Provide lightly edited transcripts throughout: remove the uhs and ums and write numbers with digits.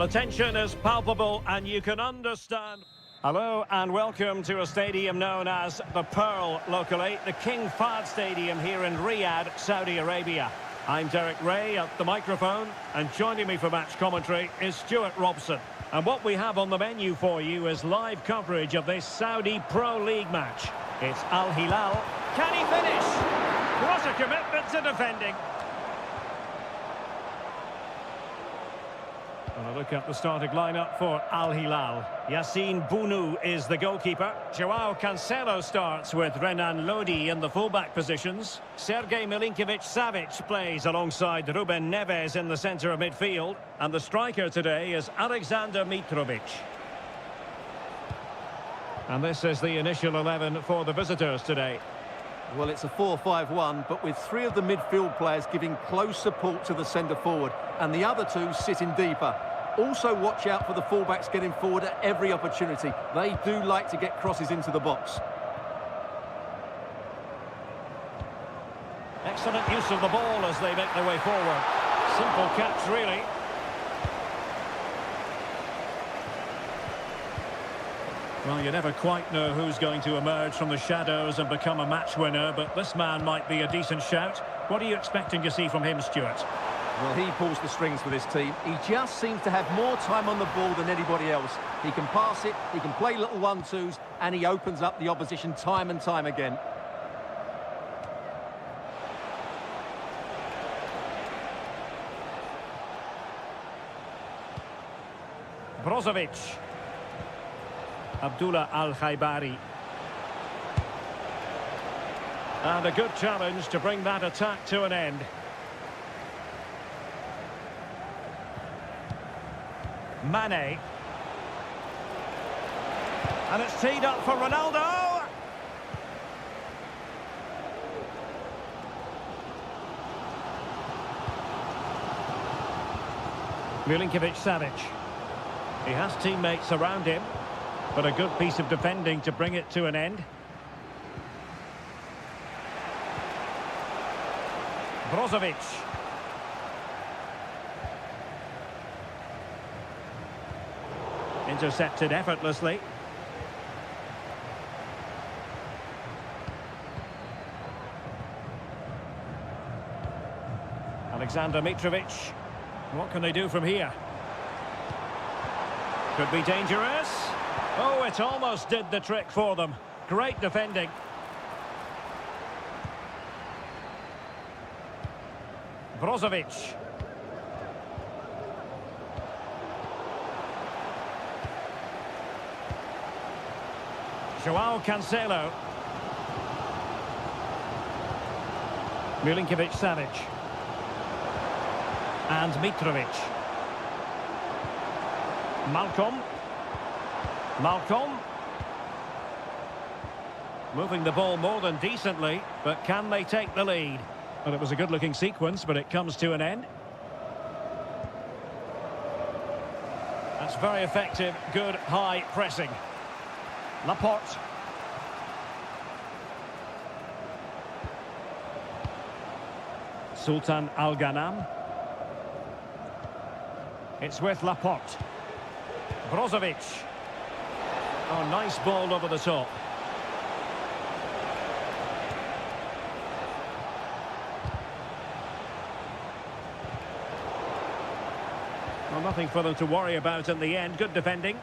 The tension is palpable and you can understand. Hello and welcome to a stadium known as the Pearl locally, the King Fahd Stadium here in Riyadh, Saudi Arabia. I'm Derek Ray at the microphone, and joining me for match commentary is Stuart Robson. And what we have on the menu for you is live coverage of this Saudi Pro League match. It's Al Hilal. Can he finish? What a commitment to defending. And a look at the starting lineup for Al Hilal. Yassine Bounou is the goalkeeper. Joao Cancelo starts with Renan Lodi in the fullback positions. Sergej Milinkovic-Savic plays alongside Ruben Neves in the centre of midfield. And the striker today is Alexander Mitrovic. And this is the initial 11 for the visitors today. Well, it's a 4-5-1, but with three of the midfield players giving close support to the centre-forward, and the other two sitting deeper. Also watch out for the fullbacks getting forward at every opportunity. They do like to get crosses into the box. Excellent use of the ball as they make their way forward. Simple catch, really. Well, you never quite know who's going to emerge from the shadows and become a match winner, but this man might be a decent shout. What are you expecting to see from him, Stuart? Well, he pulls the strings for this team. He just seems to have more time on the ball than anybody else. He can pass it, he can play little one-twos, and he opens up the opposition time and time again. Brozovic. Abdullah Al-Khaibari. And a good challenge to bring that attack to an end. Mane. And it's teed up for Ronaldo. Milinkovic-Savic. He has teammates around him, but a good piece of defending to bring it to an end. Brozovic. Intercepted effortlessly. Alexander Mitrovic. What can they do from here? Could be dangerous. Oh, it almost did the trick for them. Great defending. Brozovic. Joao Cancelo. Milinkovic-Savic. And Mitrovic. Malcolm. Moving the ball more than decently, but can they take the lead? Well, it was a good-looking sequence, but it comes to an end. That's very effective, good high pressing. Laporte. Sultan Al-Ghanam. It's with Laporte. Brozovic. Oh, nice ball over the top. Well, nothing for them to worry about in the end. Good defending.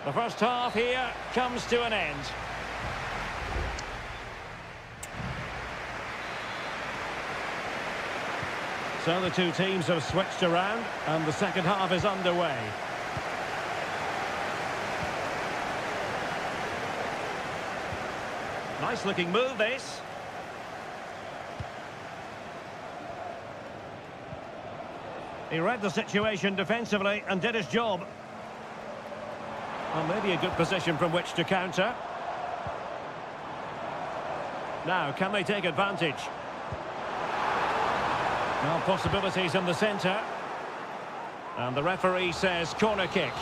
The first half here comes to an end. So the two teams have switched around and the second half is underway. Nice looking move this. He read the situation defensively and did his job. Well, maybe a good position from which to counter. Now, can they take advantage? Well, possibilities in the centre. And the referee says corner kick.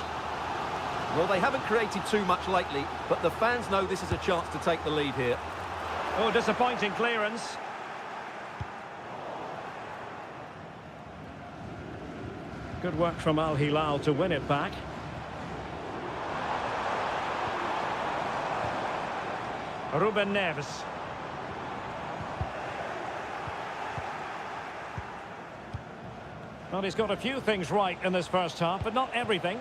Well, they haven't created too much lately, but the fans know this is a chance to take the lead here. Oh, disappointing clearance. Good work from Al Hilal to win it back. Ruben Neves. Well, he's got a few things right in this first half, but not everything.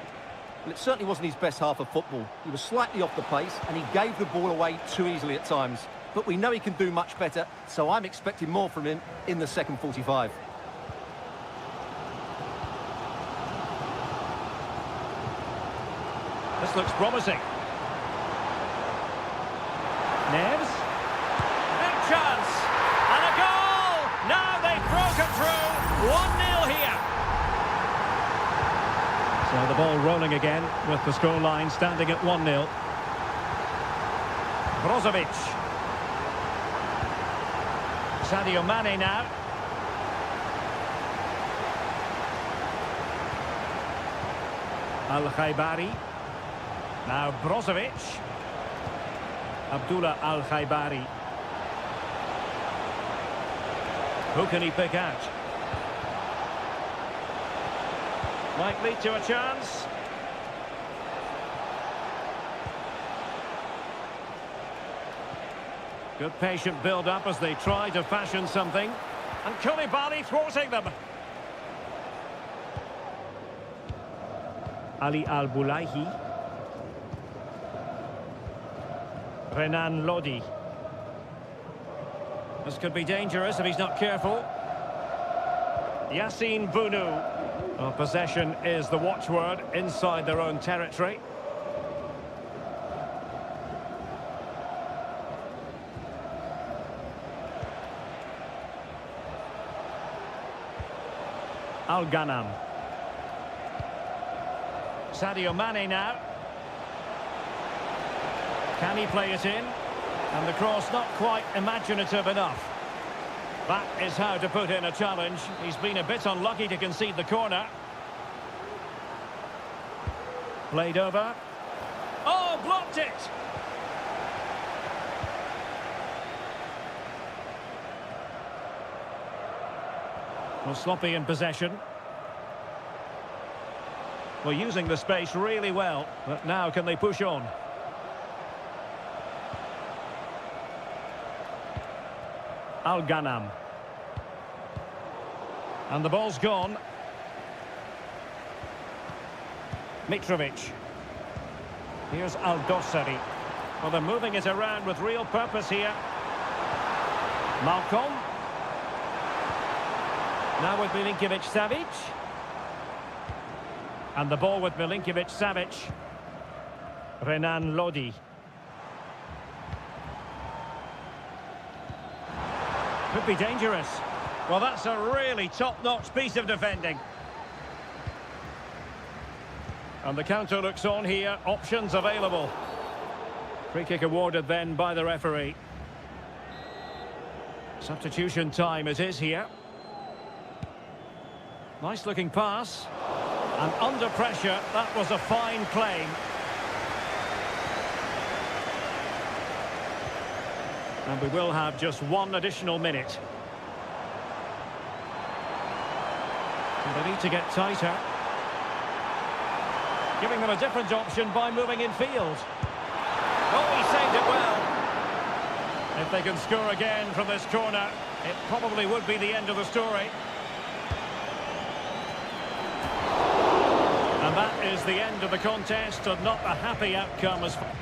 Well, it certainly wasn't his best half of football. He was slightly off the pace, and he gave the ball away too easily at times. But we know he can do much better, so I'm expecting more from him in the second 45. This looks promising. Neves. Big chance. And a goal! Now they've broken through. 1-0 here. So the ball rolling again with the scoreline standing at 1-0. Brozovic. Sadio Mane now. Al-Khaibari. Now Brozovic. Abdullah Al-Khaibari. Who can he pick out? Might lead to a chance. Good patient build-up as they try to fashion something. And Koulibaly thwarting them. Ali Al-Boulahi. Renan Lodi. This could be dangerous if he's not careful. Yassine Bounou. Well, possession is the watchword inside their own territory. Al-Ghanam. Sadio Mane now. Can he play it in? And the cross not quite imaginative enough. That is how to put in a challenge. He's been a bit unlucky to concede the corner. Played over. Oh, blocked it! Well, sloppy in possession. Well, using the space really well. But now can they push on? Al-Ghanam. And the ball's gone. Mitrovic. Here's Al-Dossari. Well, they're moving it around with real purpose here. Malcolm. Now with Milinkovic-Savic. And the ball with Milinkovic-Savic. Renan Lodi. Could be dangerous. Well, that's a really top-notch piece of defending. And the counter looks on here. Options available. Free kick awarded then by the referee. Substitution time it is here. Nice looking pass. And under pressure, that was a fine claim. And we will have just one additional minute. And they need to get tighter. Giving them a different option by moving in field. Oh, he saved it well. If they can score again from this corner, it probably would be the end of the story. And that is the end of the contest, and not a happy outcome as far.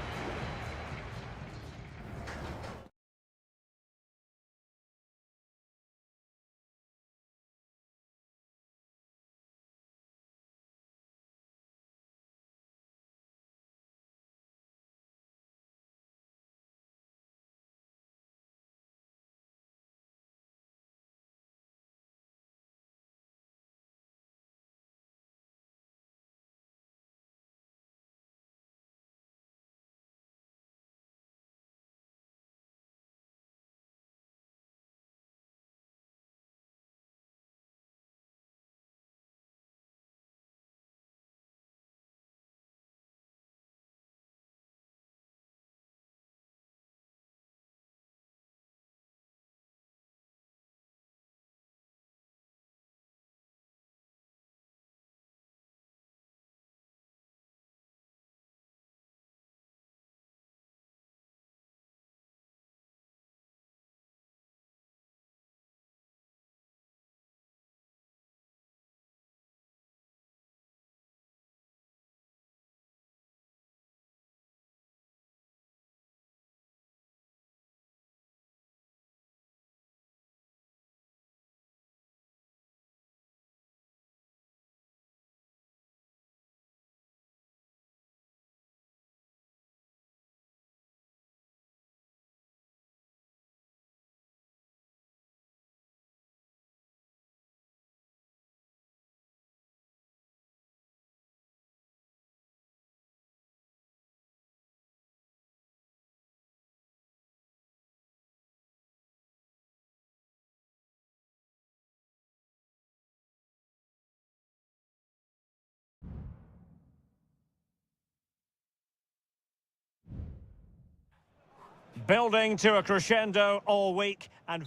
Building to a crescendo all week and...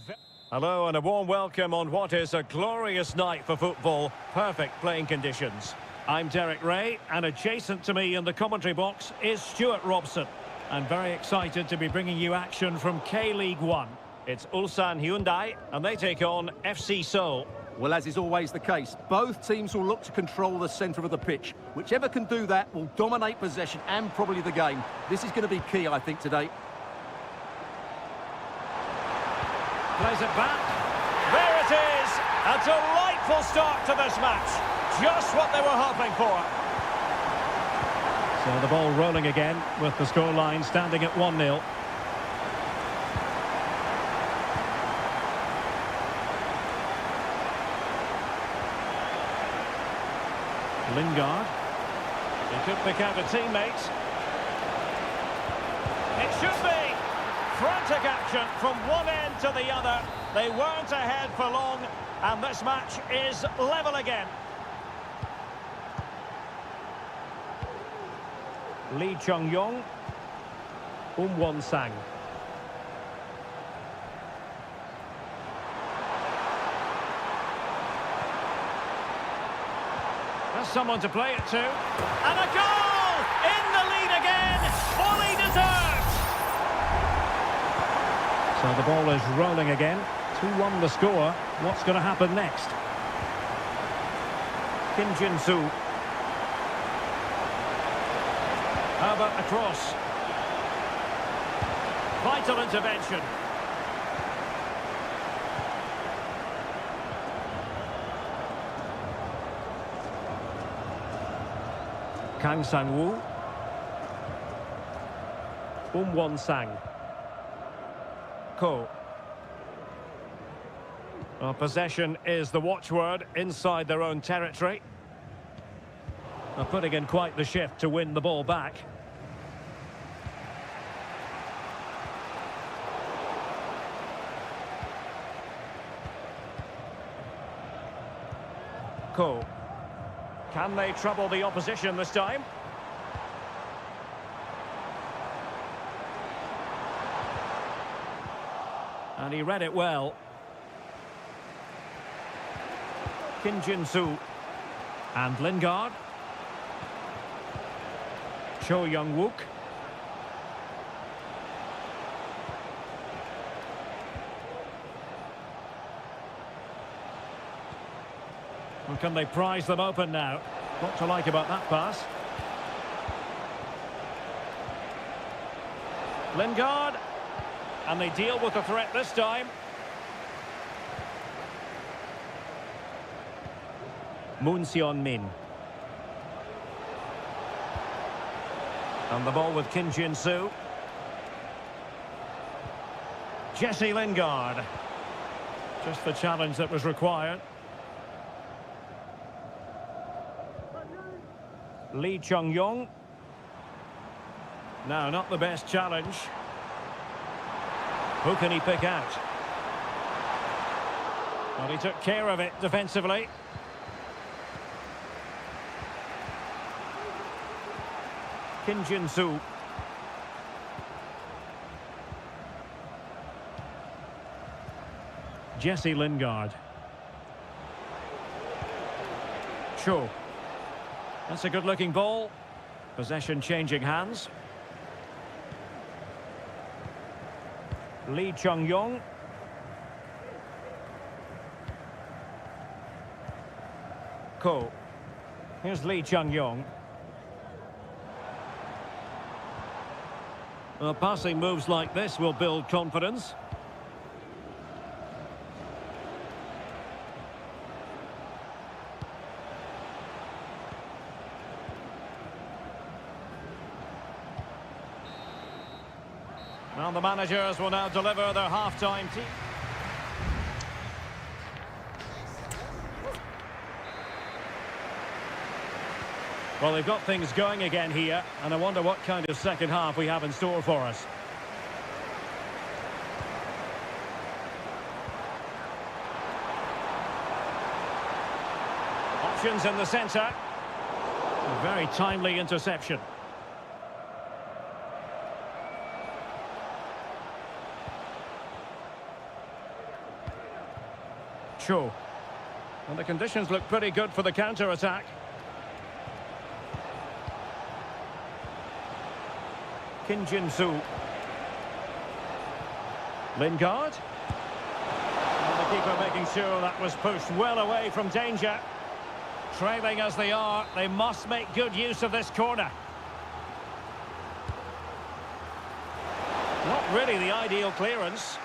Hello and a warm welcome on what is a glorious night for football. Perfect playing conditions. I'm Derek Ray, and adjacent to me in the commentary box is Stuart Robson. I'm very excited to be bringing you action from K-League 1. It's Ulsan Hyundai, and they take on FC Seoul. Well, as is always the case, both teams will look to control the centre of the pitch. Whichever can do that will dominate possession and probably the game. This is going to be key, I think, today. Plays it back. There it is! A delightful start to this match. Just what they were hoping for. So the ball rolling again with the scoreline standing at 1-0. Lingard. He could pick out a teammate. It should be. Frantic action from one end to the other. They weren't ahead for long, and this match is level again. Lee Chung-yong. Won-sang. That's someone to play it to. And a goal! In the lead again! Fully deserved! So the ball is rolling again. 2-1 the score. What's going to happen next? Kim Jin-soo. How about the cross? Vital intervention. Kang Sang-woo. Won-sang. Ko. Well, possession is the watchword inside their own territory. They're putting in quite the shift to win the ball back. Ko. Can they trouble the opposition this time? And he read it well. Kim Jin-soo. And Lingard. Cho Young-wook. And can they prise them open now? What to like about that pass? Lingard. And they deal with the threat this time. Moon Seon-min. And the ball with Kim Jin-soo. Jesse Lingard. Just the challenge that was required. Lee Chung-yong. No, not the best challenge. Who can he pick out? Well, he took care of it defensively. Kim Jin-soo. Jesse Lingard. Cho. That's a good-looking ball. Possession changing hands. Lee Chung-yong. Ko. Here's Lee Chung-yong. Well, passing moves like this will build confidence. Well, the managers will now deliver their half-time team. Well, they've got things going again here, and I wonder what kind of second half we have in store for us. Options in the centre. A very timely interception. Cho. And the conditions look pretty good for the counter-attack. Kim Jin-soo. Lingard. And the keeper making sure that was pushed well away from danger. Trailing as they are, they must make good use of this corner. Not really the ideal clearance.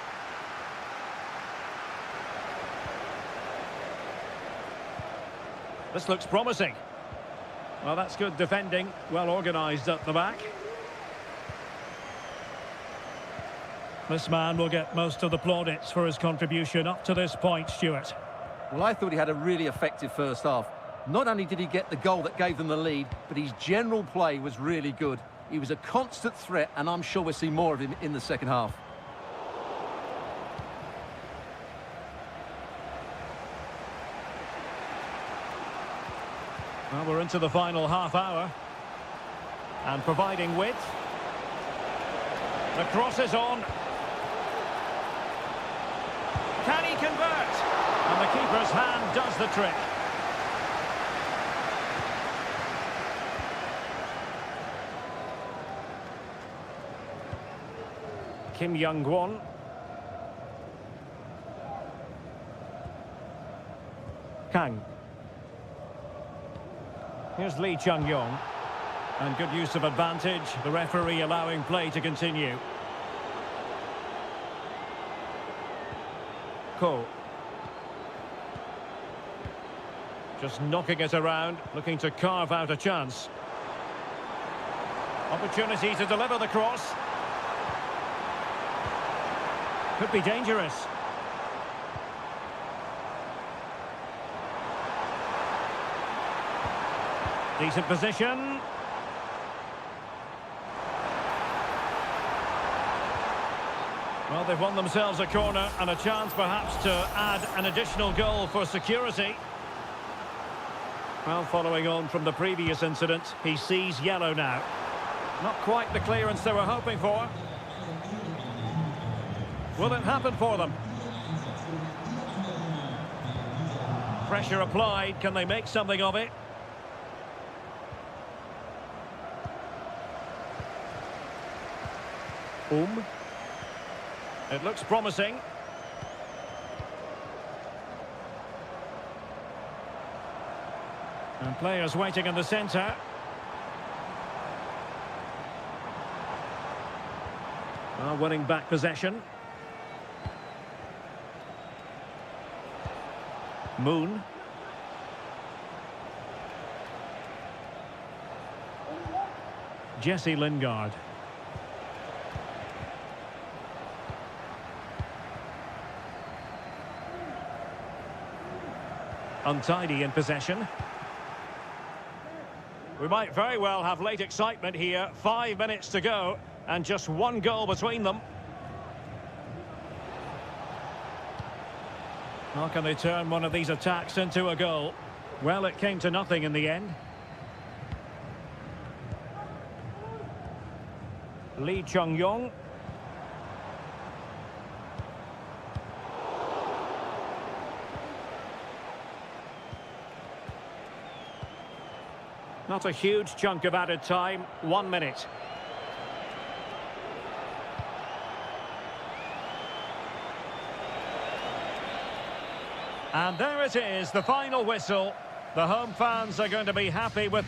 This looks promising. Well, that's good defending. Well organised at the back. This man will get most of the plaudits for his contribution up to this point, Stuart. Well, I thought he had a really effective first half. Not only did he get the goal that gave them the lead, but his general play was really good. He was a constant threat, and I'm sure we'll see more of him in the second half. Well, we're into the final half hour. And providing width. The cross is on. Can he convert? And the keeper's hand does the trick. Kim Young-won. Kang. Here's Lee Chung-yong. And good use of advantage. The referee allowing play to continue. Ko. Just knocking it around, looking to carve out a chance. Opportunity to deliver the cross. Could be dangerous. Decent position. Well, they've won themselves a corner and a chance perhaps to add an additional goal for security. Well, following on from the previous incident, he sees yellow now. Not quite the clearance they were hoping for. Will it happen for them? Pressure applied. Can they make something of it? It looks promising. And players waiting in the centre. Well, winning back possession. Moon. Jesse Lingard. Untidy in possession. We might very well have late excitement here. 5 minutes to go and just one goal between them. How can they turn one of these attacks into a goal? Well, it came to nothing in the end. Lee Chung-yong. Not a huge chunk of added time. 1 minute. And there it is, the final whistle. The home fans are going to be happy with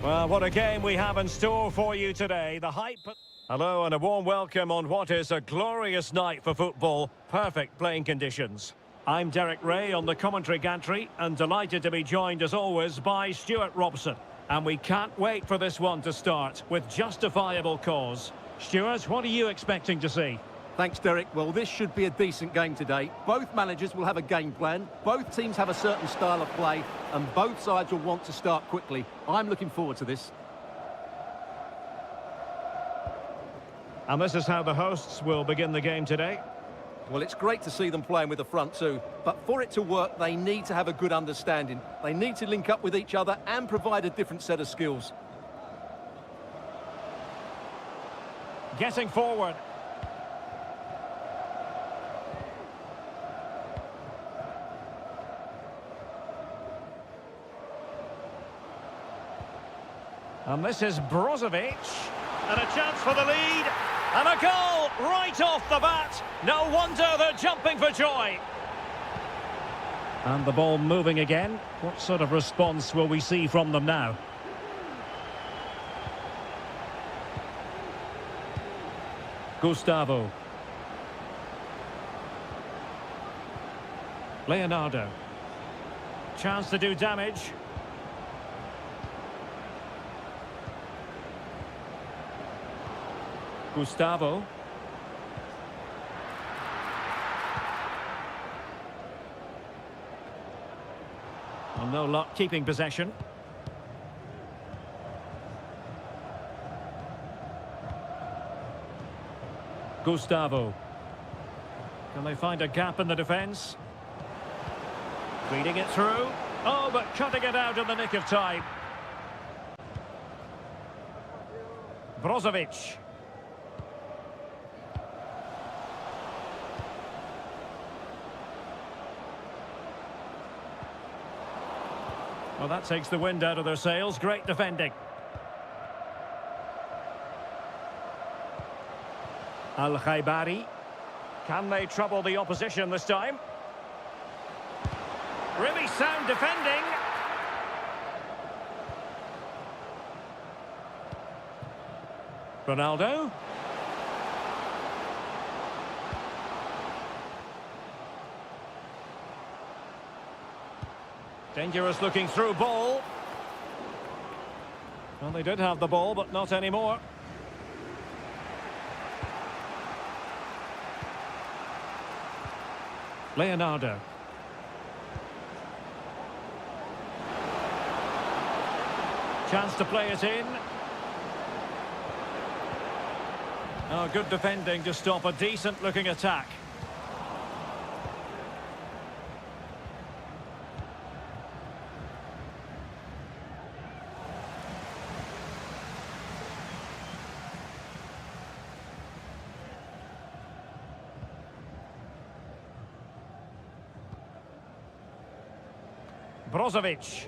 Well, what a game we have in store for you today. The hype... Hello and a warm welcome on what is a glorious night for football. Perfect playing conditions. I'm Derek Ray on the commentary gantry and delighted to be joined as always by Stuart Robson. And we can't wait for this one to start with justifiable cause. Stuart, what are you expecting to see? Thanks, Derek. Well, this should be a decent game today. Both managers will have a game plan. Both teams have a certain style of play, and both sides will want to start quickly. I'm looking forward to this. And this is how the hosts will begin the game today. Well, it's great to see them playing with the front two, but for it to work, they need to have a good understanding. They need to link up with each other and provide a different set of skills. Getting forward. And this is Brozovic. And a chance for the lead. And a goal right off the bat. No wonder they're jumping for joy. And the ball moving again. What sort of response will we see from them now? Gustavo. Leonardo. Chance to do damage. Gustavo. Well, no luck keeping possession. Gustavo. Can they find a gap in the defence? Feeding it through. Oh, but cutting it out in the nick of time. Brozovic. Well, that takes the wind out of their sails. Great defending. Al-Khaibari. Can they trouble the opposition this time? Really sound defending. Ronaldo. Dangerous looking through ball. Well, they did have the ball, but not anymore. Leonardo. Chance to play it in. Oh, good defending to stop a decent looking attack. Brozovic.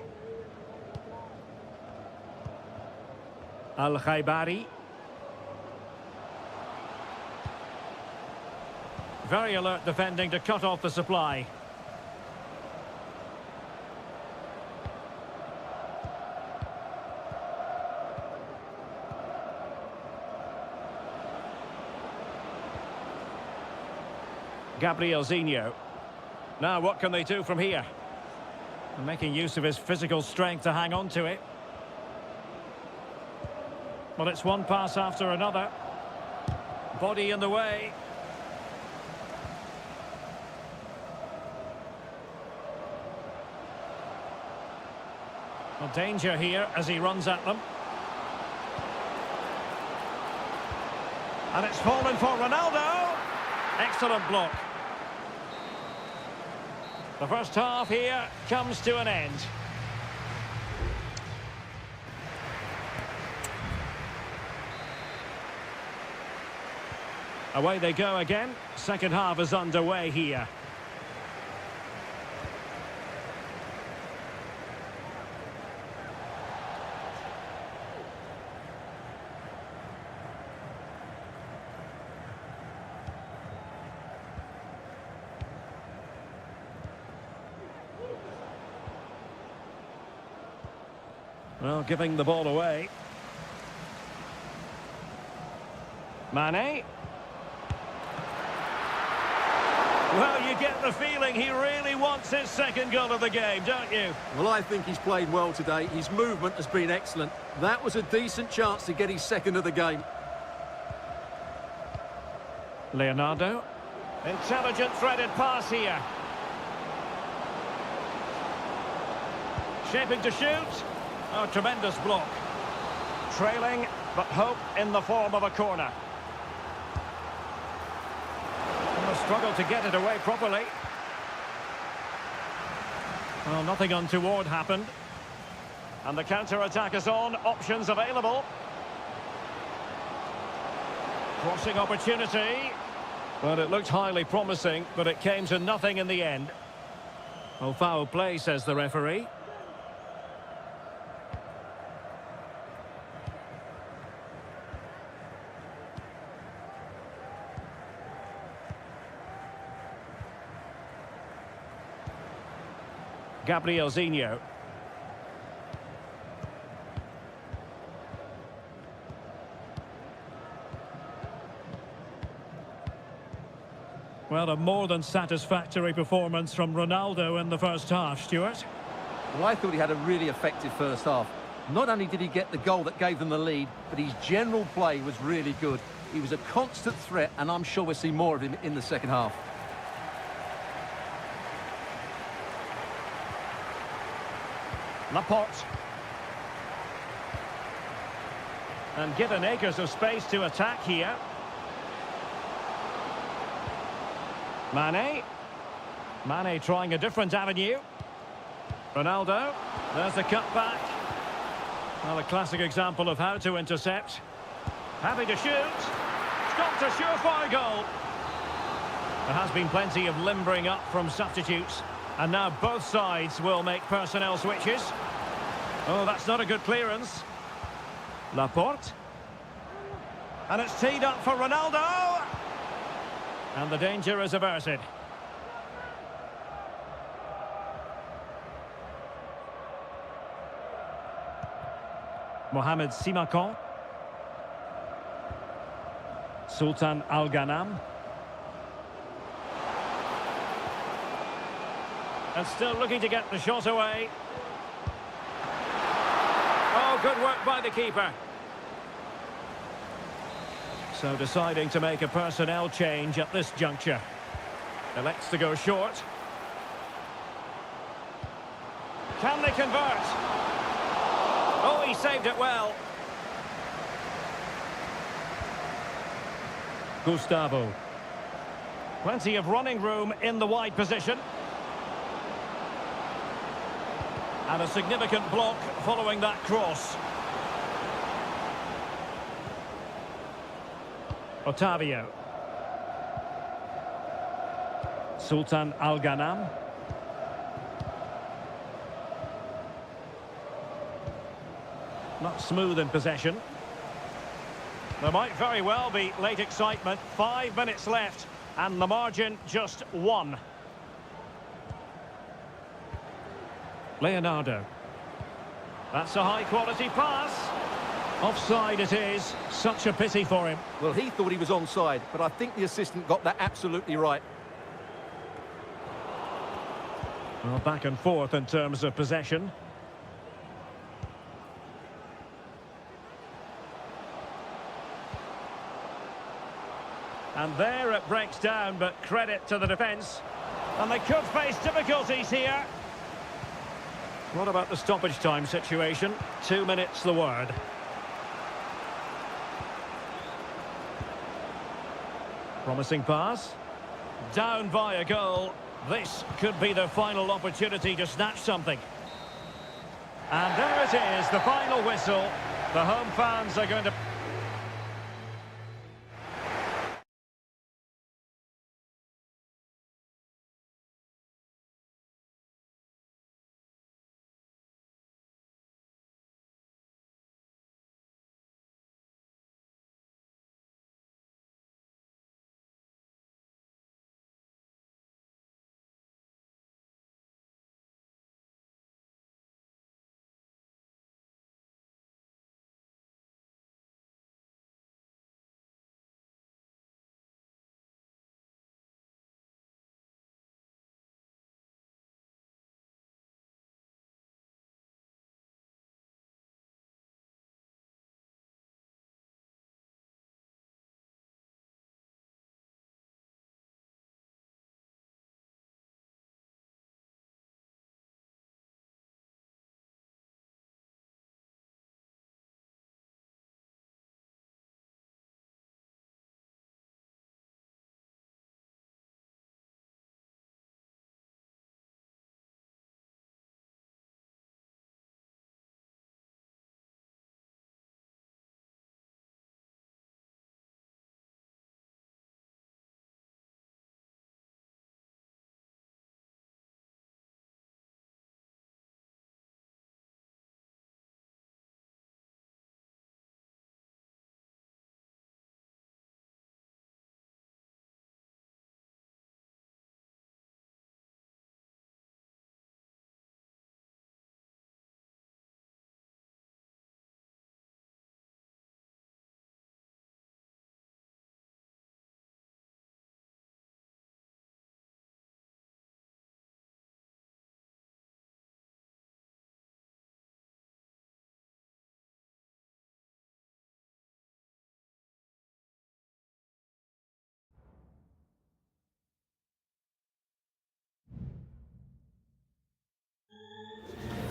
Al-Khaibari. Very alert defending to cut off the supply. Gabriel Zinho. Now what can they do from here? And making use of his physical strength to hang on to it. Well, it's one pass after another. Body in the way. Well, danger here as he runs at them. And it's fallen for Ronaldo. Excellent block. The first half here comes to an end. Away they go again. Second half is underway here. Well, giving the ball away. Mane. Well, you get the feeling he really wants his second goal of the game, don't you? Well, I think he's played well today. His movement has been excellent. That was a decent chance to get his second of the game. Leonardo. Intelligent threaded pass here. Shaping to shoot. Oh, tremendous block. Trailing, but hope in the form of a corner. Struggled to get it away properly. Well, nothing untoward happened. And the counter-attack is on. Options available. Crossing opportunity. Well, it looked highly promising, but it came to nothing in the end. Oh, foul play, says the referee. Gabrielzinho. Well, a more than satisfactory performance from Ronaldo in the first half, Stuart. Well, I thought he had a really effective first half. Not only did he get the goal that gave them the lead, but his general play was really good. He was a constant threat, and I'm sure we'll see more of him in the second half. Laporte. And given acres of space to attack here. Mane. Mane trying a different avenue. Ronaldo. There's the cutback. Well, a classic example of how to intercept. Happy to shoot. Got a surefire goal. There has been plenty of limbering up from substitutes. And now both sides will make personnel switches. Oh, that's not a good clearance. Laporte. And it's teed up for Ronaldo. And the danger is averted. Mohamed Simakan. Sultan Al-Ghanam. And still looking to get the shot away. Oh, good work by the keeper. So deciding to make a personnel change at this juncture. Elects to go short. Can they convert? Oh, he saved it well. Gustavo. Plenty of running room in the wide position. And a significant block following that cross. Otavio. Sultan Al-Ghanam. Not smooth in possession. There might very well be late excitement. 5 minutes left and the margin just 1. Leonardo. That's a high-quality pass. Offside it is. Such a pity for him. Well, he thought he was onside, but I think the assistant got that absolutely right. Well, back and forth in terms of possession. And there it breaks down, but credit to the defence. And they could face difficulties here. What about the stoppage time situation? 2 minutes the word. Promising pass. Down by a goal. This could be their final opportunity to snatch something. And there it is, the final whistle. The home fans are going to...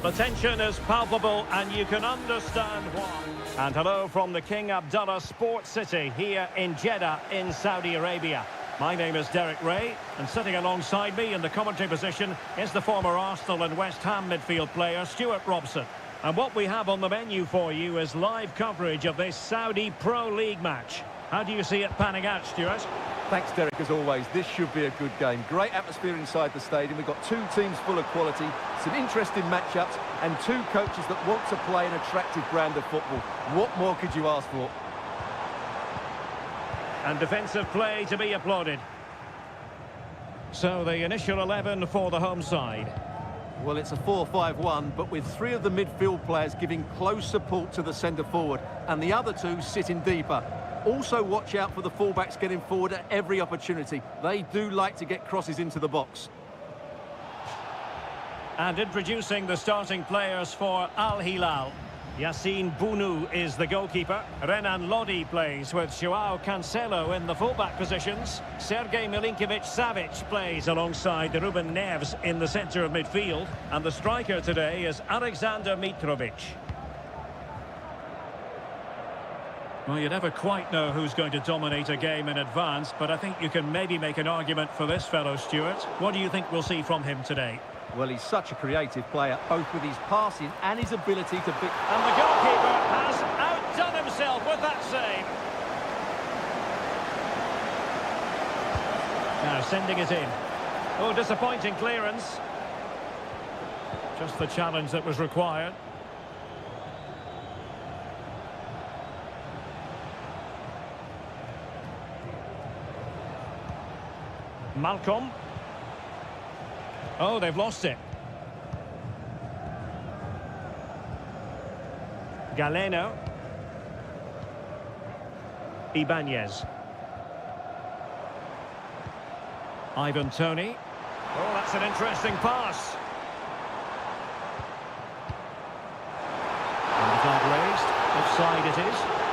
The tension is palpable and you can understand why. And hello from the King Abdullah Sports City here in Jeddah in Saudi Arabia. My name is Derek Ray, and sitting alongside me in the commentary position is the former Arsenal and West Ham midfield player Stuart Robson. And what we have on the menu for you is live coverage of this Saudi Pro League match. How do you see it panning out, Stuart? Thanks, Derek, as always. This should be a good game. Great atmosphere inside the stadium. We've got two teams full of quality, some interesting matchups, and two coaches that want to play an attractive brand of football. What more could you ask for? And defensive play to be applauded. So the initial 11 for the home side. Well, it's a 4-5-1, but with three of the midfield players giving close support to the centre forward, and the other two sitting deeper. Also watch out for the fullbacks getting forward at every opportunity. They do like to get crosses into the box. And introducing the starting players for Al Hilal. Yassine Bounou is the goalkeeper. Renan Lodi plays with Joao Cancelo in the fullback positions. Sergej Milinkovic-Savic plays alongside Ruben Neves in the centre of midfield. And the striker today is Alexander Mitrovic. Well, you never quite know who's going to dominate a game in advance, but I think you can maybe make an argument for this fellow, Stuart. What do you think we'll see from him today? Well, he's such a creative player, both with his passing and his ability to pick. And the goalkeeper has outdone himself with that save. Now sending it in. Oh, disappointing clearance. Just the challenge that was required. Malcolm. Oh, they've lost it. Galeno. Ibanez. Ivan Toney. Oh, that's an interesting pass. And the flag raised. Offside it is.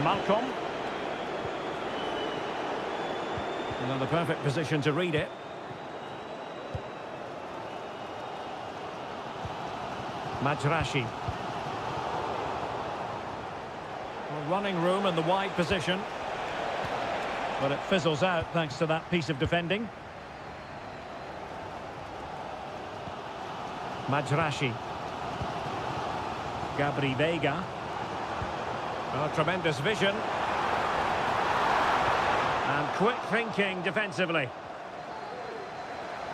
Malcolm. And in the perfect position to read it. Majrashi. Well, running room in the wide position. But it fizzles out thanks to that piece of defending. Majrashi. Gabri Veiga. Oh, tremendous vision. And quick thinking defensively.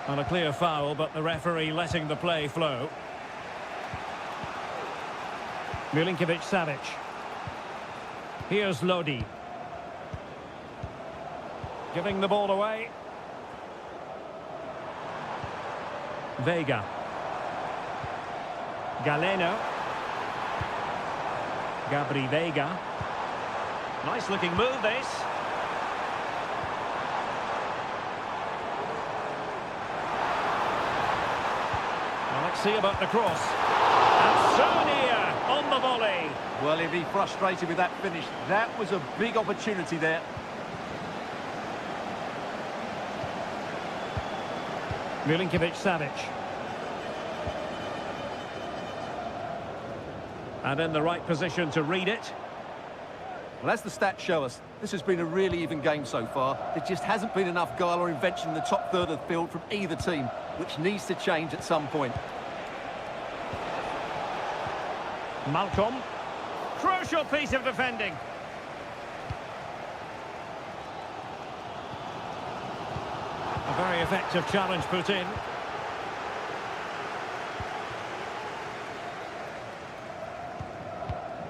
On a clear foul, but the referee letting the play flow. Milinkovic-Savic. Here's Lodi. Giving the ball away. Veiga. Galeno. Gabri Veiga. Nice looking move this. Well, let's see about the cross. And so near on the volley. Well, if he frustrated with that finish, that was a big opportunity there. Milinkovic-Savic. And in the right position to read it. Well, as the stats show us, this has been a really even game so far. There just hasn't been enough guile or invention in the top third of the field from either team, which needs to change at some point. Malcolm. Crucial piece of defending. A very effective challenge put in.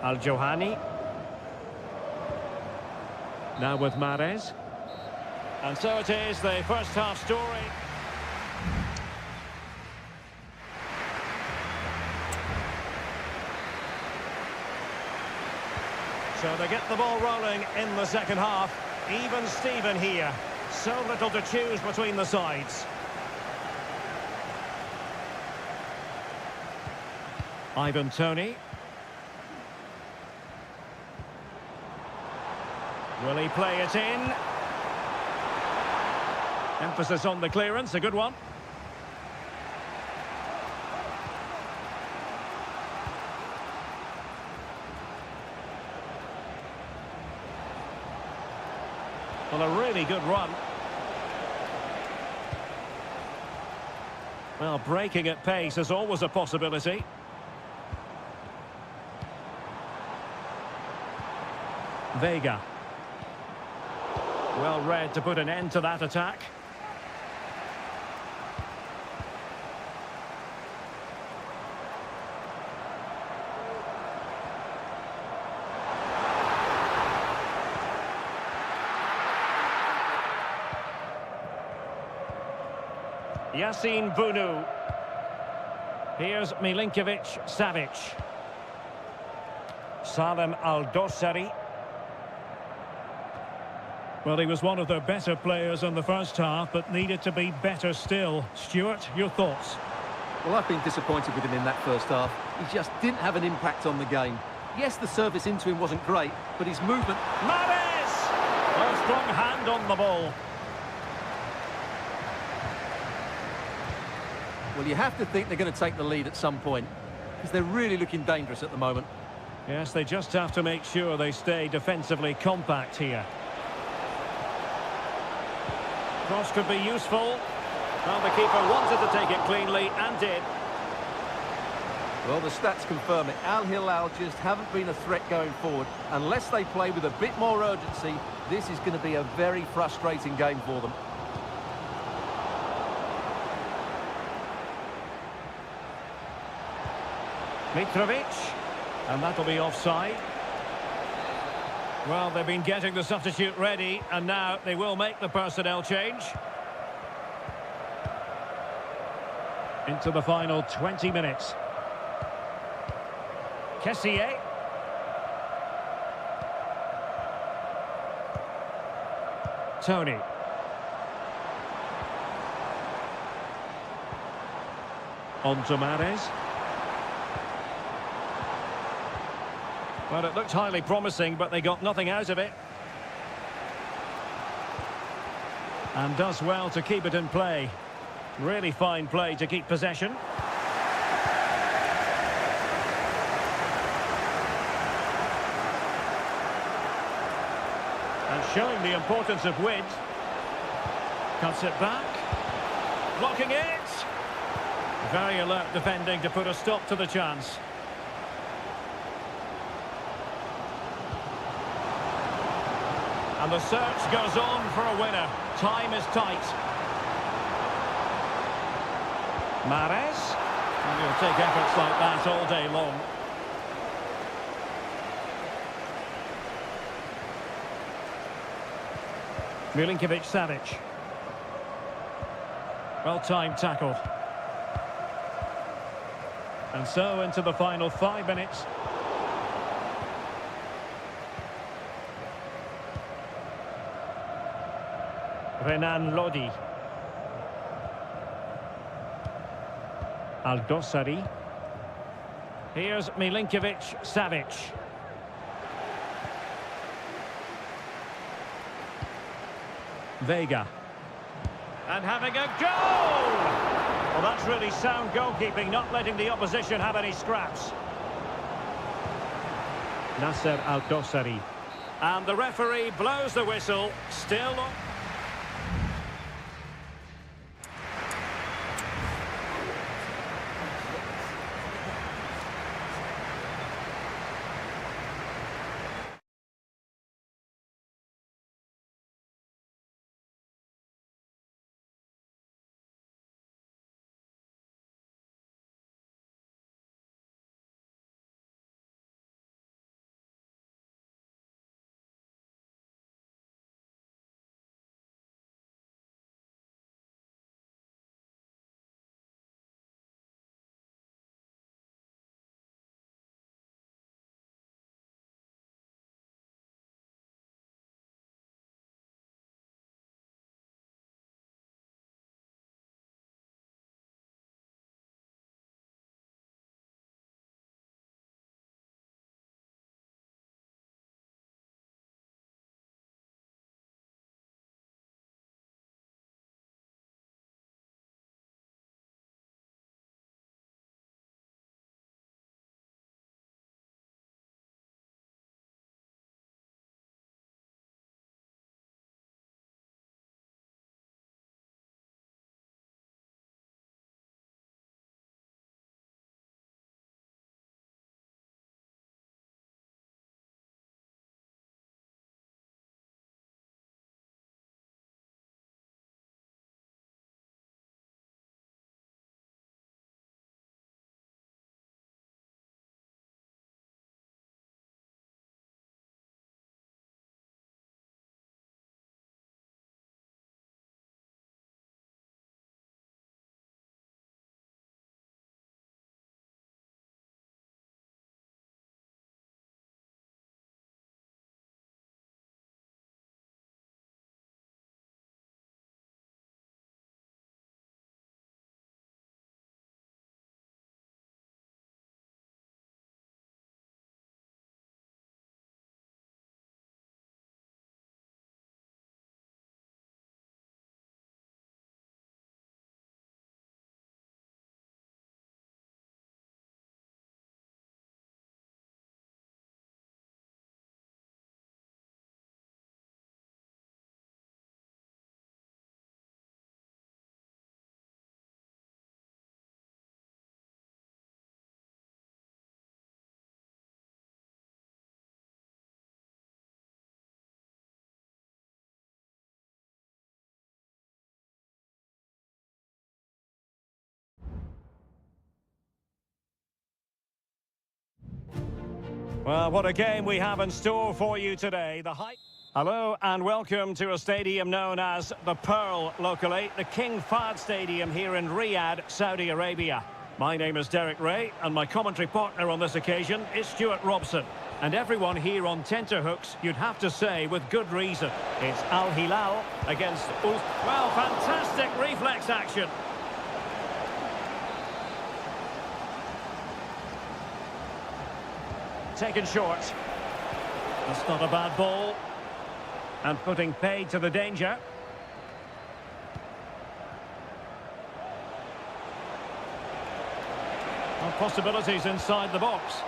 Al-Johani. Now with Mahrez. And so it is, the first half story. So they get the ball rolling in the second half. Even Steven here. So little to choose between the sides. Ivan Toney. Will he play it in? Emphasis on the clearance, a good one. Well, a really good run. Well, breaking at pace is always a possibility. Vega. Well read to put an end to that attack. Yassine Bounou. Here's Milinkovic-Savic. Salem Al-Dossari. Well, he was one of their better players in the first half, but needed to be better still. Stuart, your thoughts? Well, I've been disappointed with him in that first half. He just didn't have an impact on the game. Yes, the service into him wasn't great, but his movement... Mahrez! A strong hand on the ball. Well, you have to think they're going to take the lead at some point, because they're really looking dangerous at the moment. Yes, they just have to make sure they stay defensively compact here. Cross could be useful. Well, the keeper wanted to take it cleanly and did. Well, the stats confirm it. Al Hilal just haven't been a threat going forward. Unless they play with a bit more urgency, this is going to be a very frustrating game for them. Mitrovic, and that'll be offside. Well, they've been getting the substitute ready, and now they will make the personnel change. Into the final 20 minutes. Kessié. Tony. On to Mahrez. Well, it looked highly promising, but they got nothing out of it. And does well to keep it in play. Really fine play to keep possession. And showing the importance of width. Cuts it back. Blocking it. Very alert defending to put a stop to the chance. And the search goes on for a winner. Time is tight. Mahrez. And he'll take efforts like that all day long. Milinkovic-Savic. Well-timed tackle. And so into the final 5 minutes. Renan Lodi. Al-Dossari. Here's Milinkovic-Savic. Vega. And having a goal! Well, that's really sound goalkeeping, not letting the opposition have any scraps. Nasser Al-Dossari. And the referee blows the whistle. Still on. Well, what a game we have in store for you today. Hello and welcome to a stadium known as the Pearl locally, the King Fahd Stadium here in Riyadh, Saudi Arabia. My name is Derek Ray and my commentary partner on this occasion is Stuart Robson. And everyone here on tenterhooks, you'd have to say with good reason. It's Al Hilal against well, fantastic reflex action. Taken short. That's not a bad ball. And putting paid to the danger. And possibilities inside the box.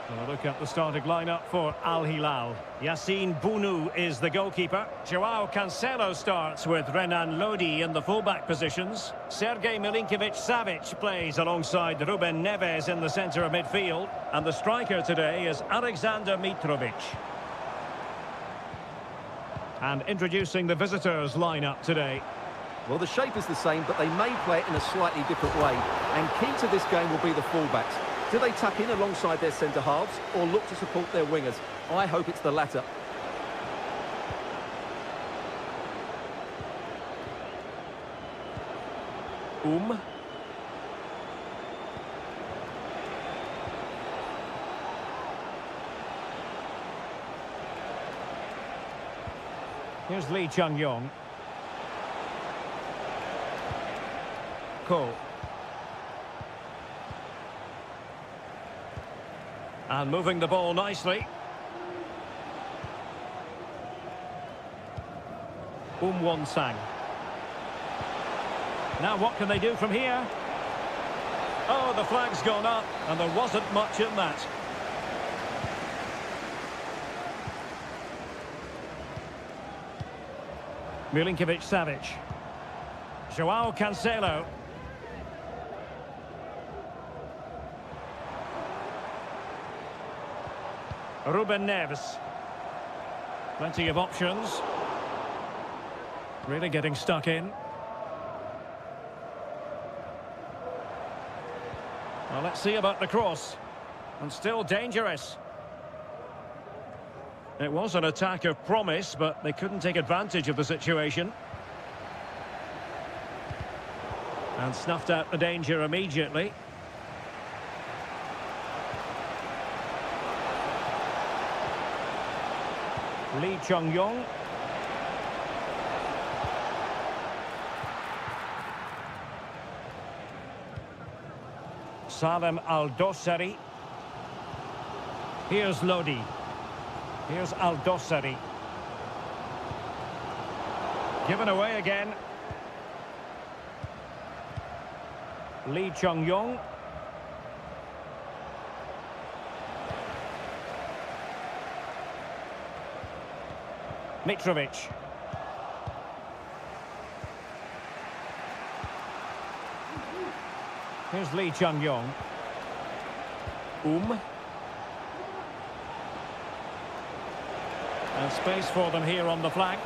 Well, a look at the starting lineup for Al Hilal. Yassine Bounou is the goalkeeper. Joao Cancelo starts with Renan Lodi in the fullback positions. Sergej Milinkovic-Savic plays alongside Ruben Neves in the centre of midfield. And the striker today is Alexander Mitrovic. And introducing the visitors lineup today. Well, the shape is the same, but they may play it in a slightly different way. And key to this game will be the fullbacks. Do they tuck in alongside their centre-halves or look to support their wingers? I hope it's the latter. Here's Lee Chung-yong. Ko. And moving the ball nicely. Won-sang. Now what can they do from here? Oh, the flag's gone up, and there wasn't much in that. Milinkovic-Savic. Joao Cancelo. Ruben Neves. Plenty of options. Really getting stuck in. Well, let's see about the cross. And still dangerous. It was an attack of promise, but they couldn't take advantage of the situation. And snuffed out the danger immediately. Lee Chung-yong. Salem Al-Dossari. Here's Lodi. Here's Al-Dossari. Given away again. Lee Chung-yong. Mitrovic. Here's Lee Chung-yong. And space for them here on the flank.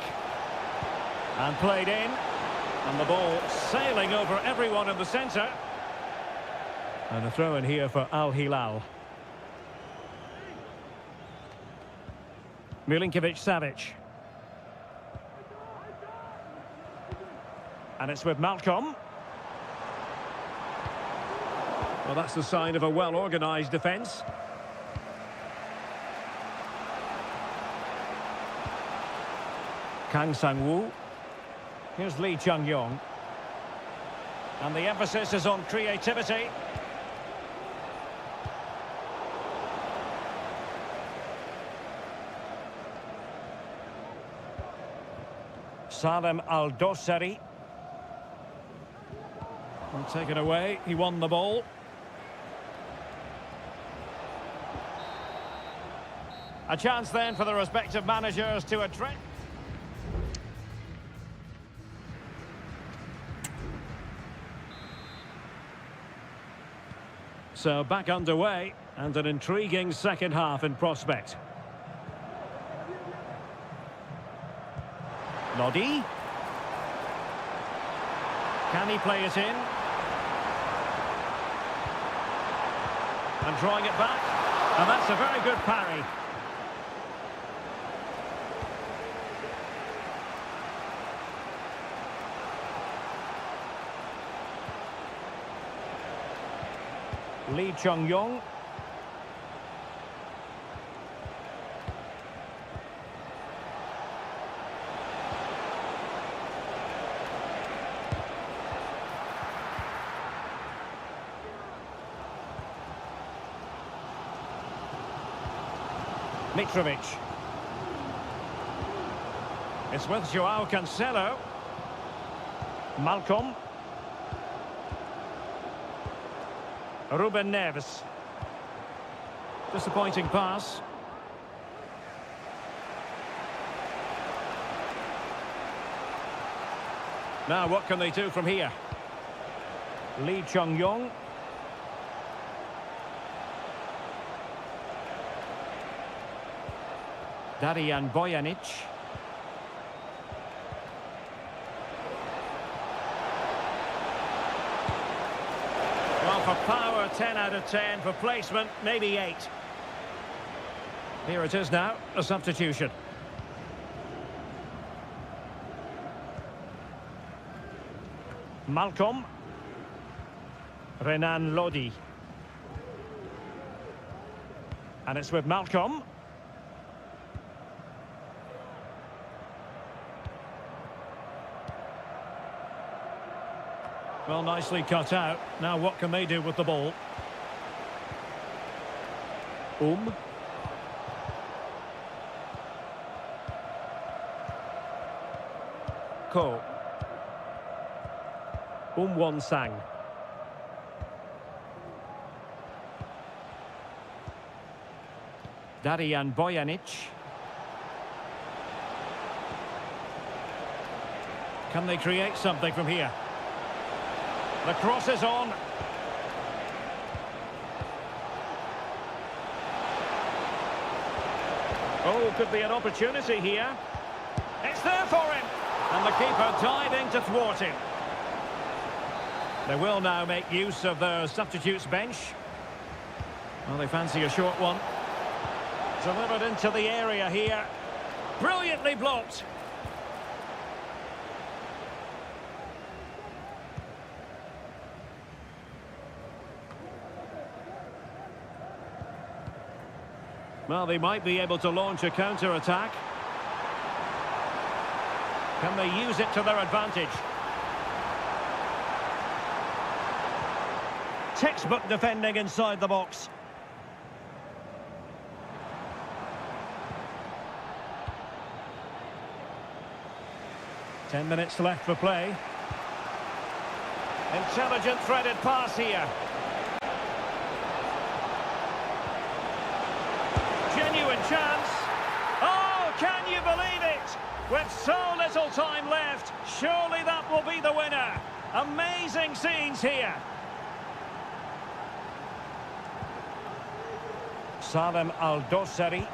And played in. And the ball sailing over everyone in the centre. And a throw in here for Al Hilal. Milinkovic-Savic. And it's with Malcolm. Well, that's the sign of a well-organised defence. Kang Sang-woo. Here's Lee Chung-yong. And the emphasis is on creativity. Salem Al-Dossari. And taken away, he won the ball. A chance then for the respective managers to address. So back underway, and an intriguing second half in prospect. Lodi. Can he play it in? And drawing it back. And that's a very good parry. Lee Chung-yong. Mitrovic. It's with Joao Cancelo. Malcolm. Ruben Neves. Disappointing pass. Now what can they do from here? Lee Chung-yong. Darijan Bojanic. Well, for power, 10 out of 10. For placement, maybe 8. Here it is now, a substitution. Malcolm. Renan Lodi. And it's with Malcolm. Well, nicely cut out. Now what can they do with the ball? Ko. Won-sang. Darijan Bojanic. Can they create something from here? The cross is on. Oh, could be an opportunity here. It's there for him. And the keeper diving to thwart him. They will now make use of their substitutes bench. Well, they fancy a short one. Delivered into the area here. Brilliantly blocked. Well, they might be able to launch a counter-attack. Can they use it to their advantage? Textbook defending inside the box. Ten minutes left for play. Intelligent threaded pass here. Genuine chance. Oh, can you believe it? With so little time left, surely that will be the winner. Amazing scenes here. Salem Al-Dosari.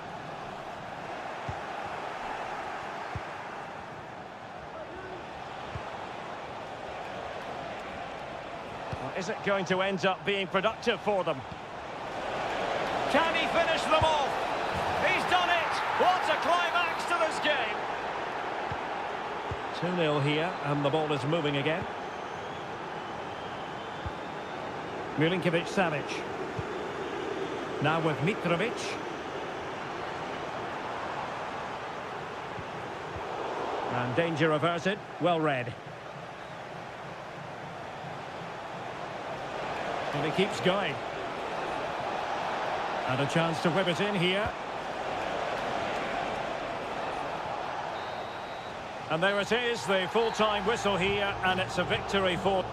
Is it going to end up being productive for them? Can he finish them off? He's done it! What a climax to this game! 2-0 here, and the ball is moving again. Milinkovic-Savic. Now with Mitrovic. And danger averted. Well read. And he keeps going. And a chance to whip it in here. And there it is, the full-time whistle here, and it's a victory for...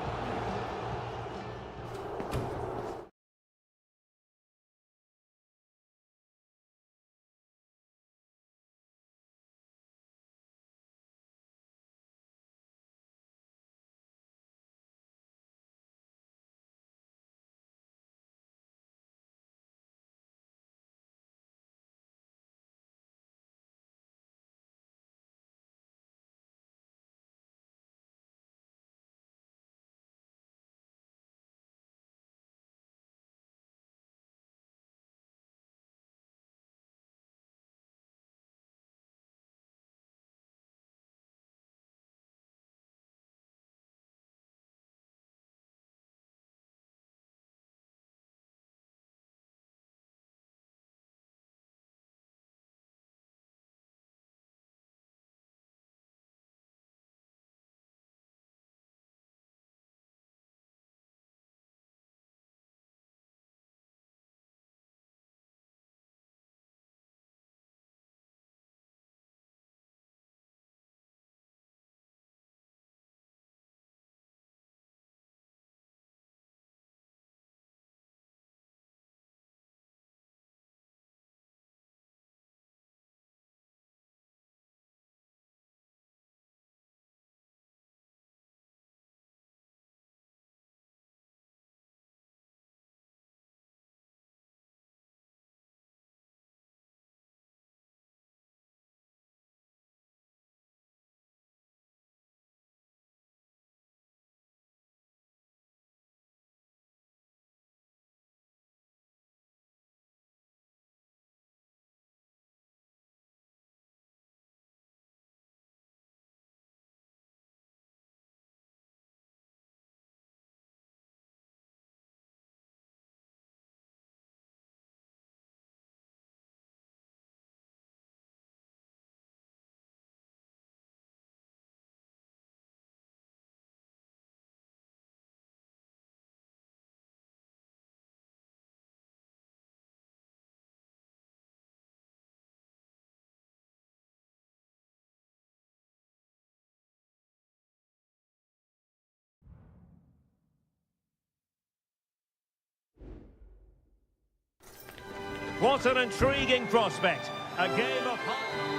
What an intriguing prospect. A game of...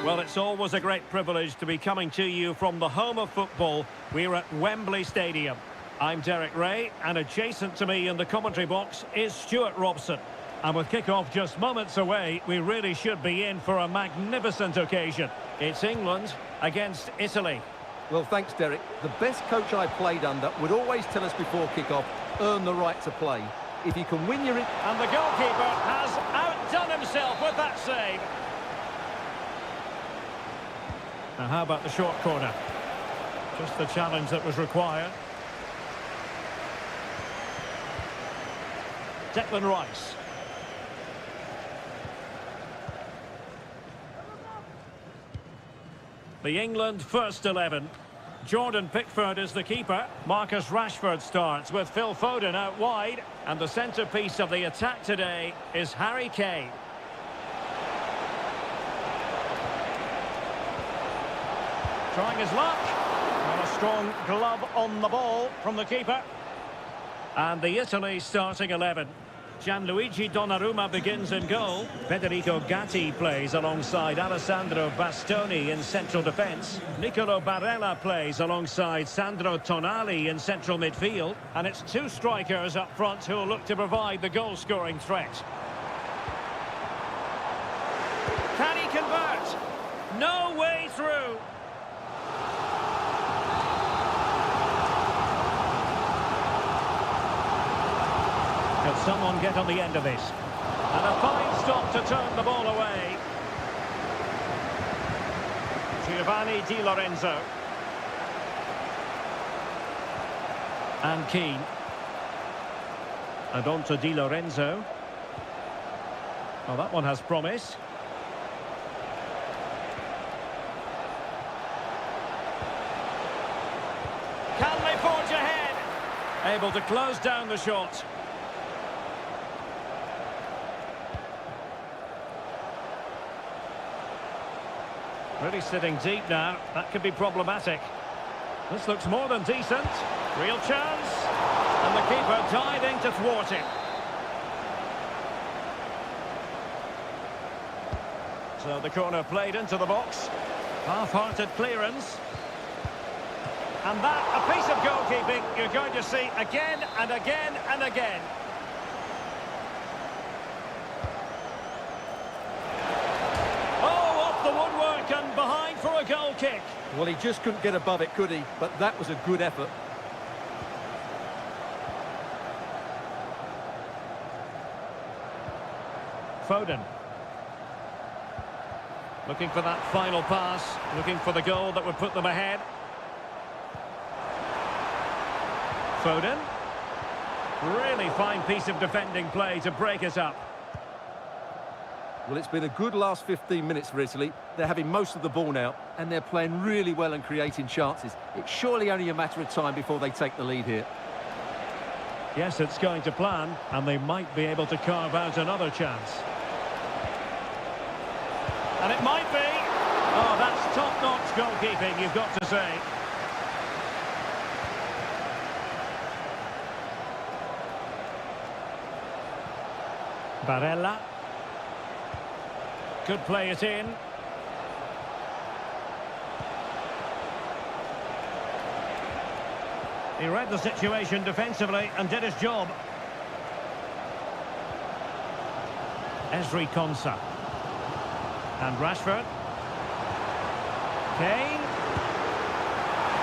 Well, it's always a great privilege to be coming to you from the home of football. We're at Wembley Stadium. I'm Derek Ray, and adjacent to me in the commentary box is Stuart Robson. And with kick-off just moments away, we really should be in for a magnificent occasion. It's England against Italy. Well, thanks, Derek. The best coach I played under would always tell us before kick-off, earn the right to play. If you can win your... And the goalkeeper has outdone himself with that save. Now, how about the short corner? Just the challenge that was required. Declan Rice. The England first 11. Jordan Pickford is the keeper. Marcus Rashford starts with Phil Foden out wide. And the centrepiece of the attack today is Harry Kane. Trying his luck. And a strong glove on the ball from the keeper. And the Italy starting 11. Gianluigi Donnarumma begins in goal. Federico Gatti plays alongside Alessandro Bastoni in central defence. Nicolo Barella plays alongside Sandro Tonali in central midfield. And it's two strikers up front who will look to provide the goal-scoring threat. Can he convert? No way through. Can someone get on the end of this? And a fine stop to turn the ball away. Giovanni Di Lorenzo. And Keane. And on to Di Lorenzo. Well, that one has promise. Can they forge ahead? Able to close down the shot. Really sitting deep now. That could be problematic. This looks more than decent. Real chance. And the keeper diving to thwart it. So the corner played into the box. Half-hearted clearance. And that, a piece of goalkeeping you're going to see again and again and again. The woodwork and behind for a goal kick. Well, he just couldn't get above it, could he? But that was a good effort. Foden. Looking for that final pass. Looking for the goal that would put them ahead. Foden. Really fine piece of defending play to break us up. Well, it's been a good last 15 minutes for Italy. They're having most of the ball now, and they're playing really well and creating chances. It's surely only a matter of time before they take the lead here. Yes, it's going to plan, and they might be able to carve out another chance. And it might be. Oh, that's top-notch goalkeeping, you've got to say. Barella. Could play it in. He read the situation defensively and did his job. Ezri Konsa. And Rashford. Kane.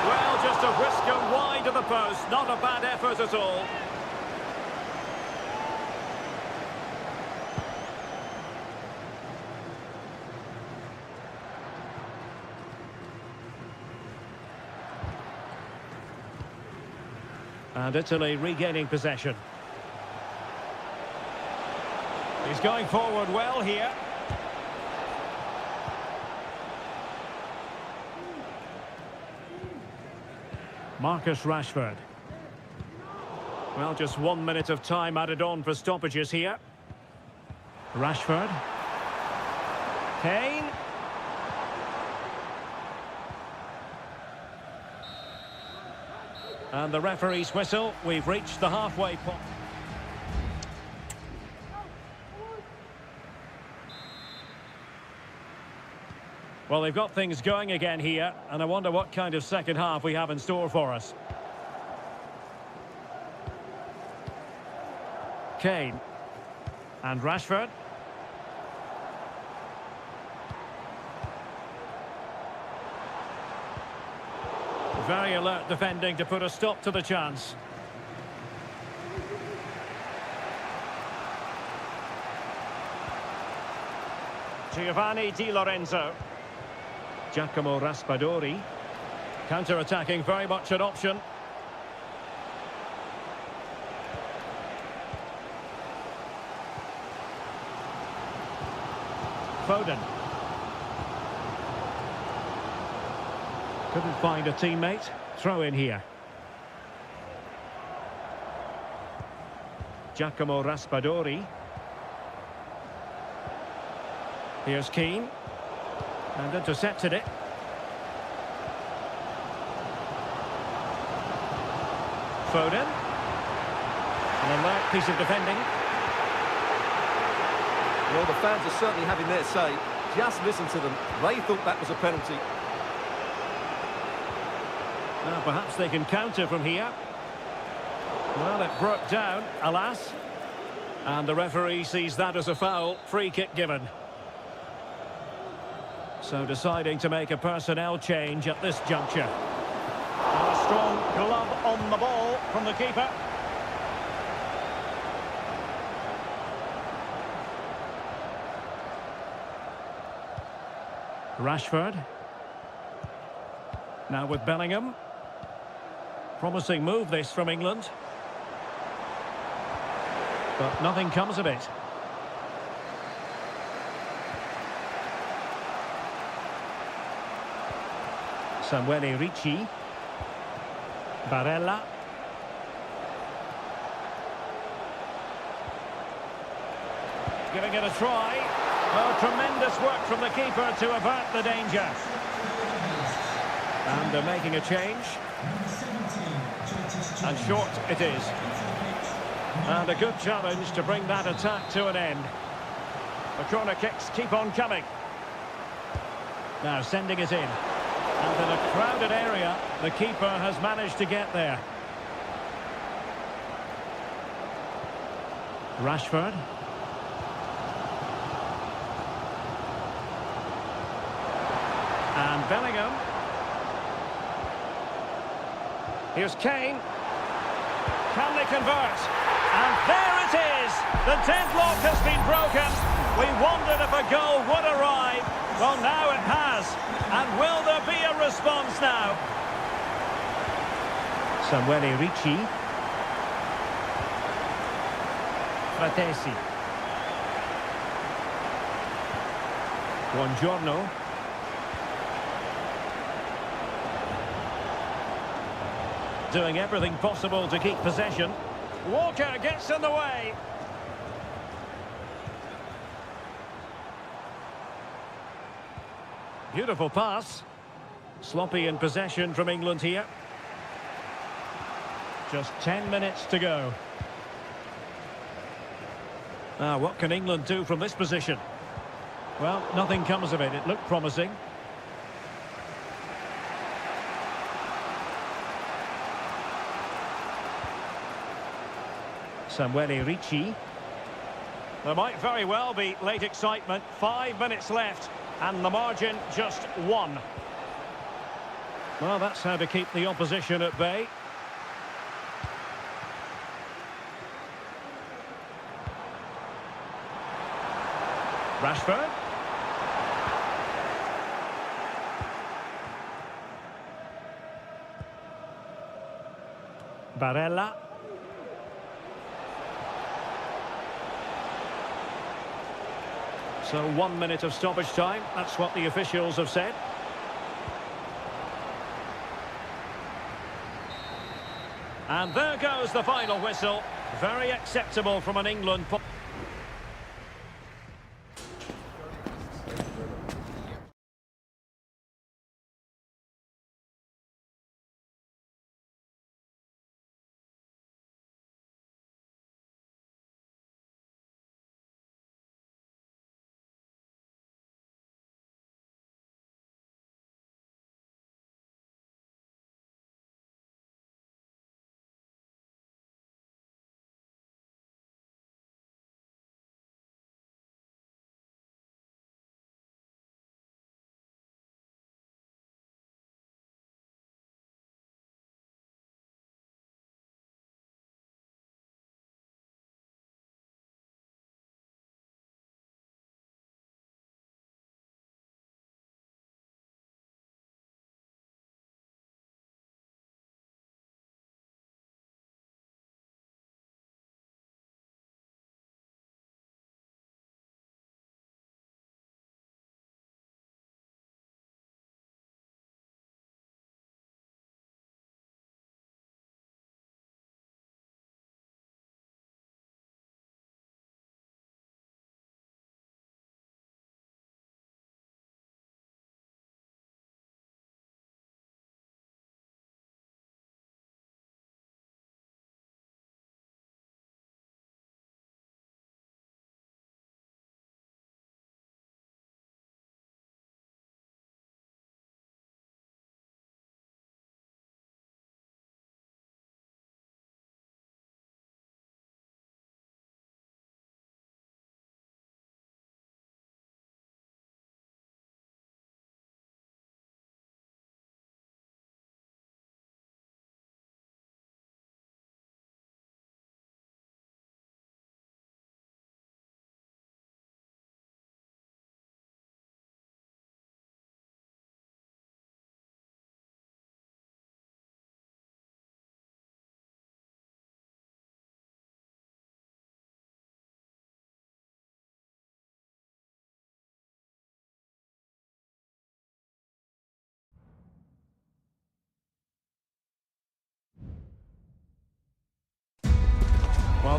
Well, just a whisker wide of the post. Not a bad effort at all. And Italy regaining possession. He's going forward well here. Marcus Rashford. Well, just 1 minute of time added on for stoppages here. Rashford. Kane. And the referee's whistle. We've reached the halfway point. Well, they've got things going again here, and I wonder what kind of second half we have in store for us. Kane. And Rashford. Very alert defending to put a stop to the chance. Giovanni Di Lorenzo. Giacomo Raspadori. Counter-attacking, very much an option. Foden. Couldn't find a teammate. Throw in here. Giacomo Raspadori. Here's Keane. And intercepted it. Foden. An alert piece of defending. Well, the fans are certainly having their say. Just listen to them. They thought that was a penalty. Now, perhaps they can counter from here. Well, it broke down, alas. And the referee sees that as a foul. Free kick given. So deciding to make a personnel change at this juncture. And a strong glove on the ball from the keeper. Rashford. Now with Bellingham. Promising move this from England. But nothing comes of it. Samuele Ricci. Barella. Giving it a try. Oh, tremendous work from the keeper to avert the danger. And they're making a change. And short it is. And a good challenge to bring that attack to an end. The corner kicks keep on coming. Now sending it in. And in a crowded area, the keeper has managed to get there. Rashford. And Bellingham. Here's Kane. Can they convert? And there it is! The deadlock has been broken. We wondered if a goal would arrive. Well, now it has. And will there be a response now? Samuele Ricci. Fratesi. Buongiorno. Doing everything possible to keep possession. Walker gets in the way. Beautiful pass. Sloppy in possession from England here. Just 10 minutes to go. Now, what can England do from this position? Well, nothing comes of it. It looked promising. Samuele Ricci. There might very well be late excitement. 5 minutes left. And the margin just 1. Well, that's how to keep the opposition at bay. Rashford. Barella. So 1 minute of stoppage time. That's what the officials have said. And there goes the final whistle. Very acceptable from an England...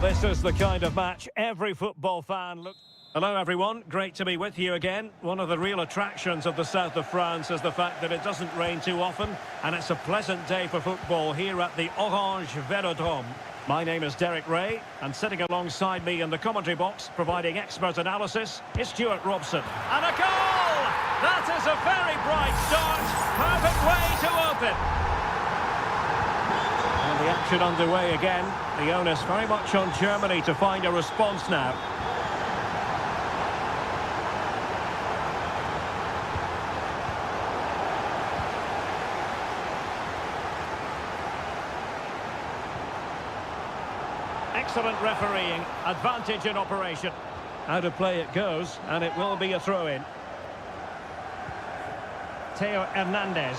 this is the kind of match every football fan looks... Hello everyone, great to be with you again. One of the real attractions of the south of France is the fact that it doesn't rain too often, and it's a pleasant day for football here at the Orange Velodrome. My name is Derek Ray, and sitting alongside me in the commentary box, providing expert analysis, is Stuart Robson. And a goal! That is a very bright start. Perfect way to open. And the action underway again. The onus very much on Germany to find a response now. Excellent refereeing, advantage in operation. Out of play it goes, and it will be a throw-in. Theo Hernandez.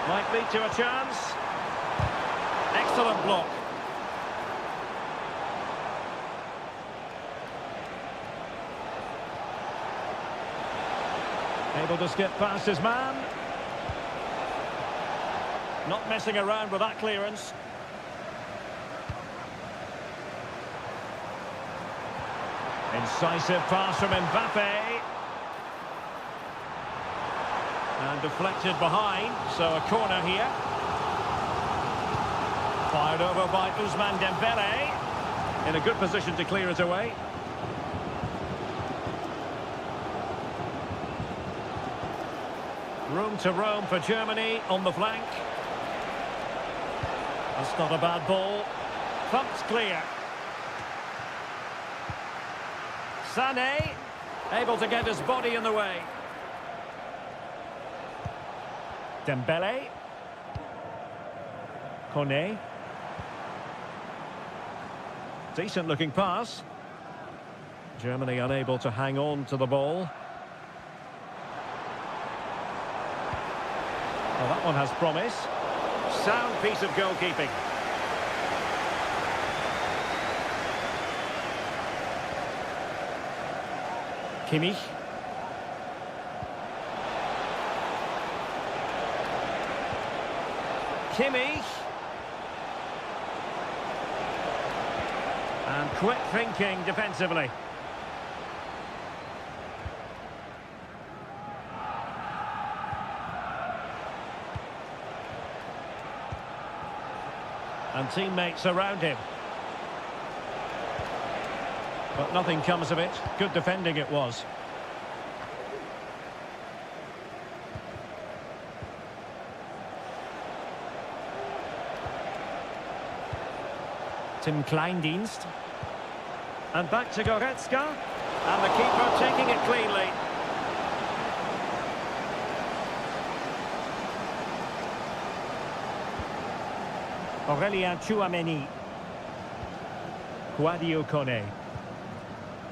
Might lead to a chance. Excellent block. Able to skip past his man. Not messing around with that clearance. Incisive pass from Mbappe. And deflected behind, so a corner here. Fired over by Ousmane Dembele. In a good position to clear it away. Room to roam for Germany on the flank. That's not a bad ball. Thumped clear. Sané, able to get his body in the way. Dembele. Kone. Decent looking pass. Germany unable to hang on to the ball. Well, that one has promise. Sound piece of goalkeeping. Kimmich. Kimmich. And quick thinking defensively. And teammates around him. But nothing comes of it. Good defending it was. Tim Kleindienst. And back to Goretzka. And the keeper taking it cleanly. Aurélien Tchouameni. Guadio Kone.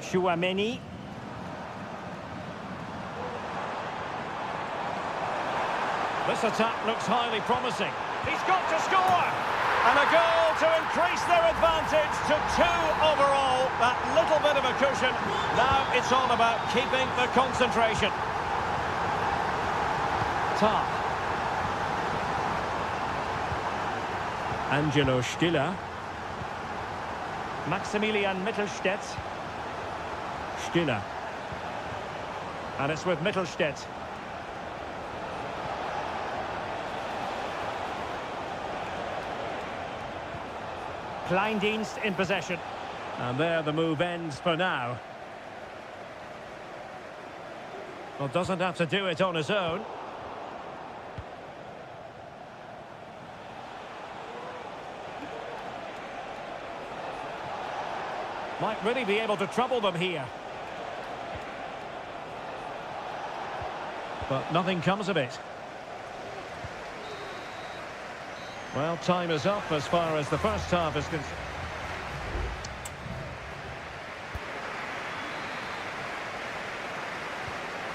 Tchouameni. This attack looks highly promising. He's got to score! And a goal to increase their advantage to 2 overall. That little bit of a cushion. Now it's all about keeping the concentration. Top. Angelo Stiller. Maximilian Mittelstädt. Stiller. And it's with Mittelstädt. Kleindienst in possession. And there the move ends for now. Well, doesn't have to do it on his own. Might really be able to trouble them here. But nothing comes of it. Well, time is up as far as the first half is concerned.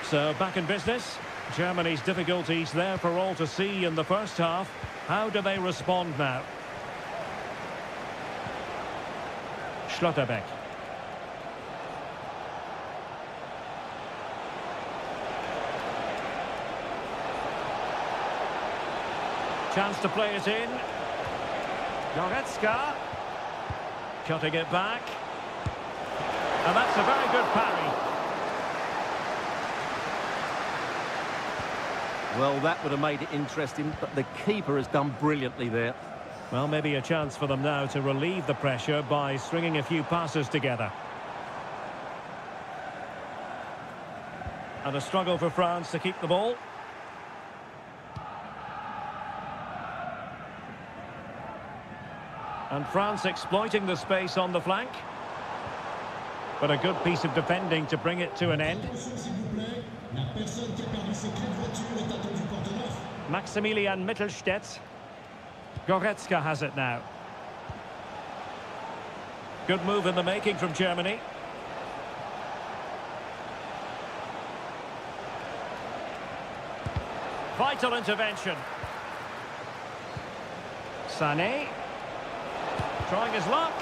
So, back in business. Germany's difficulties there for all to see in the first half. How do they respond now? Schlotterbeck. Chance to play it in. Goretzka. Cutting it back. And that's a very good parry. Well, that would have made it interesting, but the keeper has done brilliantly there. Well, maybe a chance for them now to relieve the pressure by stringing a few passes together. And a struggle for France to keep the ball. And France exploiting the space on the flank. But a good piece of defending to bring it to an end. Maximilian Mittelstädt. Goretzka has it now. Good move in the making from Germany. Vital intervention. Sané. Trying his luck.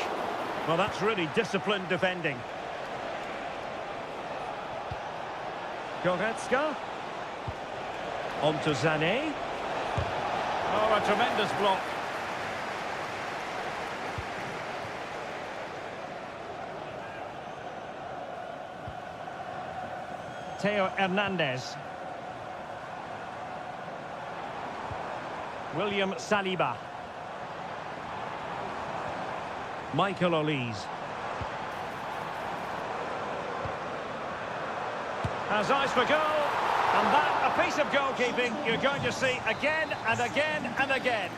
Well, that's really disciplined defending. Goretzka. On to Sané. Oh, a tremendous block. Theo Hernandez. William Saliba. Michael Olise. Has eyes for goal. And that, a piece of goalkeeping you're going to see again and again and again.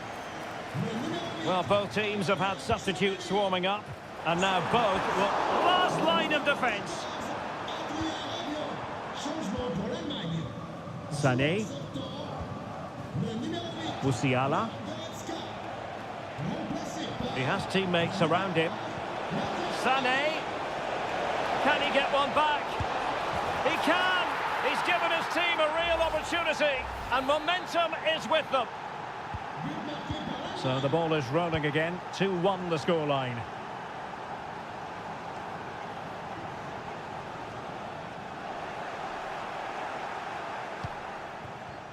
Well, both teams have had substitutes swarming up. And now both will... Last line of defence. Sané. Musiala. He has teammates around him. Sané. Can he get one back? He can! He's given his team a real opportunity, and momentum is with them. So the ball is rolling again. 2-1 the scoreline.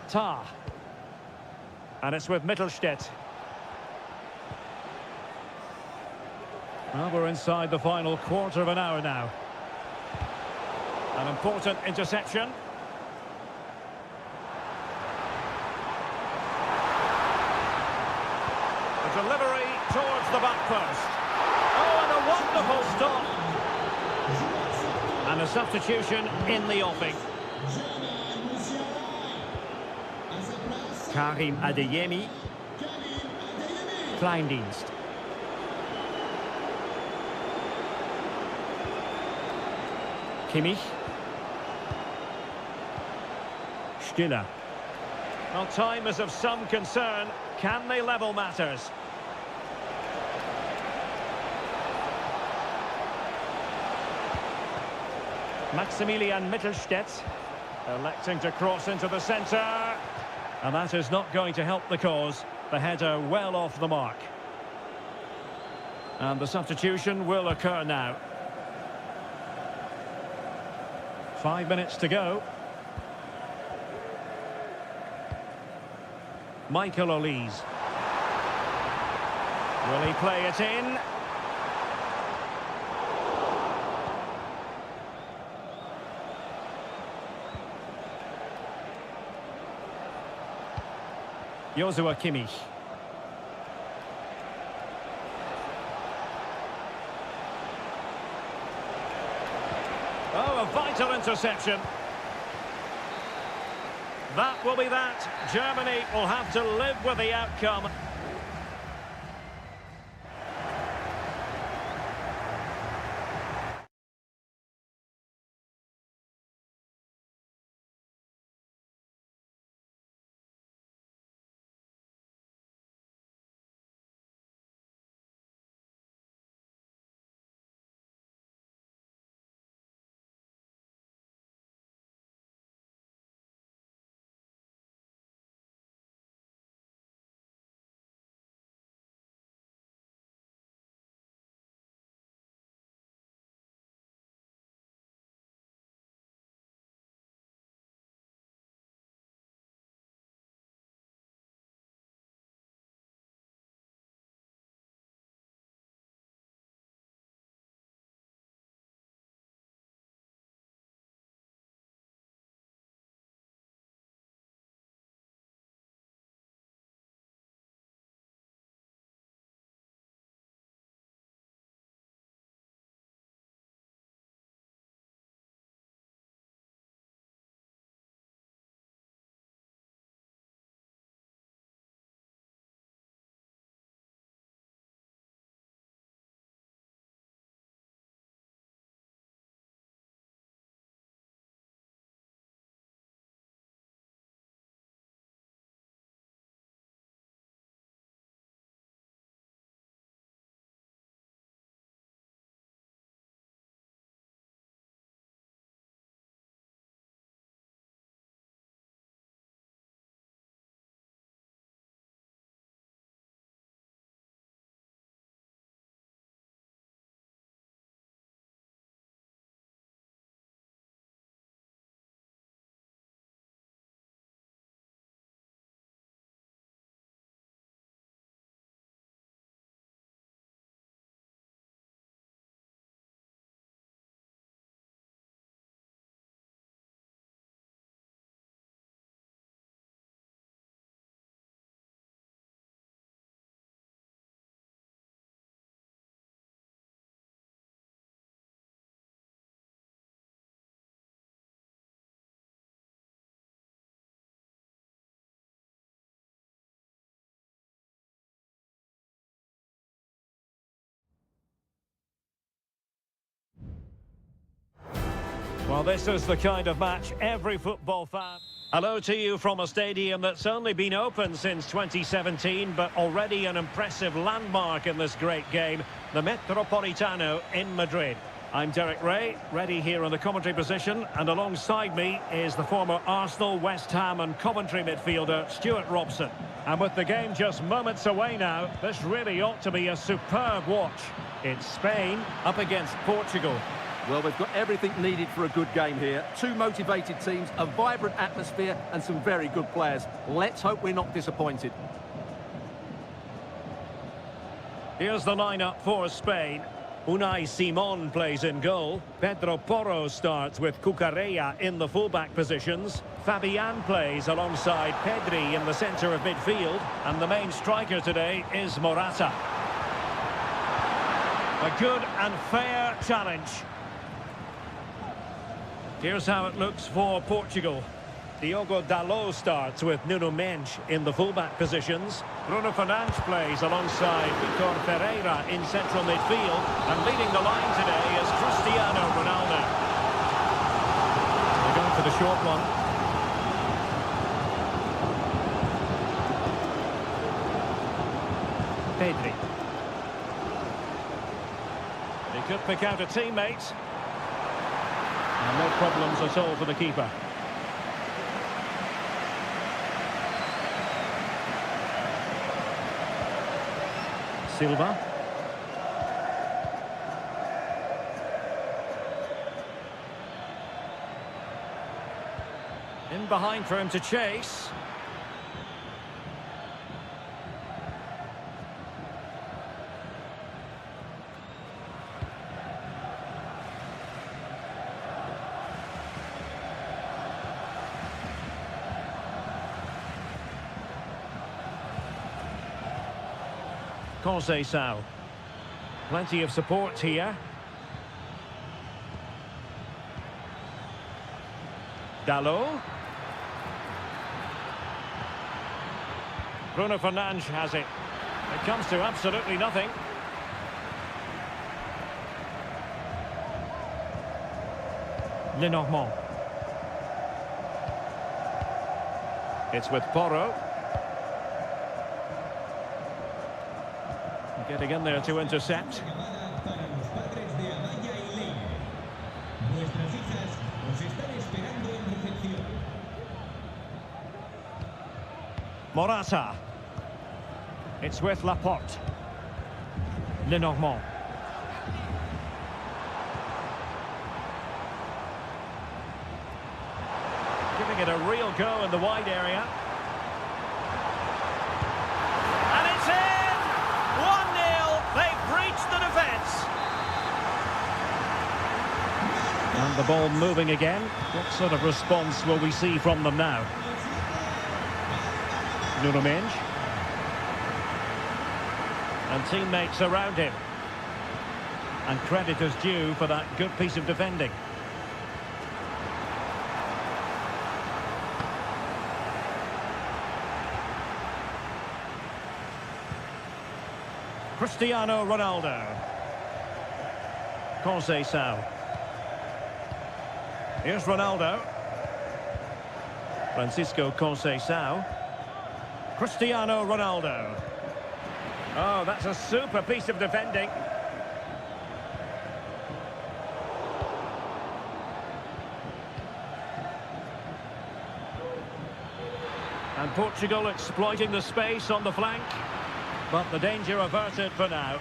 Tah. And it's with Mittelstädt. Well, we're inside the final quarter of an hour now. An important interception. The delivery towards the back post. Oh, and a wonderful stop. And a substitution in the offing. Karim Adeyemi. Kleindienst. Kimmich. Stiller. Well, time is of some concern. Can they level matters? Maximilian Mittelstädt electing to cross into the centre. And that is not going to help the cause. The header well off the mark. And the substitution will occur now. 5 minutes to go. Michael Olise. Will he play it in? Joshua Kimmich. Oh, a vital interception. That will be that. Germany will have to live with the outcome. Well, this is the kind of match every football fan... Hello to you from a stadium that's only been open since 2017, but already an impressive landmark in this great game, the Metropolitano in Madrid. I'm Derek Ray, ready here in the commentary position, and alongside me is the former Arsenal, West Ham and Coventry midfielder, Stuart Robson. And with the game just moments away now, this really ought to be a superb watch. It's Spain up against Portugal. Well, we've got everything needed for a good game here. Two motivated teams, a vibrant atmosphere and some very good players. Let's hope we're not disappointed. Here's the lineup for Spain. Unai Simon plays in goal. Pedro Porro starts with Cucurella in the fullback positions. Fabian plays alongside Pedri in the centre of midfield. And the main striker today is Morata. A good and fair challenge. Here's how it looks for Portugal. Diogo Dalot starts with Nuno Mendes in the fullback positions. Bruno Fernandes plays alongside Vitor Pereira in central midfield. And leading the line today is Cristiano Ronaldo. They're going for the short one. Pedri. He could pick out a teammate. And no problems at all for the keeper. Silva. In behind for him to chase. Conceição. Plenty of support here. Dalot. Bruno Fernandes has it. It comes to absolutely nothing. Lenormand. It's with Porro. Getting in there to intercept. Morata. It's with Laporte. Lenormand. Giving it a real go in the wide area. The defence. And the ball moving again. What sort of response will we see from them now? Nuno Mendes. And teammates around him. And credit is due for that good piece of defending. Cristiano Ronaldo. Conceição. Here's Ronaldo. Francisco Conceição. Cristiano Ronaldo. Oh, that's a super piece of defending. And Portugal exploiting the space on the flank. But the danger averted for now.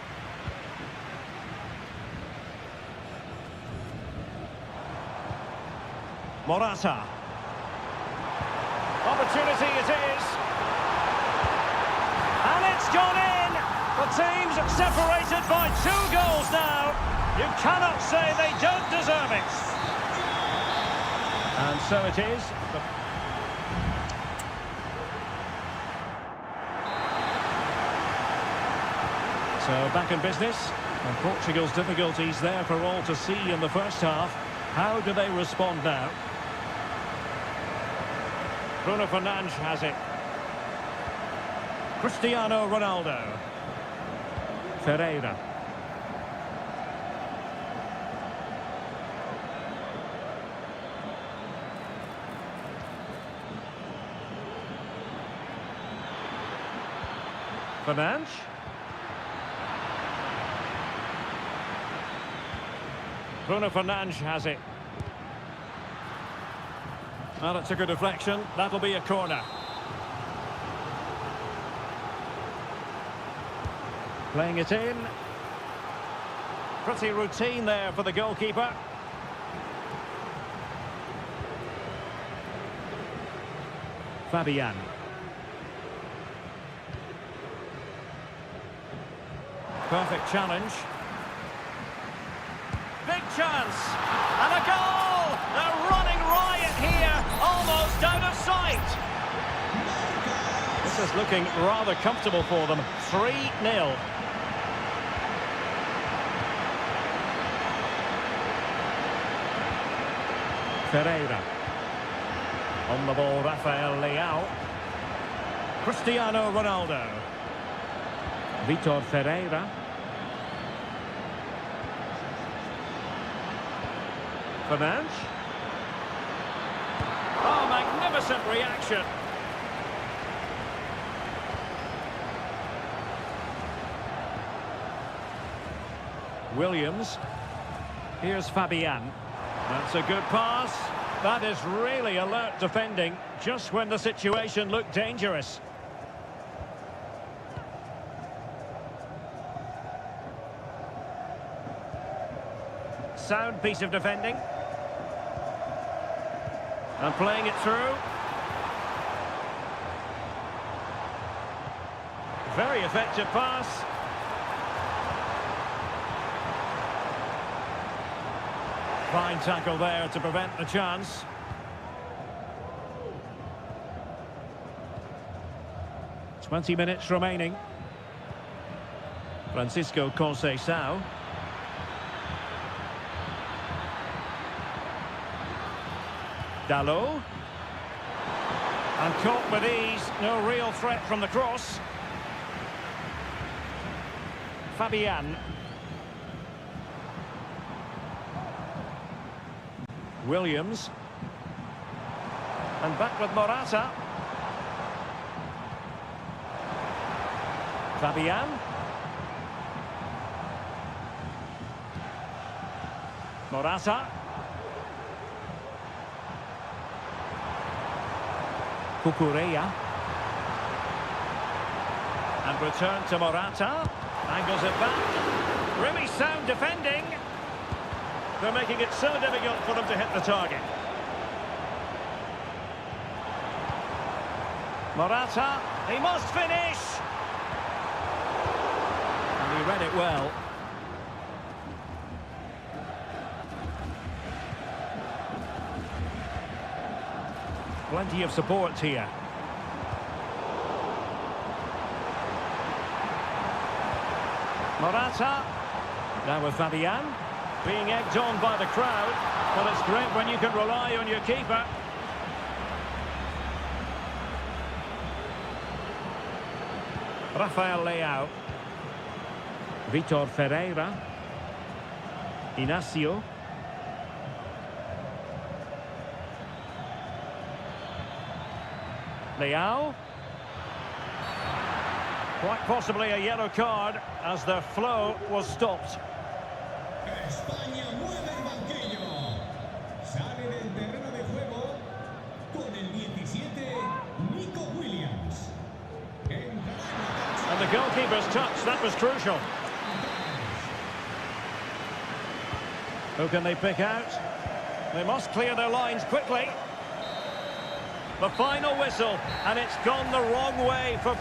Morata. Opportunity it is. And it's gone in. The team's separated by 2 goals now. You cannot say they don't deserve it. And so it is. So back in business, and Portugal's difficulties there for all to see in the first half. How do they respond now? Bruno Fernandes has it. Cristiano Ronaldo. Pereira. Fernandes. Bruno Fernandes has it. Well, it took a deflection. That'll be a corner. Playing it in. Pretty routine there for the goalkeeper. Fabian. Perfect challenge. Big chance. And a goal! They're running riot here, almost out of sight. This is looking rather comfortable for them. 3-0. Ferreira. On the ball, Rafael Leao. Cristiano Ronaldo. Vitor Ferreira. Fernandes. Oh, magnificent reaction. Williams. Here's Fabian. That's a good pass. That is really alert defending, just when the situation looked dangerous. Sound piece of defending. And playing it through. Very effective pass. Fine tackle there to prevent the chance. Twenty minutes remaining. Francisco Conceição. Dalot. And caught with ease. No real threat from the cross. Fabian. Williams. And back with Morata. Fabian. Morata. Cucurella. And return to Morata. Angles it back. Really sound defending. They're making it so difficult for them to hit the target. Morata, he must finish! And he read it well. Plenty of support here. Morata, now with Fabian. Being egged on by the crowd. Well, it's great when you can rely on your keeper. Rafael Leao. Vitor Ferreira. Inacio. Leao. Quite possibly a yellow card as their flow was stopped. España mueve el banquillo. Sale del terreno de juego con el 17, Nico Williams. And the goalkeeper's touch, that was crucial. Who can they pick out? They must clear their lines quickly. The final whistle, and it's gone the wrong way for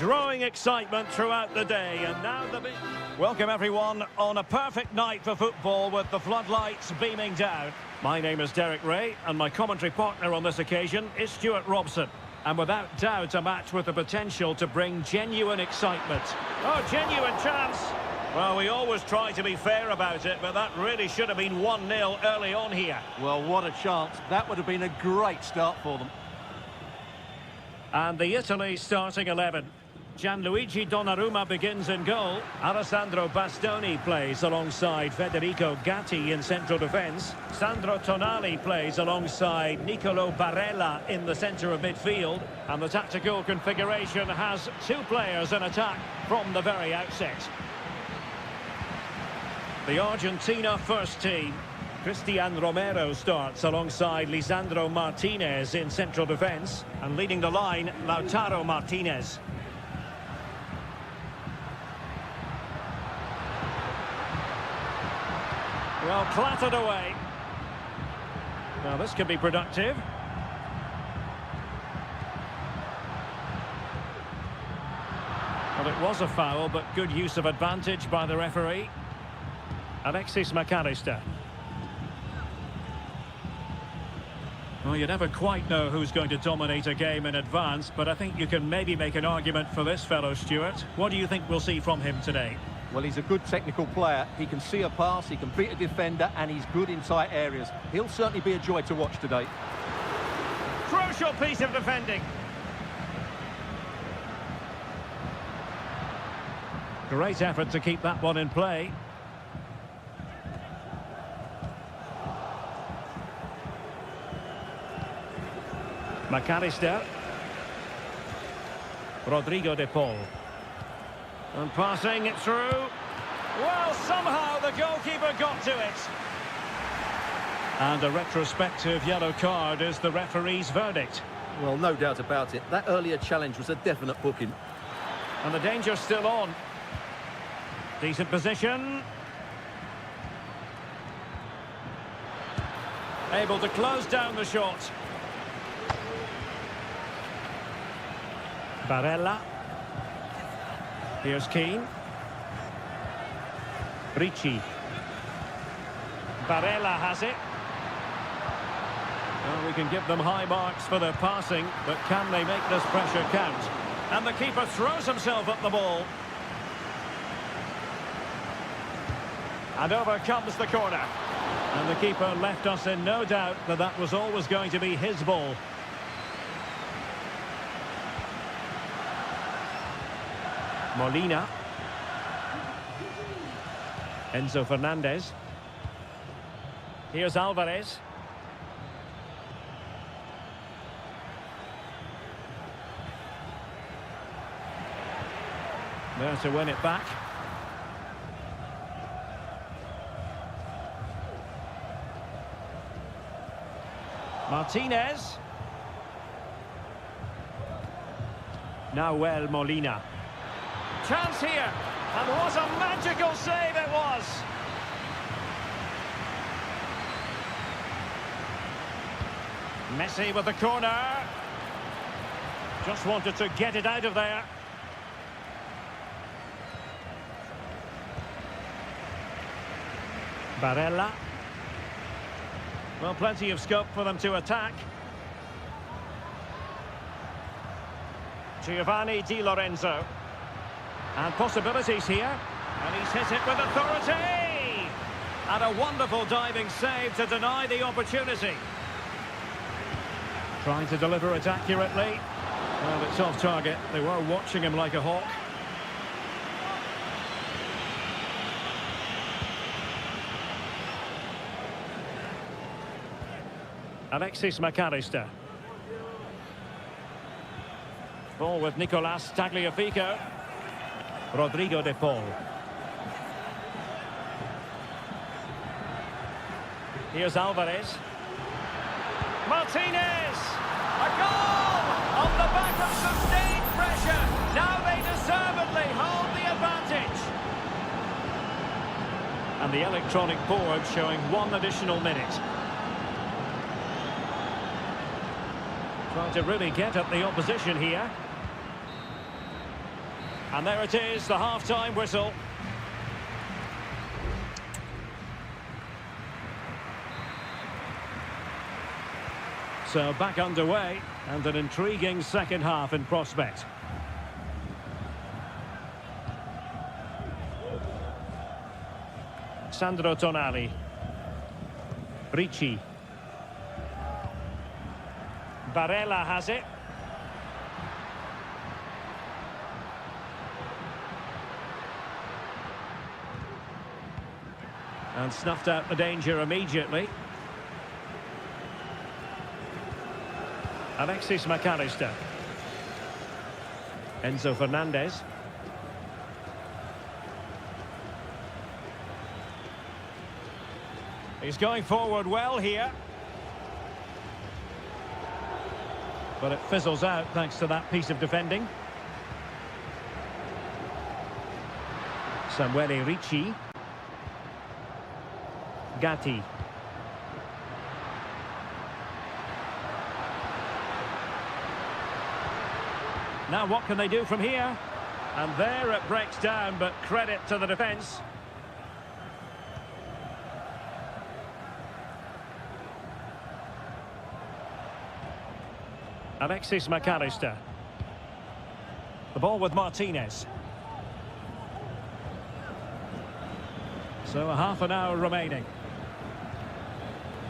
Growing excitement throughout the day, and now the big... Welcome everyone on a perfect night for football with the floodlights beaming down. My name is Derek Ray, and my commentary partner on this occasion is Stuart Robson. And without doubt, a match with the potential to bring genuine excitement. Oh, genuine chance! Well, we always try to be fair about it, but that really should have been 1-0 early on here. Well, what a chance. That would have been a great start for them. And the Italy starting 11. Gianluigi Donnarumma begins in goal. Alessandro Bastoni plays alongside Federico Gatti in central defence. Sandro Tonali plays alongside Nicolo Barella in the centre of midfield. And the tactical configuration has two players in attack from the very outset. The Argentina first team. Cristian Romero starts alongside Lisandro Martinez in central defence. And leading the line, Lautaro Martinez. Well, clattered away. Now, this could be productive. Well, it was a foul, but good use of advantage by the referee. Alexis McAllister. Well, you never quite know who's going to dominate a game in advance, but I think you can maybe make an argument for this fellow, Stuart. What do you think we'll see from him today? Well, he's a good technical player. He can see a pass, he can beat a defender, and he's good in tight areas. He'll certainly be a joy to watch today. Crucial piece of defending. Great effort to keep that one in play. McAllister. Rodrigo de Paul. And passing it through. Well, somehow the goalkeeper got to it. And a retrospective yellow card is the referee's verdict. Well, no doubt about it. That earlier challenge was a definite booking. And the danger's still on. Decent position. Able to close down the shot. Barella. Here's Keane. Ricci. Barella has it. Well, we can give them high marks for their passing, but can they make this pressure count? And the keeper throws himself at the ball. And over comes the corner. And the keeper left us in no doubt that that was always going to be his ball. Molina. Enzo Fernandez. Here's Alvarez. There to win it back. Martinez. Nahuel Molina. Chance here, and what a magical save it was. Messi with the corner. Just wanted to get it out of there. Barella. Well, plenty of scope for them to attack. Giovanni Di Lorenzo. And possibilities here. And he's hit it with authority. And a wonderful diving save to deny the opportunity. Trying to deliver it accurately. Well, it's off target. They were watching him like a hawk. Alexis McAllister. Ball with Nicolas Tagliafico. Rodrigo de Paul. Here's Alvarez. Martinez! A goal! On the back of sustained pressure. Now they deservedly hold the advantage. And the electronic board showing one additional minute. Trying to really get at the opposition here. And there it is, the half-time whistle. So back underway, and an intriguing second half in prospect. Sandro Tonali. Ricci. Barella has it. And snuffed out the danger immediately. Alexis McAllister. Enzo Fernandez. He's going forward well here. But it fizzles out thanks to that piece of defending. Samuele Ricci. Gatti. Now what can they do from here? And there it breaks down, but credit to the defence. Alexis McAllister. The ball with Martinez. So a half an hour remaining.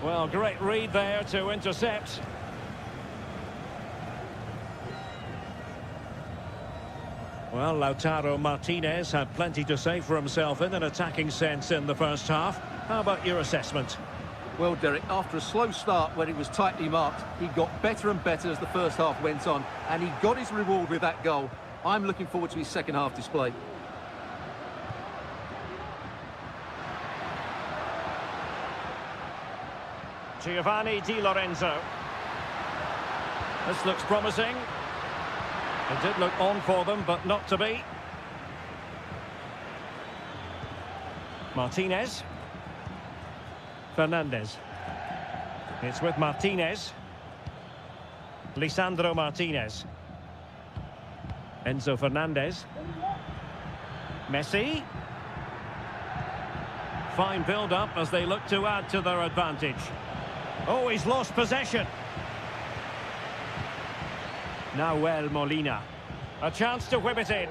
Well, great read there to intercept. Well, Lautaro Martinez had plenty to say for himself in an attacking sense in the first half. How about your assessment? Well, Derek, after a slow start when it was tightly marked, he got better and better as the first half went on, and he got his reward with that goal. I'm looking forward to his second half display. Giovanni Di Lorenzo. This looks promising. It did look on for them, but not to be. Martinez. Fernandez. It's with Martinez. Lisandro Martinez. Enzo Fernandez. Messi. Fine build-up as they look to add to their advantage. Oh, he's lost possession. Nahuel Molina. A chance to whip it in.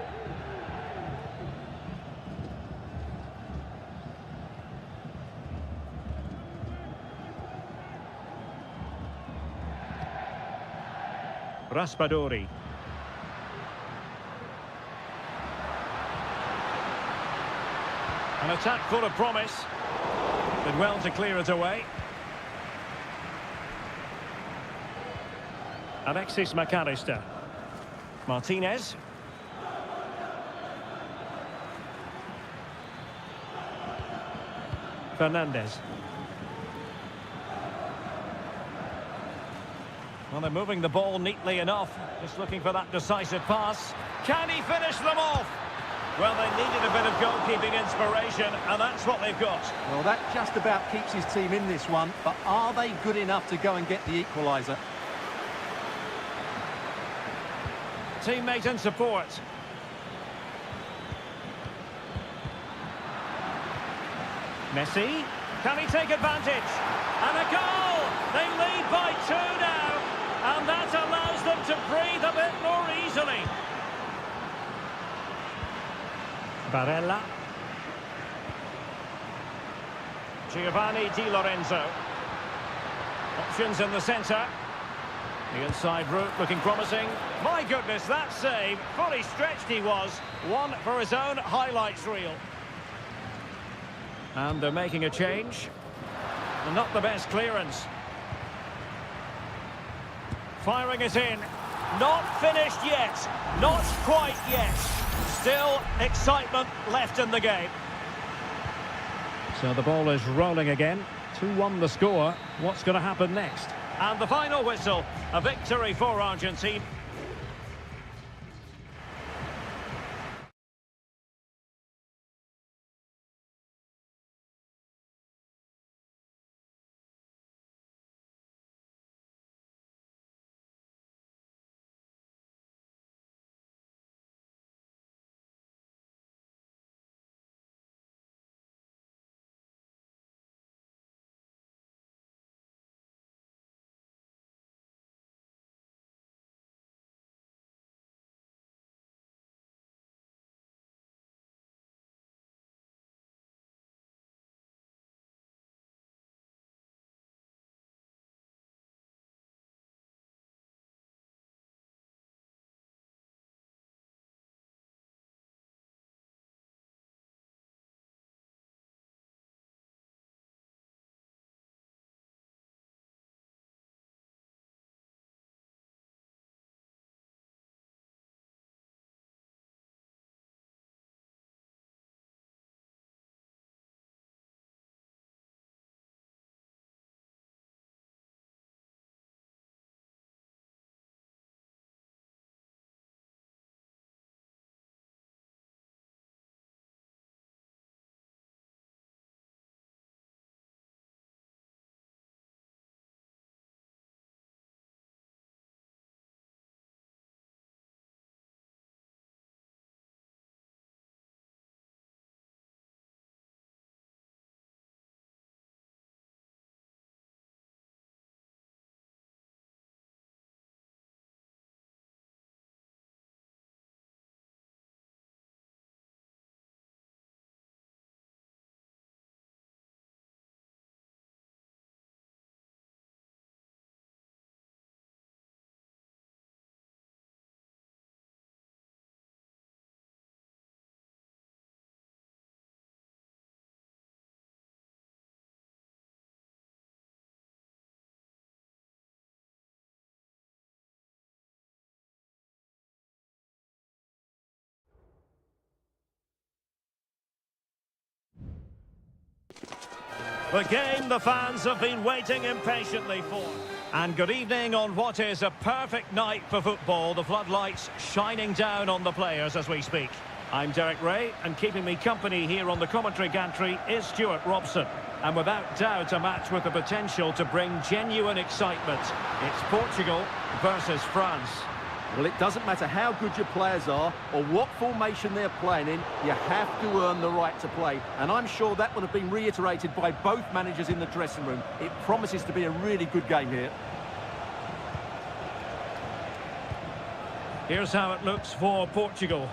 Raspadori. An attack full of promise. Did well to clear it away. Alexis McAllister. Martinez. Fernandez. Well, they're moving the ball neatly enough. Just looking for that decisive pass. Can he finish them off? Well, they needed a bit of goalkeeping inspiration, and that's what they've got. Well, that just about keeps his team in this one, but are they good enough to go and get the equaliser? Teammate and support. Messi. Can he take advantage? And a goal! They lead by 2 now. And that allows them to breathe a bit more easily. Barella. Giovanni Di Lorenzo. Options in the centre. The inside route looking promising. My goodness, that save. Fully stretched he was. One for his own highlights reel. And they're making a change. And not the best clearance. Firing it in. Not finished yet. Not quite yet. Still excitement left in the game. So the ball is rolling again. 2-1 the score. What's going to happen next? And the final whistle. A victory for Argentina. The game the fans have been waiting impatiently for. And good evening on what is a perfect night for football. The floodlights shining down on the players as we speak. I'm Derek Ray, and keeping me company here on the commentary gantry is Stuart Robson. And without doubt, a match with the potential to bring genuine excitement. It's Portugal versus France. Well, it doesn't matter how good your players are or what formation they're playing in, you have to earn the right to play. And I'm sure that would have been reiterated by both managers in the dressing room. It promises to be a really good game here. Here's how it looks for Portugal.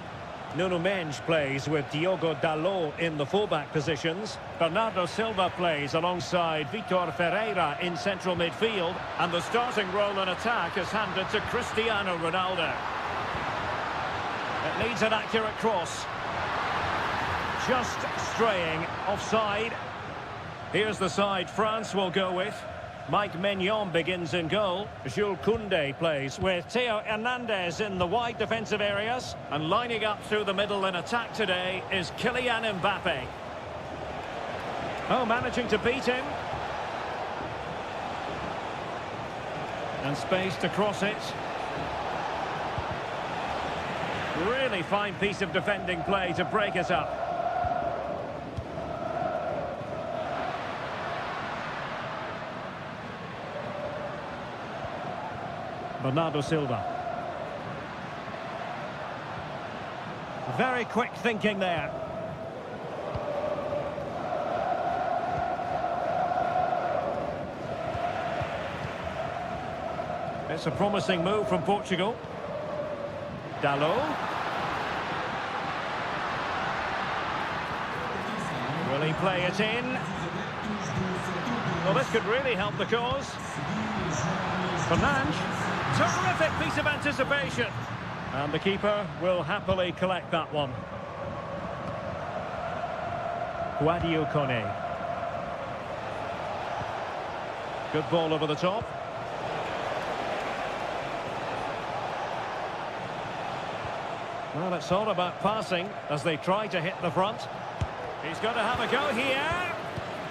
Nuno Mendes plays with Diogo Dalot in the fullback positions. Bernardo Silva plays alongside Vitor Ferreira in central midfield. And the starting role in attack is handed to Cristiano Ronaldo. It needs an accurate cross. Just straying offside. Here's the side France will go with. Mike Maignan begins in goal. Jules Koundé plays with Theo Hernandez in the wide defensive areas. And lining up through the middle in attack today is Kylian Mbappe. Oh, managing to beat him. And space to cross it. Really fine piece of defending play to break it up. Bernardo Silva. Very quick thinking there. It's a promising move from Portugal. Dalot. Will he play it in? Well, this could really help the cause. Fernandes. Terrific piece of anticipation. And the keeper will happily collect that one. Guadio Kone. Good ball over the top. Well, it's all about passing as they try to hit the front. He's got to have a go here.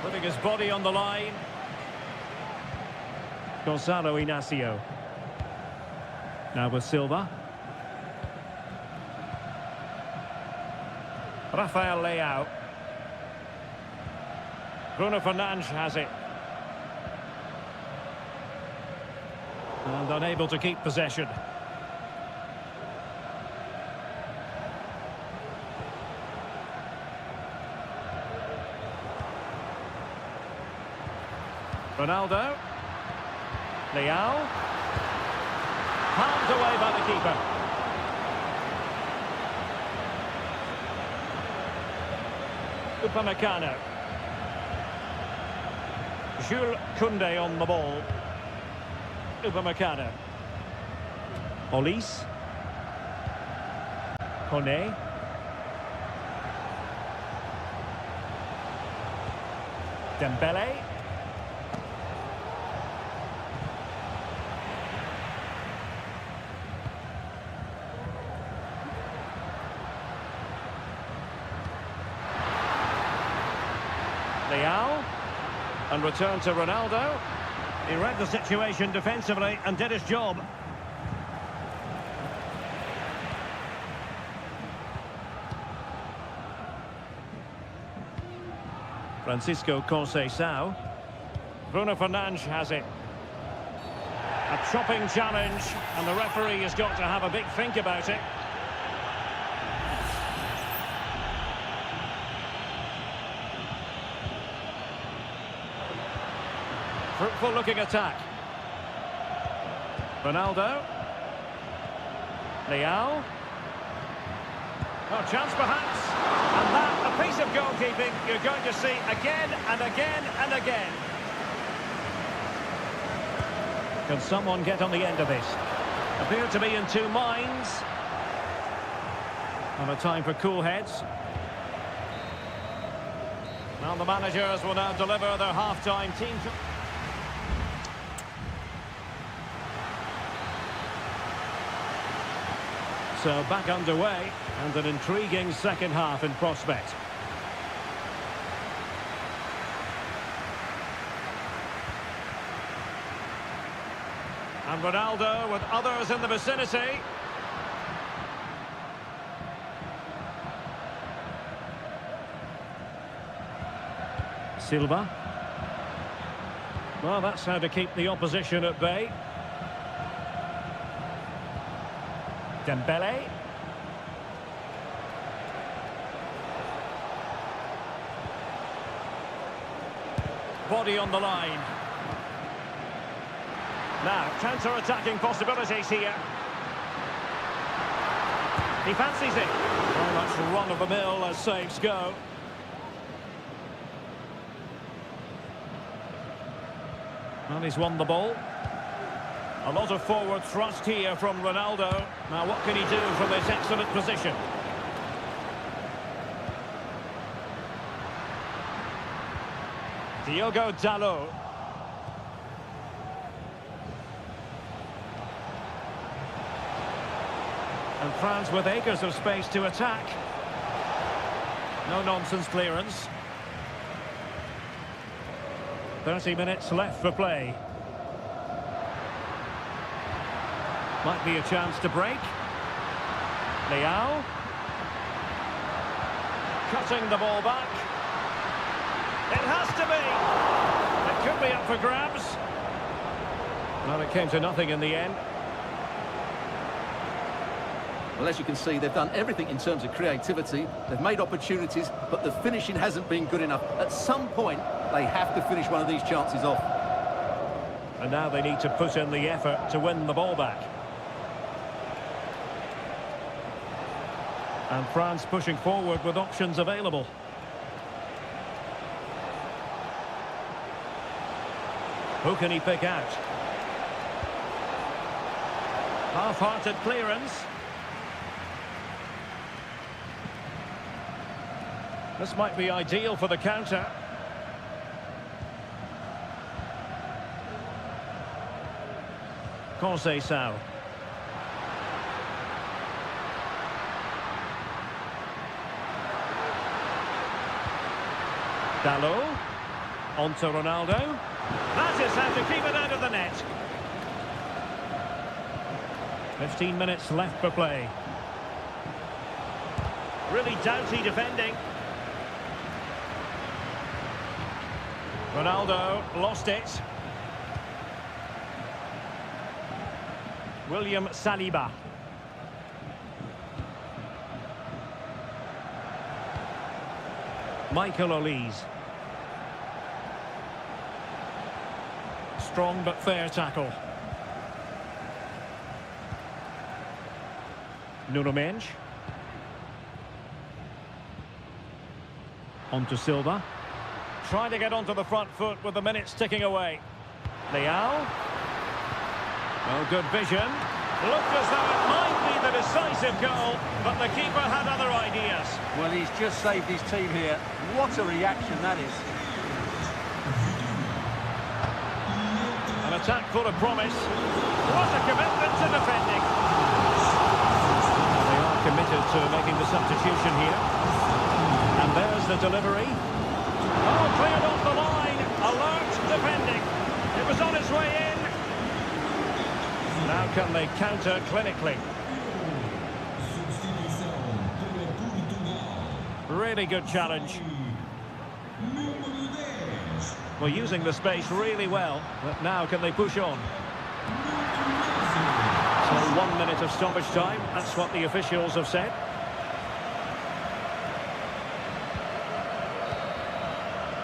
Putting his body on the line. Gonzalo Inacio. Now with Silva. Rafael Leao. Bruno Fernandes has it. And unable to keep possession. Ronaldo. Leao. Palmed away by the keeper. Upamecano. Jules Koundé on the ball. Upamecano. Olise. Kone. Dembele. Leao, and return to Ronaldo. He read the situation defensively and did his job. Francisco Conceição. Bruno Fernandes has it. A chopping challenge, and the referee has got to have a big think about it. Fruitful looking attack. Ronaldo. Leao. Oh, chance perhaps. And that, a piece of goalkeeping you're going to see again and again and again. Can someone get on the end of this? Appear to be in two minds. And a time for cool heads. Well, the managers will now deliver their half-time team. So back underway, and an intriguing second half in prospect. And Ronaldo with others in the vicinity. Silva. Well, that's how to keep the opposition at bay. Dembele. Body on the line. Now, counter-attacking possibilities here. He fancies it. Very much run-of-the-mill as saves go. And he's won the ball. A lot of forward thrust here from Ronaldo. Now, what can he do from this excellent position? Diogo Dalot. And France with acres of space to attack. No-nonsense clearance. 30 minutes left for play. Might be a chance to break. Leao. Cutting the ball back. It has to be. It could be up for grabs. Well, it came to nothing in the end. Well, as you can see, they've done everything in terms of creativity. They've made opportunities, but the finishing hasn't been good enough. At some point, they have to finish one of these chances off. And now they need to put in the effort to win the ball back. And France pushing forward with options available. Who can he pick out? Half-hearted clearance. This might be ideal for the counter. Conceição. Dalot. On to Ronaldo. That is how to keep it out of the net. 15 minutes left for play. Really doughty defending. Ronaldo lost it. William Saliba. Michael Olise. Strong but fair tackle. Nuno Mendes. On to Silva. Trying to get onto the front foot with the minutes ticking away. Leao. Oh, good vision. Looked as though it might be the decisive goal, but the keeper had other ideas. Well, he's just saved his team here. What a reaction that is. An attack full of promise. What a commitment to defending. They are committed to making the substitution here. And there's the delivery. Oh, cleared off the line. Alert defending. It was on its way in. Now can they counter clinically? Really good challenge. Well, using the space really well, but now can they push on? So 1 minute of stoppage time, that's what the officials have said.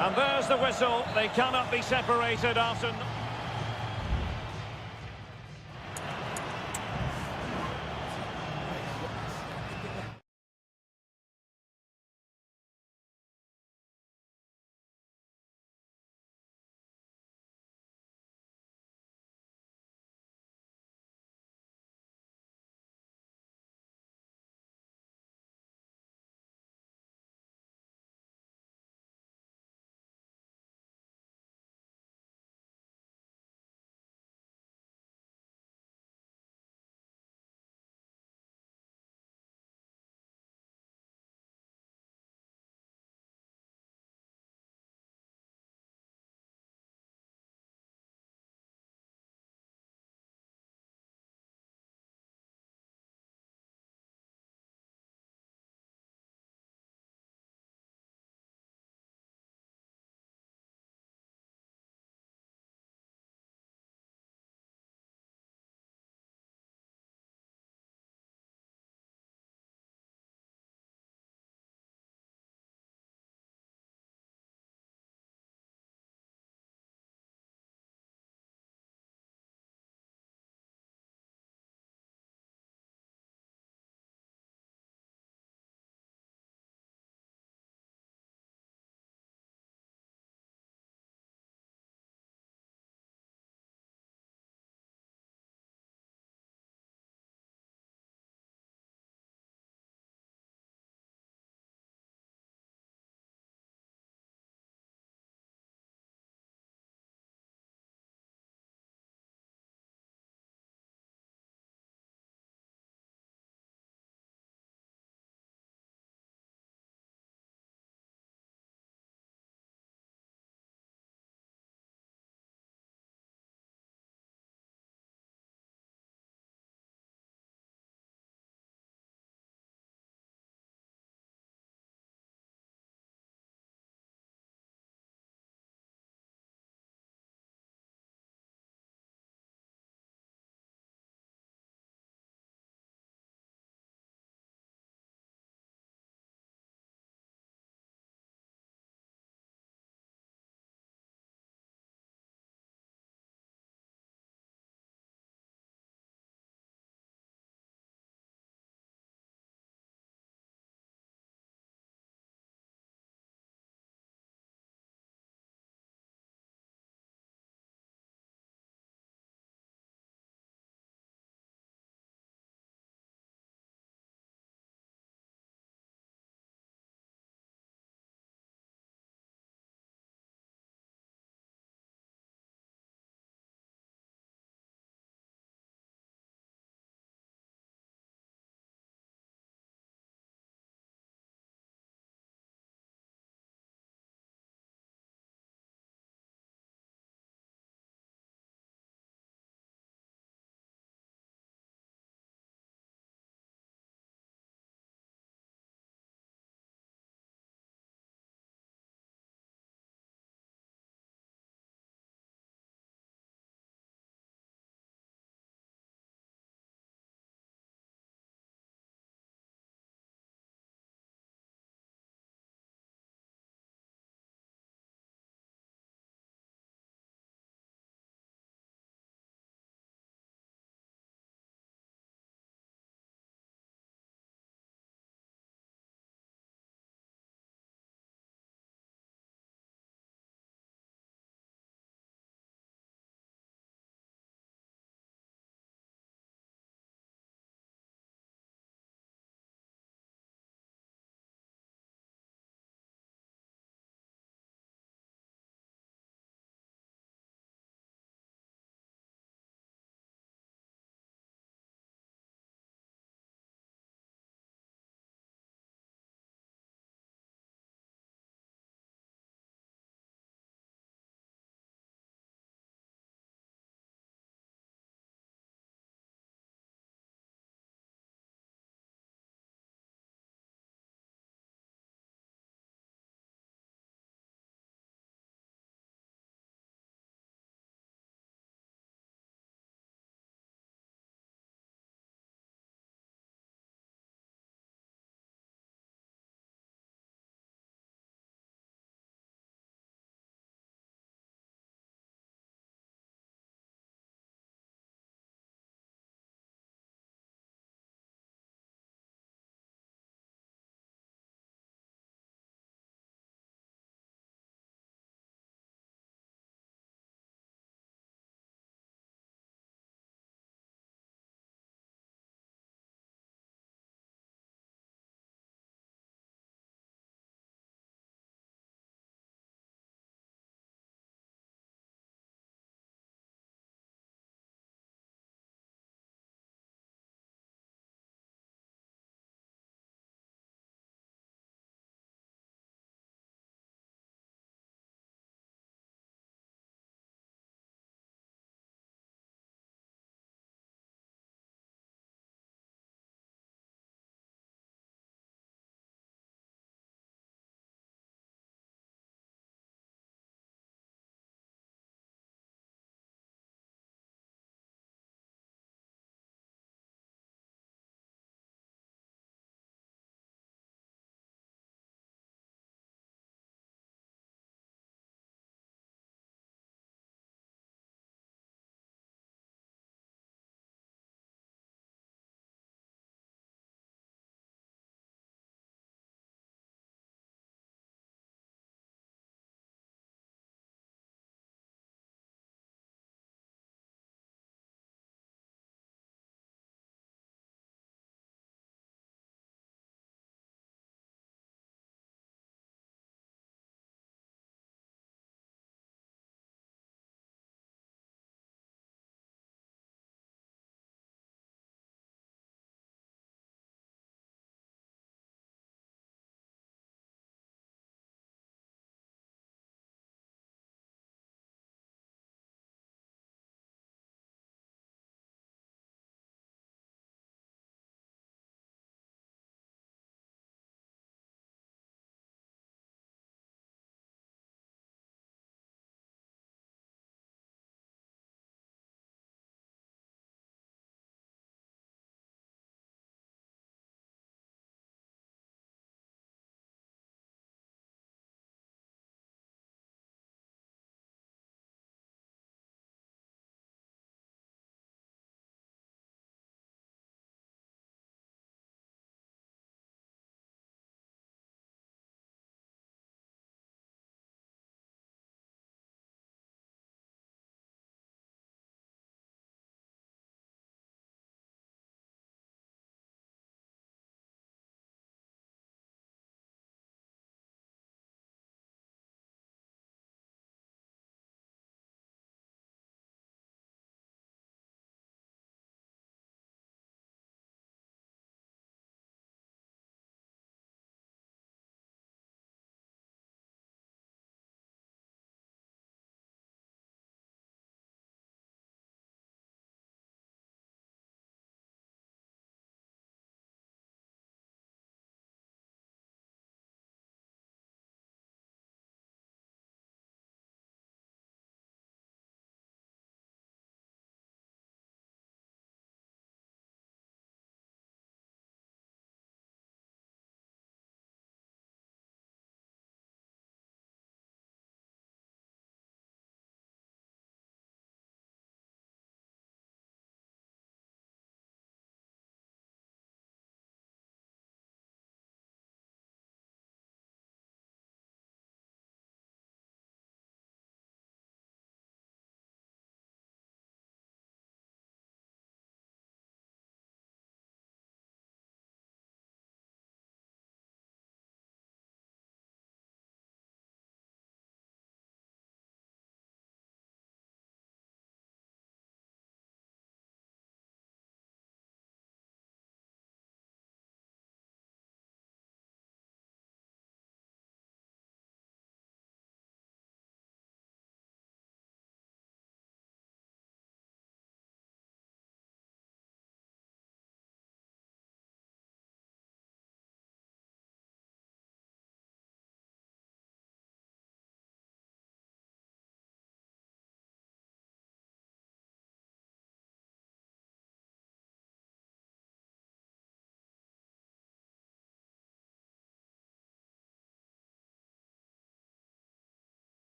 And there's the whistle. They cannot be separated after...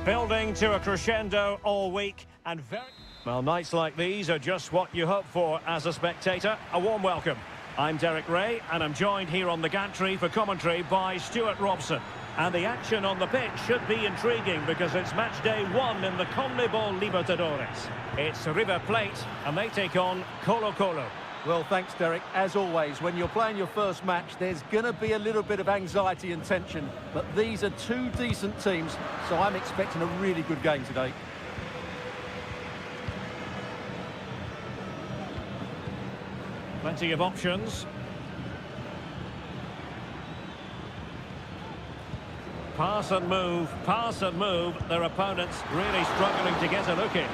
Building to a crescendo all week and very... Well, nights like these are just what you hope for as a spectator. A warm welcome. I'm Derek Ray and I'm joined here on the gantry for commentary by Stuart Robson. And the action on the pitch should be intriguing because it's match day 1 in the CONMEBOL Libertadores. It's River Plate and they take on Colo-Colo. Well, thanks, Derek. As always, when you're playing your first match, there's going to be a little bit of anxiety and tension. But these are two decent teams, so I'm expecting a really good game today. Plenty of options. Pass and move, their opponents really struggling to get a look in.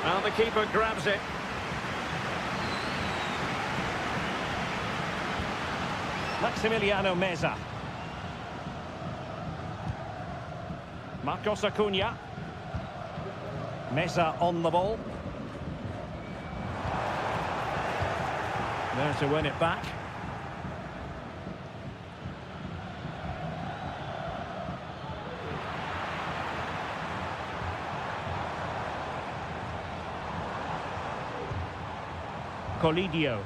And the keeper grabs it. Maximiliano Meza. Marcos Acuna. Meza on the ball. There to win it back. Colidio.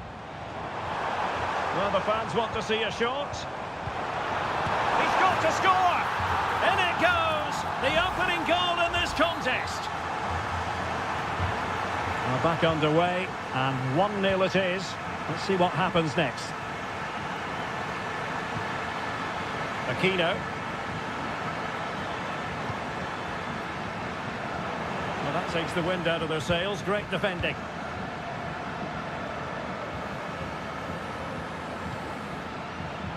Well, the fans want to see a shot. He's got to score! In it goes! The opening goal in this contest. Well, back underway, and 1-0 it is. Let's see what happens next. Aquino. Well, that takes the wind out of their sails. Great defending.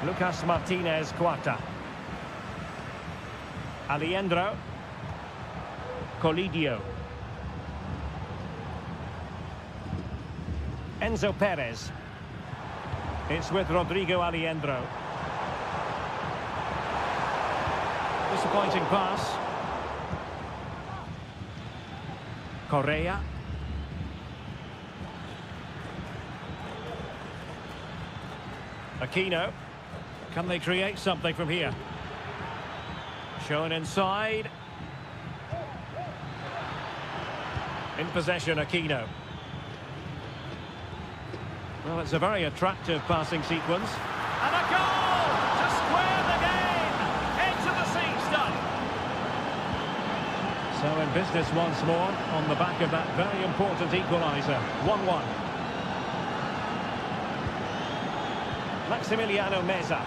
Lucas Martinez Cuarta. Aliendro. Colidio. Enzo Perez. It's with Rodrigo Aliendro. Disappointing pass. Correa. Aquino. Can they create something from here? Shown inside. In possession, Aquino. Well, it's a very attractive passing sequence. And a goal to square the game. Into the seats done. So in business once more on the back of that very important equaliser. 1-1. Maximiliano Meza.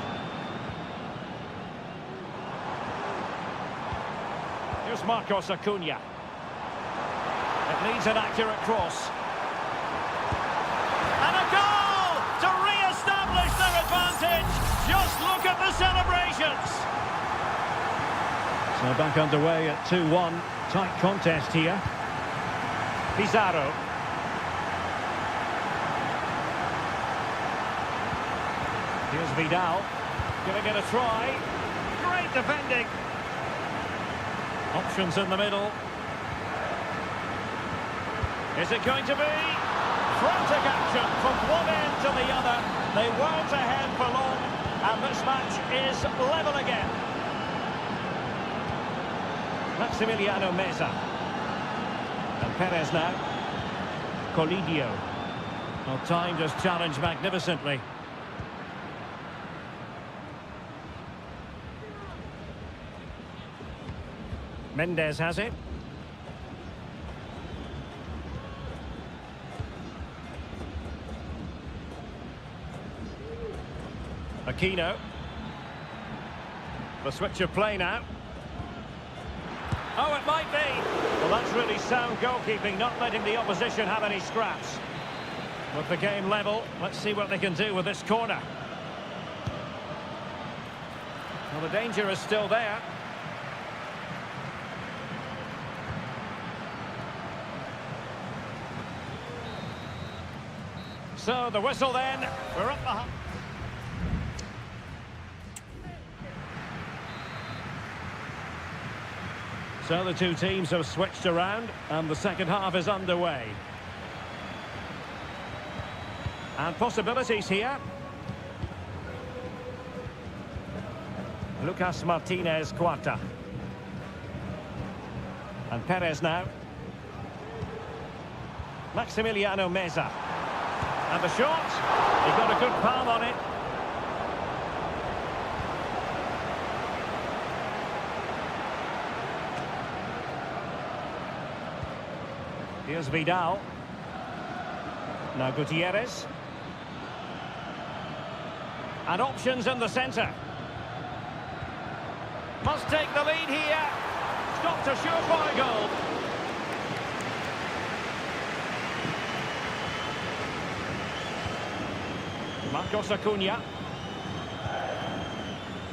Here's Marcos Acuna. It needs an accurate cross. And a goal to re-establish their advantage. Just look at the celebrations. So back underway at 2-1. Tight contest here. Pizarro. Here's Vidal. Gonna get a try. Great defending. Options in the middle. Is it going to be? Frantic action from one end to the other. They weren't ahead for long, and this match is level again. Maximiliano Meza. And Perez now. Colidio. Well, timed his challenge magnificently. Mendes has it. Aquino. The switch of play now. Oh, it might be. Well, that's really sound goalkeeping, not letting the opposition have any scraps. With the game level, let's see what they can do with this corner. Well, the danger is still there. So the whistle then, we're up the... So the two teams have switched around and the second half is underway. And possibilities here. Lucas Martinez Cuarta. And Perez now. Maximiliano Meza. And the shot. He got a good palm on it. Here's Vidal. Now Gutierrez. And options in the centre. Must take the lead here. Stopped a surefire goal. Marcos Acuna.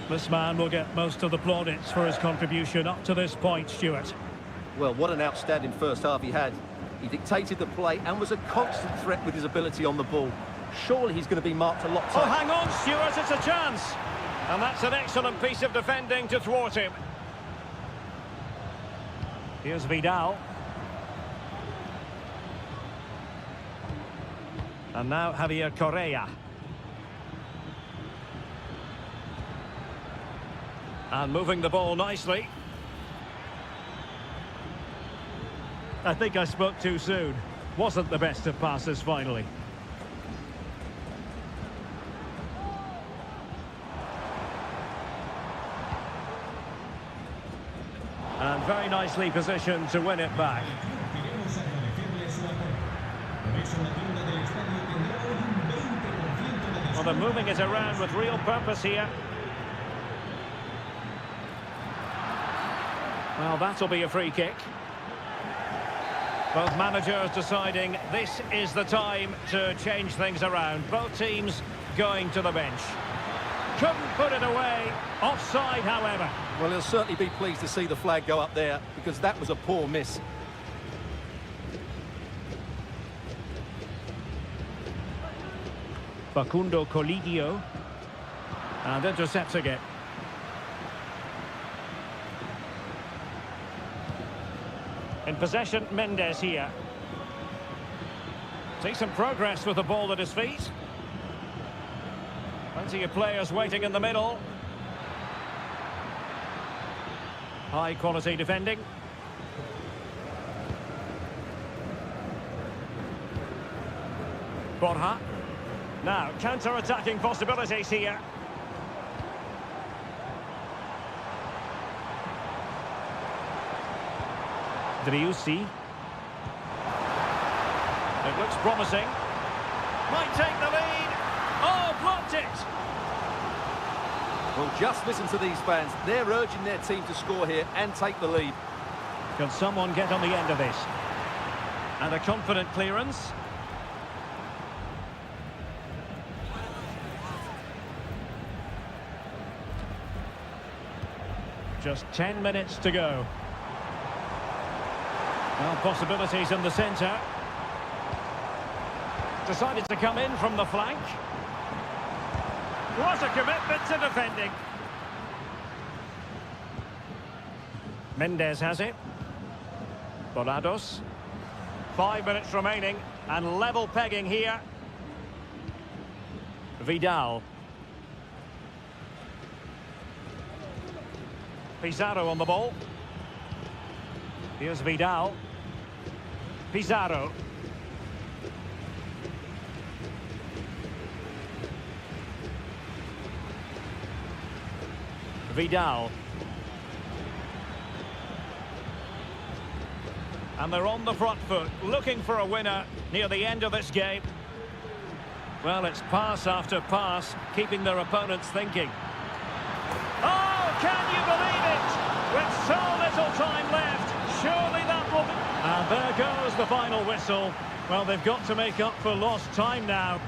This man will get most of the plaudits for his contribution up to this point, Stuart. Well, what an outstanding first half he had. He dictated the play and was a constant threat with his ability on the ball. Surely he's going to be marked a lot Oh, tighter. hang on, Stuart, it's a chance. And that's an excellent piece of defending to thwart him. Here's Vidal. And now Javier Correa. And moving the ball nicely. I think I spoke too soon. Wasn't the best of passes finally. And very nicely positioned to win it back. Queremos agradecerle su apoyo. Por eso la tienda del estadio tendrá hoy un 20% de Well, they're moving it around with real purpose here. Well, that'll be a free kick. Both managers deciding this is the time to change things around. Both teams going to the bench. Couldn't put it away. Offside, however. Well, he'll certainly be pleased to see the flag go up there because that was a poor miss. Facundo Colidio. And intercepting it. In possession, Mendes here. See some progress with the ball at his feet. Plenty of players waiting in the middle. High quality defending. Borja. Now, counter-attacking possibilities here. Driussi. It looks promising. Might take the lead. Oh, blocked it. Well, just listen to these fans. They're urging their team to score here and take the lead. Can someone get on the end of this? And a confident clearance. Just 10 minutes to go. Well, possibilities in the centre. Decided to come in from the flank. What a commitment to defending. Mendes has it. Borados. 5 minutes remaining and level pegging here. Vidal. Pizarro on the ball. Here's Vidal. Pizarro. Vidal. And they're on the front foot, looking for a winner near the end of this game. Well, it's pass after pass, keeping their opponents thinking. Oh, can you believe it? With so little time left, surely that will be... And there goes the final whistle. Well, they've got to make up for lost time now.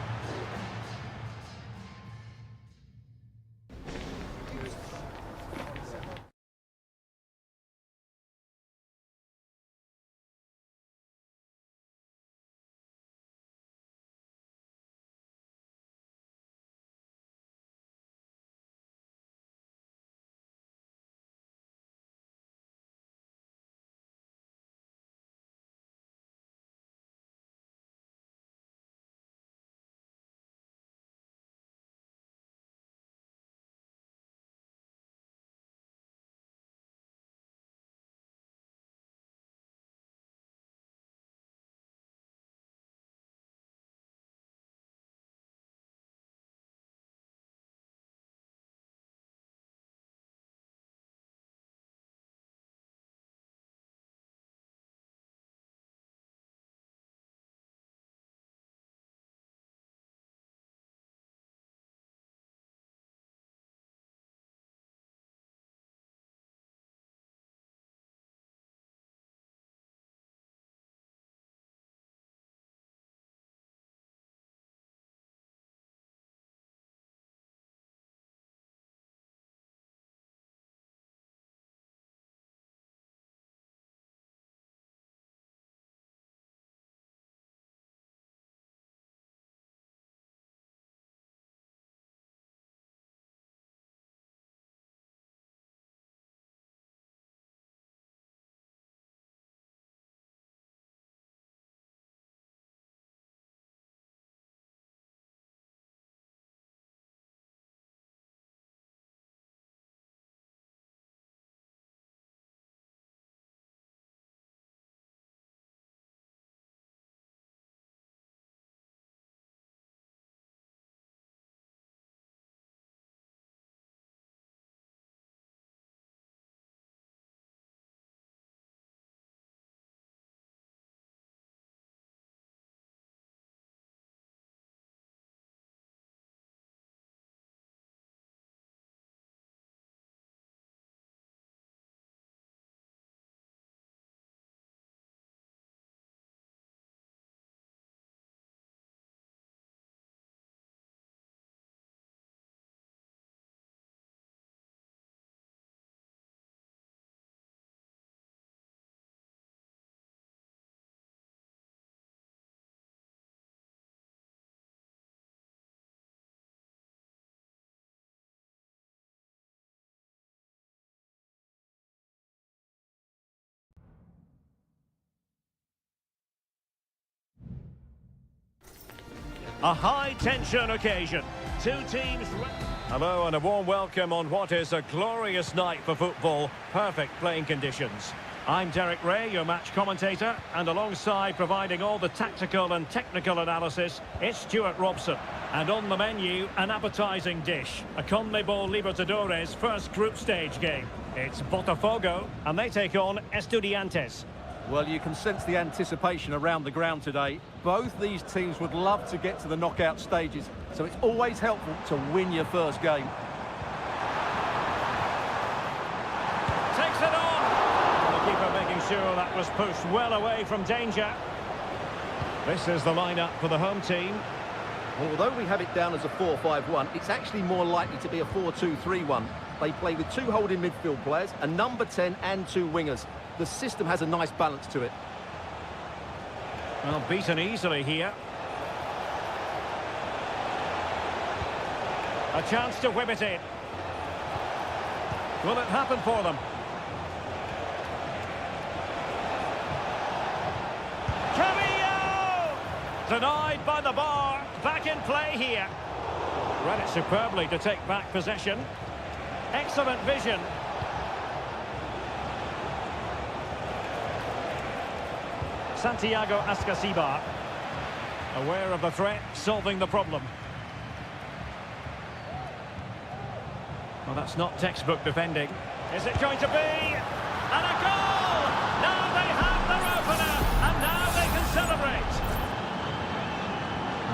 A high-tension occasion. Two teams... Hello and a warm welcome on what is a glorious night for football. Perfect playing conditions. I'm Derek Ray, your match commentator, and alongside providing all the tactical and technical analysis, it's Stuart Robson. And on the menu, an appetising dish, a CONMEBOL Libertadores first group stage game. It's Botafogo, and they take on Estudiantes. Well, you can sense the anticipation around the ground today. Both these teams would love to get to the knockout stages, so it's always helpful to win your first game. Takes it on! The keeper making sure that was pushed well away from danger. This is the lineup for the home team. Although we have it down as a 4-5-1, it's actually more likely to be a 4-2-3-1. They play with two holding midfield players, a number 10 and two wingers. The system has a nice balance to it. Well, beaten easily here. A chance to whip it in. Will it happen for them? Camillo! Denied by the bar. Back in play here. Read it superbly to take back possession. Excellent vision. Santiago Ascasibar, aware of the threat, solving the problem. Well, that's not textbook defending. Is it going to be? And a goal! Now they have their opener, and now they can celebrate.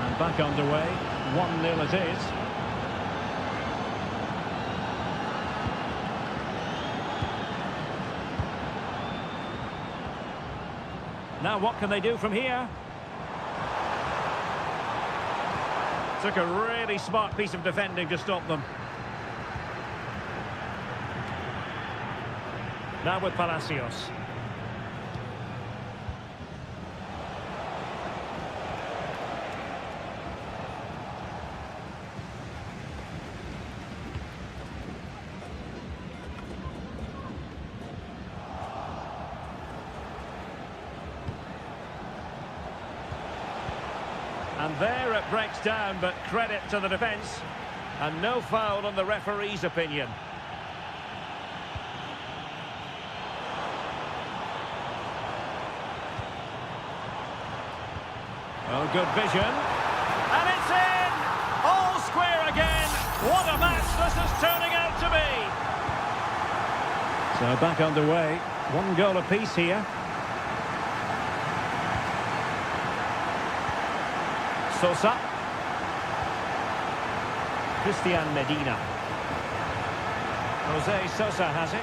And back underway, 1-0 it is. Now what can they do from here? Took a really smart piece of defending to stop them. Now with Palacios. And there it breaks down, but credit to the defence. And no foul on the referee's opinion. Oh, good vision. And it's in! All square again. What a match this is turning out to be. So back underway. 1 goal apiece here. Sosa. Christian Medina. Jose Sosa has it.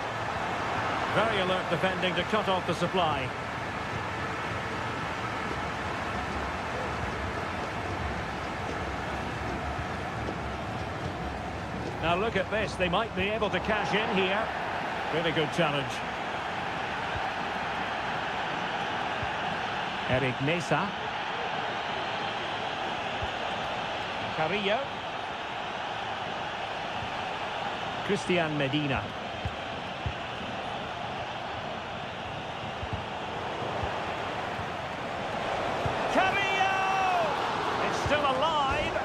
Very alert defending to cut off the supply. Now look at this, they might be able to cash in here. Really good challenge. Eric Mesa. Carrillo. Christian Medina. Carrillo! It's still alive.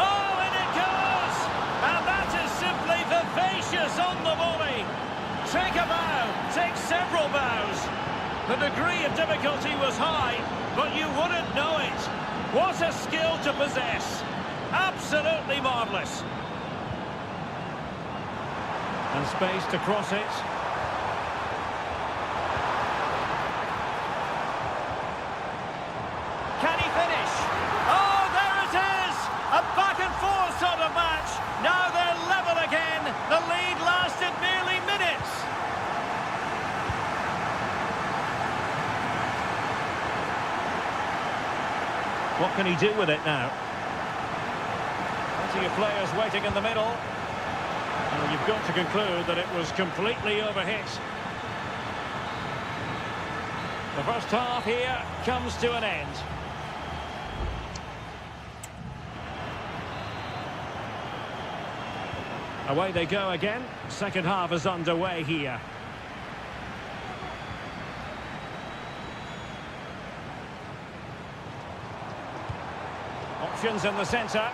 Oh, and it goes! And that is simply vivacious on the volley. Take a bow, take several bows. The degree of difficulty was high, but you wouldn't know it. What a skill to possess. Absolutely marvellous. And space to cross it. Can he finish? Oh, there it is! A back and forth sort of match. Now they're level again. The lead lasted merely minutes. What can he do with it now? Plenty of players waiting in the middle. Well, you've got to conclude that it was completely overhit. The first half here comes to an end. Away they go again. Second half is underway here. options in the centre.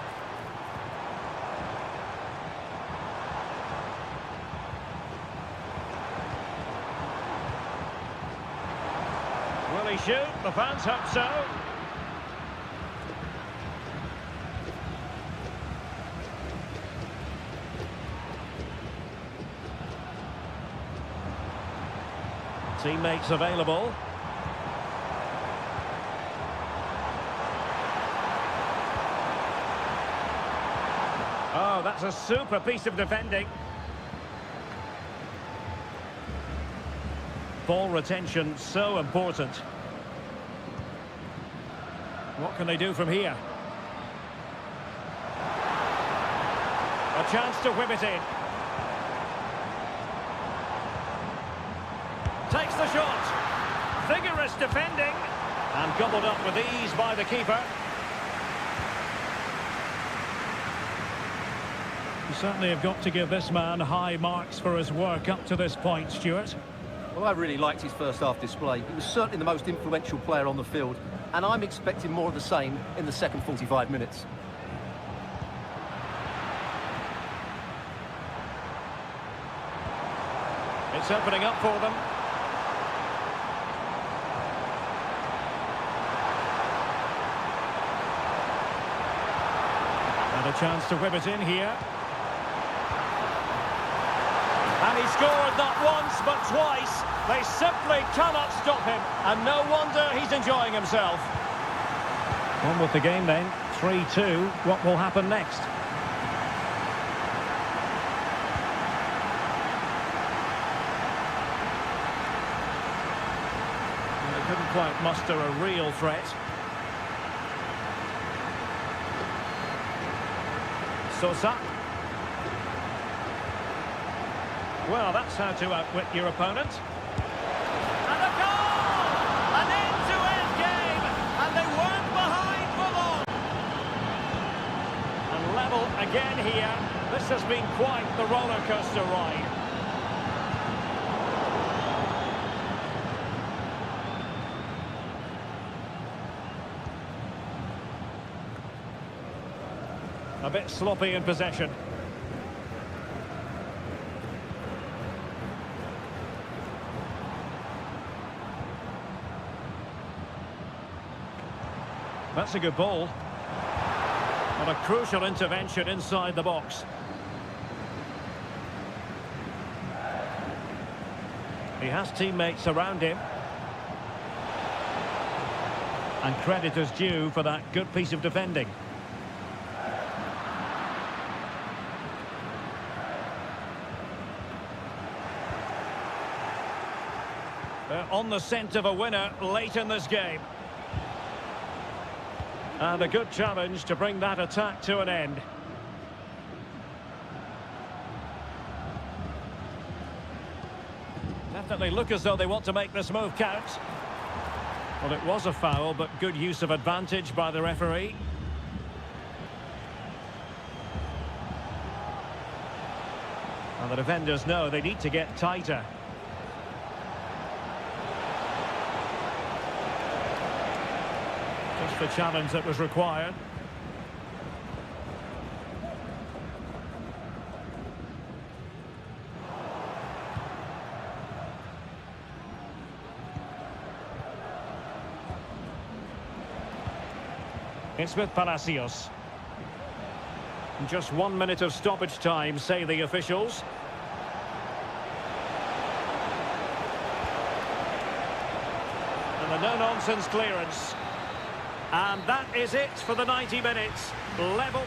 Will he shoot? The fans hope so. Teammates available. Oh, that's a super piece of defending. Ball retention so important. What can they do from here? A chance to whip it in. Takes the shot. Vigorous defending. And gobbled up with ease by the keeper. You certainly have got to give this man high marks for his work up to this point, Stuart. Well, I really liked his first half display. He was certainly the most influential player on the field, and I'm expecting more of the same in the second 45 minutes. It's opening up for them. And a chance to whip it in here. And he scored not once but twice. They simply cannot stop him. And no wonder he's enjoying himself. On with the game then. 3-2. What will happen next? They couldn't quite muster a real threat. Sosa. Well, that's how to outwit your opponent. And a goal! An end-to-end game, and they weren't behind for long. And level again here. This has been quite the roller coaster ride. A bit sloppy in possession. That's a good ball. And a crucial intervention inside the box. He has teammates around him. And credit is due for that good piece of defending. They're on the scent of a winner late in this game. And a good challenge to bring that attack to an end. Definitely look as though they want to make this move count. Well, it was a foul, but good use of advantage by the referee. And the defenders know they need to get tighter. Just the challenge that was required. It's with Palacios. Just 1 minute of stoppage time, say the officials. And the no-nonsense clearance. And that is it for the 90 minutes. Level.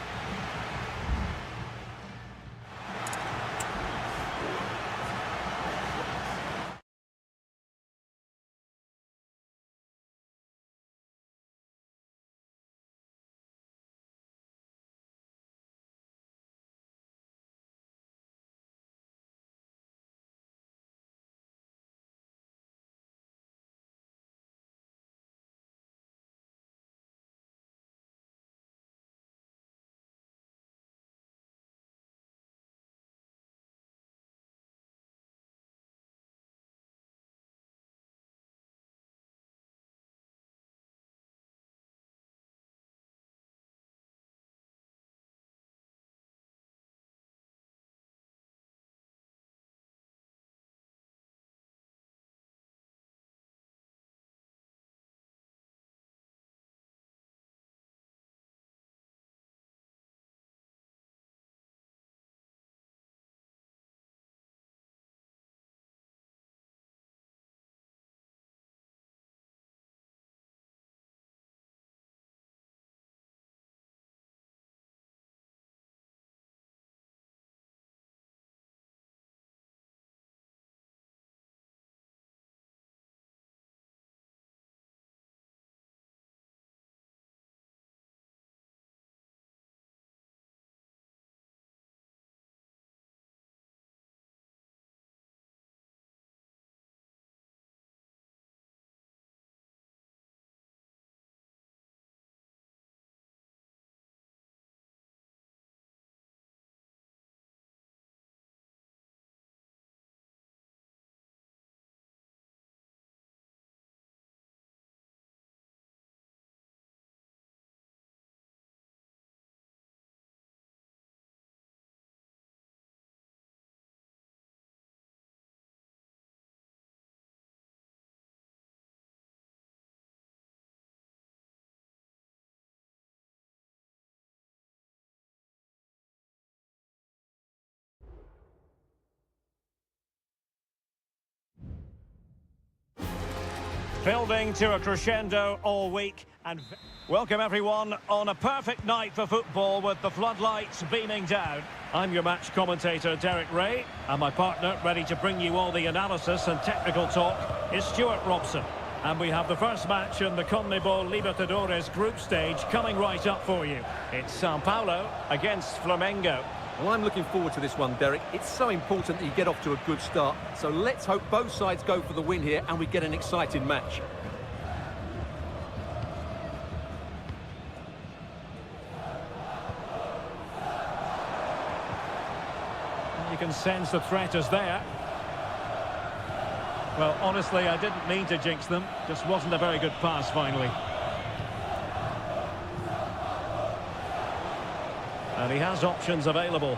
Building to a crescendo all week and welcome everyone on a perfect night for football with the floodlights beaming down. I'm your match commentator Derek Ray and my partner ready to bring you all the analysis and technical talk is Stuart Robson. And we have the first match in the CONMEBOL Libertadores group stage coming right up for you. It's Sao Paulo against Flamengo. Well, I'm looking forward to this one, Derek. It's so important that you get off to a good start. So let's hope both sides go for the win here and we get an exciting match. You can sense the threat is there. Well, honestly, I didn't mean to jinx them. Just wasn't a very good pass, finally. And he has options available.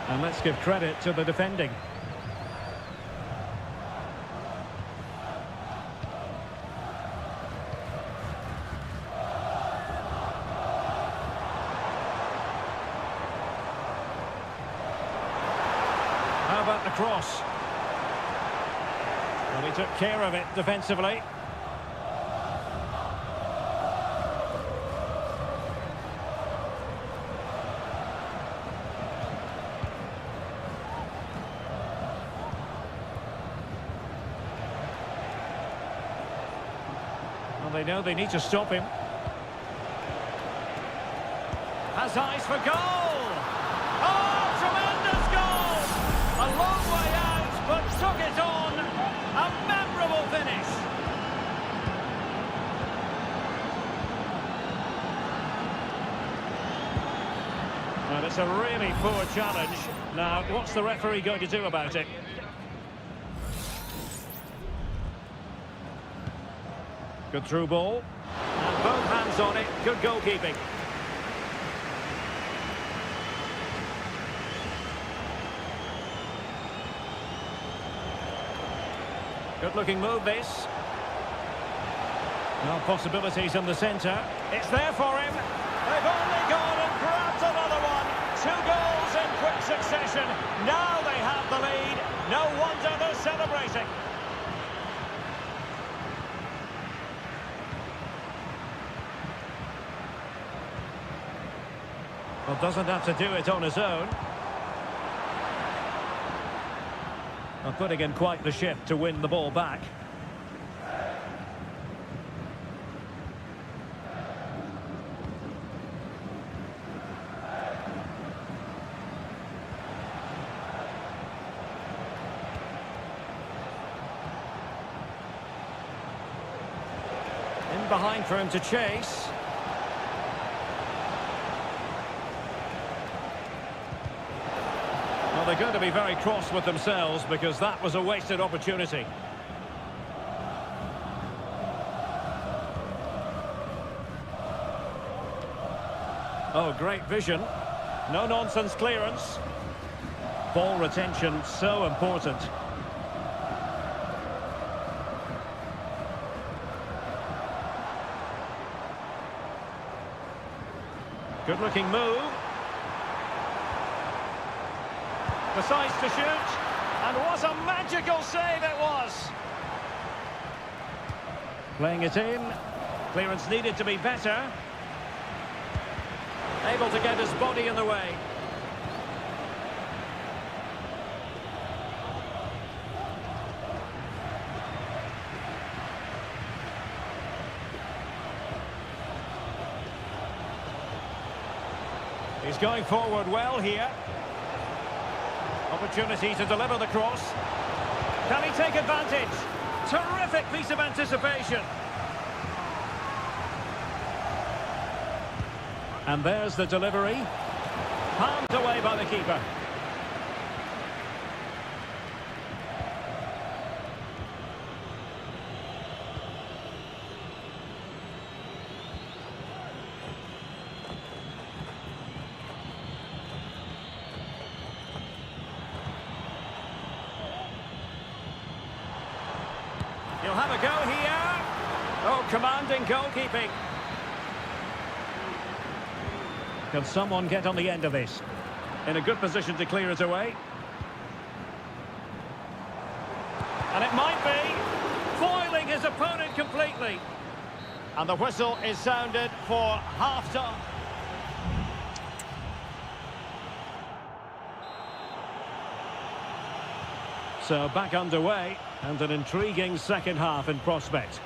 And let's give credit to the defending. How about the cross? Well, he took care of it defensively. Well, they know they need to stop him. Has eyes for goal! Oh, tremendous goal! A long way out, but took it on. A memorable finish. And it's a really poor challenge. Now, what's the referee going to do about it? Good through ball. And both hands on it. Good goalkeeping. Good-looking move, this. No possibilities in the centre. It's there for him. They've only gone and grabbed another one. 2 goals in quick succession. Now they have the lead. No wonder they're celebrating. Well, doesn't have to do it on his own. Well, putting in quite the shift to win the ball back. In behind for him to chase. Well, they're going to be very cross with themselves because that was a wasted opportunity. Oh, great vision. No-nonsense clearance. Ball retention, so important. Good-looking move. Decides to shoot, and what a magical save it was! Playing it in, clearance needed to be better. Able to get his body in the way. He's going forward well here. Opportunity to deliver the cross. Can he take advantage? Terrific piece of anticipation. And there's the delivery. Palmed away by the keeper. He'll have a go here. Oh, commanding goalkeeping. Can someone get on the end of this? In a good position to clear it away. And it might be. his opponent completely. And the whistle is sounded for half-time. So back underway, and an intriguing second half in prospect.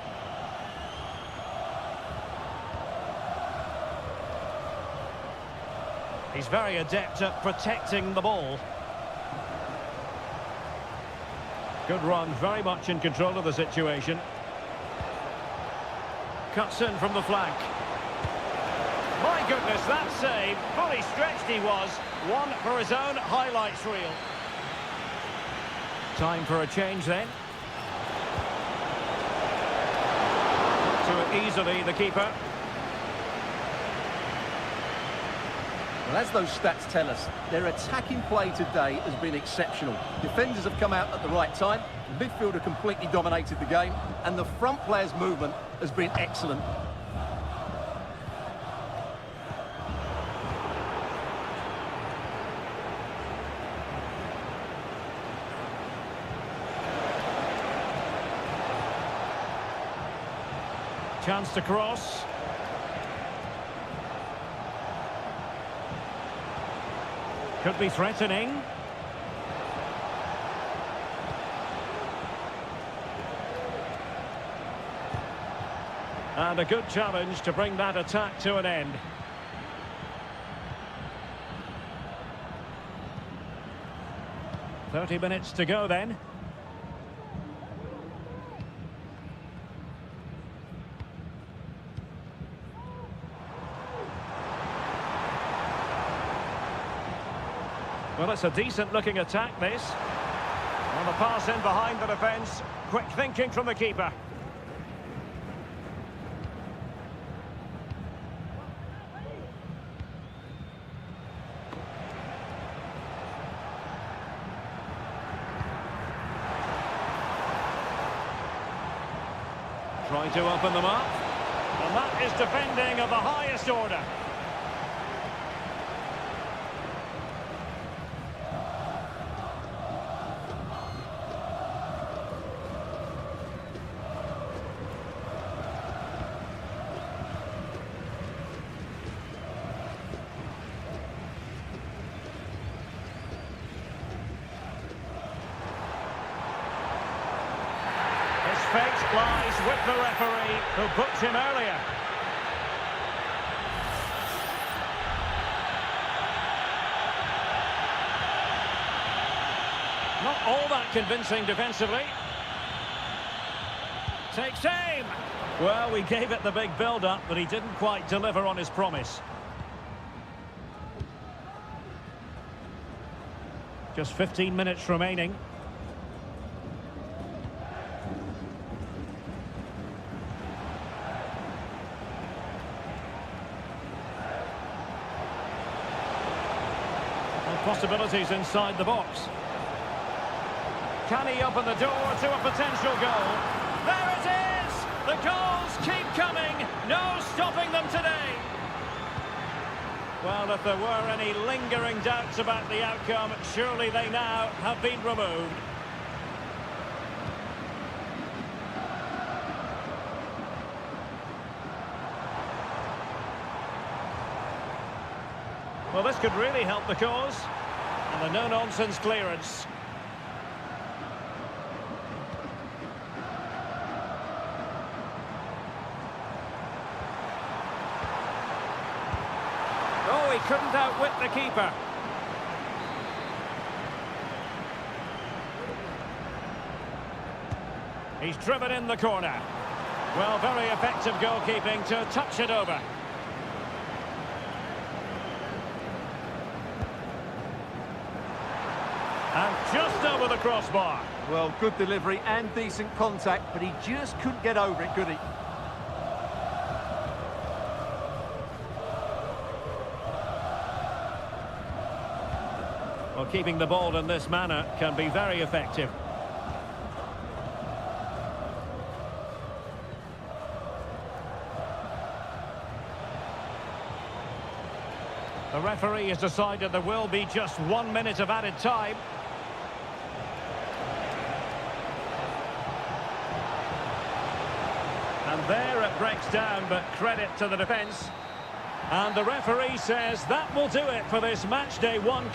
He's very adept at protecting the ball. Good run, very much in control of the situation. Cuts in from the flank. My goodness, that save, fully stretched he was. One for his own highlights reel. Time for a change then. To it easily, the keeper. Well, as those stats tell us, their attacking play today has been exceptional. Defenders have come out at the right time, the midfielder completely dominated the game, and the front players' movement has been excellent. Chance to cross. Could be threatening. And a good challenge to bring that attack to an end. "30 minutes to go then. Well, it's a decent-looking attack, this. On the pass in behind the defence. Quick thinking from the keeper. Trying to open them up. And that is defending of the highest order. Fate lies with the referee who booked him earlier. Not all that convincing defensively. Takes aim. Well, we gave it the big build-up, but he didn't quite deliver on his promise. Just 15 minutes remaining. Possibilities inside the box. Can he open the door to a potential goal? There it is! The goals keep coming. No stopping them today. Well, if there were any lingering doubts about the outcome, surely they now have been removed. Well, this could really help the cause. And a no-nonsense clearance. Oh, he couldn't outwit the keeper. He's driven in the corner. Well, very effective goalkeeping to touch it over. And just over the crossbar. Well, good delivery and decent contact, but he just couldn't get over it, could he? Well, keeping the ball in this manner can be very effective. The referee has decided there will be just 1 minute of added time. And there it breaks down, but credit to the defence. And the referee says that will do it for this match day one.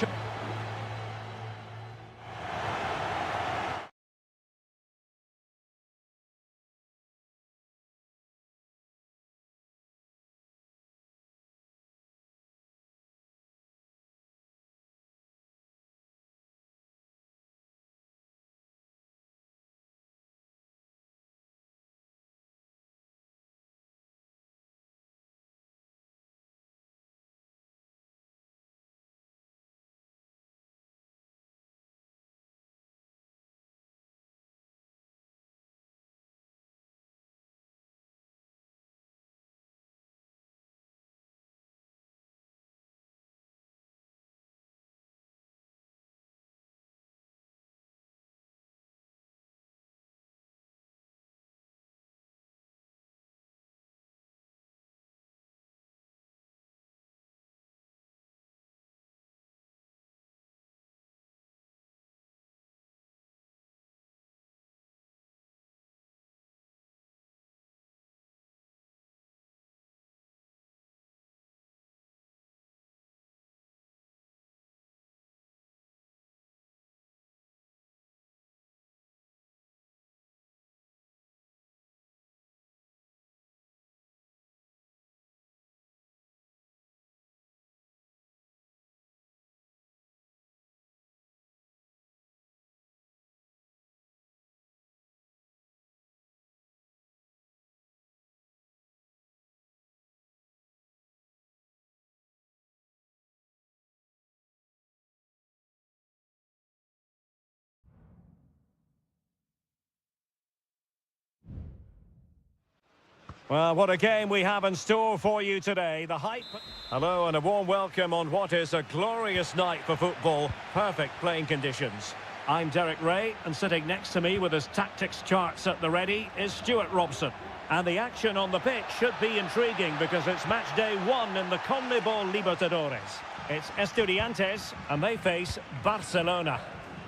Well, what a game we have in store for you today. The hype... Hello and a warm welcome on what is a glorious night for football. Perfect playing conditions. I'm Derek Ray, and sitting next to me with his tactics charts at the ready is Stuart Robson. And the action on the pitch should be intriguing because it's match day one in the CONMEBOL Libertadores. It's Estudiantes, and they face Barcelona.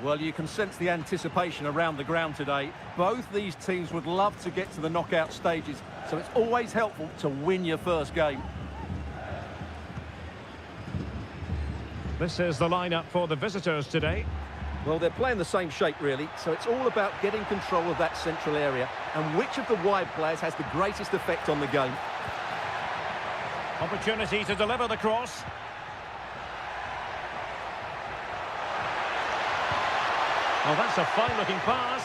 Well, you can sense the anticipation around the ground today. Both these teams would love to get to the knockout stages, so it's always helpful to win your first game. This is the lineup for the visitors today. Well, they're playing the same shape, really, so it's all about getting control of that central area and which of the wide players has the greatest effect on the game. Opportunity to deliver the cross. Oh, that's a fine-looking pass.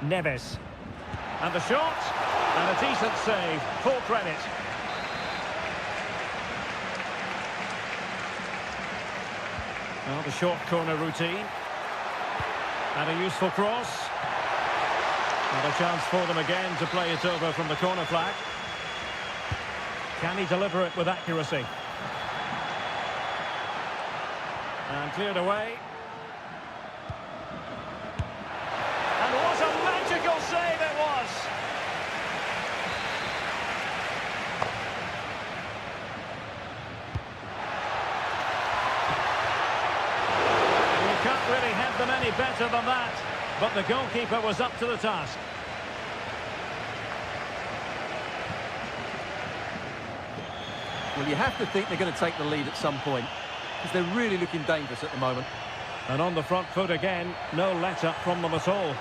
Neves. And the shot. And a decent save. Full credit. Well, the short corner routine. And a useful cross. And a chance for them again to play it over from the corner flag. Can he deliver it with accuracy? And cleared away. And what a magical save it was! You can't really head them any better than that, but the goalkeeper was up to the task. Well, you have to think they're going to take the lead at some point, because they're really looking dangerous at the moment. And on the front foot again, no let-up from them at all.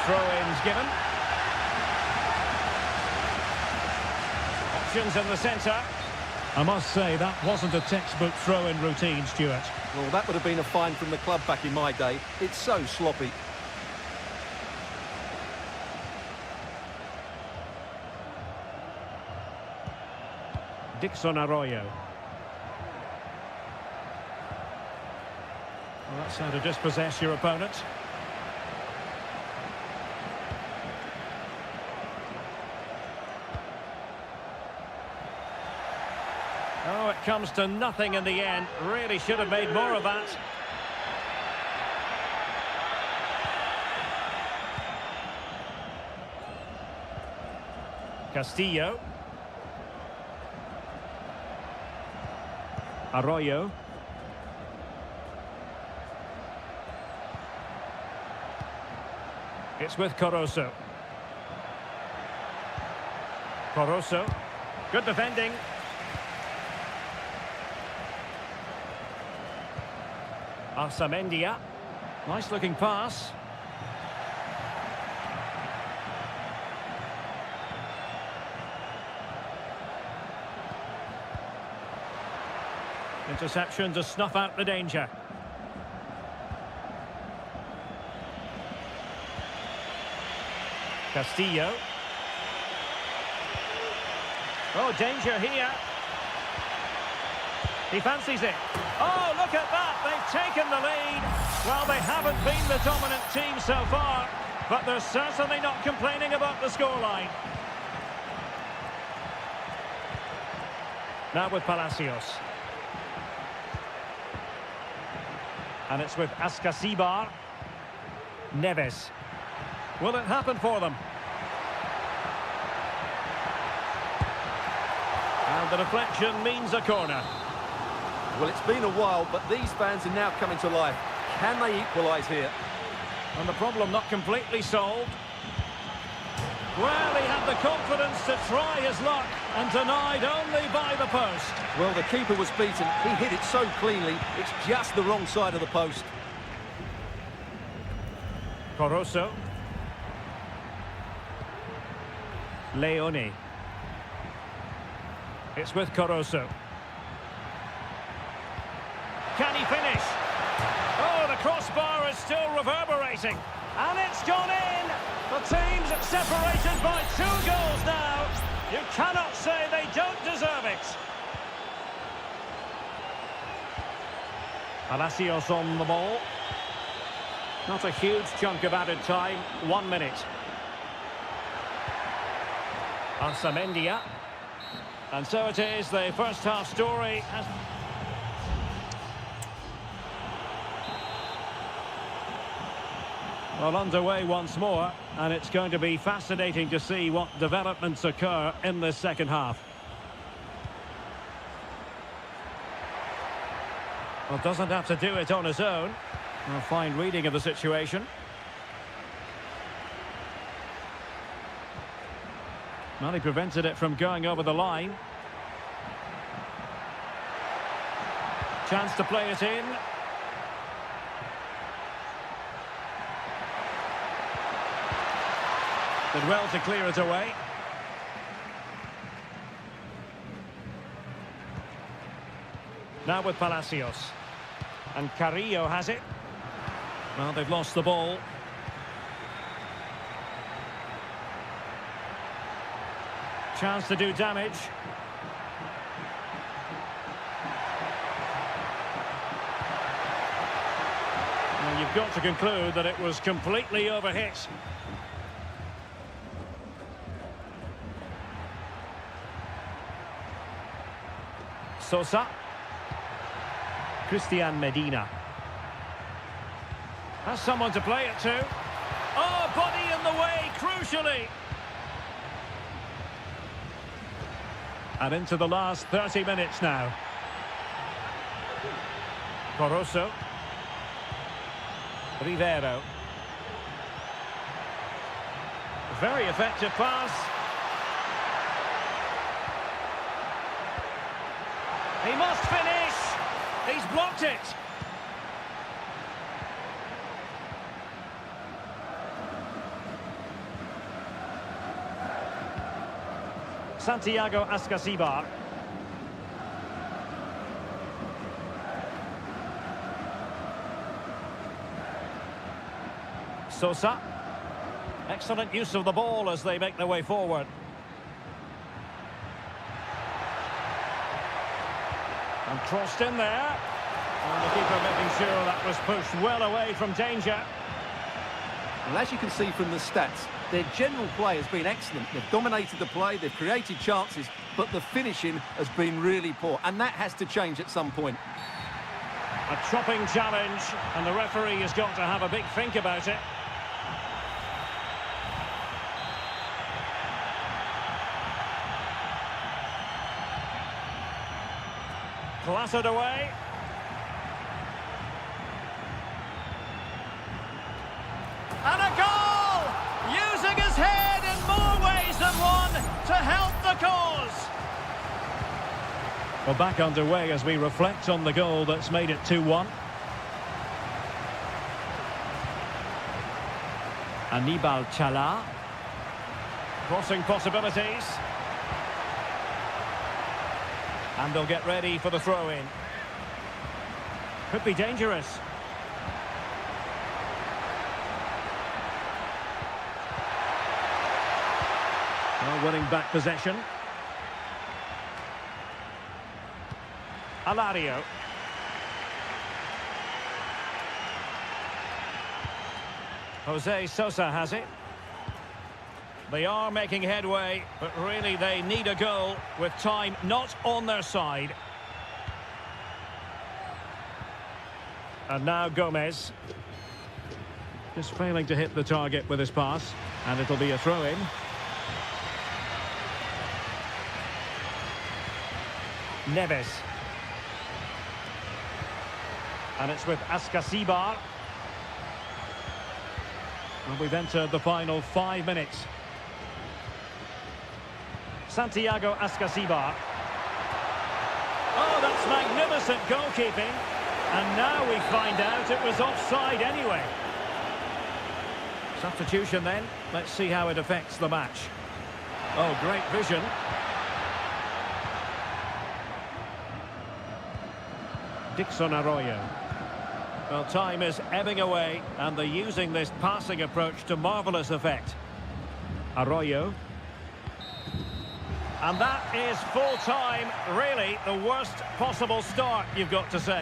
Throw-ins given. Options in the centre. I must say, that wasn't a textbook throw-in routine, Stuart. Well, that would have been a fine from the club back in my day. It's so sloppy. Dixon Arroyo. Well, that's how to dispossess your opponent. Oh, it comes to nothing in the end. Really should have made more of that. Castillo. Arroyo. It's with Caruso. Caruso. Good defending. Arsamendia. Nice looking pass. Interception to snuff out the danger. Castillo. Oh, danger here. He fancies it. Oh, look at that. They've taken the lead. Well, they haven't been the dominant team so far, but they're certainly not complaining about the scoreline. Now with Palacios. And it's with Ascasibar. Neves. Will it happen for them? And the deflection means a corner. Well, it's been a while, but these fans are now coming to life. Can they equalise here? And the problem not completely solved. Well, he had the confidence to try his luck, and denied only by the post. Well, the keeper was beaten. He hit it so cleanly, it's just the wrong side of the post. Caruso. Leone. It's with Caruso. Can he finish? Oh, the crossbar is still reverberating. And it's gone in! The team's separated by 2 goals now. You cannot say they don't deserve it. Palacios on the ball. Not a huge chunk of added time. 1 minute. Arsamendia. And so it is, the first half story has... Well, underway once more, and it's going to be fascinating to see what developments occur in this second half. Well, doesn't have to do it on his own. A fine reading of the situation. Well, he prevented it from going over the line. Chance to play it in. Did well to clear it away. Now with Palacios. And Carrillo has it. Well, they've lost the ball. Chance to do damage. Well, you've got to conclude that it was completely overhit. Sosa. Christian Medina. Has someone to play it to. Oh, body in the way, crucially. And into the last 30 minutes now. Caruso. Rivero. Very effective pass. He must finish. He's blocked it. Santiago Ascasibar. Sosa. Excellent use of the ball as they make their way forward. And crossed in there. And the keeper making sure that was pushed well away from danger. Well, as you can see from the stats, their general play has been excellent. They've dominated the play, they've created chances, but the finishing has been really poor, and that has to change at some point. A chopping challenge, and the referee has got to have a big think about it. Clattered away. And a goal! his head in more ways than one to help the cause. Well, back underway as we reflect on the goal that's made it 2-1. Anibal Chala. Crossing possibilities. And they'll get ready for the throw-in. Could be dangerous. Well, winning back possession. Alario. Jose Sosa has it. They are making headway, but really they need a goal with time not on their side. And now Gomez. Just failing to hit the target with his pass. And it'll be a throw-in. Neves. And it's with Ascasibar. And we've entered the final 5 minutes. Santiago Ascasibar. Oh, that's magnificent goalkeeping. And now we find out it was offside anyway. Substitution then. Let's see how it affects the match. Oh, great vision. Dixon Arroyo. Well, time is ebbing away, and they're using this passing approach to marvellous effect. Arroyo. And that is full time. Really, the worst possible start, you've got to say.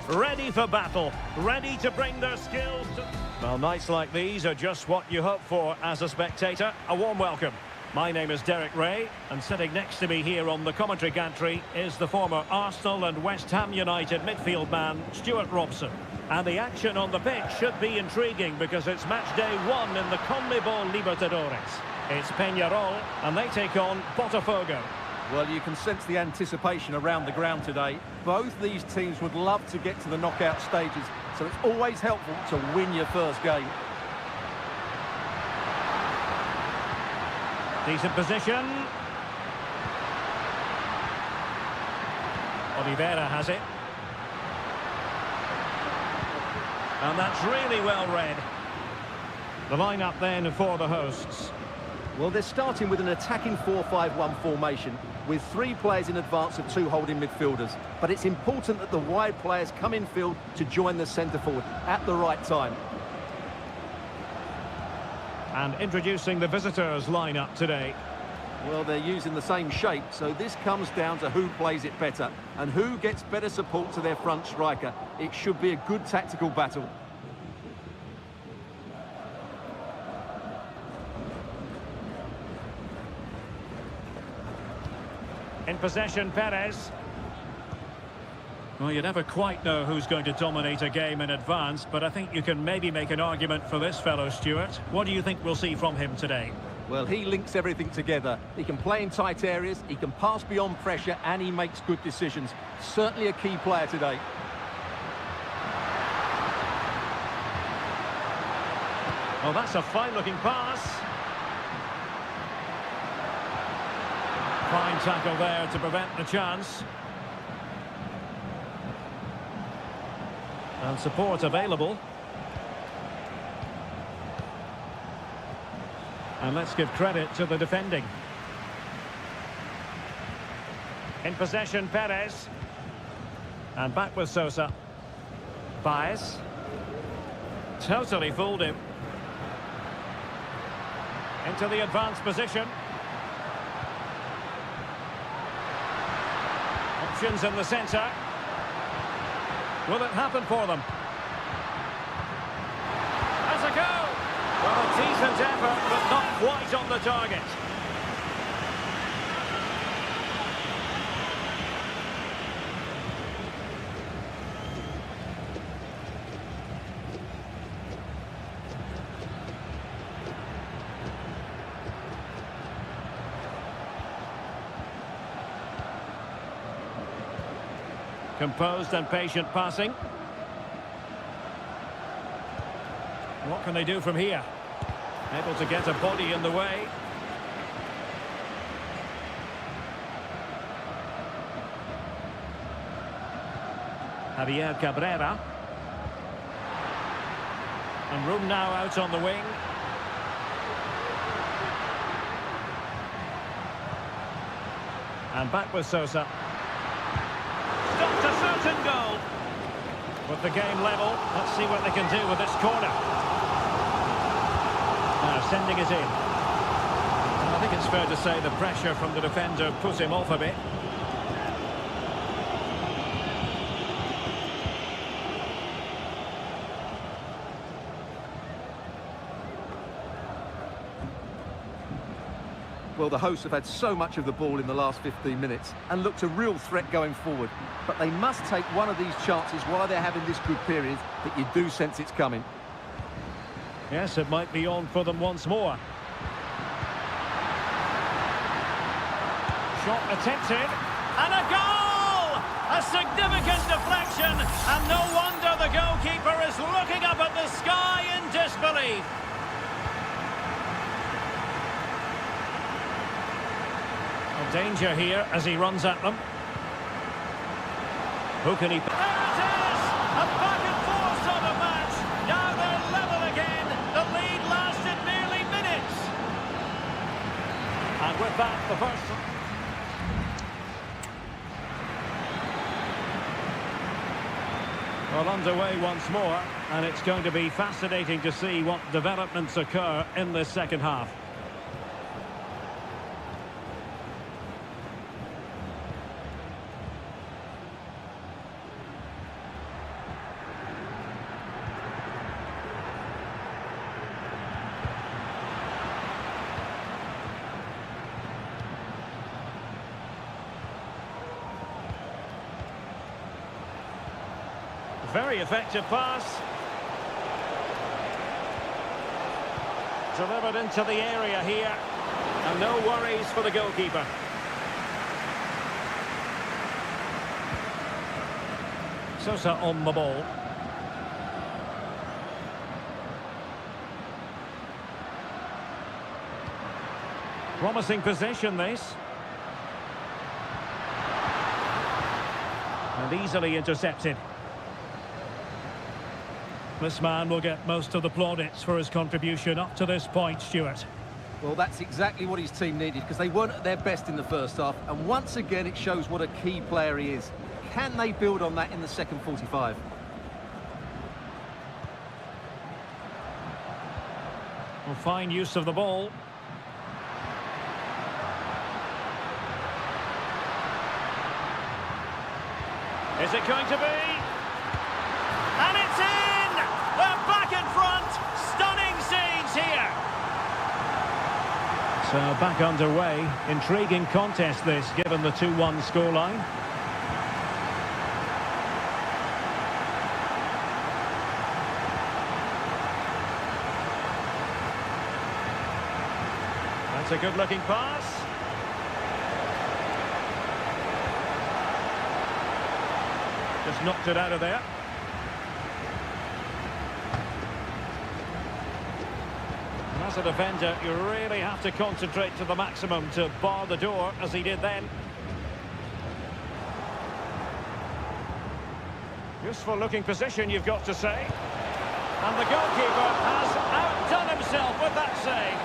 Ready for battle, ready to bring their skills to... Well, nights like these are just what you hope for as a spectator. A warm welcome. My name is Derek Ray, and sitting next to me here on the commentary gantry is the former Arsenal and West Ham United midfield man, Stuart Robson. And the action on the pitch should be intriguing because it's match day 1 in the CONMEBOL Libertadores. It's Peñarol, and they take on Botafogo. Well, you can sense the anticipation around the ground today. Both these teams would love to get to the knockout stages, so it's always helpful to win your first game. Decent position. Oliveira has it. And that's really well read. The lineup then for the hosts. Well, they're starting with an attacking 4-5-1 formation with 3 players in advance of 2 holding midfielders. But it's important that the wide players come in field to join the centre forward at the right time. And introducing the visitors lineup today. Well, they're using the same shape, so this comes down to who plays it better and who gets better support to their front striker. It should be a good tactical battle. In possession, Perez. Well, you never quite know who's going to dominate a game in advance, but I think you can maybe make an argument for this fellow, Stuart. What do you think we'll see from him today? Well, he links everything together. He can play in tight areas, he can pass beyond pressure, and he makes good decisions. Certainly a key player today. Well, that's a fine-looking pass. Fine tackle there to prevent the chance. And support available. And let's give credit to the defending. In possession, Perez. And back with Sosa. Baez. Totally fooled him. Into the advanced position. Options in the centre. Will it happen for them? Has a go! Well, a decent effort, but not quite on the target. Composed and patient passing. What can they do from here? Able to get a body in the way. Javier Cabrera. And room now out on the wing. And back with Sosa. Stopped a certain goal. With the game level, let's see what they can do with this corner. Now sending it in. And I think it's fair to say the pressure from the defender put him off a bit. Well, the hosts have had so much of the ball in the last 15 minutes and looked a real threat going forward. But they must take one of these chances while they're having this good period that you do sense it's coming. Yes, it might be on for them once more. Shot attempted. And a goal! A significant deflection. And no wonder the goalkeeper is looking up at the sky in disbelief. Danger here as he runs at them. Who can he... There it is! A back and forth sort of match. Now they're level again. The lead lasted nearly minutes. And with that, the first... Well, underway once more. And it's going to be fascinating to see what developments occur in this second half. Very effective pass. Delivered into the area here. And no worries for the goalkeeper. Sosa on the ball. Promising possession, this. And easily intercepted. This man will get most of the plaudits for his contribution up to this point, Stuart. Well, that's exactly what his team needed, because they weren't at their best in the first half, and once again it shows what a key player he is. Can they build on that in the second 45? Well, fine use of the ball. Is it going to be? And it's in! They're back in front! Stunning scenes here! So back underway. Intriguing contest this, given the 2-1 scoreline. That's a good-looking pass. Just knocked it out of there. And as a defender, you really have to concentrate to the maximum to bar the door, as he did then. Useful looking position, you've got to say. And the goalkeeper has outdone himself with that save.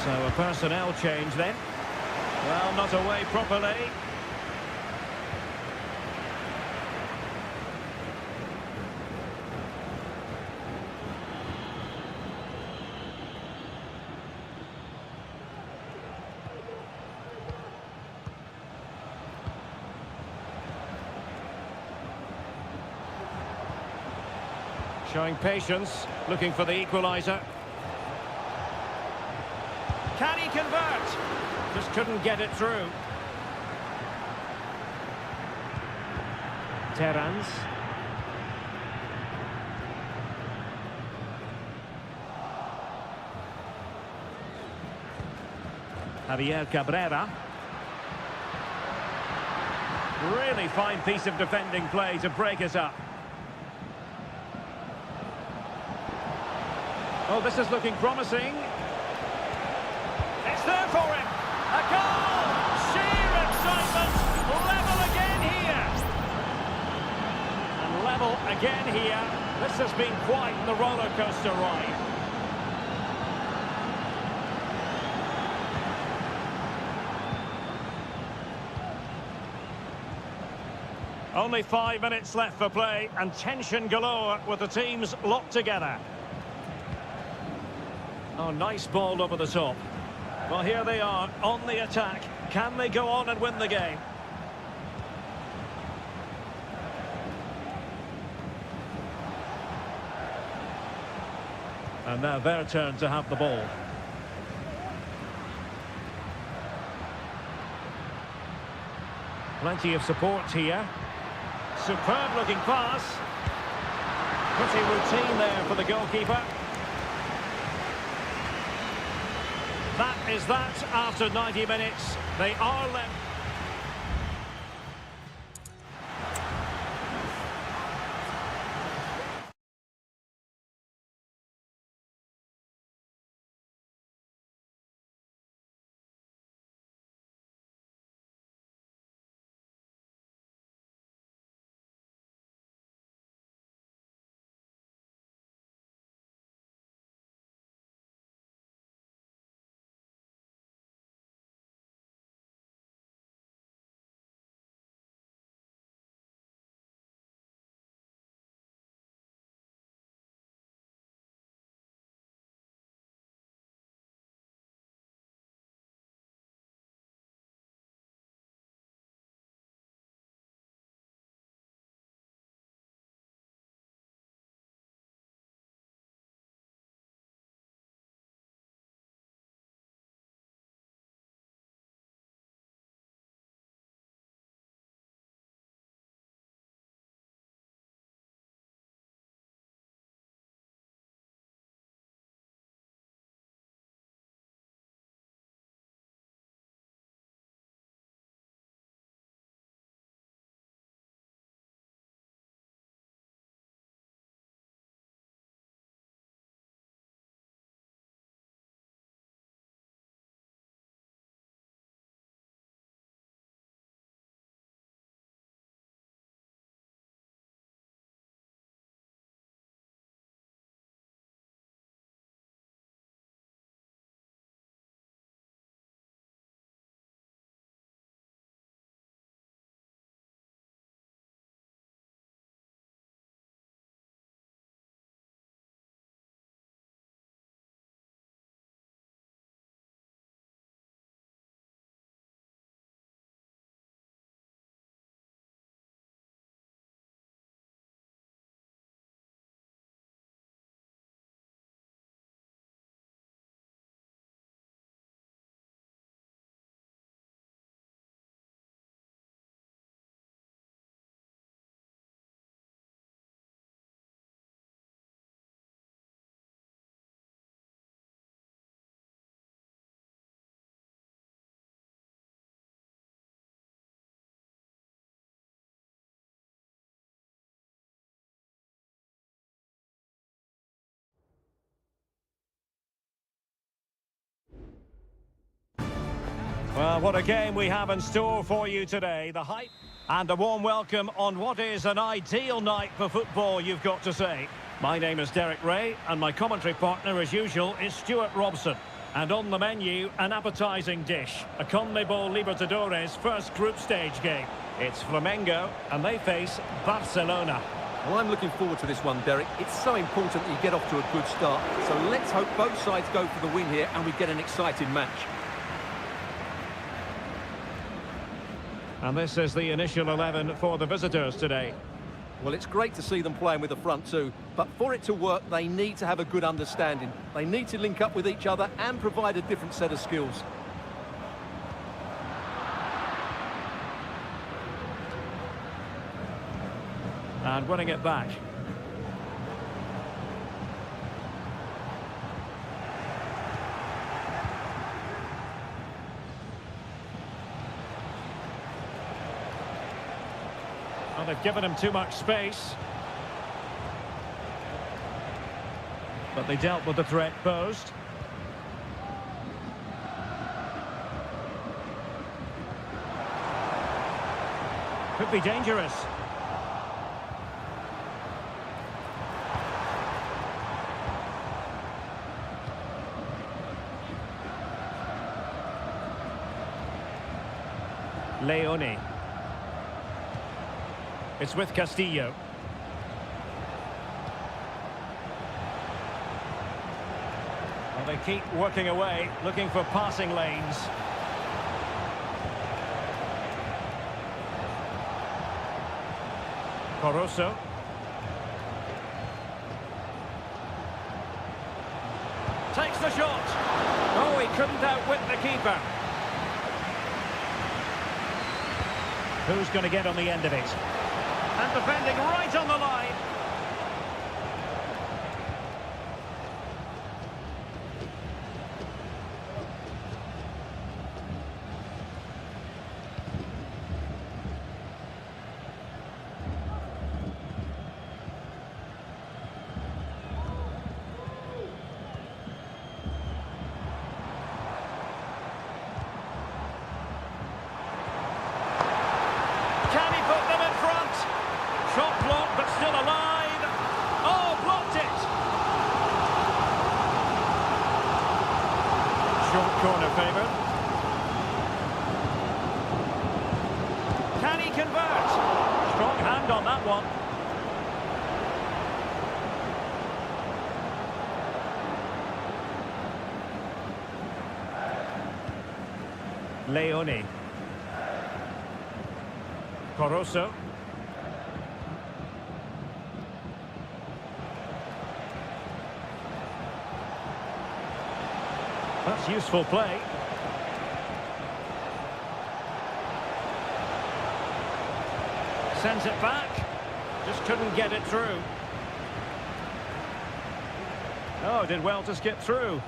So a personnel change then. Well, not away properly. Showing patience, looking for the equaliser. Can he convert? Just couldn't get it through. Terrans. Javier Cabrera. Really fine piece of defending play to break us up. Oh, this is looking promising. It's there for him. A goal! Sheer excitement. Level again here. And level again here. This has been quite the roller coaster ride. Only 5 minutes left for play, and tension galore with the teams locked together. Oh, nice ball over the top. Well, here they are on the attack. Can they go on and win the game? And now their turn to have the ball. Plenty of support here. Superb looking pass. Pretty routine there for the goalkeeper. That is that after 90 minutes. They are left. Well, what a game we have in store for you today. The hype and a warm welcome on what is an ideal night for football, you've got to say. My name is Derek Ray, and my commentary partner, as usual, is Stuart Robson. And on the menu, an appetising dish, a CONMEBOL Libertadores first group stage game. It's Flamengo, and they face Barcelona. Well, I'm looking forward to this one, Derek. It's so important that you get off to a good start. So let's hope both sides go for the win here and we get an exciting match. And this is the initial 11 for the visitors today. Well, it's great to see them playing with the front two, but for it to work, they need to have a good understanding. They need to link up with each other and provide a different set of skills. And winning it back. Well, they've given him too much space. But they dealt with the threat posed. Could be dangerous. Leone. It's with Castillo. Well, they keep working away, looking for passing lanes. Caruso. Takes the shot. Oh, he couldn't outwit the keeper. Who's going to get on the end of it? And defending right on the line. Can he put them in front? Shot blocked, but still alive. Oh, blocked it. Short corner favoured. Can he convert? Strong hand on that one. Leone. Caruso. That's useful play. Sends it back. Just couldn't get it through. Oh, did well to skip through.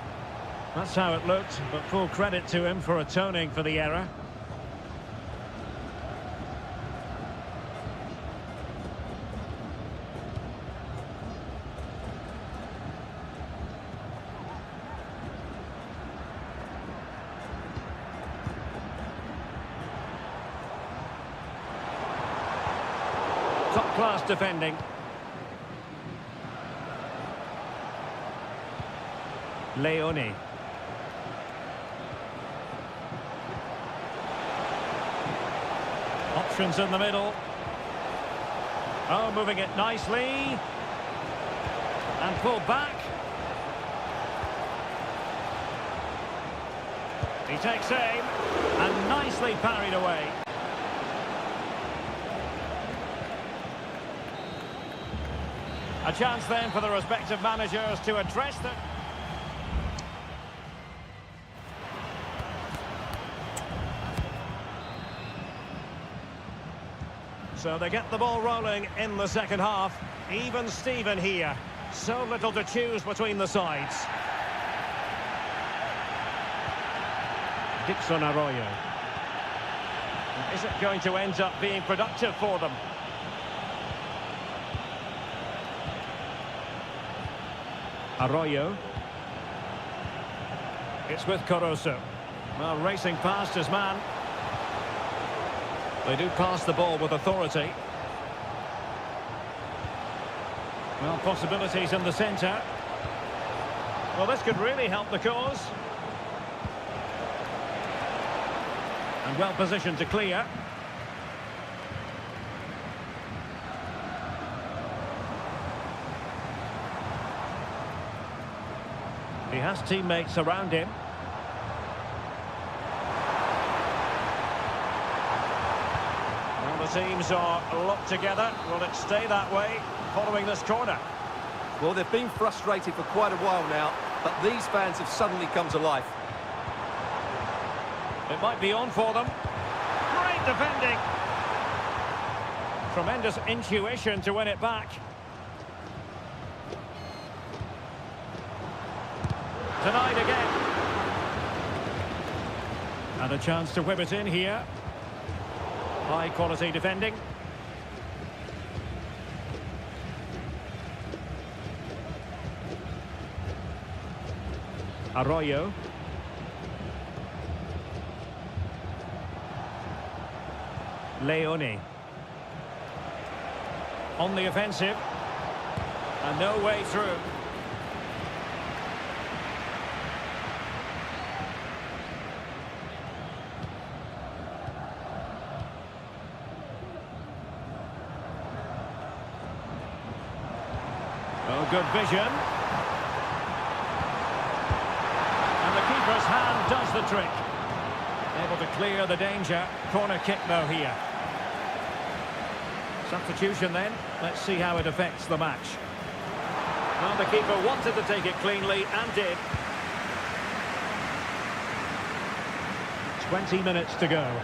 That's how it looked, but full credit to him for atoning for the error. Top-class defending. Leone. Options in the middle. Oh, moving it nicely. And pulled back. He takes aim and nicely parried away. A chance then for the respective managers to address them. So they get the ball rolling in the second half. Even Steven here. So little to choose between the sides. Dixon Arroyo. Is it going to end up being productive for them? Arroyo. It's with Caruso. Well, racing past his man. They do pass the ball with authority. Well, possibilities in the centre. Well, this could really help the cause. And well positioned to clear. He has teammates around him. Well, the teams are locked together. Will it stay that way following this corner? Well, they've been frustrated for quite a while now, but these fans have suddenly come to life. It might be on for them. Great defending. Tremendous intuition to win it back. Denied again. And a chance to whip it in here. High quality defending. Arroyo. Leone. On the offensive. And no way through. Oh, good vision. And the keeper's hand does the trick. Able to clear the danger. Corner kick though here. Substitution then. Let's see how it affects the match. Well, the keeper wanted to take it cleanly and did. 20 minutes to go.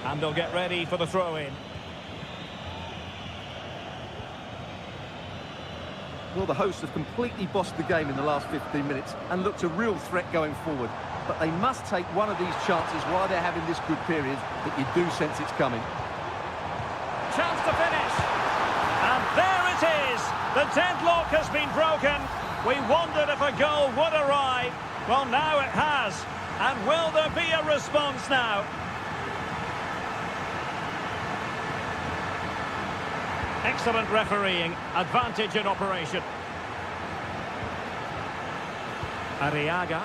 And they'll get ready for the throw-in. Well, the hosts have completely bossed the game in the last 15 minutes and looked a real threat going forward. But they must take one of these chances while they're having this good period that you do sense it's coming. Chance to finish. And there it is. The deadlock has been broken. We wondered if a goal would arrive. Well, now it has. And will there be a response now? Excellent refereeing. Advantage in operation. Arriaga.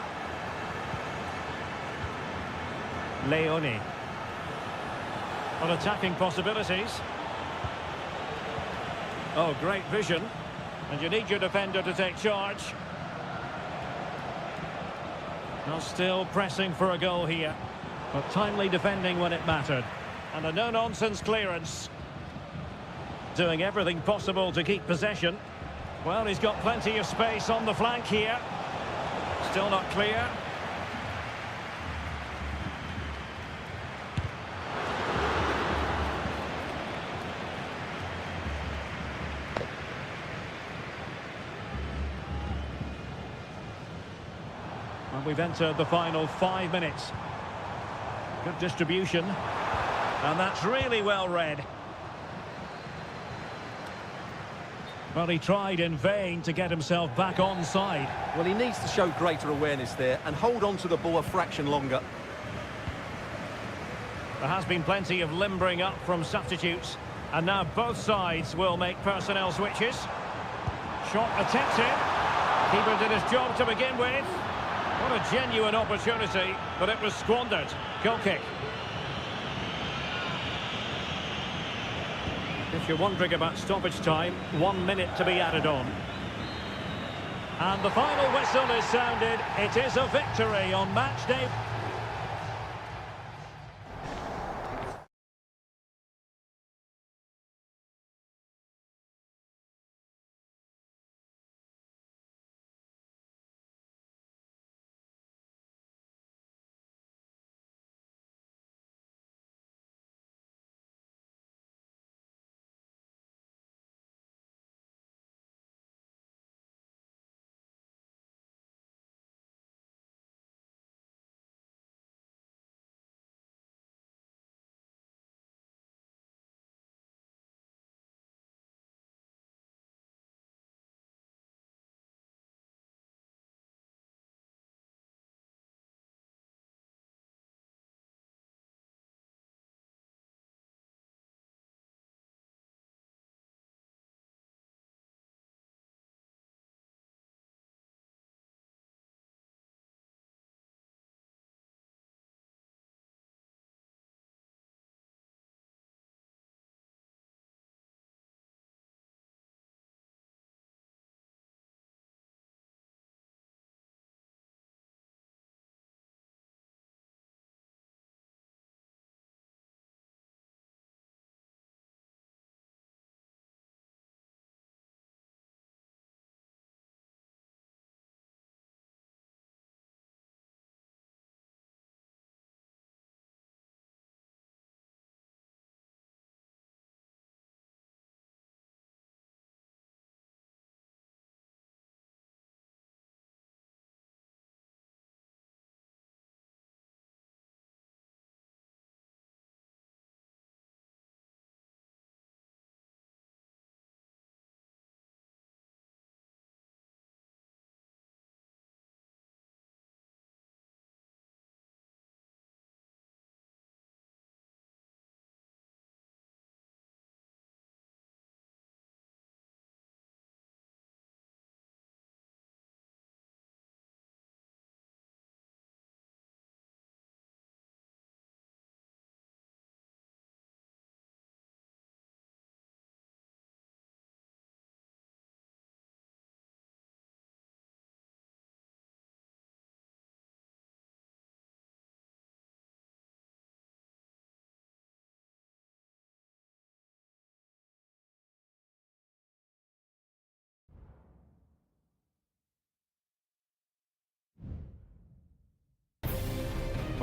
Leone. On attacking possibilities. Oh, great vision. And you need your defender to take charge. Now still pressing for a goal here. But timely defending when it mattered. And a no-nonsense clearance. Doing everything possible to keep possession. Well, he's got plenty of space on the flank here. Still not clear. And we've entered the final 5 minutes. Good distribution. And that's really well read. Well, he tried in vain to get himself back onside. Well, he needs to show greater awareness there and hold on to the ball a fraction longer. There has been plenty of limbering up from substitutes. And now both sides will make personnel switches. Shot attempted. Keeper did his job to begin with. What a genuine opportunity, but it was squandered. Goal kick. If you're wondering about stoppage time, 1 minute to be added on. And the final whistle is sounded. It is a victory on match day.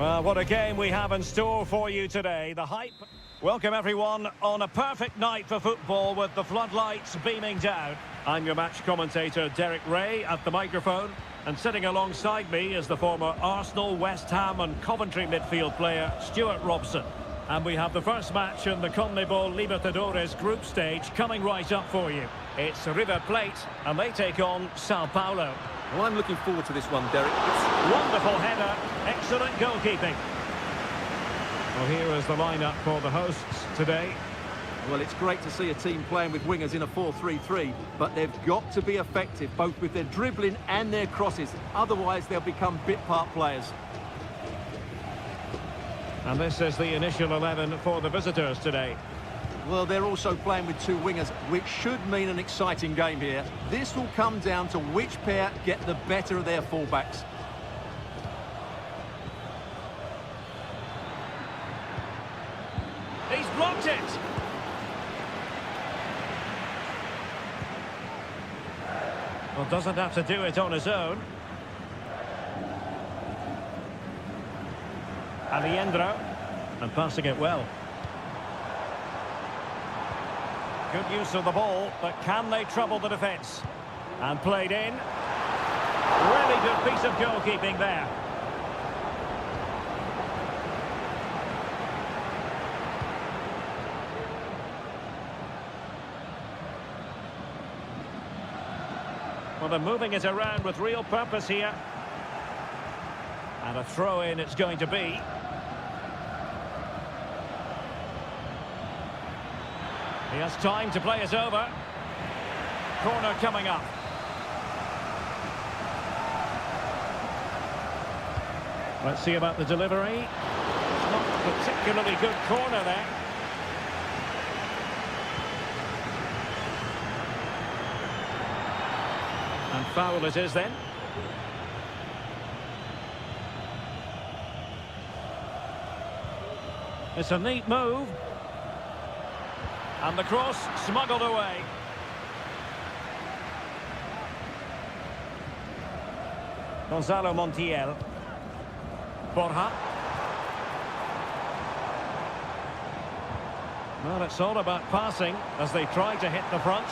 Well, what a game we have in store for you today. The hype. Welcome, everyone, on a perfect night for football with the floodlights beaming down. I'm your match commentator, Derek Ray, at the microphone. And sitting alongside me is the former Arsenal, West Ham and Coventry midfield player, Stuart Robson. And we have the first match in the CONMEBOL Libertadores group stage coming right up for you. It's River Plate, and they take on Sao Paulo. Well, I'm looking forward to this one, Derek. Wonderful header, excellent goalkeeping. Well, here is the lineup for the hosts today. Well, it's great to see a team playing with wingers in a 4-3-3, but they've got to be effective, both with their dribbling and their crosses. Otherwise, they'll become bit-part players. And this is the initial 11 for the visitors today. Well, they're also playing with two wingers, which should mean an exciting game here. This will come down to which pair get the better of their fullbacks. He's blocked it! Well, doesn't have to do it on his own. Alejandro, and passing it well. Good use of the ball, but can they trouble the defence? And played in. Really good piece of goalkeeping there. Well, they're moving it around with real purpose here. And a throw-in it's going to be. He has time to play it over. Corner coming up. Let's see about the delivery. It's not a particularly good corner there. And foul it is then. It's a neat move. And the cross smuggled away. Gonzalo Montiel. Borja. Well, it's all about passing as they try to hit the front.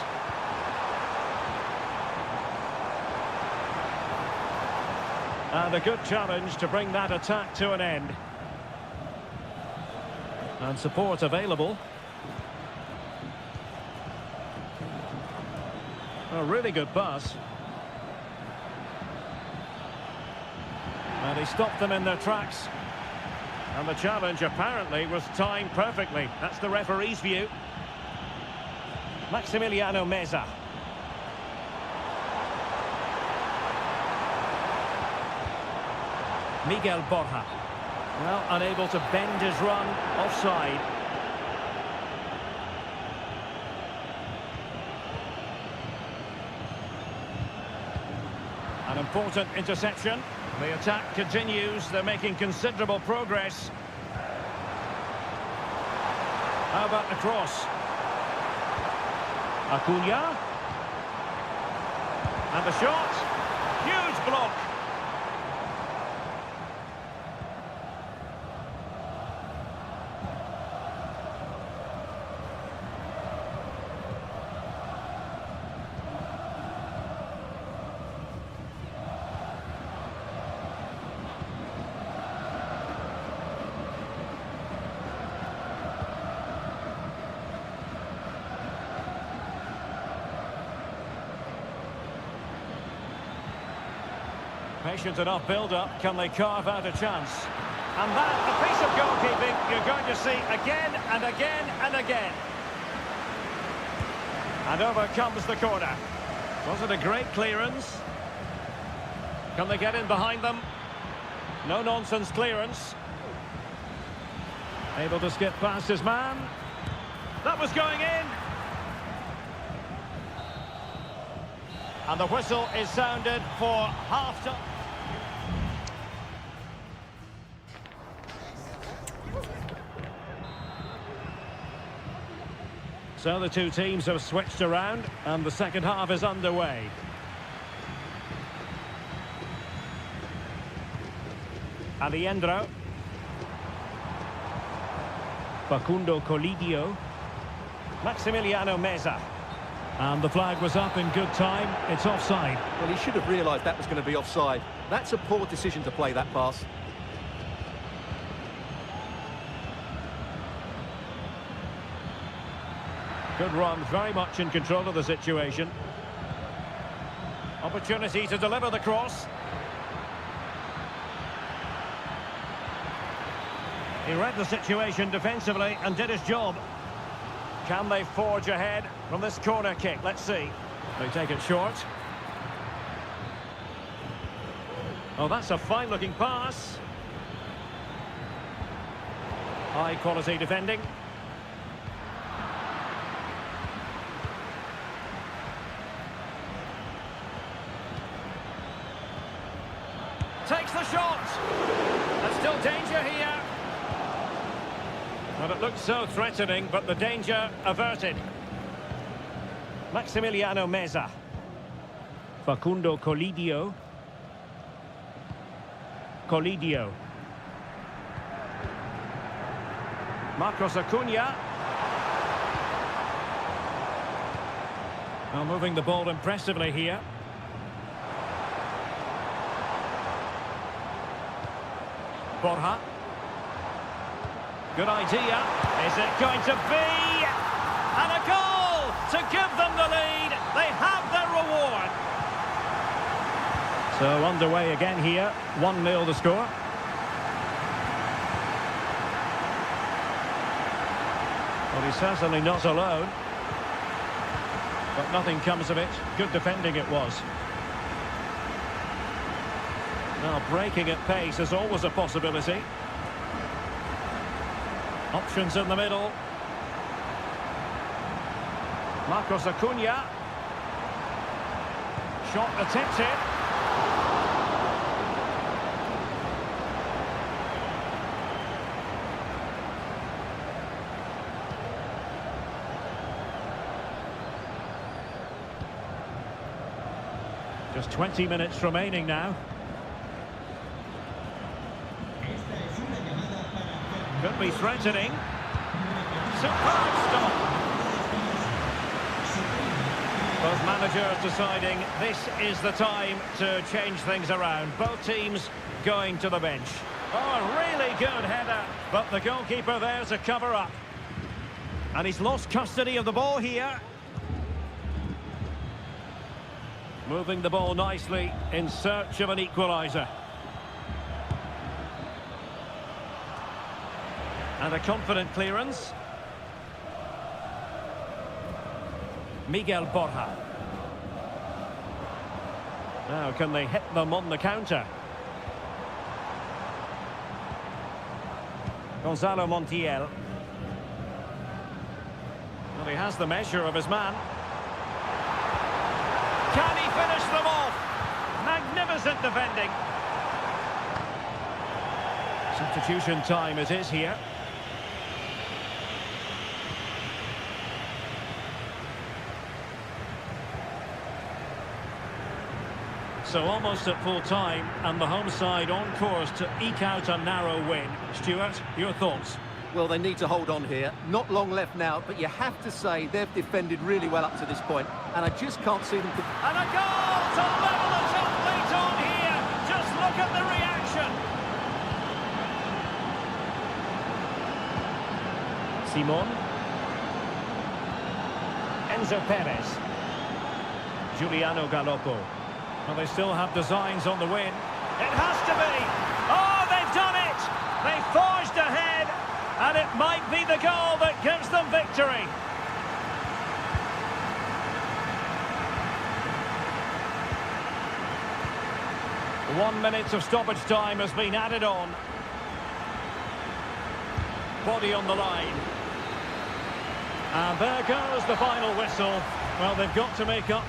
And a good challenge to bring that attack to an end. And support available. A really good pass. And he stopped them in their tracks. And the challenge apparently was timed perfectly. That's the referee's view. Maximiliano Meza. Miguel Borja. Well, unable to bend his run, offside. An important interception. The attack continues. They're making considerable progress. How about the cross? Acuna. And the shot. Huge block. Patient enough build-up. Can they carve out a chance? And that, a piece of goalkeeping you're going to see again and again and again. And over comes the corner. Was it a great clearance? Can they get in behind them? No-nonsense clearance. Able to skip past his man. That was going in. And the whistle is sounded for half-time. So the two teams have switched around and the second half is underway. Alejandro. Facundo Colidio. Maximiliano Meza. And the flag was up in good time. It's offside. Well, he should have realised that was going to be offside. That's a poor decision to play that pass. Good run, very much in control of the situation. Opportunity to deliver the cross. He read the situation defensively and did his job. Can they forge ahead from this corner kick? Let's see. They take it short. Oh, that's a fine-looking pass. High-quality defending. Takes the shot. There's still danger here. Well, it looked so threatening, but the danger averted. Maximiliano Meza. Facundo Colidio. Colidio. Marcos Acuna. Now moving the ball impressively here. Borja. Good idea. Is it going to be? And a goal to give them the lead. They have their reward. So underway again here. 1-0 the score. Well, he's certainly not alone. But nothing comes of it. Good defending it was. Now, breaking at pace is always a possibility. Options in the middle. Marcos Acuna. Shot attempted. Just 20 minutes remaining now. Could be threatening. Superb stop. Both managers deciding this is the time to change things around. Both teams going to the bench. Oh, a really good header, but the goalkeeper there to cover up. And he's lost custody of the ball here. Moving the ball nicely in search of an equaliser. And a confident clearance. Miguel Borja. Now, can they hit them on the counter? Gonzalo Montiel. Well, he has the measure of his man. Can he finish them off? Magnificent defending. Substitution time it is here. So almost at full time, and the home side on course to eke out a narrow win. Stuart, your thoughts? Well, they need to hold on here. Not long left now, but you have to say they've defended really well up to this point, and I just can't see them... And a goal to level it up late on here. Just look at the reaction. Simon. Enzo Perez. Giuliano Galoppo. Well, they still have designs on the win. It has to be. Oh, they've done it. They forged ahead, and it might be the goal that gives them victory. One minute of stoppage time has been added on. Body on the line. And there goes the final whistle. Well, they've got to make up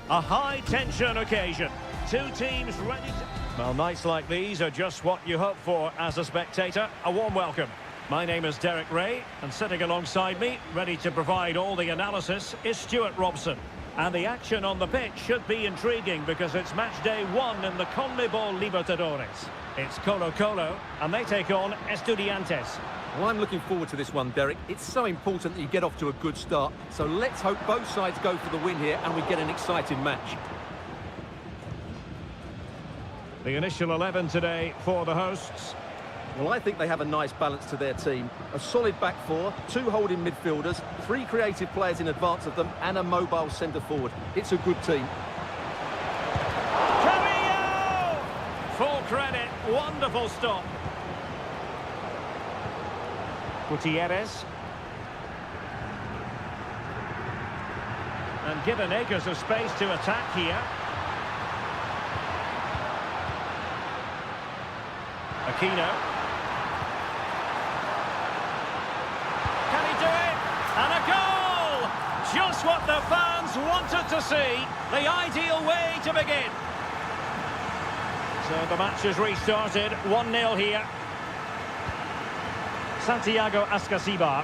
A high-tension occasion. Two teams ready to... Well, nights like these are just what you hope for as a spectator. A warm welcome. My name is Derek Ray, and sitting alongside me, ready to provide all the analysis, is Stuart Robson. And the action on the pitch should be intriguing because it's match day 1 in the CONMEBOL Libertadores. It's Colo-Colo, and they take on Estudiantes. Well, I'm looking forward to this one, Derek. It's so important that you get off to a good start. So let's hope both sides go for the win here and we get an exciting match. The initial 11 today for the hosts. Well, I think they have a nice balance to their team. A solid back four, 2 holding midfielders, 3 creative players in advance of them, and a mobile centre-forward. It's a good team. Carrillo! Full credit, wonderful stop. Gutierrez. And given acres of space to attack here. Aquino. Can he do it? And a goal! Just what the fans wanted to see. The ideal way to begin. So the match has restarted. 1-0 here. Santiago Ascasibar.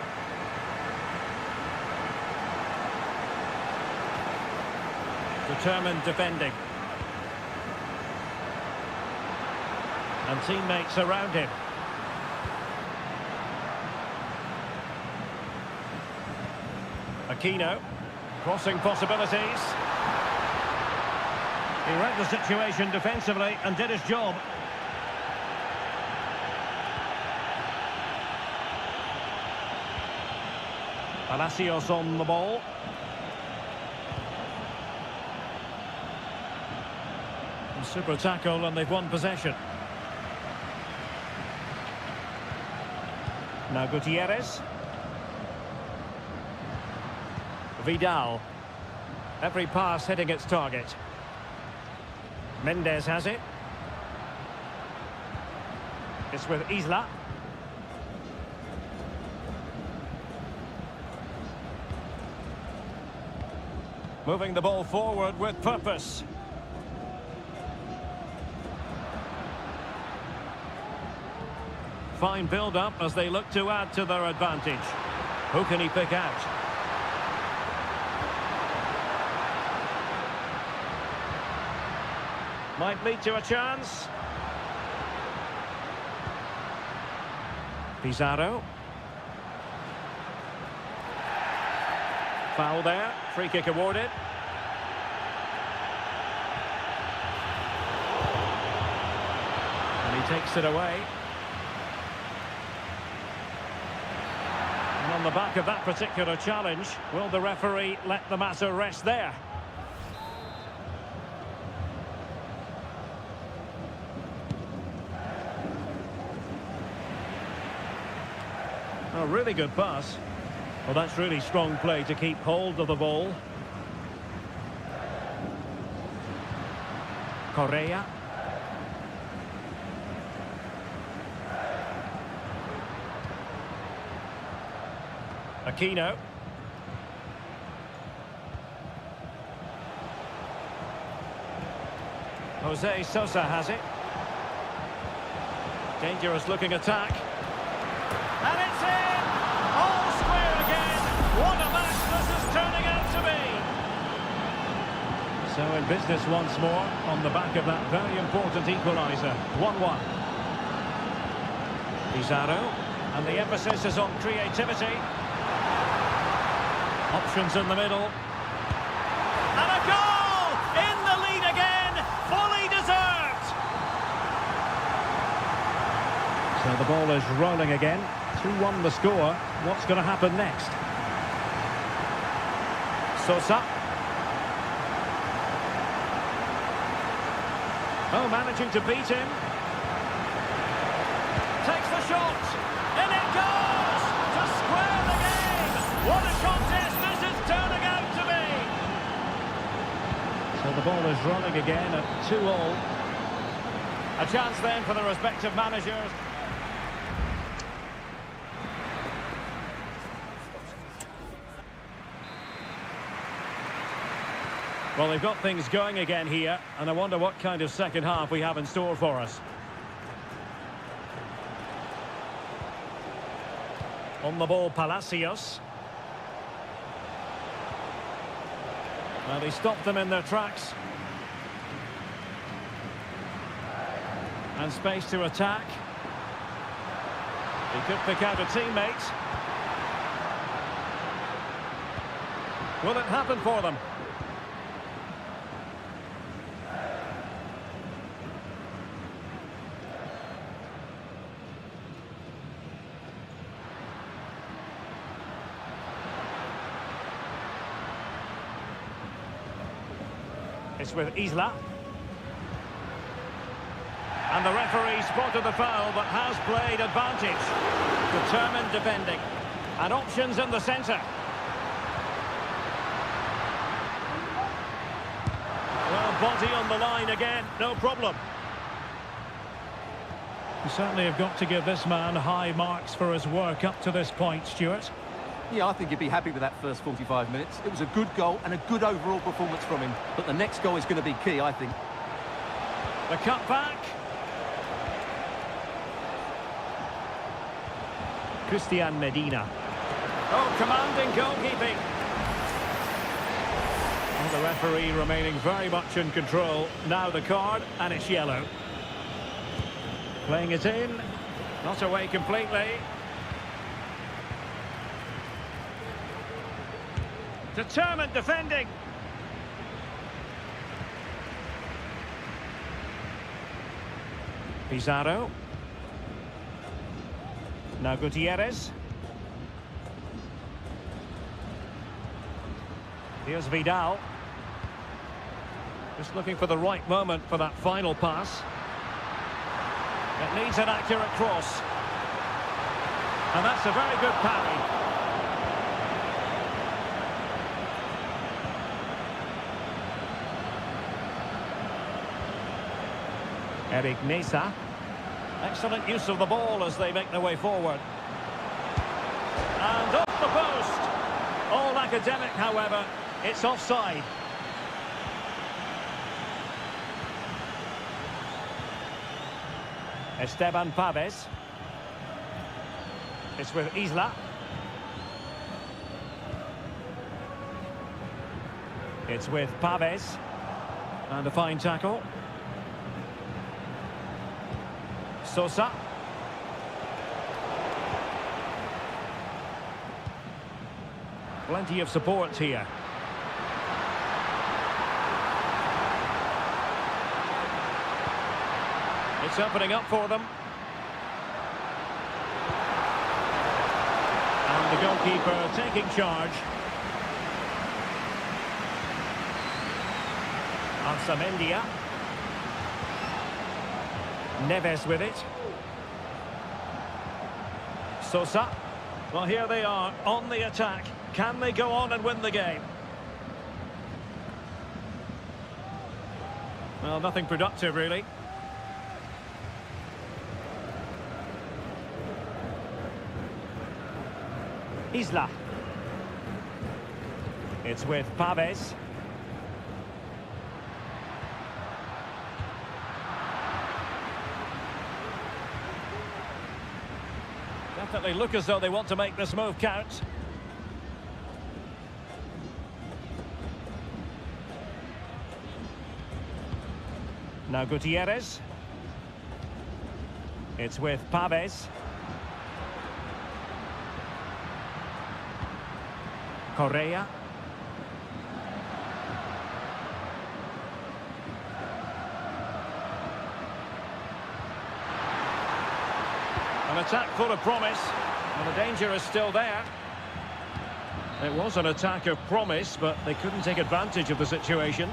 Determined defending. And teammates around him. Aquino. Crossing possibilities. He read the situation defensively and did his job. Palacios on the ball. Super tackle and they've won possession. Now Gutierrez. Vidal. Every pass hitting its target. Mendes has it. It's with Isla. Moving the ball forward with purpose. Fine build-up as they look to add to their advantage. Who can he pick out? Might lead to a chance. Pizarro. Foul there. Free kick awarded. And he takes it away. And on the back of that particular challenge, will the referee let the matter rest there? A really good pass. Well, that's really strong play to keep hold of the ball. Correa. Aquino. Jose Sosa has it. Dangerous looking attack. And it's in! All square again! What a match this is turning out to be! So in business once more, on the back of that very important equaliser. 1-1. Pizarro, and the emphasis is on creativity. Options in the middle. And a goal! In the lead again! Fully deserved! So the ball is rolling again. 2-1 the score. What's going to happen next? Sosa. Oh, managing to beat him. Takes the shot. In it goes! To square the game! What a contest this is turning out to be! So the ball is rolling again at 2-2. A chance then for the respective managers. Well, they've got things going again here, and I wonder what kind of second half we have in store for us. On the ball, Palacios. Now they stopped them in their tracks. And space to attack. He could pick out a teammate. Will it happen for them? It's with Isla. And the referee spotted the foul, but has played advantage. Determined defending. And options in the centre. Well, body on the line again, no problem. You certainly have got to give this man high marks for his work up to this point, Stuart. Yeah, I think you'd be happy with that first 45 minutes. It was a good goal and a good overall performance from him. But the next goal is going to be key, I think. The cut back. Christian Medina. Oh, commanding goalkeeping. And the referee remaining very much in control. Now the card, and it's yellow. Playing it in. Not away completely. Determined defending. Pizarro. Now Gutierrez. Here's Vidal. Just looking for the right moment for that final pass. It needs an accurate cross. And that's a very good parry. Eric Mesa. Excellent use of the ball as they make their way forward. And off the post. All academic, however. It's offside. Esteban Paves. It's with Isla. It's with Paves. And a fine tackle. Sosa. Plenty of support here. It's opening up for them. And the goalkeeper taking charge. Ansamendia. Neves with it. Sosa. Well, here they are on the attack. Can they go on and win the game? Well, nothing productive, really. Isla. It's with Paves. Definitely look as though they want to make this move count. Now Gutierrez. It's with Paves. Correa. An attack full of promise, and the danger is still there. It was an attack of promise, but they couldn't take advantage of the situation.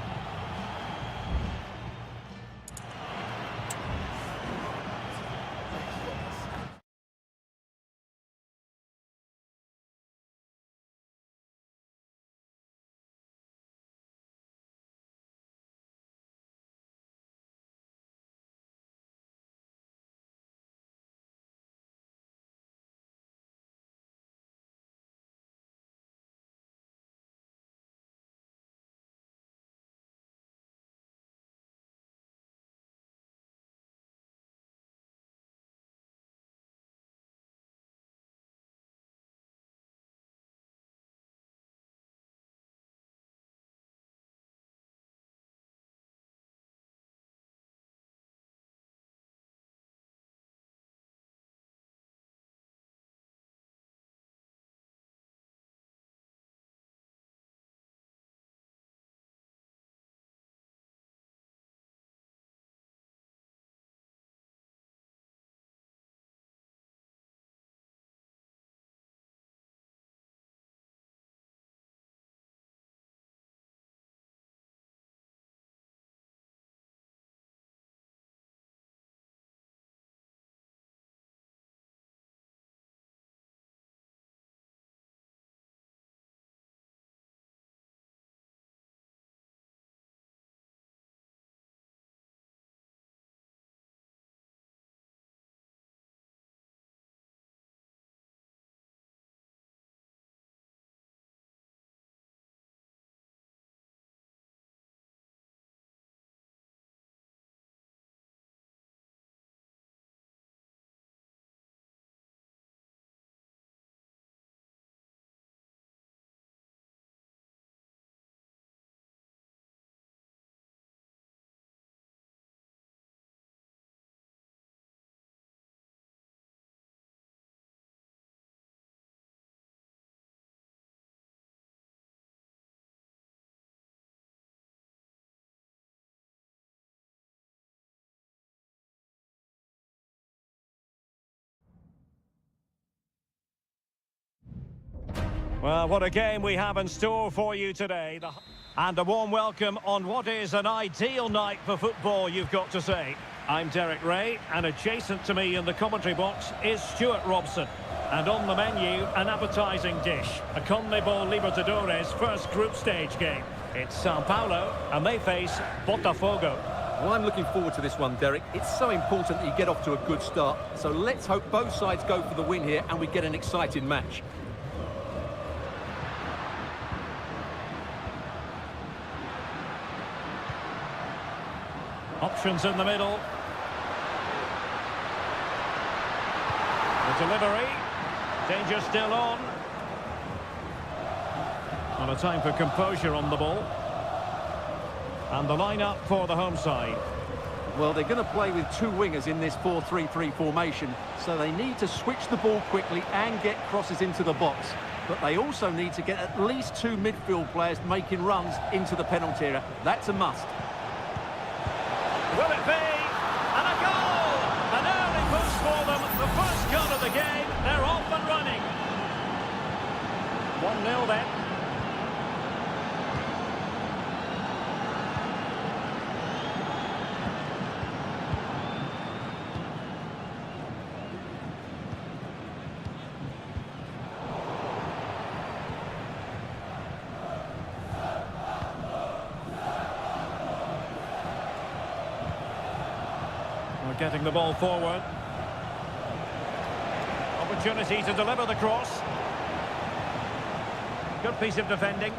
Well, what a game we have in store for you today. And a warm welcome on what is an ideal night for football, you've got to say. I'm Derek Ray, and adjacent to me in the commentary box is Stuart Robson. And on the menu, an appetising dish, a CONMEBOL Libertadores first group stage game. It's Sao Paulo, and they face Botafogo. Well, I'm looking forward to this one, Derek. It's so important that you get off to a good start. So let's hope both sides go for the win here and we get an exciting match. Options in the middle. The delivery. Danger still on. And a time for composure on the ball. And the line-up for the home side. Well, they're going to play with two wingers in this 4-3-3 formation, so they need to switch the ball quickly and get crosses into the box. But they also need to get at least two midfield players making runs into the penalty area. That's a must. Will it be? And a goal! An early push for them. The first goal of the game. They're off and running. 1-0 then. We're getting the ball forward. Opportunity to deliver the cross. Good piece of defending.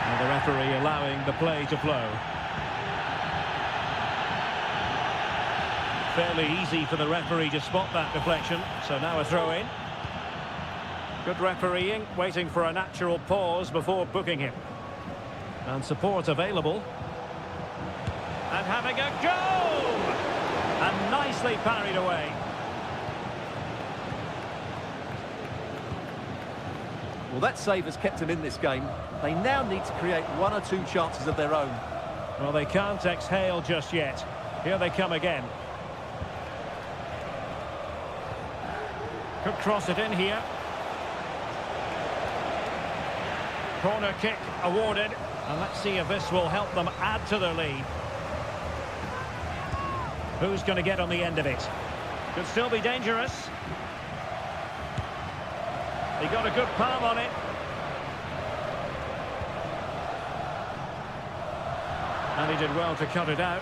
And the referee allowing the play to flow. Fairly easy for the referee to spot that deflection. So now a throw in. Good refereeing, waiting for a natural pause before booking him. And support available. And having a go! And nicely parried away. Well, that save has kept them in this game. They now need to create one or two chances of their own. Well, they can't exhale just yet. Here they come again. Could cross it in here. Corner kick awarded. And let's see if this will help them add to their lead. Who's going to get on the end of it? Could still be dangerous. He got a good palm on it. And he did well to cut it out.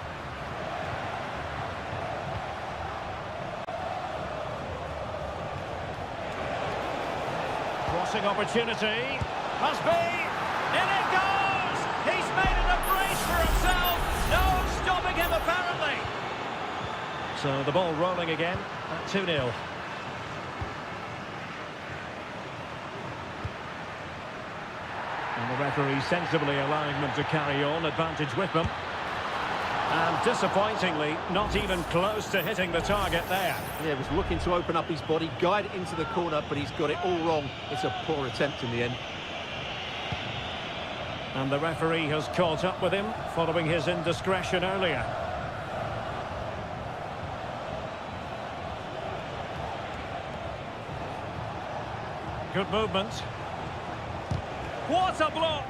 Crossing opportunity. Must be. In it goes! He's made it a brace for himself. No stopping him, apparently. So the ball rolling again at 2-0. And the referee sensibly allowing them to carry on, advantage with them. And disappointingly, not even close to hitting the target there. Yeah, was looking to open up his body, guide it into the corner, but he's got it all wrong. It's a poor attempt in the end. And the referee has caught up with him following his indiscretion earlier. Good movement. What a block!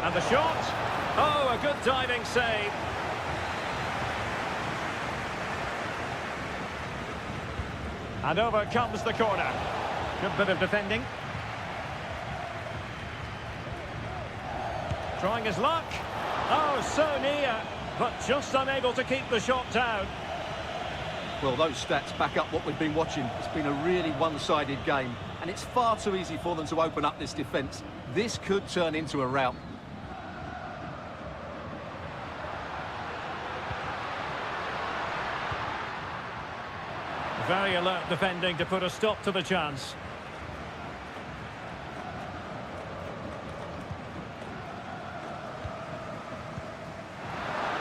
And the shot. Oh, a good diving save. And over comes the corner. Good bit of defending. Trying his luck. Oh, so near, but just unable to keep the shot down. Well, those stats back up what we've been watching. It's been a really one-sided game, and it's far too easy for them to open up this defence. This could turn into a rout. Very alert defending to put a stop to the chance.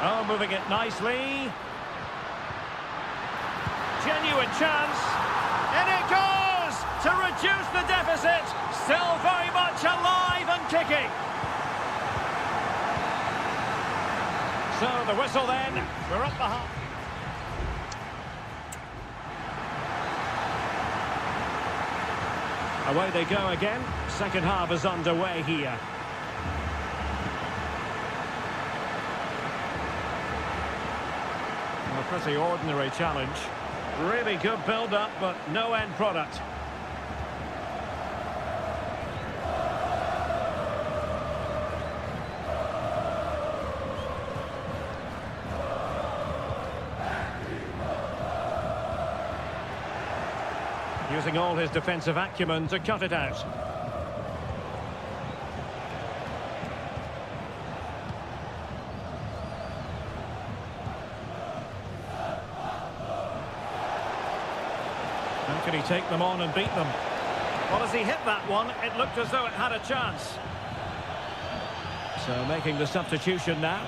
Oh, moving it nicely. Genuine chance. In it goes to reduce the deficit. Still very much alive and kicking. So the whistle then, we're up the half. Away they go again. Second half is underway here. A pretty ordinary challenge. Really good build-up, but no end product. Using all his defensive acumen to cut it out. How can he take them on and beat them? Well, as he hit that one, it looked as though it had a chance. So making the substitution now.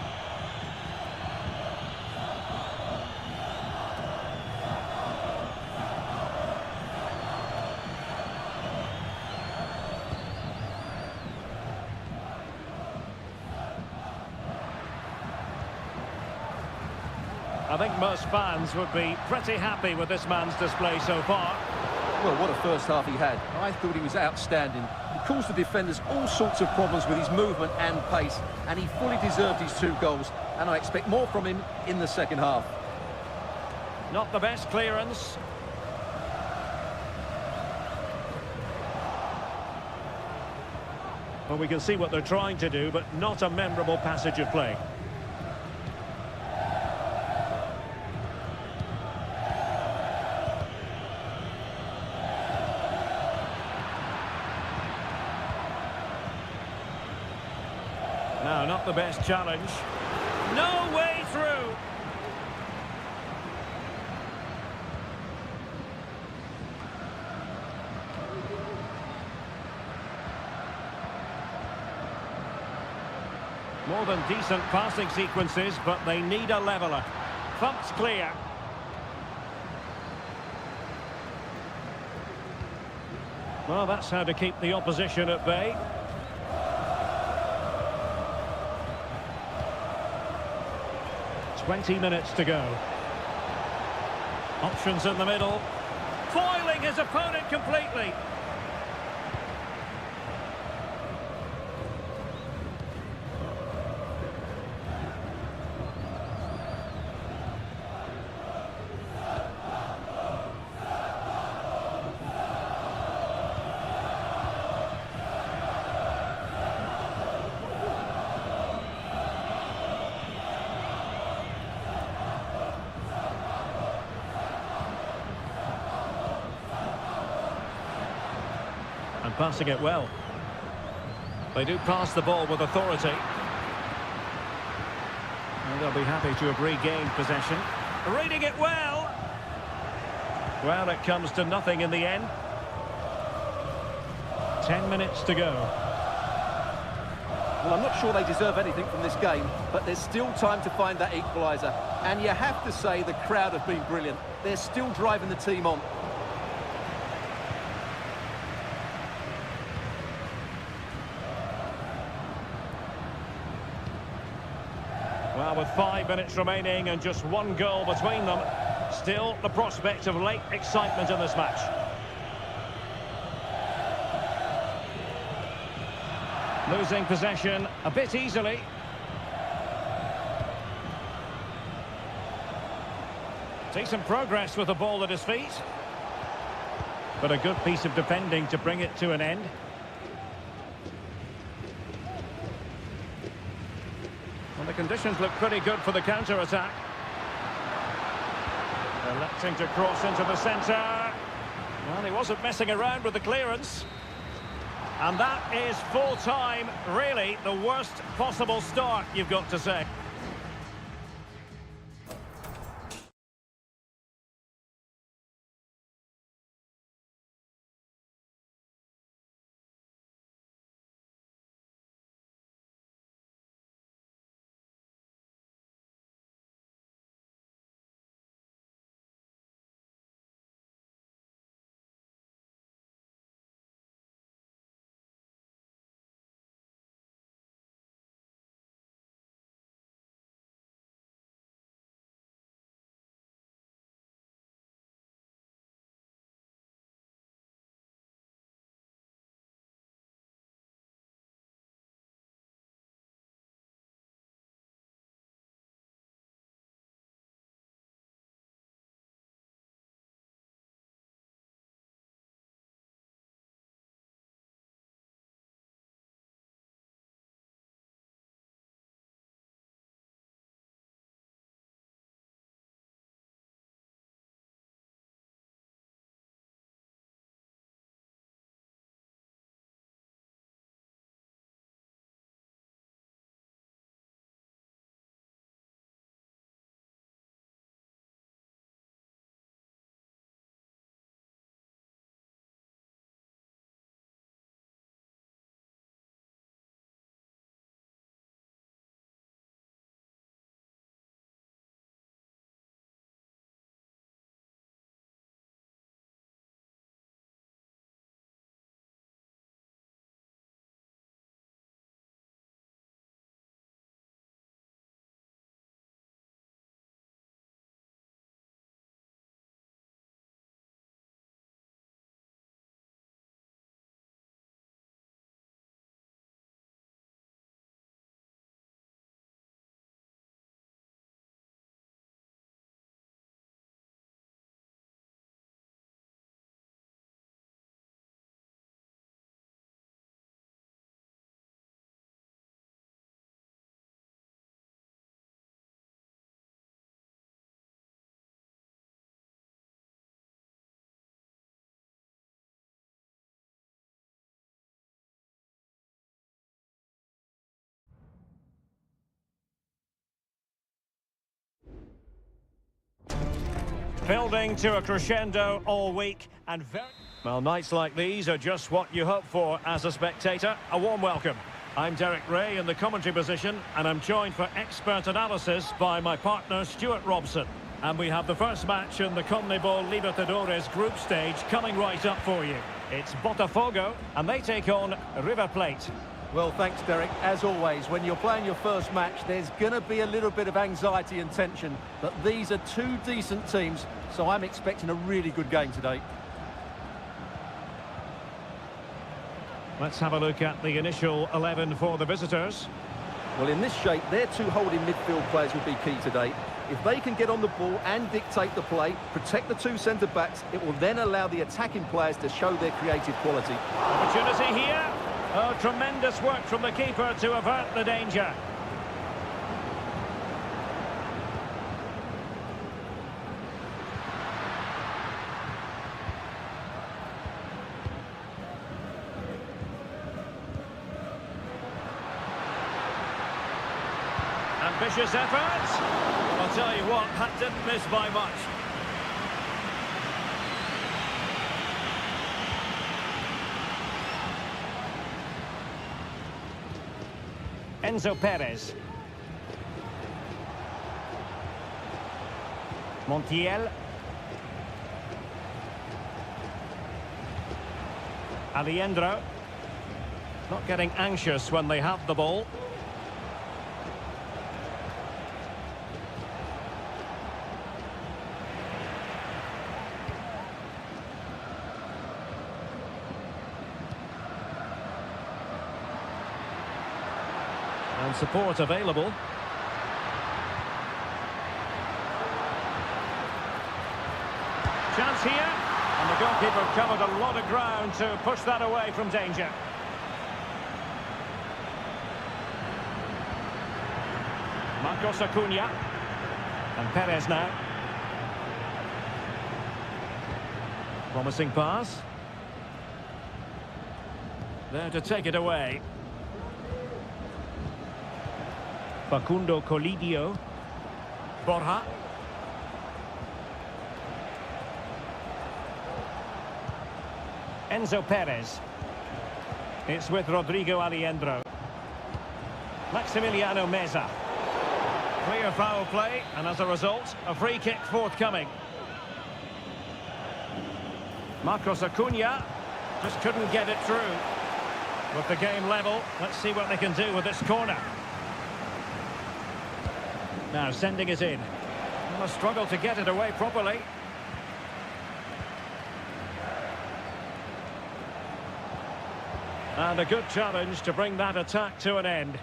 I think most fans would be pretty happy with this man's display so far. Well, what a first half he had. I thought he was outstanding. He caused the defenders all sorts of problems with his movement and pace, and he fully deserved his 2 goals, and I expect more from him in the second half. Not the best clearance. Well, we can see what they're trying to do, but not a memorable passage of play. No, not the best challenge. No way through. More than decent passing sequences, but they need a leveller. Thump's clear. Well, that's how to keep the opposition at bay. "20 minutes to go. Options in the middle. Foiling his opponent completely. And passing it well. They do pass the ball with authority. And they'll be happy to have regained possession. Reading it well. Well, it comes to nothing in the end. 10 minutes to go. Well, I'm not sure they deserve anything from this game, but there's still time to find that equaliser. And you have to say the crowd have been brilliant. They're still driving the team on. Well, with 5 minutes remaining and just 1 goal between them, still the prospect of late excitement in this match. Losing possession a bit easily. Decent progress with the ball at his feet. But a good piece of defending to bring it to an end. Well, the conditions look pretty good for the counter-attack. Electing to cross into the centre. Well, he wasn't messing around with the clearance. And that is full time, really the worst possible start, you've got to say. Building to a crescendo all week and very... Well, nights like these are just what you hope for as a spectator. A warm welcome. I'm Derek Ray in the commentary position, and I'm joined for expert analysis by my partner Stuart Robson. And we have the first match in the CONMEBOL Libertadores group stage coming right up for you. It's Botafogo, and they take on River Plate. Well, thanks, Derek. As always, when you're playing your first match, there's going to be a little bit of anxiety and tension. But these are two decent teams, so I'm expecting a really good game today. Let's have a look at the initial 11 for the visitors. Well, in this shape, their two holding midfield players will be key today. If they can get on the ball and dictate the play, protect the two centre-backs, it will then allow the attacking players to show their creative quality. Opportunity here. Oh, tremendous work from the keeper to avert the danger. Ambitious effort. I'll tell you what, that didn't miss by much. Enzo Perez. Montiel. Alejandro. Not getting anxious when they have the ball. And support available. Chance here. And the goalkeeper covered a lot of ground to push that away from danger. Marcos Acuna. And Perez now. Promising pass. There to take it away. Facundo Colidio. Borja. Enzo Perez. It's with Rodrigo Alejandro. Maximiliano Meza. Clear foul play, and as a result, a free kick forthcoming. Marcos Acuna just couldn't get it through. With the game level, let's see what they can do with this corner. Now sending it in. Well, a struggle to get it away properly. And a good challenge to bring that attack to an end.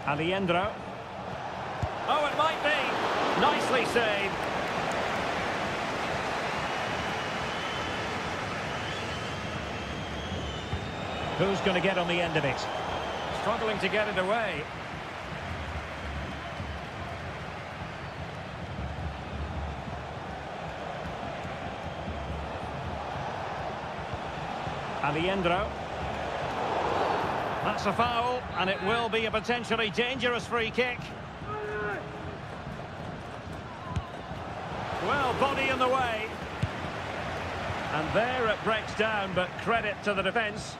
Alejandro. Oh, it might be. Nicely saved. Who's going to get on the end of it? Struggling to get it away. Alejandro. That's a foul, and it will be a potentially dangerous free kick. Well, body in the way. And there it breaks down, but credit to the defence.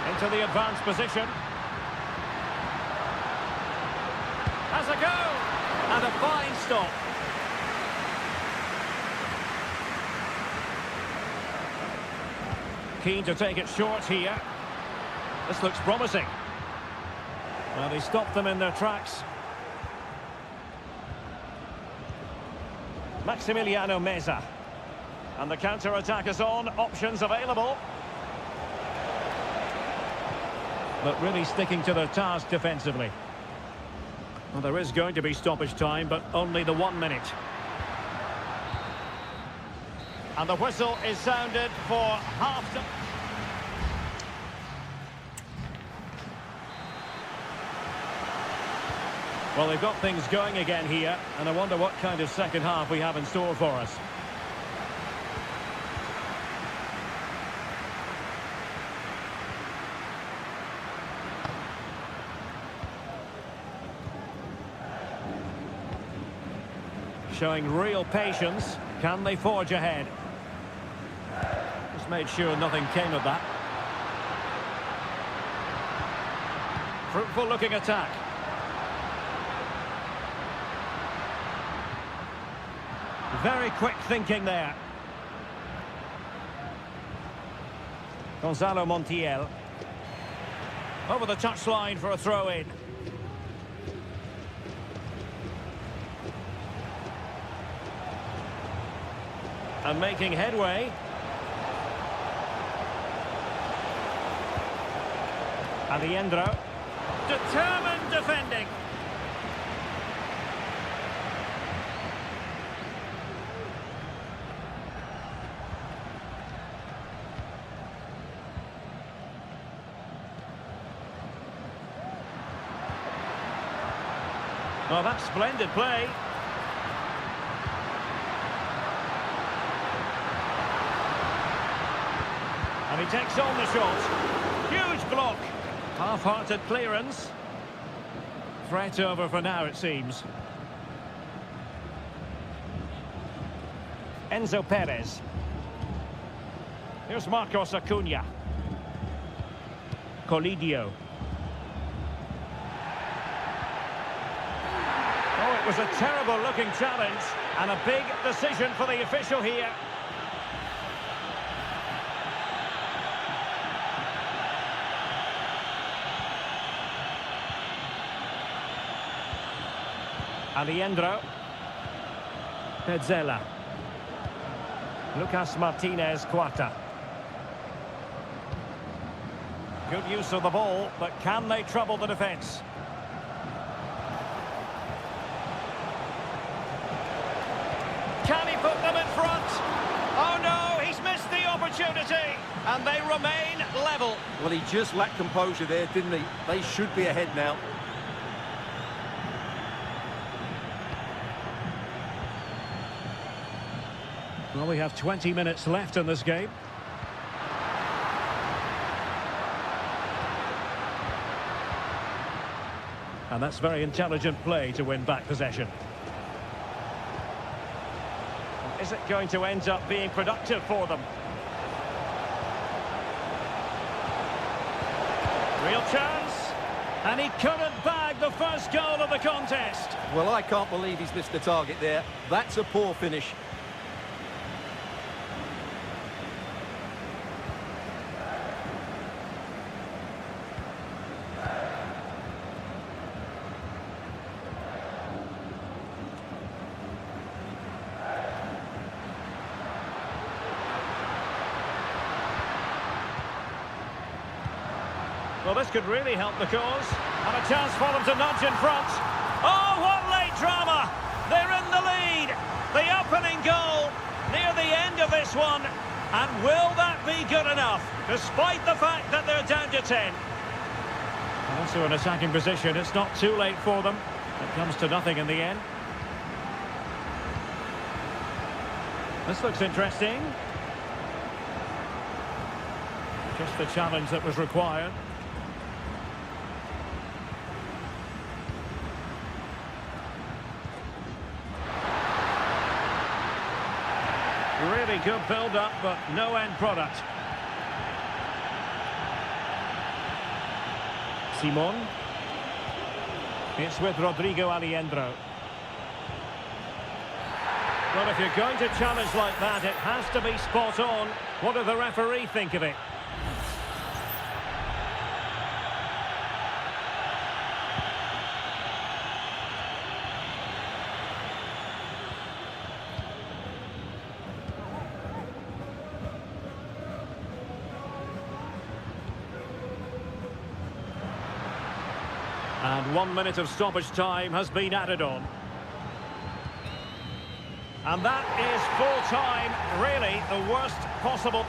Into the advanced position. Has a go! And a fine stop. Keen to take it short here. This looks promising. Well, he stopped them in their tracks. Maximiliano Meza. And the counter-attack is on. Options available. But really sticking to their task defensively. Well, there is going to be stoppage time, but only the 1 minute. And the whistle is sounded for half-time. Well, they've got things going again here, and I wonder what kind of second half we have in store for us. Showing real patience. Can they forge ahead? Just made sure nothing came of that. Fruitful looking attack. Very quick thinking there. Gonzalo Montiel. Over the touchline for a throw-in. And making headway. Aliendro. Determined defending. Well, that's splendid play. And he takes on the shot. Huge block. Half-hearted clearance. Threat over for now, it seems. Enzo Perez. Here's Marcos Acuna. Colidio. Oh, it was a terrible-looking challenge. And a big decision for the official here. Aliendro. Pezzella. Lucas Martinez Cuata. Good use of the ball, but can they trouble the defence? Can he put them in front? Oh no, he's missed the opportunity, and they remain level. Well, he just lacked composure there, didn't he? They should be ahead now. Well, we have 20 minutes left in this game. And that's very intelligent play to win back possession. Is it going to end up being productive for them? Real chance. And he couldn't bag the first goal of the contest. Well, I can't believe he's missed the target there. That's a poor finish. Well, this could really help the cause. And a chance for them to nudge in front. Oh, what late drama! They're in the lead. The opening goal near the end of this one. And will that be good enough, despite the fact that they're down to 10? Also an attacking position. It's not too late for them. It comes to nothing in the end. This looks interesting. Just the challenge that was required. Really good build-up, but no end product. Simon. It's with Rodrigo Aliendro. Well, if you're going to challenge like that, it has to be spot on. What does the referee think of it? And 1 minute of stoppage time has been added on. And that is full time, really the worst possible.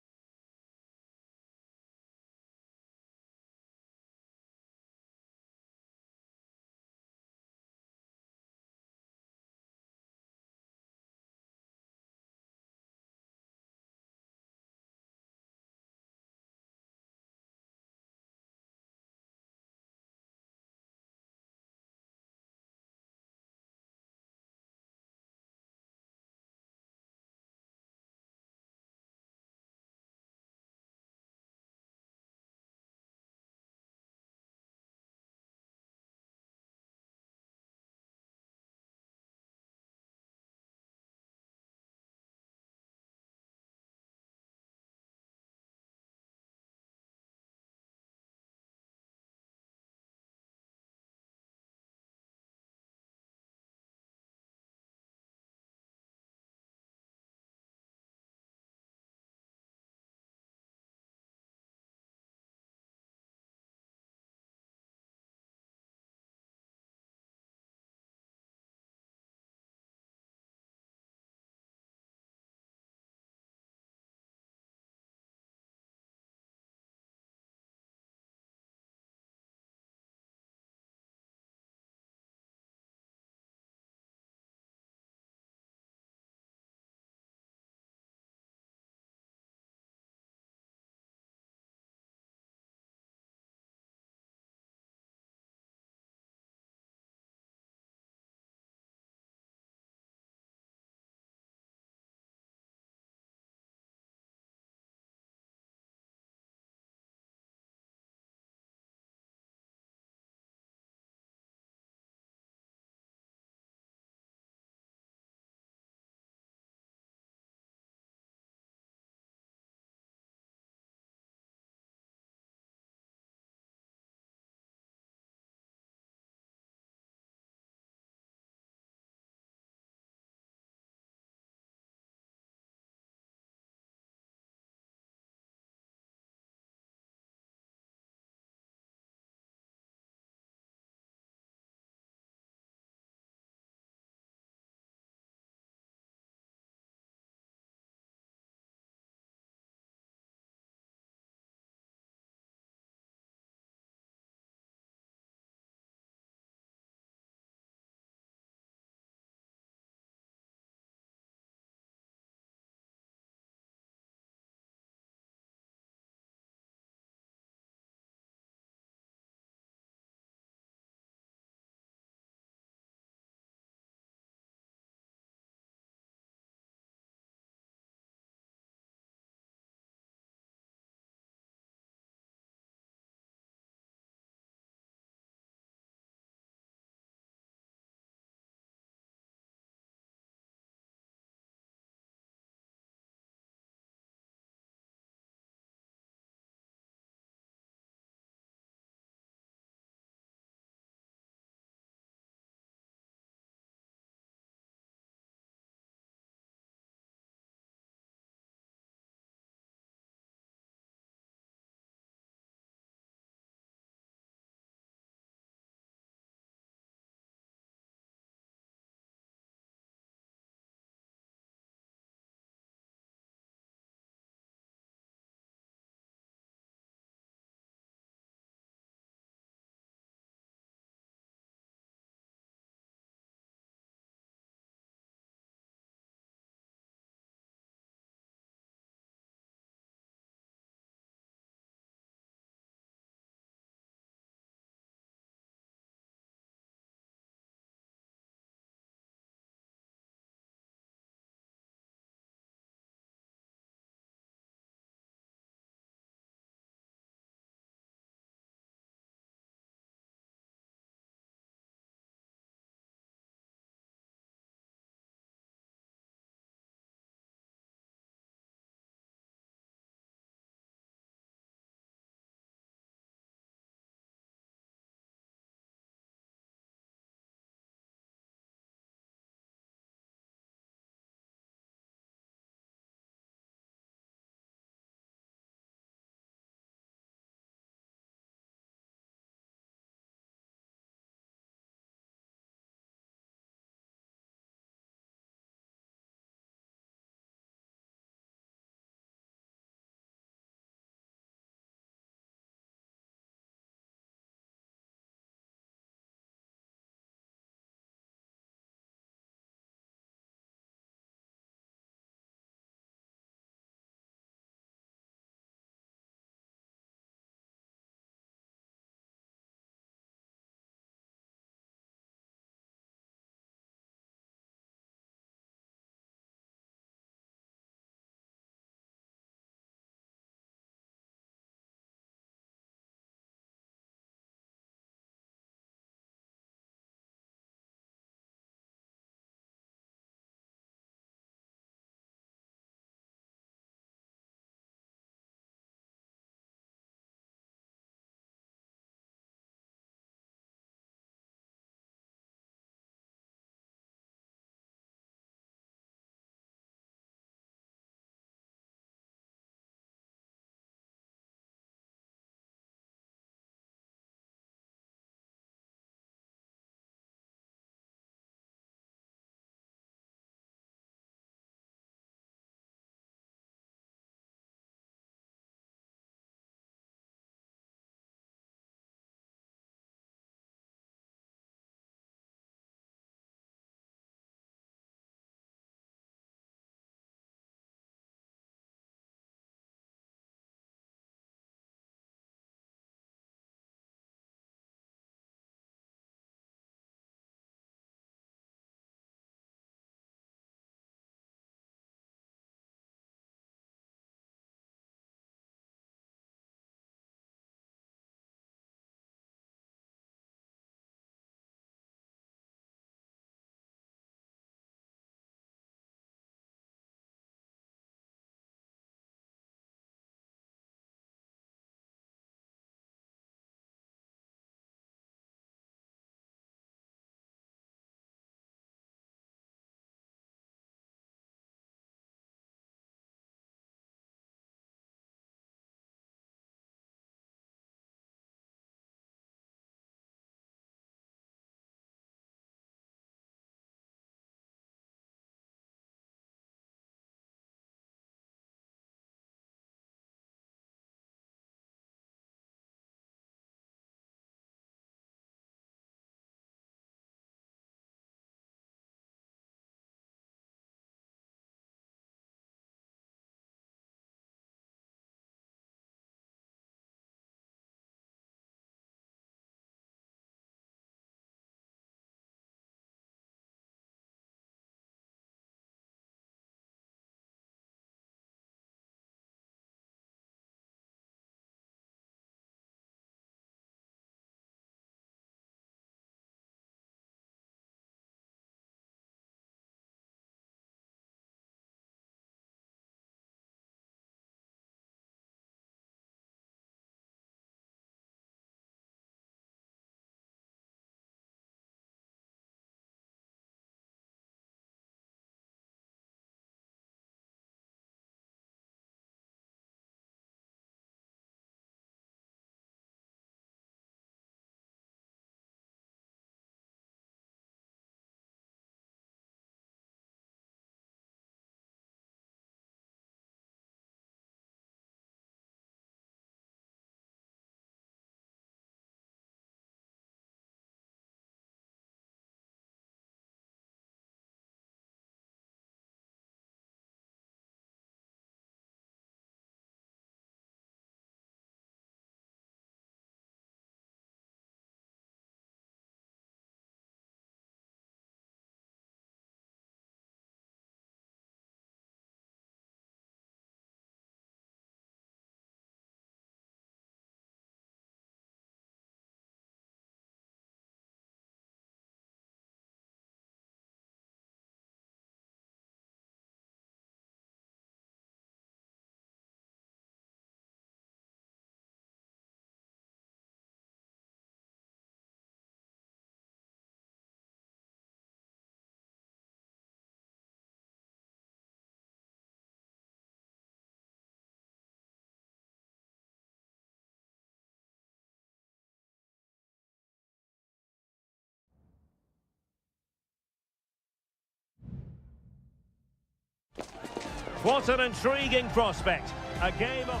What an intriguing prospect. A game of...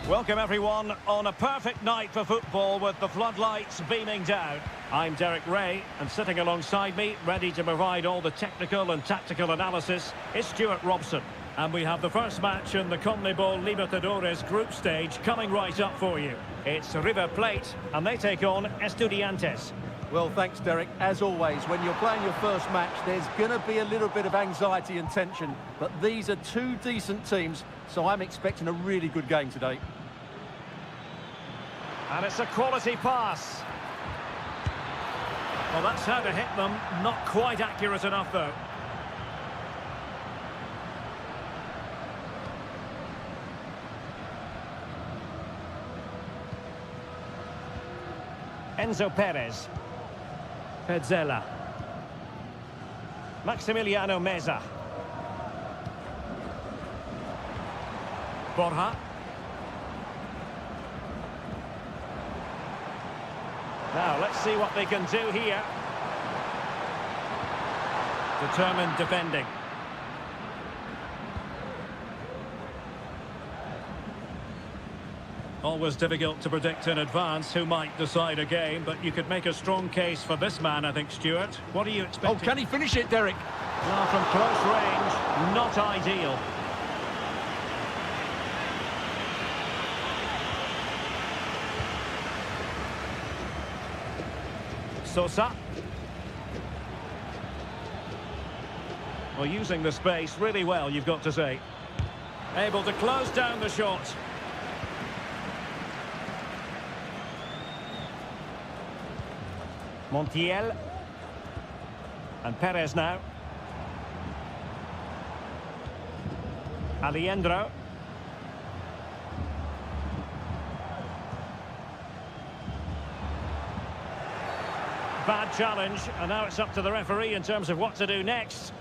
Welcome everyone on a perfect night for football with the floodlights beaming down. I'm Derek Ray, and sitting alongside me, ready to provide all the technical and tactical analysis, is Stuart Robson. And we have the first match in the CONMEBOL Libertadores group stage coming right up for you. It's River Plate, and they take on Estudiantes. Well, thanks, Derek. As always, when you're playing your first match, there's going to be a little bit of anxiety and tension. But these are two decent teams, so I'm expecting a really good game today. And it's a quality pass. Well, that's how to hit them. Not quite accurate enough, though. Enzo Perez. Petzela. Maximiliano Meza. Borja. Now, let's see what they can do here. Determined defending. Always difficult to predict in advance who might decide a game, but you could make a strong case for this man, I think, Stuart. What are you expecting? Oh, can he finish it, Derek? Well, from close range, not ideal. Sosa. Well, using the space really well, you've got to say. Able to close down the shot. Montiel. And Perez now. Alejandro. Bad challenge, and now it's up to the referee in terms of what to do next.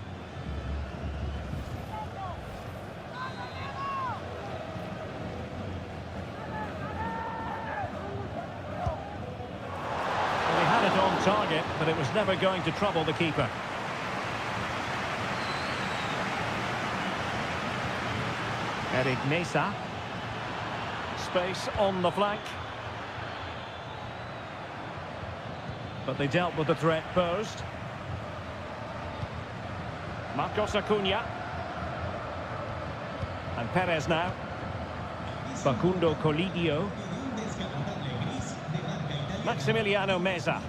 Well, he had it on target, but it was never going to trouble the keeper. Eric Mesa. Space on the flank. But they dealt with the threat posed. Marcos Acuna. And Perez now. Facundo Colidio. Maximiliano Meza.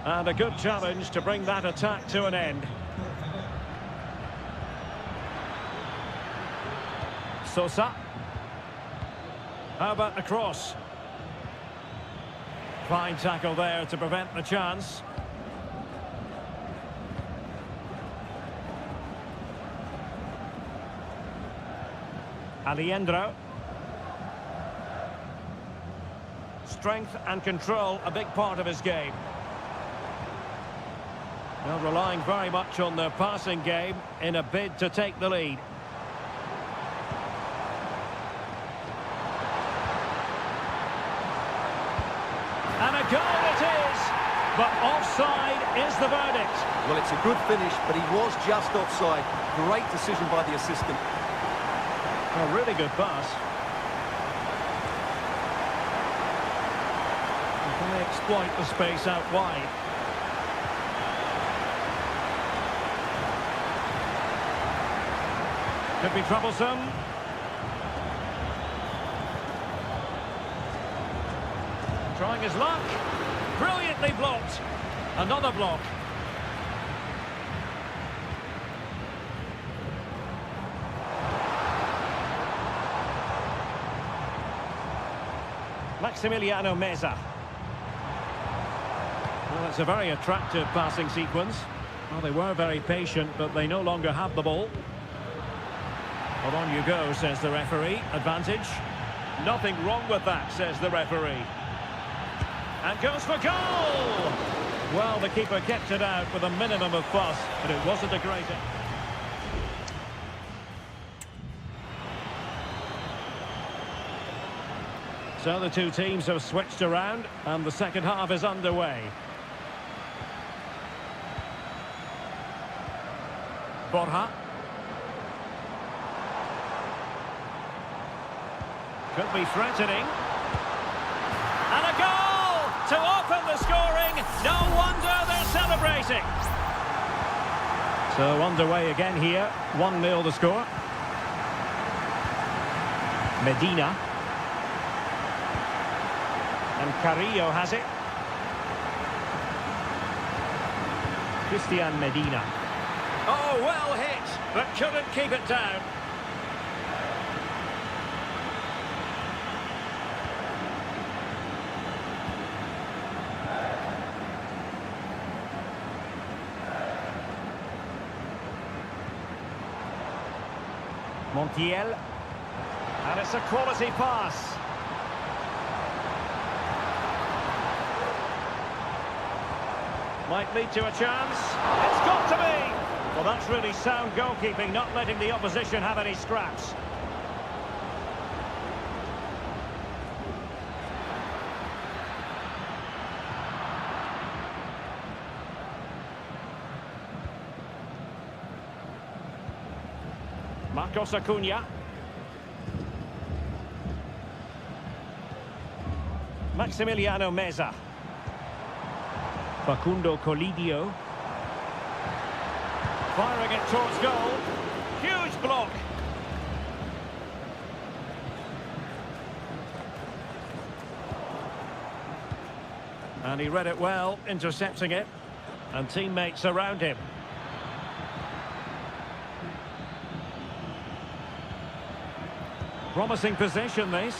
And a good challenge to bring that attack to an end. Sosa. How about the cross? Fine tackle there to prevent the chance. Alejandro. Strength and control, a big part of his game. Well, relying very much on their passing game in a bid to take the lead. And a goal it is, but offside is the verdict. Well, it's a good finish, but he was just offside. Great decision by the assistant. A really good pass. Can they exploit the space out wide? Could be troublesome. Trying his luck. Brilliantly blocked. Another block. Maximiliano Meza. Well, it's a very attractive passing sequence. Well, they were very patient, but they no longer have the ball. Well, on you go, says the referee. Advantage. Nothing wrong with that, says the referee. And goes for goal! Well, the keeper kept it out with a minimum of fuss, but it wasn't a great... So the two teams have switched around, and the second half is underway. Borja. Could be threatening. And a goal to open the scoring. No wonder they're celebrating. So underway again here. 1-0 the score. Medina. And Carrillo has it. Christian Medina. Oh, well hit, but couldn't keep it down. Montiel. And it's a quality pass. Might lead to a chance. It's got to be! Well, that's really sound goalkeeping, not letting the opposition have any scraps. Marcos Acuna. Maximiliano Meza. Facundo Colidio. Firing it towards goal. Huge block. And he read it well, intercepting it. And teammates around him. Promising position, this.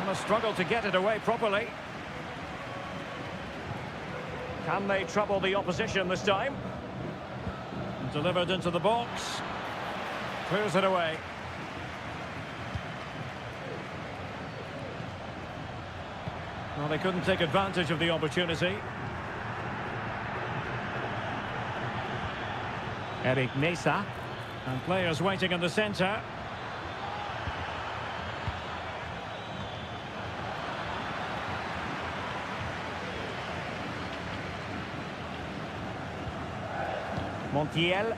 And a struggle to get it away properly. Can they trouble the opposition this time? Delivered into the box. Clears it away. Well, they couldn't take advantage of the opportunity. Eric Mesa. And players waiting in the centre. Montiel.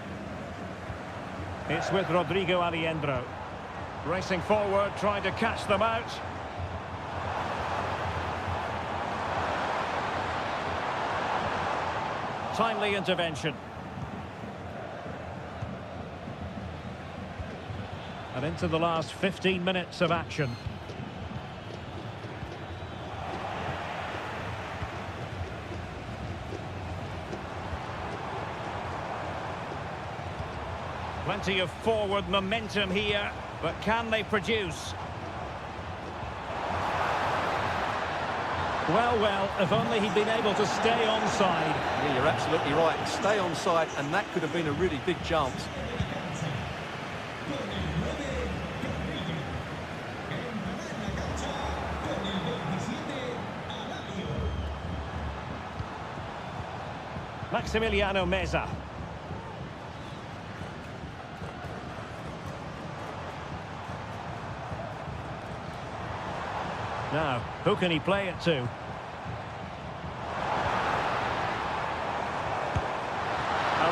It's with Rodrigo Aliendro. Racing forward, trying to catch them out. Timely intervention. And into the last 15 minutes of action. Plenty of forward momentum here, but can they produce? Well, if only he'd been able to stay onside. Yeah, you're absolutely right. Stay onside, and that could have been a really big chance. Maximiliano Meza. Now, who can he play it to? A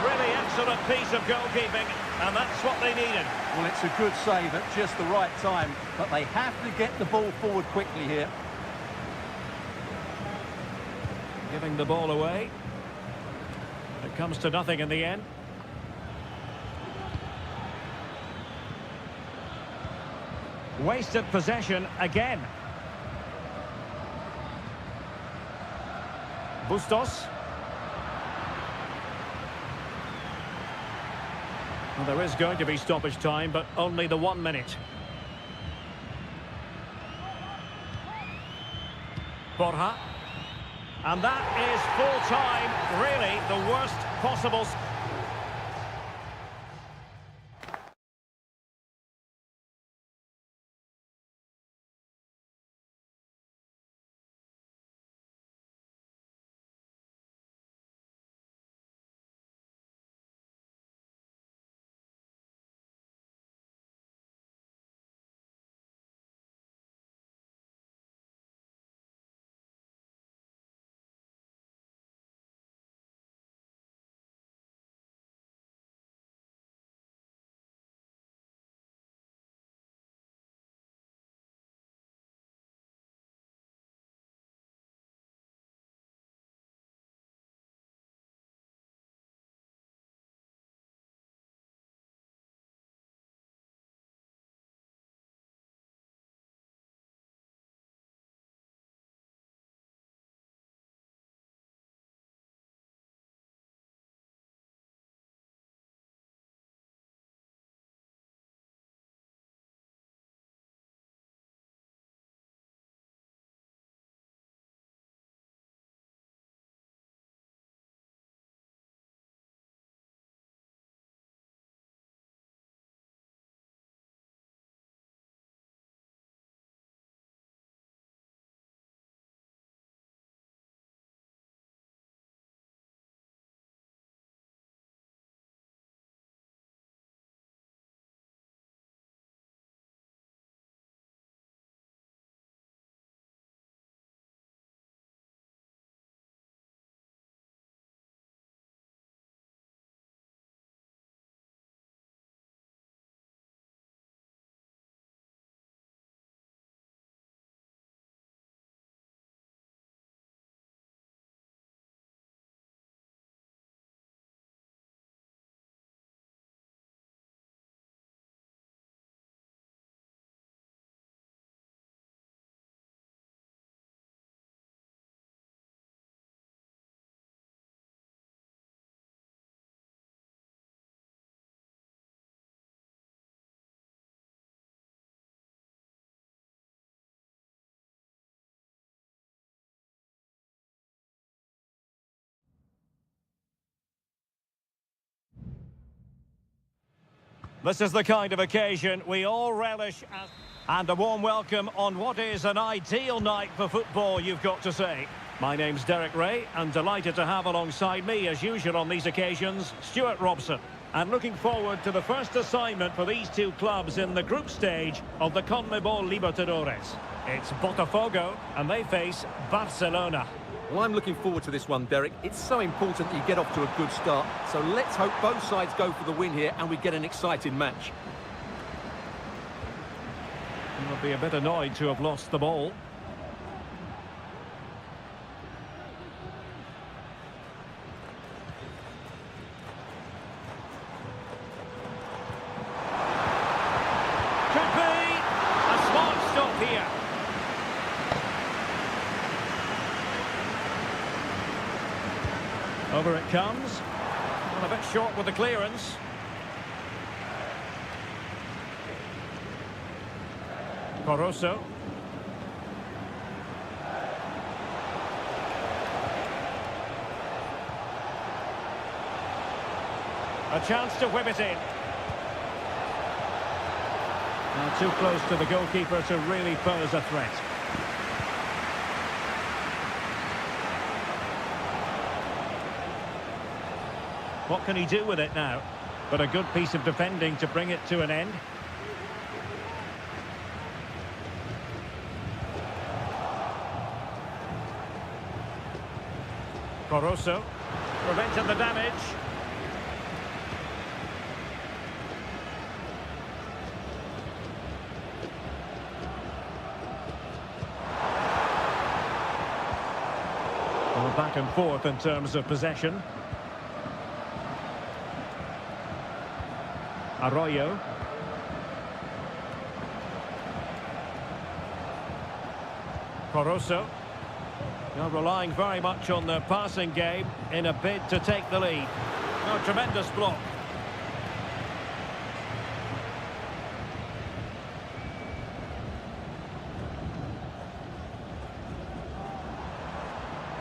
really excellent piece of goalkeeping, and that's what they needed. Well, it's a good save at just the right time, but they have to get the ball forward quickly here. Giving the ball away. It comes to nothing in the end. Wasted possession again. Bustos. Well, there is going to be stoppage time, but only the 1 minute. Borja. And that is full time, really the worst possible This is the kind of occasion we all relish. And a warm welcome on what is an ideal night for football, you've got to say. My name's Derek Ray, and delighted to have alongside me, as usual on these occasions, Stuart Robson. And looking forward to the first assignment for these two clubs in the group stage of the CONMEBOL Libertadores. It's Botafogo, and they face Barcelona. Well, I'm looking forward to this one, Derek. It's so important that you get off to a good start. So let's hope both sides go for the win here and we get an exciting match. He'll be a bit annoyed to have lost the ball. Could be a smart stop here. Over it comes. Well, a bit short with the clearance. Caruso. A chance to whip it in. Now too close to the goalkeeper to really pose a threat. What can he do with it now? But a good piece of defending to bring it to an end. Caruso, preventing the damage. Well, back and forth in terms of possession. Arroyo. Caruso. Now relying very much on the passing game in a bid to take the lead. Oh, tremendous block.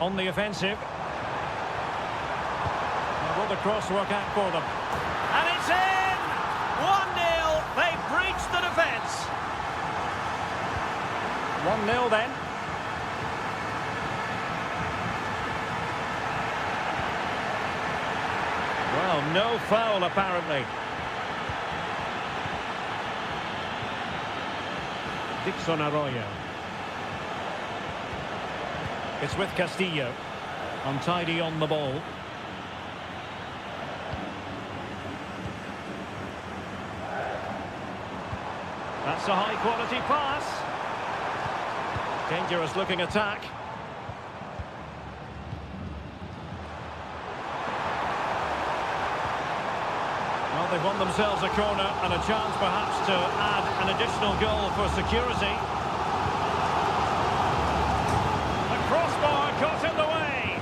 On the offensive. Now, will the cross work out for them? And it's in! 1-0. They've breached the defence. 1-0 then. Well, no foul apparently. Dixon Arroyo. It's with Castillo. Untidy on the ball. That's a high-quality pass. Dangerous looking attack. Well, they've won themselves a corner and a chance perhaps to add an additional goal for security. The crossbar caught in the way.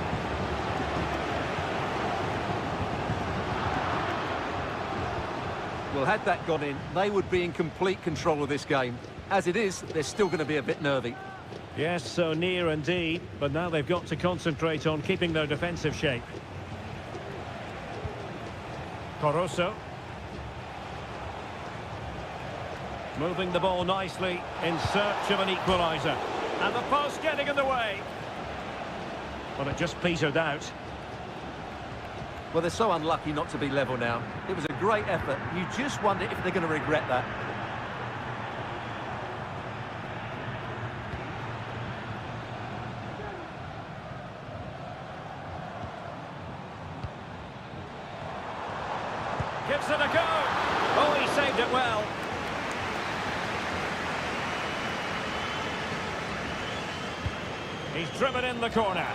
Well, had that gone in, they would be in complete control of this game. As it is, they're still going to be a bit nervy. Yes, so near indeed, but now they've got to concentrate on keeping their defensive shape. Caruso. Moving the ball nicely in search of an equaliser. And the post getting in the way. Well, it just petered out. Well, they're so unlucky not to be level now. It was a great effort. You just wonder if they're going to regret that. Gives it a go. Oh, he saved it well. He's driven in the corner.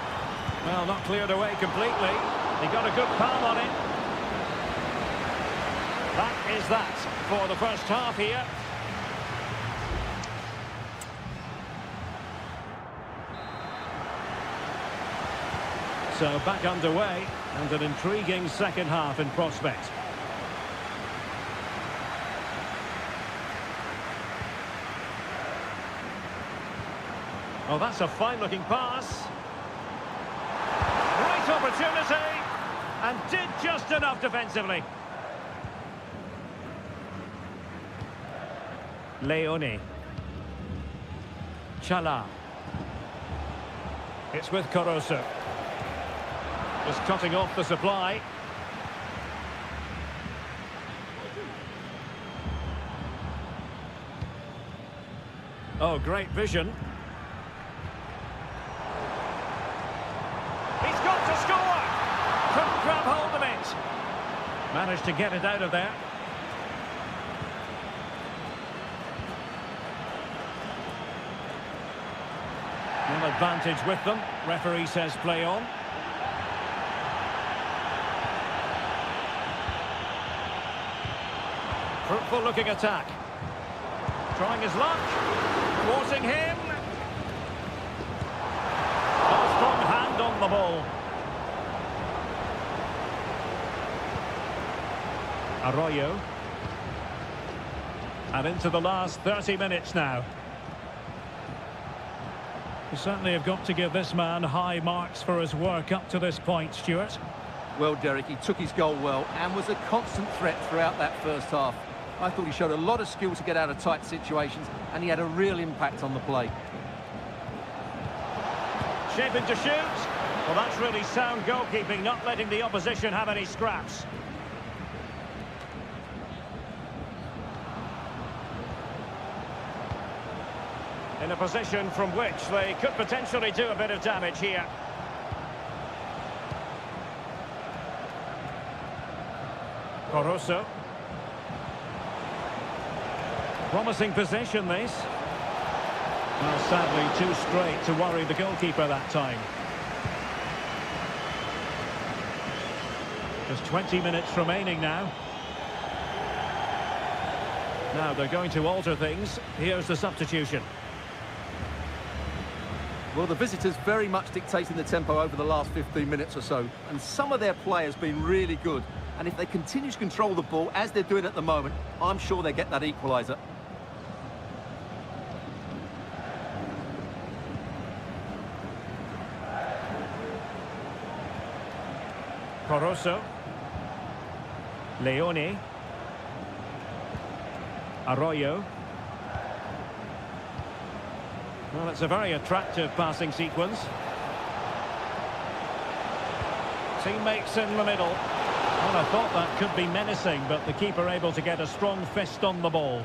Well, not cleared away completely. He got a good palm on it. That is that for the first half here. So back underway and an intriguing second half in prospect. Oh, that's a fine-looking pass. Great opportunity, and did just enough defensively. Leone. Chala. It's with Caruso. Just cutting off the supply. Oh, great vision. He's got to score! Couldn't grab hold of it. Managed to get it out of there. One advantage with them. Referee says play on. Fruitful looking attack. Trying his luck. Thwarting him. A strong hand on the ball. Arroyo. And into the last 30 minutes now. You certainly have got to give this man high marks for his work up to this point, Stuart. Well, Derek, he took his goal well and was a constant threat throughout that first half. I thought he showed a lot of skill to get out of tight situations, and he had a real impact on the play. Shaping to shoot. Well, that's really sound goalkeeping, not letting the opposition have any scraps. In a position from which they could potentially do a bit of damage here. Caruso. Promising possession, this. Well, sadly, too straight to worry the goalkeeper that time. Just 20 minutes remaining now. Now they're going to alter things. Here's the substitution. Well, the visitors very much dictating the tempo over the last 15 minutes or so, and some of their play has been really good. And if they continue to control the ball, as they're doing at the moment, I'm sure they get that equaliser. Caruso. Leone. Arroyo. Well, it's a very attractive passing sequence. Teammates in the middle. Well, I thought that could be menacing, but the keeper able to get a strong fist on the ball.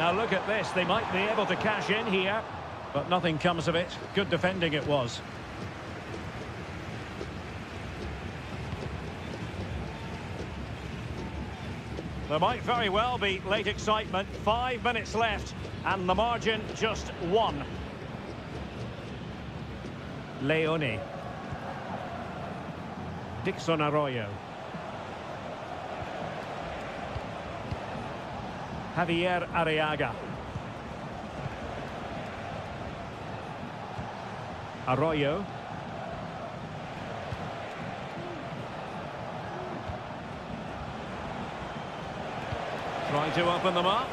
Now look at this, they might be able to cash in here, but nothing comes of it. Good defending it was. There might very well be late excitement. 5 minutes left, and the margin just 1. Leone. Dixon Arroyo. Javier Arriaga. Arroyo. Trying to open them up.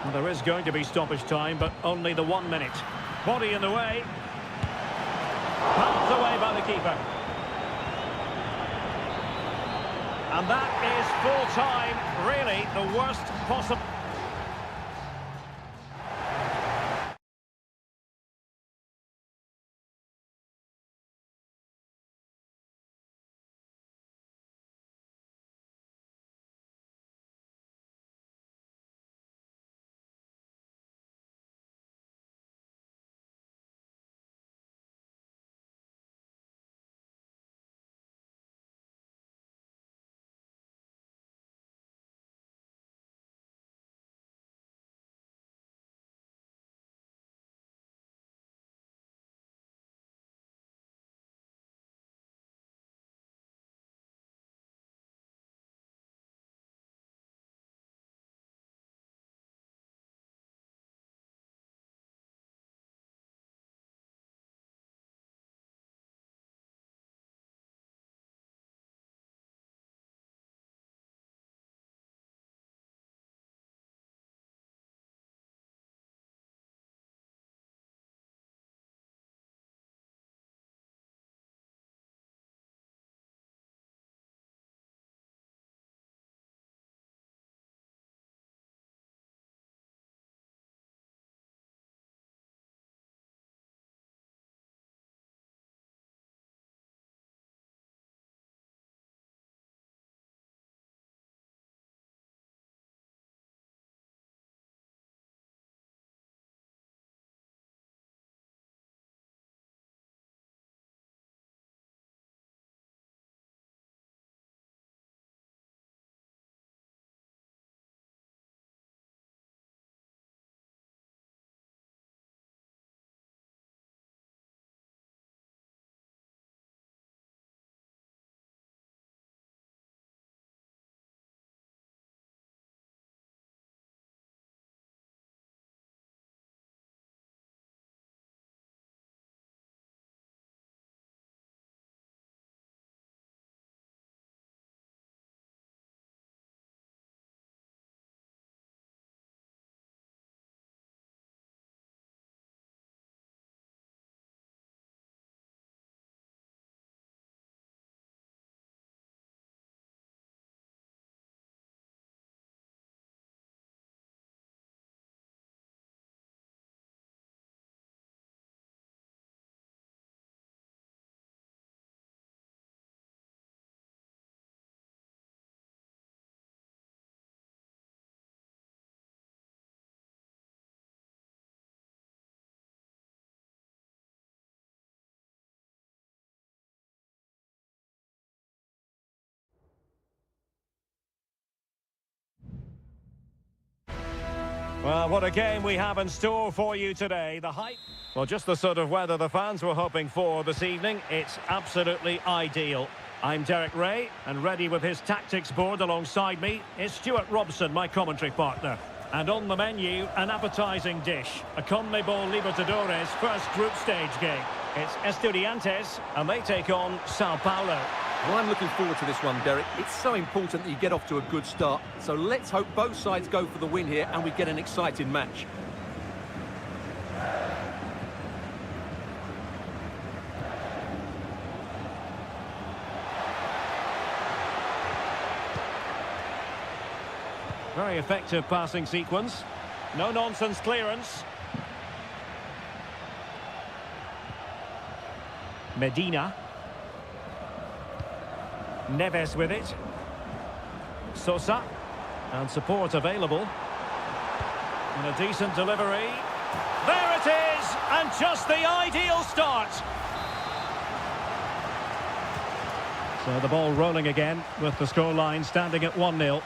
Well, there is going to be stoppage time, but only the 1 minute. Body in the way. Pumped away by the keeper. And that is full time, really the worst possible. Well, what a game we have in store for you today. The hype... Well, just the sort of weather the fans were hoping for this evening. It's absolutely ideal. I'm Derek Ray, and ready with his tactics board alongside me is Stuart Robson, my commentary partner. And on the menu, an appetising dish, a CONMEBOL Libertadores first group stage game. It's Estudiantes, and they take on Sao Paulo. Well, I'm looking forward to this one, Derek. It's so important that you get off to a good start. So let's hope both sides go for the win here and we get an exciting match. Very effective passing sequence. No-nonsense clearance. Medina. Neves with it. Sosa. And support available. And a decent delivery. There it is! And just the ideal start. So the ball rolling again with the scoreline standing at 1-0.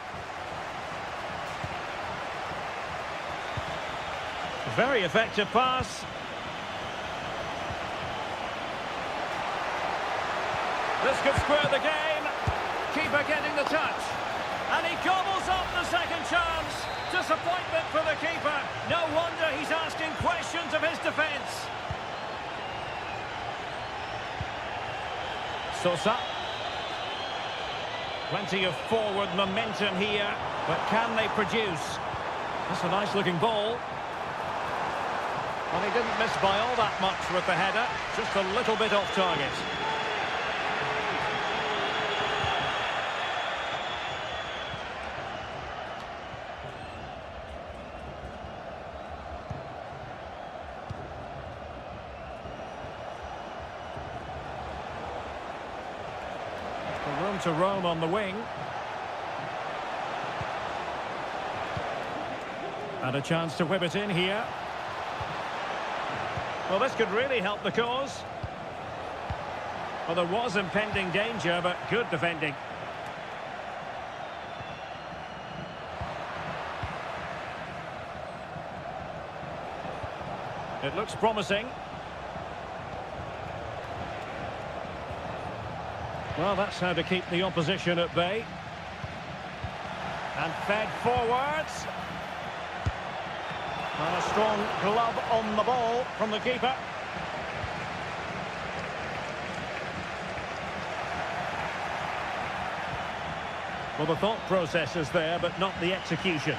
Very effective pass. This could square the game. Keeper getting the touch. And he gobbles up the second chance. Disappointment for the keeper. No wonder he's asking questions of his defence. Sosa. Plenty of forward momentum here. But can they produce? That's a nice looking ball. Well, he didn't miss by all that much with the header, just a little bit off target. The room to roam on the wing. And a chance to whip it in here. Well, this could really help the cause. Well, there was impending danger, but good defending. It looks promising. Well, that's how to keep the opposition at bay. And fed forwards. And a strong glove on the ball from the keeper. Well, the thought process is there, but not the execution.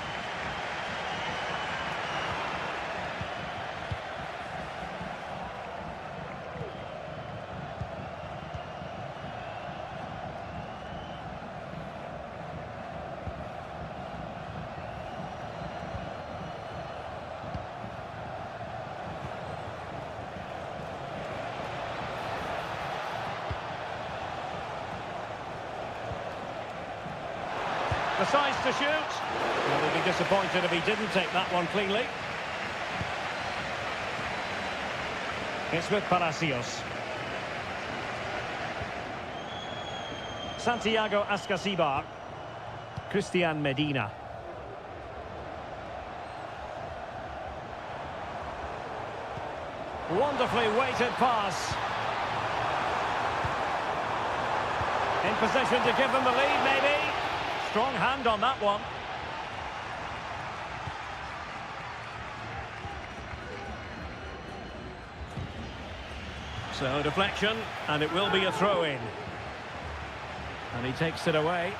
Decides to shoot. Well, he'd be disappointed if he didn't take that one cleanly. It's with Palacios. Santiago Ascasibar. Christian Medina. Wonderfully weighted pass. In position to give them the lead, maybe. Strong hand on that one. So deflection, and it will be a throw-in. And he takes it away.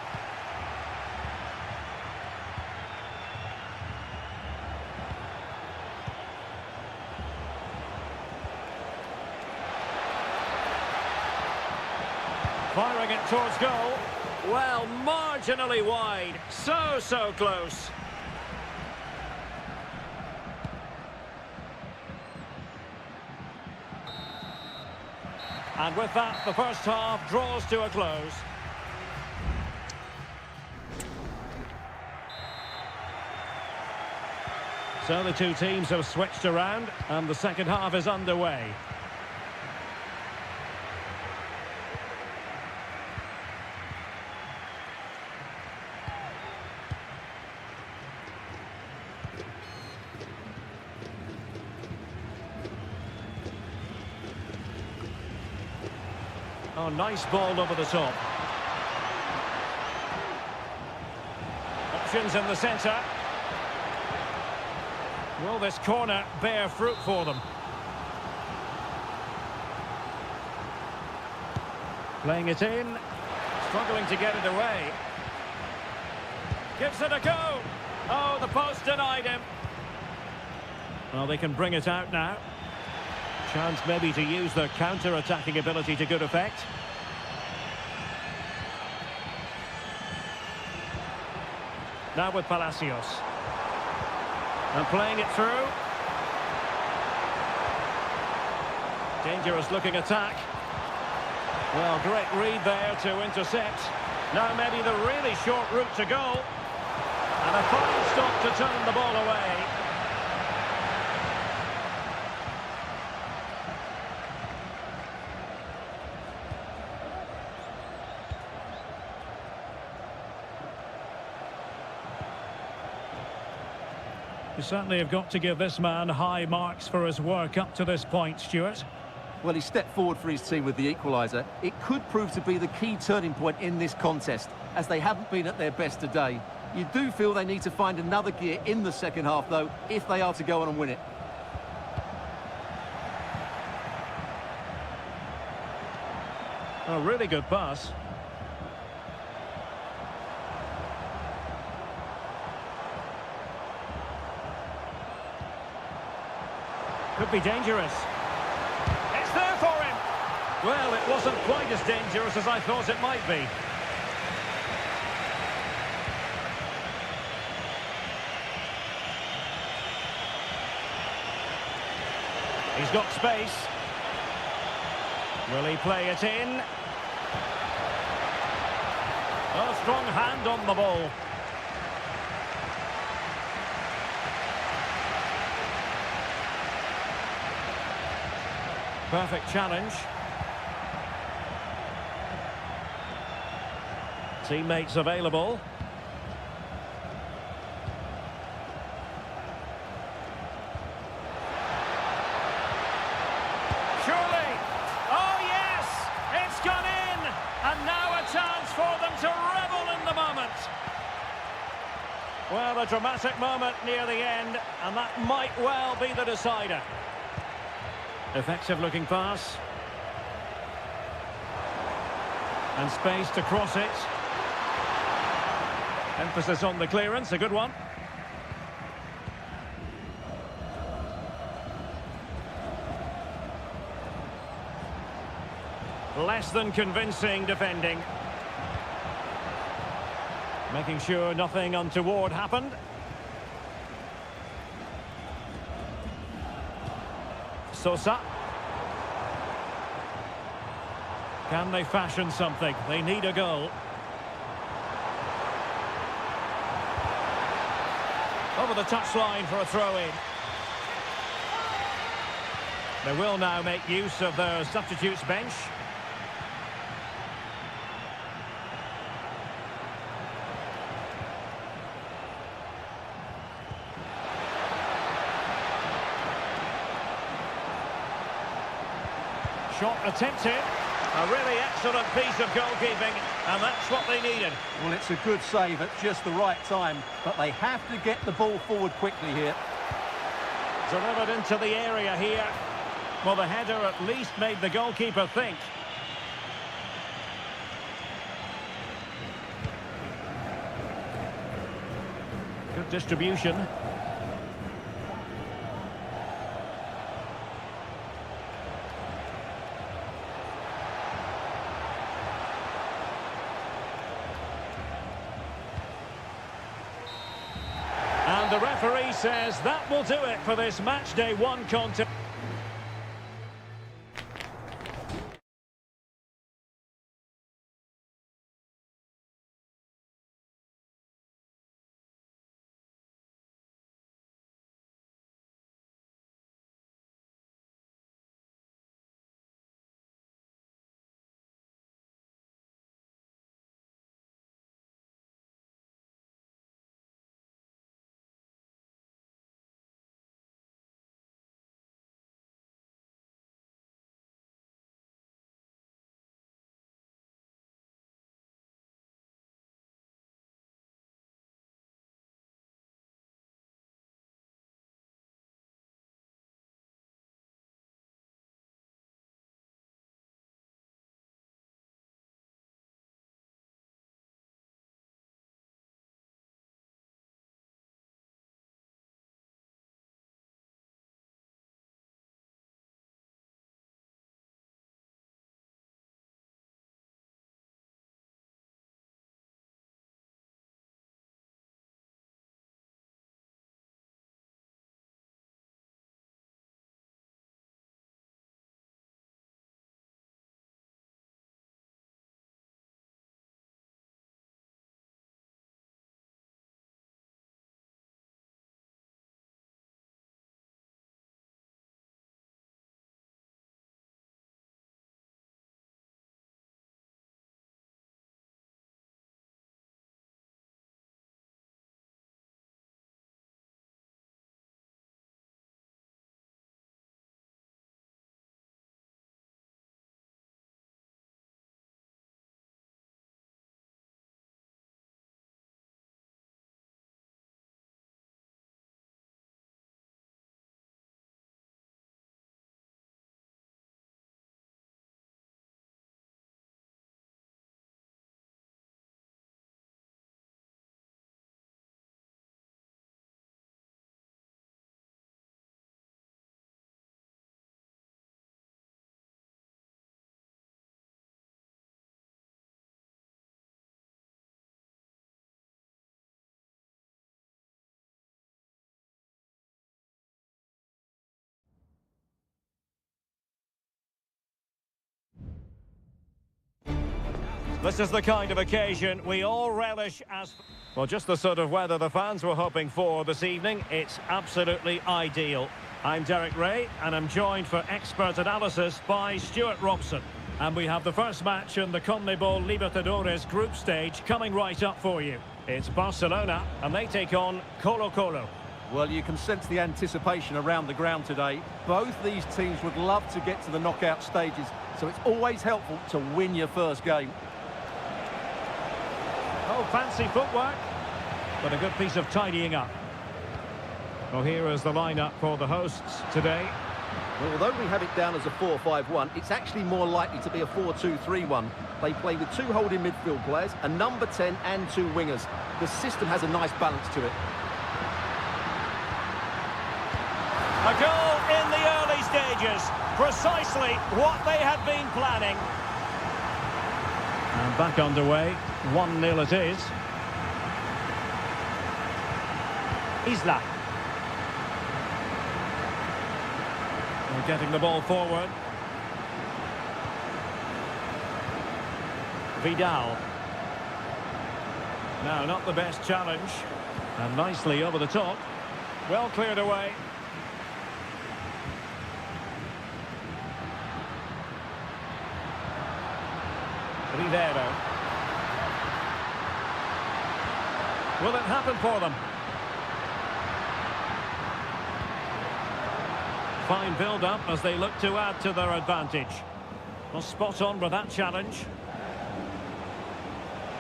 Firing it towards goal. Well, marginally wide. So close. And with that, the first half draws to a close. So the two teams have switched around, and the second half is underway. Oh, nice ball over the top. Options in the centre. Will this corner bear fruit for them? Playing it in. Struggling to get it away. Gives it a go. Oh, the post denied him. Well, they can bring it out now. Chance maybe to use their counter-attacking ability to good effect. Now with Palacios. And playing it through. Dangerous looking attack. Well, great read there to intercept. Now maybe the really short route to goal. And a fine stop to turn the ball away. You certainly have got to give this man high marks for his work up to this point, Stuart. Well, he stepped forward for his team with the equaliser. It could prove to be the key turning point in this contest, as they haven't been at their best today. You do feel they need to find another gear in the second half, though, if they are to go on and win it. A really good pass. Could be dangerous. It's there for him. Well, it wasn't quite as dangerous as I thought it might be. He's got space. Will he play it in? A strong hand on the ball. Perfect challenge. Teammates available. Surely. Oh, yes! It's gone in! And now a chance for them to revel in the moment. Well, a dramatic moment near the end, and that might well be the decider. Effective looking pass. And space to cross it. Emphasis on the clearance, a good one. Less than convincing defending. Making sure nothing untoward happened. Sosa. Can they fashion something? They need a goal. Over the touchline for a throw-in. They will now make use of their substitutes bench. Shot attempted. A really excellent piece of goalkeeping, and that's what they needed. Well, it's a good save at just the right time, but they have to get the ball forward quickly here. Delivered into the area here. Well, the header at least made the goalkeeper think. Good distribution. And the referee says that will do it for this match day one contest. This is the kind of occasion we all relish as... Well, just the sort of weather the fans were hoping for this evening. It's absolutely ideal. I'm Derek Ray, and I'm joined for expert analysis by Stuart Robson. And we have the first match in the CONMEBOL Libertadores group stage coming right up for you. It's Barcelona, and they take on Colo-Colo. Well, you can sense the anticipation around the ground today. Both these teams would love to get to the knockout stages, so it's always helpful to win your first game. Oh, fancy footwork, but a good piece of tidying up. Well, here is the lineup for the hosts today. Well, although we have it down as a 4-5-1, it's actually more likely to be a 4-2-3-1. They play with two holding midfield players, a number 10 and two wingers. The system has a nice balance to it. A goal in the early stages, precisely what they had been planning. And back underway, 1-0 it is. Isla. They're getting the ball forward. Vidal. No, not the best challenge. And nicely over the top. Well cleared away. Rivero. Will it happen for them? Fine build-up as they look to add to their advantage. Well, spot on with that challenge.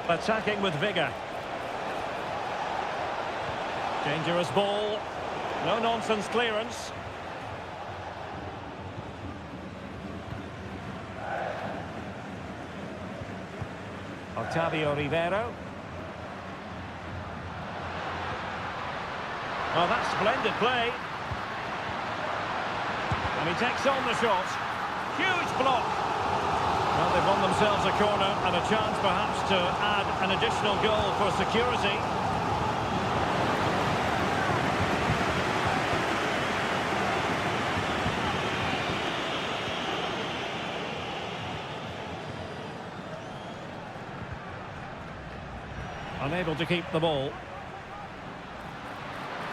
Attacking with vigour. Dangerous ball. No-nonsense clearance. Octavio Rivero. Oh, that's splendid play. And he takes on the shot. Huge block. Well, they've won themselves a corner and a chance perhaps to add an additional goal for security. Unable to keep the ball.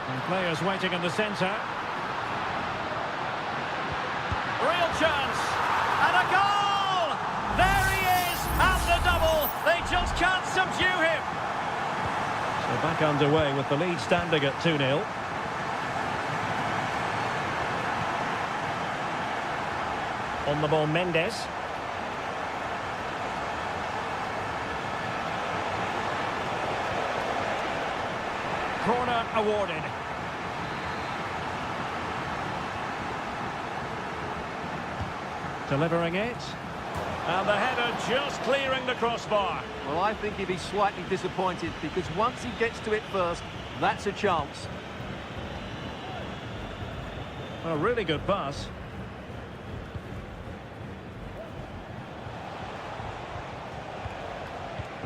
And players waiting in the centre. Real chance. And a goal! There he is at the double. They just can't subdue him. So back underway with the lead standing at 2-0. On the ball, Mendes. Corner awarded. Delivering it. And the header just clearing the crossbar. Well, I think he'd be slightly disappointed because once he gets to it first, that's a chance. A really good pass.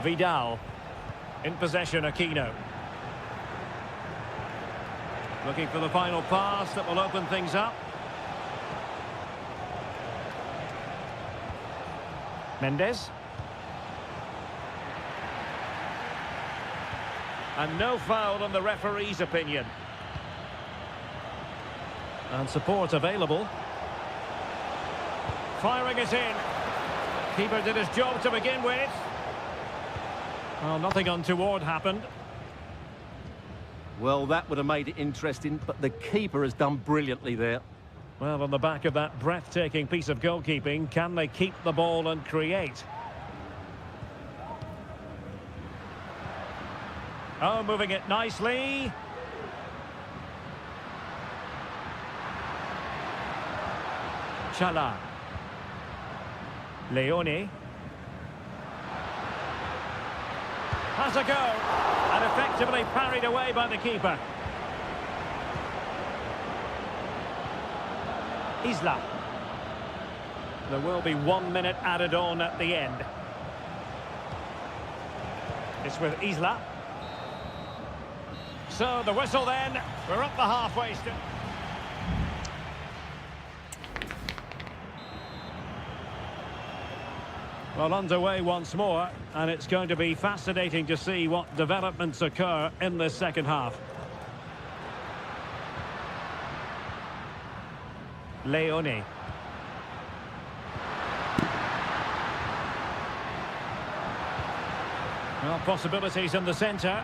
Vidal. In possession, Aquino. Looking for the final pass that will open things up. Mendes. And no foul in the referee's opinion. And support available. Firing it in. Keeper did his job to begin with. Well, nothing untoward happened. Well, that would have made it interesting, but the keeper has done brilliantly there. Well, on the back of that breathtaking piece of goalkeeping, can they keep the ball and create? Oh, moving it nicely. Chala. Leone. Has a go. And effectively parried away by the keeper. Isla. There will be 1 minute added on at the end. It's with Isla. So the whistle then. We're up the halfway still. Well, underway once more, and it's going to be fascinating to see what developments occur in this second half. Leone. Well, possibilities in the centre.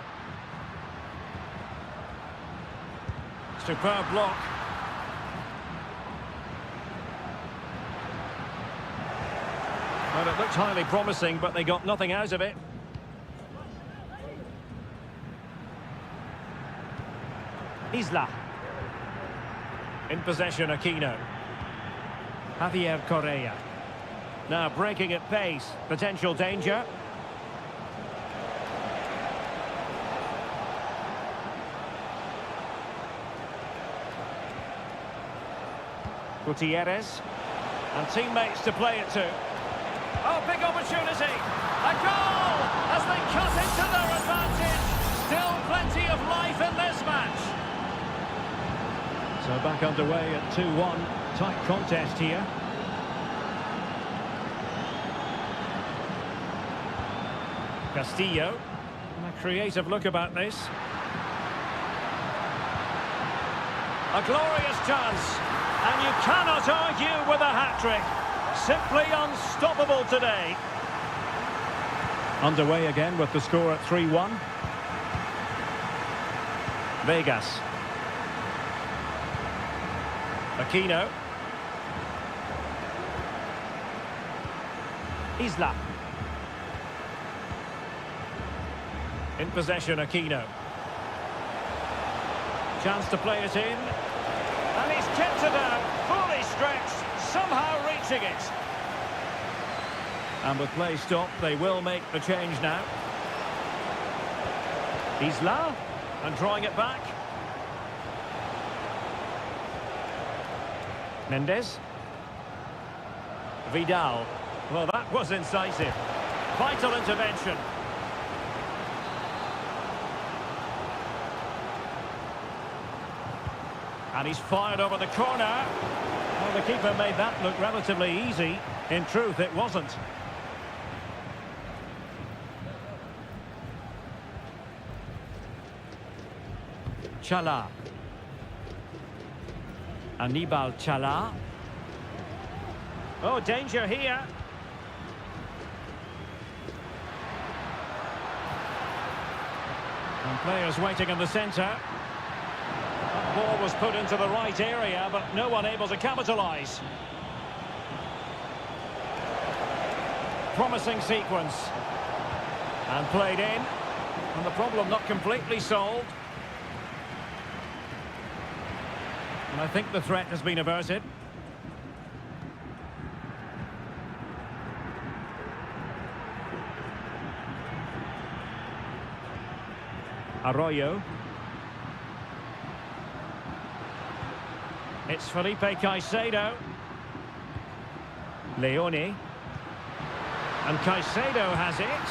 Superb block. Well, it looked highly promising, but they got nothing out of it. Isla. In possession, Aquino. Javier Correa. Now breaking at pace. Potential danger. Gutierrez. And teammates to play it to. Oh, big opportunity. A goal as they cut into their advantage. Still plenty of life in this match. So back underway at 2-1. Tight contest here. Castillo. And a creative look about this. A glorious chance. And you cannot argue with a hat-trick. Simply unstoppable today. Underway again with the score at 3-1. Vegas. Aquino. Isla. In possession, Aquino. Chance to play it in. And he's kept it out, fully stretched, somehow reaching it. And with play stopped, they will make the change now. Isla, and drawing it back. Mendes. Vidal. Well, that was incisive. Vital intervention. And he's fired over the corner. Well, the keeper made that look relatively easy. In truth, it wasn't. Chala. Anibal Chala. Oh, danger here. And players waiting in the centre. Ball was put into the right area, but no one able to capitalise. Promising sequence. And played in. And the problem not completely solved. And I think the threat has been averted. Arroyo. It's Felipe Caicedo. Leone. And Caicedo has it.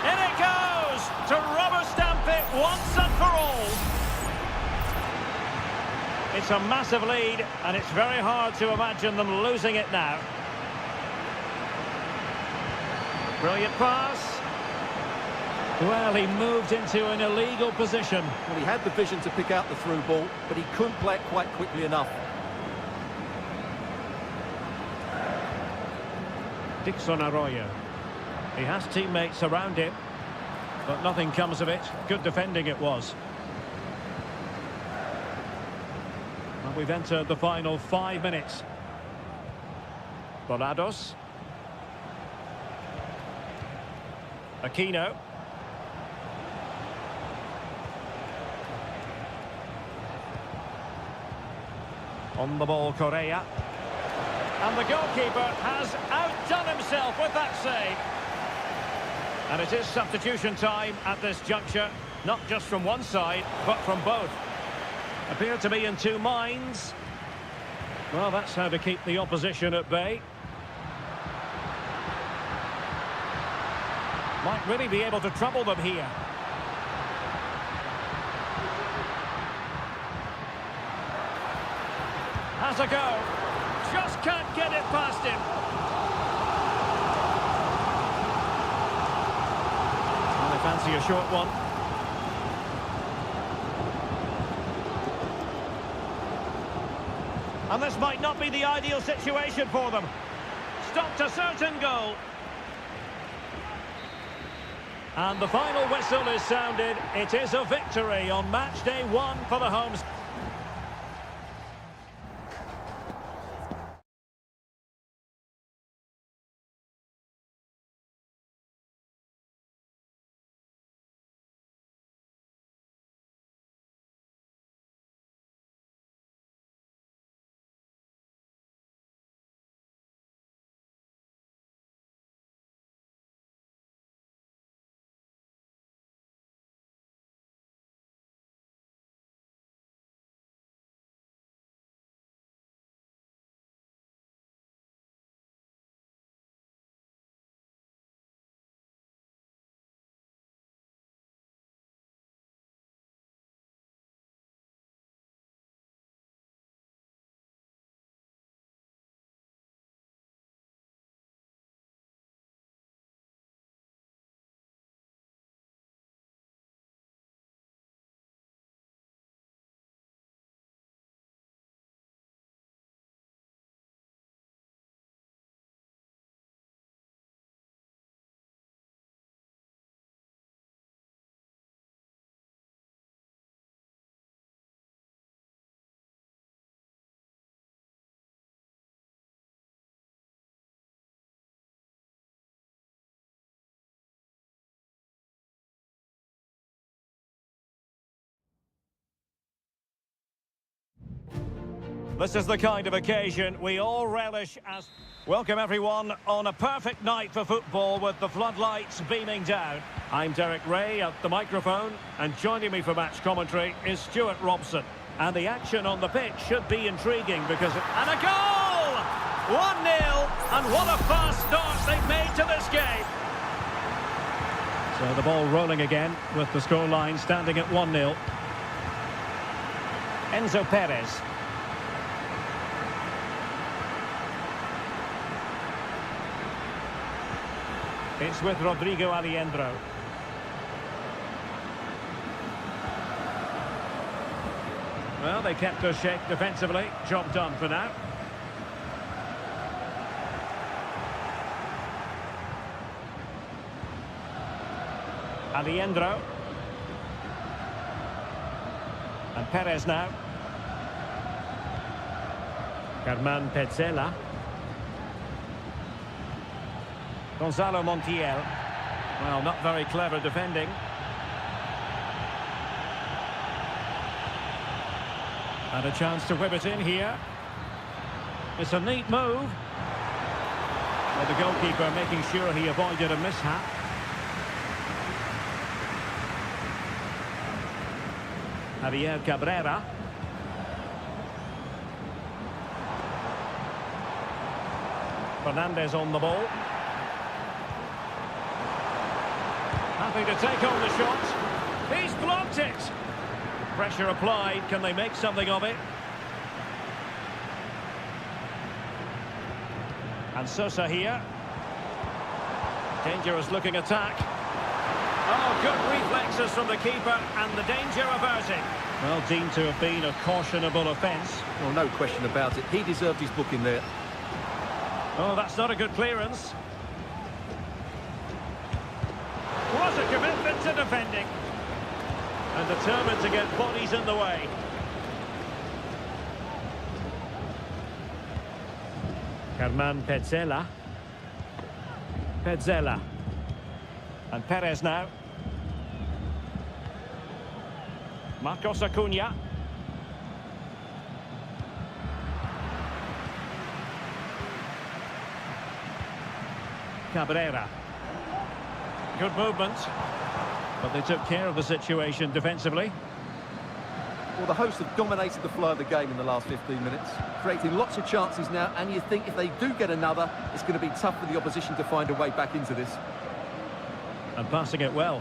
In it goes! To rubber stamp it once and for all. It's a massive lead, and it's very hard to imagine them losing it now. Brilliant pass. Well, he moved into an illegal position. Well, he had the vision to pick out the through ball, but he couldn't play it quite quickly enough. Dixon Arroyo. He has teammates around him, but nothing comes of it. Good defending it was. And we've entered the final 5 minutes. Volados. Aquino. On the ball, Correa. And the goalkeeper has outdone himself with that save. And it is substitution time at this juncture, not just from one side, but from both. Appear to be in two minds. Well, that's how to keep the opposition at bay. Might really be able to trouble them here. Has a go. Just can't get it past him. fancy a short one. And this might not be the ideal situation for them. Stopped a certain goal. And the final whistle is sounded. It is a victory on match day 1 for the homes. This is the kind of occasion we all relish as... Welcome everyone on a perfect night for football with the floodlights beaming down. I'm Derek Ray at the microphone, and joining me for match commentary is Stuart Robson. And the action on the pitch should be intriguing because... And a goal! 1-0, and what a fast start they've made to this game. So the ball rolling again with the scoreline standing at 1-0. Enzo Perez. It's with Rodrigo Aliendro. Well, they kept us shape defensively. Job done for now. Aliendro. And Perez now. Carman Petzela. Gonzalo Montiel. Well, not very clever defending. And a chance to whip it in here. It's a neat move. Well, the goalkeeper making sure he avoided a mishap. Javier Cabrera. Fernandez on the ball. Happy to take on the shot. He's blocked it. Pressure applied. Can they make something of it? And Sosa here. Dangerous looking attack. Oh, good reflexes from the keeper and the danger averted. Well, deemed to have been a cautionable offence. Well, no question about it. He deserved his booking there. Oh, that's not a good clearance. What a commitment to defending. And determined to get bodies in the way. Carman Petzela. Petzela. And Perez now. Marcos Acuna. Cabrera. Good movement, but they took care of the situation defensively. Well, the hosts have dominated the flow of the game in the last 15 minutes, creating lots of chances now, and you think if they do get another, it's going to be tough for the opposition to find a way back into this. And passing it well.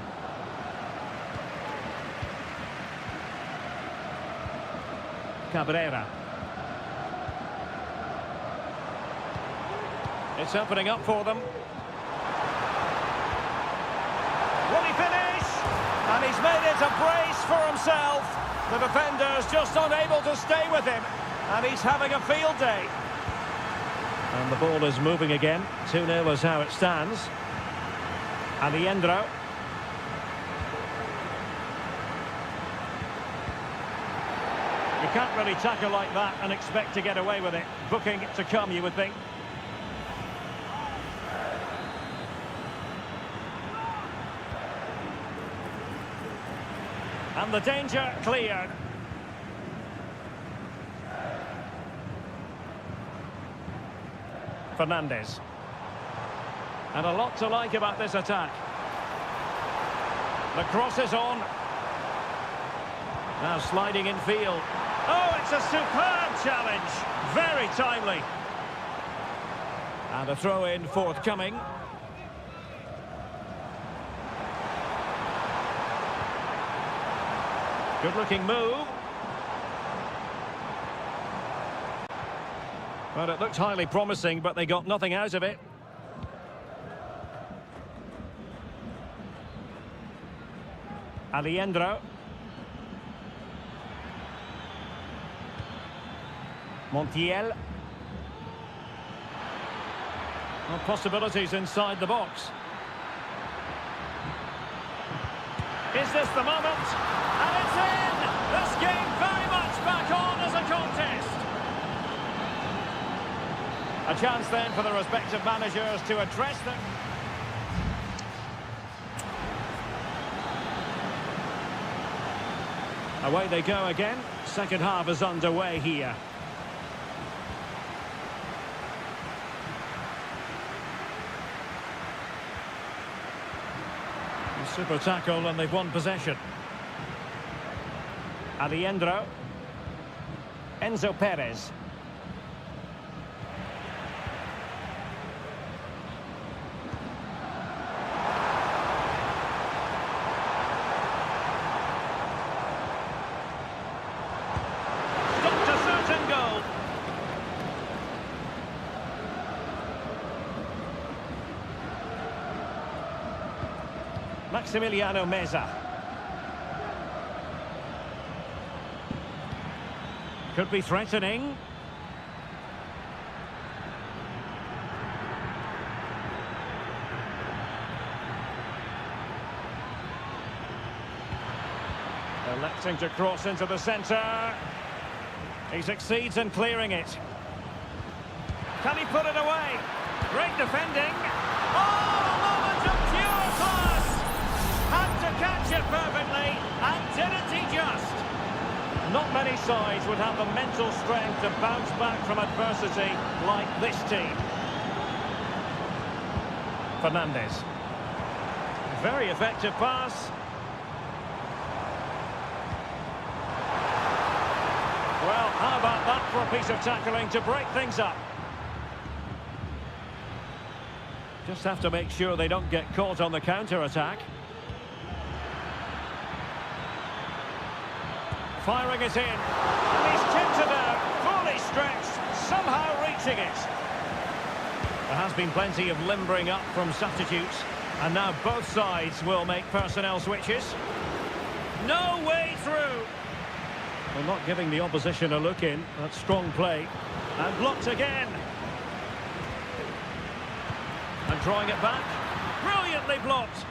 Cabrera. It's opening up for them. Will he finish? And he's made it a brace for himself. The defender's just unable to stay with him. And he's having a field day. And the ball is moving again. 2-0 is how it stands. Alejandro. You can't really tackle like that and expect to get away with it. Booking to come, you would think. And the danger cleared. Fernandez. And a lot to like about this attack. The cross is on. Now sliding in field. Oh, it's a superb challenge. Very timely. And a throw-in forthcoming. Good-looking move. Well, it looked highly promising, but they got nothing out of it. Alejandro. Montiel. Well, possibilities inside the box. Is this the moment? And it's in! This game very much back on as a contest. A chance then for the respective managers to address them. Away they go again. Second half is underway here. Super tackle and they've won possession. Alejandro. Enzo Perez. Stopped a certain goal. Maximiliano Meza. Could be threatening. Electing to cross into the centre. He succeeds in clearing it. Can he put it away? Great defending. Oh, a moment of pure class! Had to catch it perfectly, and didn't he just? Not many sides would have the mental strength to bounce back from adversity like this team. Fernandez. Very effective pass. Well, how about that for a piece of tackling to break things up? Just have to make sure they don't get caught on the counter-attack. Firing it in, and he's tipped it out, fully stretched, somehow reaching it. There has been plenty of limbering up from substitutes, and now both sides will make personnel switches. No way through. Well, not giving the opposition a look in. That's strong play. And blocked again. And drawing it back. Brilliantly blocked.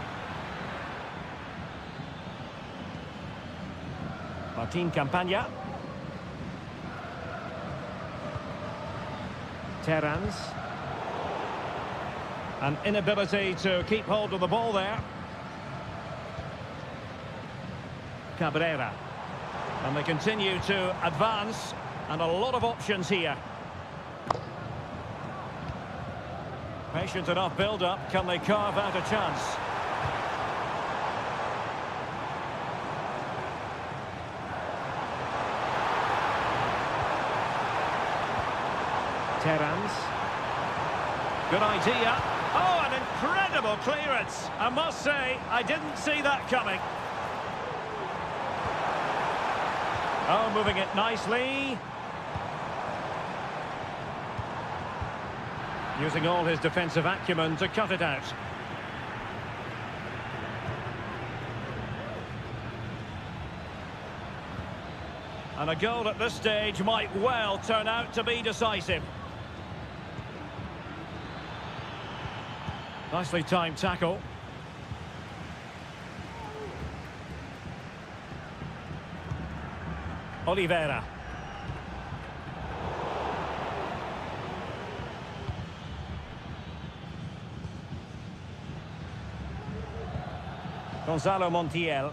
Martin Campagna. Terrans. An inability to keep hold of the ball there. Cabrera. And they continue to advance, and a lot of options here. Patient enough build-up. Can they carve out a chance? Terrans. Good idea. Oh, an incredible clearance. I must say, I didn't see that coming. Oh, moving it nicely. Using all his defensive acumen to cut it out. And a goal at this stage might well turn out to be decisive. Nicely timed tackle. Oliveira. Gonzalo Montiel.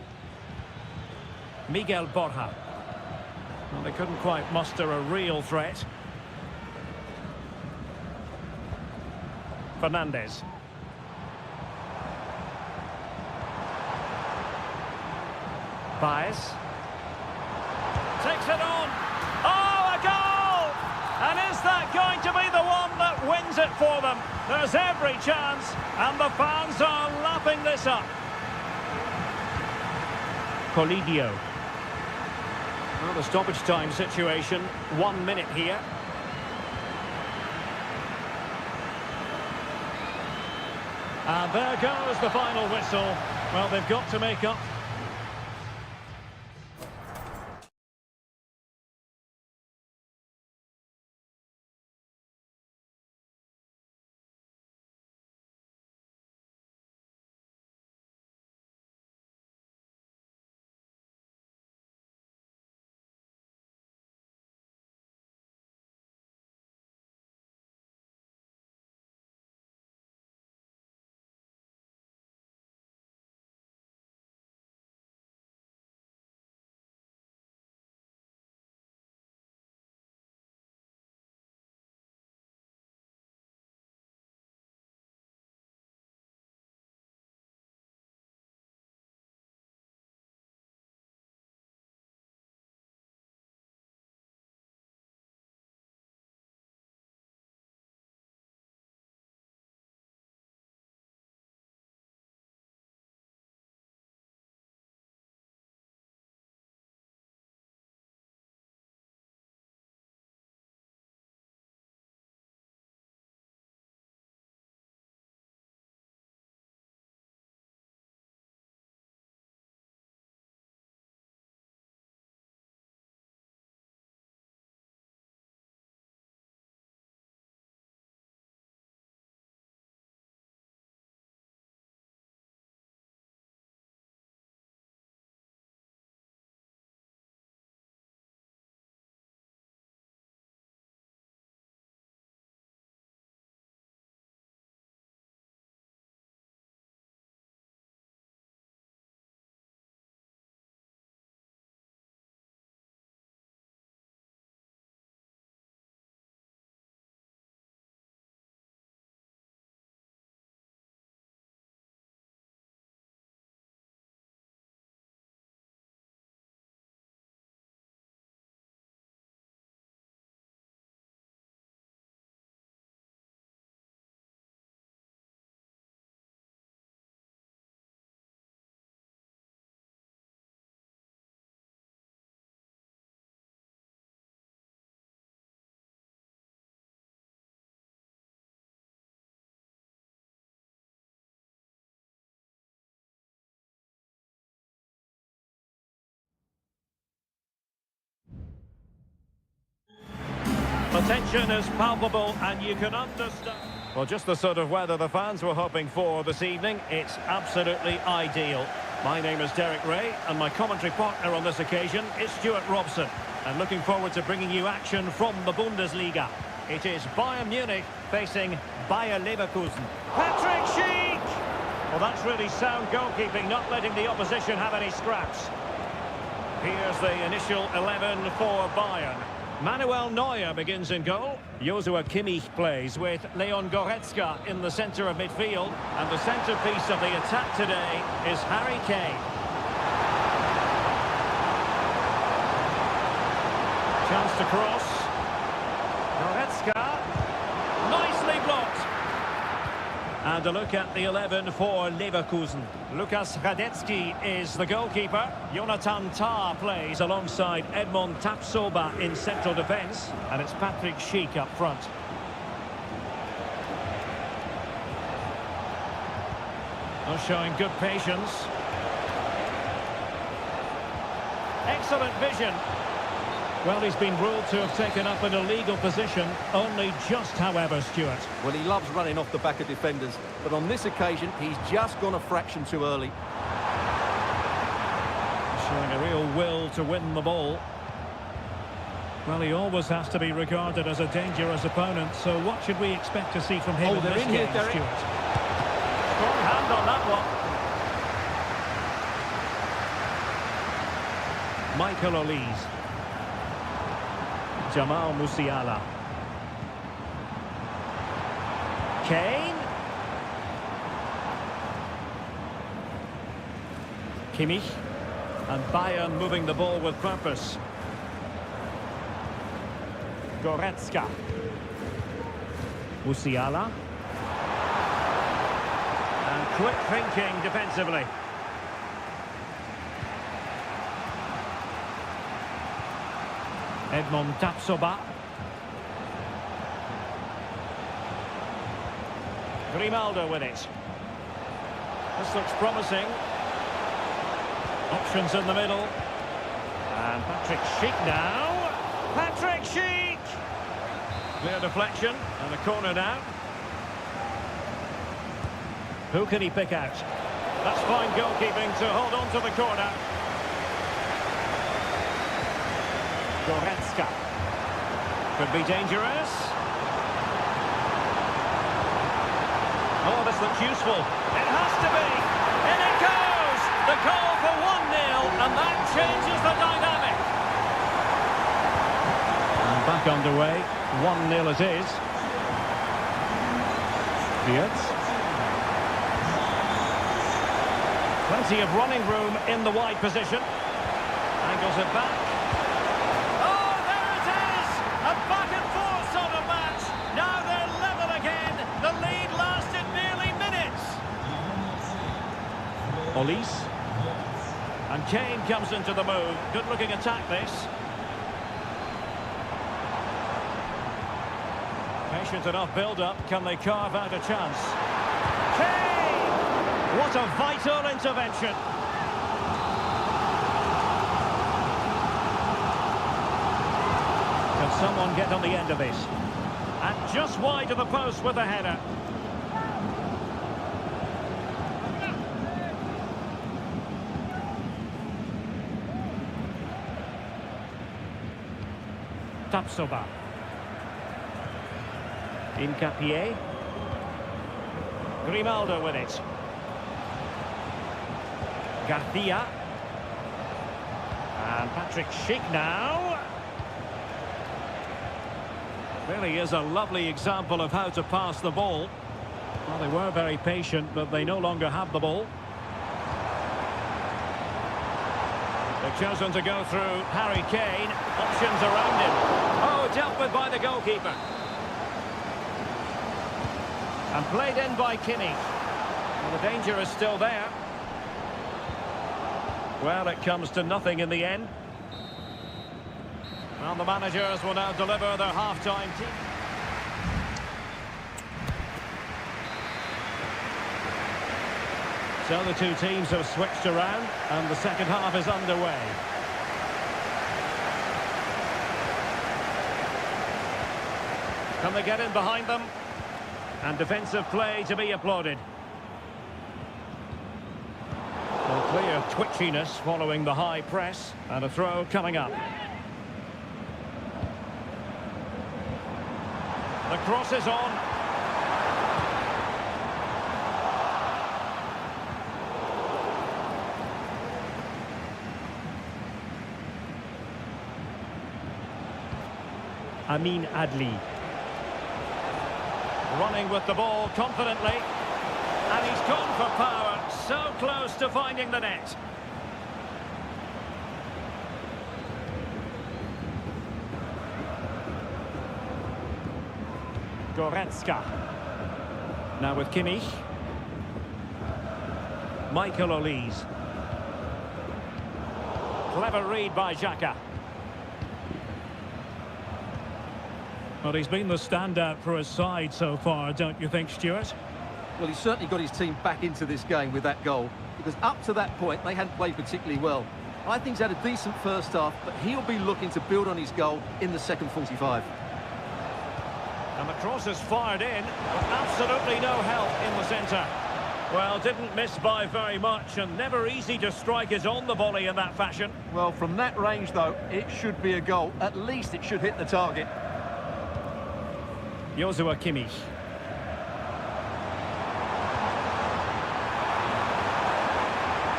Miguel Borja. Well, they couldn't quite muster a real threat. Fernandez. Baez. Takes it on. Oh, a goal! And is that going to be the one that wins it for them? There's every chance, and the fans are lapping this up. Colidio. Well, the stoppage time situation, 1 minute here. And there goes the final whistle. Well, they've got to make up. The tension is palpable and you can understand. Well, just the sort of weather the fans were hoping for this evening. It's absolutely ideal. My name is Derek Ray and my commentary partner on this occasion is Stuart Robson. And looking forward to bringing you action from the Bundesliga. It is Bayern Munich facing Bayer Leverkusen. Patrick Schick! Well, that's really sound goalkeeping, not letting the opposition have any scraps. Here's the initial 11 for Bayern. Manuel Neuer begins in goal. Joshua Kimmich plays with Leon Goretzka in the centre of midfield. And the centrepiece of the attack today is Harry Kane. Chance to cross. Goretzka. Nicely blocked. And a look at the 11 for Leverkusen. Lukas Radetzky is the goalkeeper. Jonathan Tah plays alongside Edmond Tapsoba in central defence. And it's Patrick Schick up front. Oh, showing good patience. Excellent vision. Well, he's been ruled to have taken up an illegal position, only just, however, Stuart. Well, he loves running off the back of defenders, but on this occasion, he's just gone a fraction too early. Showing a real will to win the ball. Well, he always has to be regarded as a dangerous opponent, so what should we expect to see from him in they're this in game, here, Derek. Stuart? Strong hand on that one. Michael Olise. Jamal Musiala. Kane. Kimmich. And Bayern moving the ball with purpose. Goretzka. Musiala. And quick thinking defensively. Edmond Tapsoba. Grimaldo with it. This looks promising. Options in the middle. And Patrick Schick now. Patrick Schick! Clear deflection and a corner now. Who can he pick out? That's fine goalkeeping to hold on to the corner. Goretzka. Could be dangerous. Oh, this looks useful. It has to be. In it goes! The goal for 1-0, and that changes the dynamic. And back underway. 1-0 it is. Fiat. Plenty of running room in the wide position. Angles it back. A back-and-forth sort of match. Now they're level again. The lead lasted nearly minutes. Olise. And Kane comes into the move. Good-looking attack, this. Patient enough build-up. Can they carve out a chance? Kane! What a vital intervention. Can someone get on the end of this? And just wide of the post with the header. Tapsoba. Incapié. Grimaldo with it. Garcia. And Patrick Schick now. Really is a lovely example of how to pass the ball. Well, they were very patient, but they no longer have the ball. They've chosen to go through Harry Kane. Options around him. Oh, dealt with by the goalkeeper. And played in by Kimmich. Well, the danger is still there. Well, it comes to nothing in the end. Well, the managers will now deliver their half-time team. So the two teams have switched around, and the second half is underway. Can they get in behind them? And defensive play to be applauded. Well, clear twitchiness following the high press, and a throw coming up. The cross is on. Amin Adli. Running with the ball confidently. And he's gone for power. So close to finding the net. Goretzka. Now with Kimmich. Michael Olise. Clever read by Xhaka. Well, he's been the standout for his side so far, don't you think, Stuart? Well, he's certainly got his team back into this game with that goal, because up to that point, they hadn't played particularly well. I think he's had a decent first half, but he'll be looking to build on his goal in the second 45. And the cross is fired in, but absolutely no help in the centre. Well, didn't miss by very much, and never easy to strike it on the volley in that fashion. Well, from that range, though, it should be a goal. At least it should hit the target. Joshua Kimmich.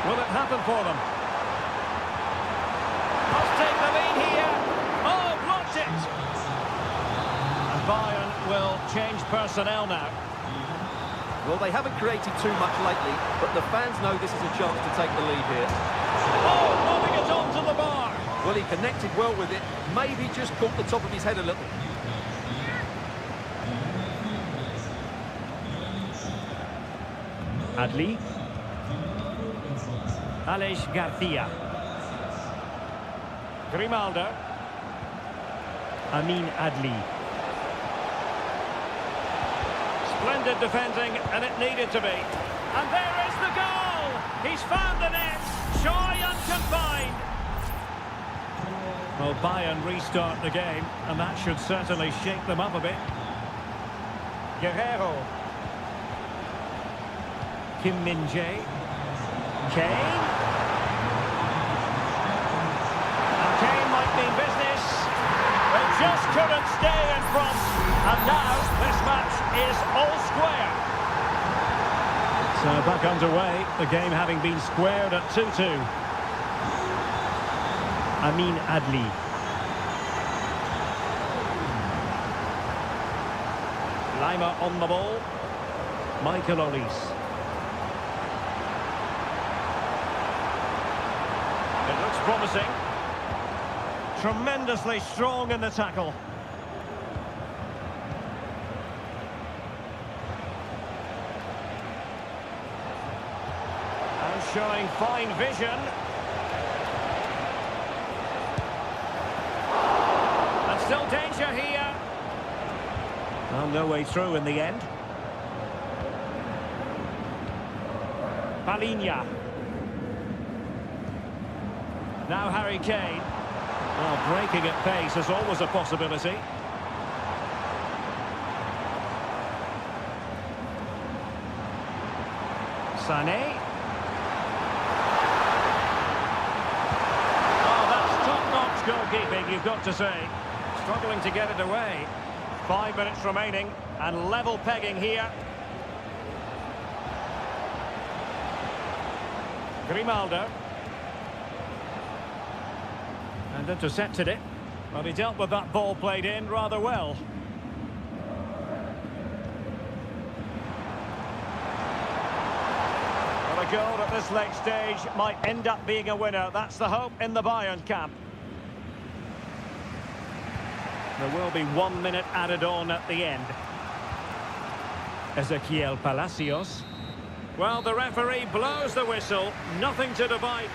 Will it happen for them? Must take the lead here. Oh, blocked it! And Bayern will change personnel now. Well, they haven't created too much lately, but the fans know this is a chance to take the lead here. Oh, lobbing it onto the bar. Well, he connected well with it. Maybe just caught the top of his head a little. Adli. Aleix Garcia. Grimaldo. Amin Adli. Splendid defending, and it needed to be. And there is the goal! He's found the net, shy and confined. Well, Bayern restart the game, and that should certainly shake them up a bit. Guerrero. Kim Min-jae. Kane. And Kane might mean business. They just couldn't stay in front. And now this match is all square. So back underway, the game having been squared at 2-2. Amin Adli. Lima on the ball. Michael Olise. It looks promising. Tremendously strong in the tackle. And showing fine vision. And still danger here. Well, no way through in the end. Palinha. Now Harry Kane. Well, breaking at pace is always a possibility. Sané. Oh, that's top-notch goalkeeping, you've got to say. Struggling to get it away. 5 minutes remaining, and level pegging here. Grimaldo. And intercepted it. But he dealt with that ball played in rather well. Well, a goal at this late stage might end up being a winner. That's the hope in the Bayern camp. There will be 1 minute added on at the end. Ezequiel Palacios. Well, the referee blows the whistle. Nothing to divide.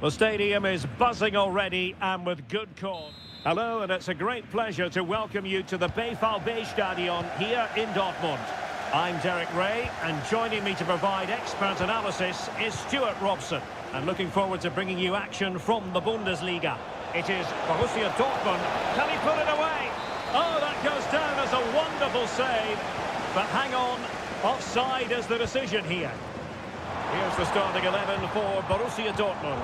The stadium is buzzing already and with good cause. Hello, and it's a great pleasure to welcome you to the BVB Stadion here in Dortmund. I'm Derek Ray, and joining me to provide expert analysis is Stuart Robson. And looking forward to bringing you action from the Bundesliga. It is Borussia Dortmund. Can he put it away? Oh, that goes down as a wonderful save. But hang on, offside is the decision here. Here's the starting 11 for Borussia Dortmund.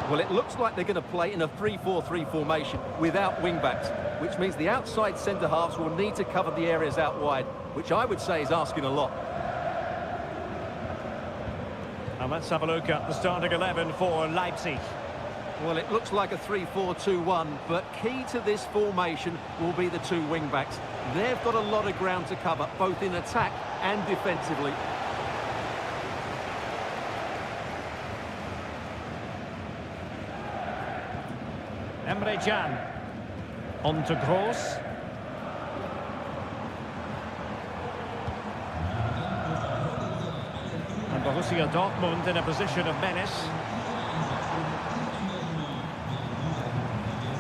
Well, it looks like they're going to play in a 3-4-3 formation without wing-backs, which means the outside centre-halves will need to cover the areas out wide, which I would say is asking a lot. And let's have a look at the starting 11 for Leipzig. Well, it looks like a 3-4-2-1, but key to this formation will be the two wing-backs. They've got a lot of ground to cover, both in attack and defensively. Emre Can. On to Gross. And Borussia Dortmund in a position of menace.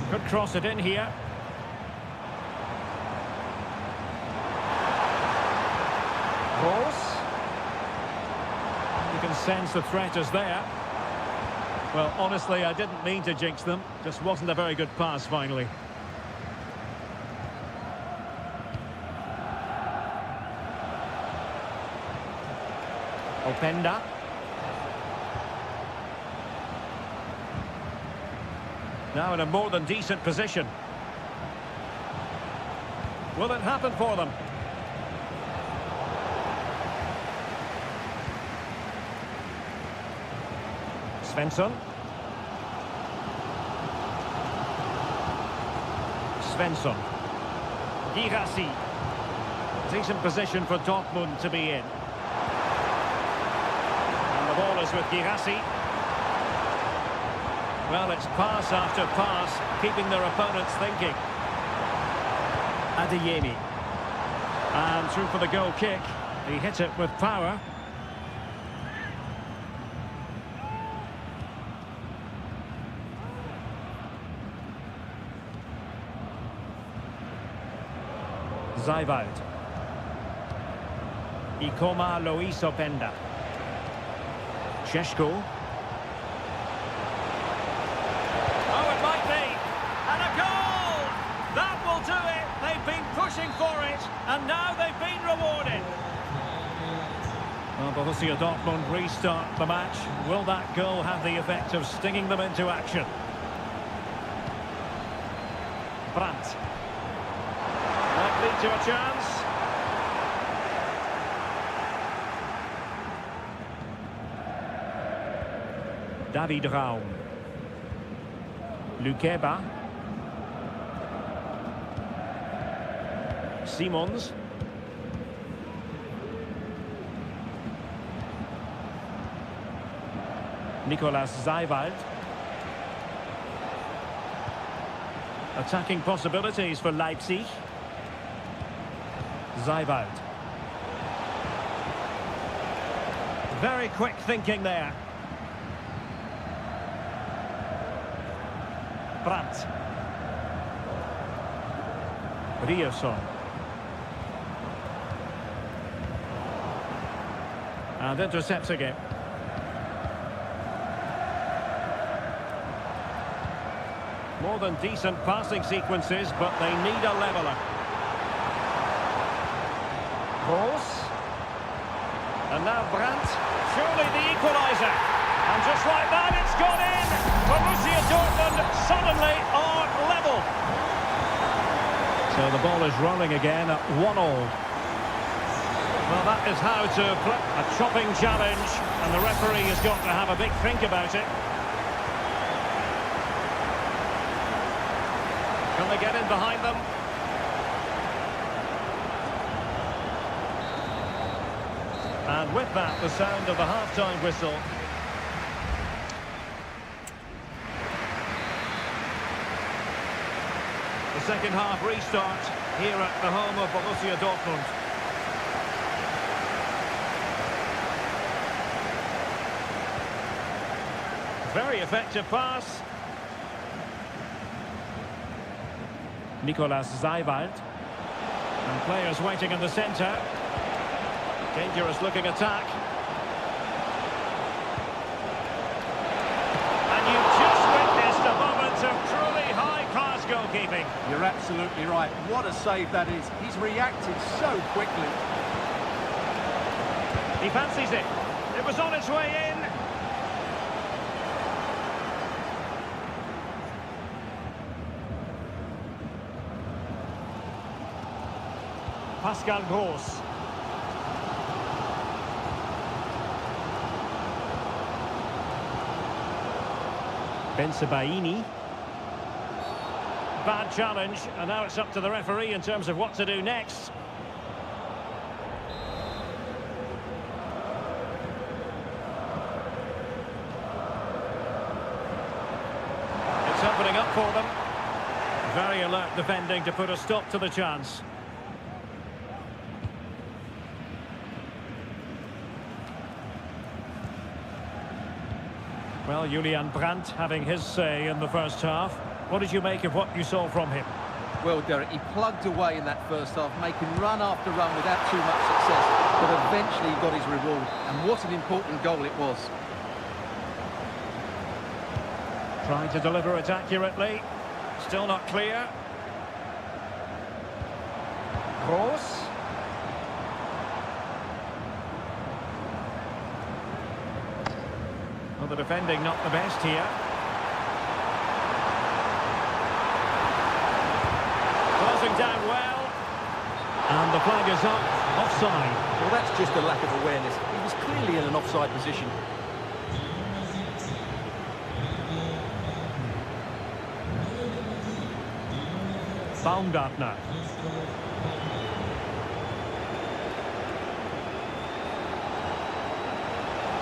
Could cross it in here. Gross. You can sense the threat is there. Well, honestly, I didn't mean to jinx them. Just wasn't a very good pass, finally. Openda. Now in a more than decent position. Will it happen for them? Svensson. Svensson. Girassi. Decent position for Dortmund to be in. And the ball is with Girassi. Well, it's pass after pass, keeping their opponents thinking. Adeyemi. And through for the goal kick. He hit it with power. Zaiwald. Ikoma Lois Openda. Sheshko. Oh, it might be. And a goal! That will do it. They've been pushing for it, and now they've been rewarded. Well, Borussia Dortmund restart the match. Will that goal have the effect of stinging them into action? Brandt. Might lead to a chance. David Raum. Lukeba. Simons. Nicolas Zaiwald. Attacking possibilities for Leipzig. Zaiwald. Very quick thinking there. Brandt. Rierson. And intercepts again. More than decent passing sequences, but they need a leveller. Gross. And now Brandt. Surely the equaliser. And just like that, it's gone in. Borussia Dortmund suddenly are level. So the ball is rolling again at 1-1. Well, that is how to play a chopping challenge, and the referee has got to have a big think about it. Can they get in behind them? And with that, the sound of the half-time whistle. The second half restart here at the home of Borussia Dortmund. Very effective pass. Nicolas Zeiwald. And players waiting in the centre. Dangerous looking attack. And you've just witnessed a moment of truly high-class goalkeeping. You're absolutely right. What a save that is. He's reacted so quickly. He fancies it. It was on its way in. Pascal Gross. Bensebaini. Bad challenge, and now it's up to the referee in terms of what to do next. It's opening up for them. Very alert defending to put a stop to the chance. Well, Julian Brandt having his say in the first half. What did you make of what you saw from him? Well, Derek, he plugged away in that first half, making run after run without too much success, but eventually he got his reward, and what an important goal it was. Trying to deliver it accurately. Still not clear. Gross. Well, the defending not the best here. Closing down well. And the flag is up. Offside. Well, that's just a lack of awareness. He was clearly in an offside position. Baumgartner.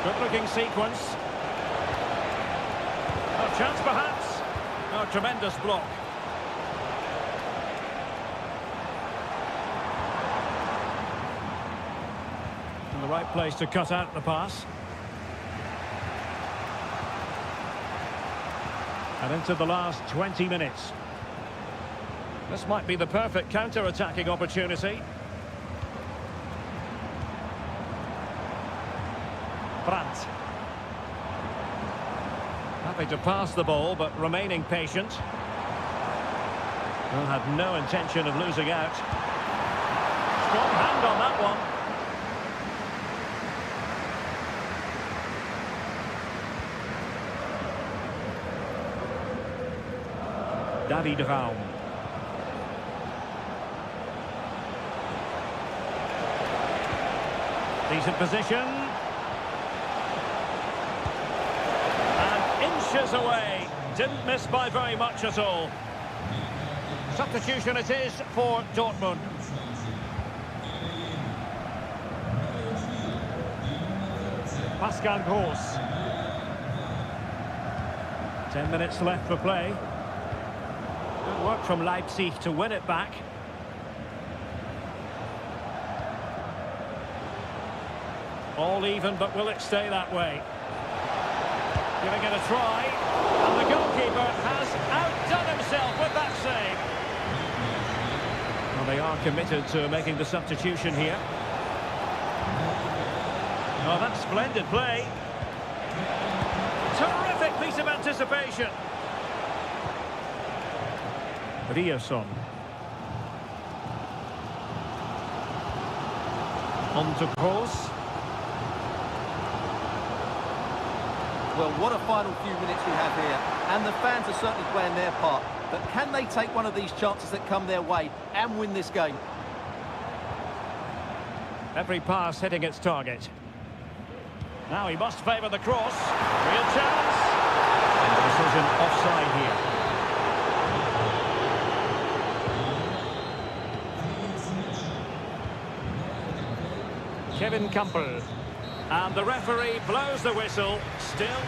Good-looking sequence. A chance perhaps. A tremendous block. In the right place to cut out the pass. And into the last 20 minutes. This might be the perfect counter-attacking opportunity. Brandt. Happy to pass the ball, but remaining patient. Well, had no intention of losing out. Strong hand on that one. David Raum. Decent position. Inches away, didn't miss by very much at all. Substitution it is for Dortmund. Pascal Gross. 10 minutes left for play. Good work from Leipzig to win it back. All even, but will it stay that way? Giving it a try, and the goalkeeper has outdone himself with that save. Well, they are committed to making the substitution here. Oh, that's splendid play. Terrific piece of anticipation. Ryerson. On to Gross. Well, what a final few minutes we have here. And the fans are certainly playing their part. But can they take one of these chances that come their way and win this game? Every pass hitting its target. Now he must favour the cross. Real chance. And the decision offside here. Kevin Campbell. And the referee blows the whistle. Still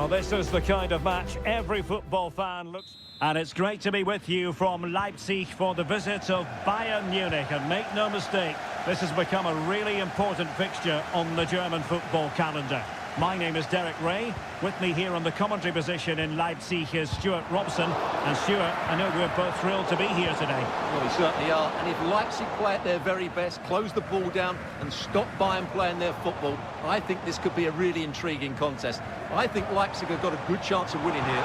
Well, this is the kind of match every football fan looks... And it's great to be with you from Leipzig for the visit of Bayern Munich. And make no mistake, this has become a really important fixture on the German football calendar. My name is Derek Ray. With me here on the commentary position in Leipzig is Stuart Robson. And Stuart, I know we're both thrilled to be here today. Well, we certainly are. And if Leipzig play at their very best, close the ball down and stop Bayern playing their football, I think this could be a really intriguing contest. I think Leipzig have got a good chance of winning here.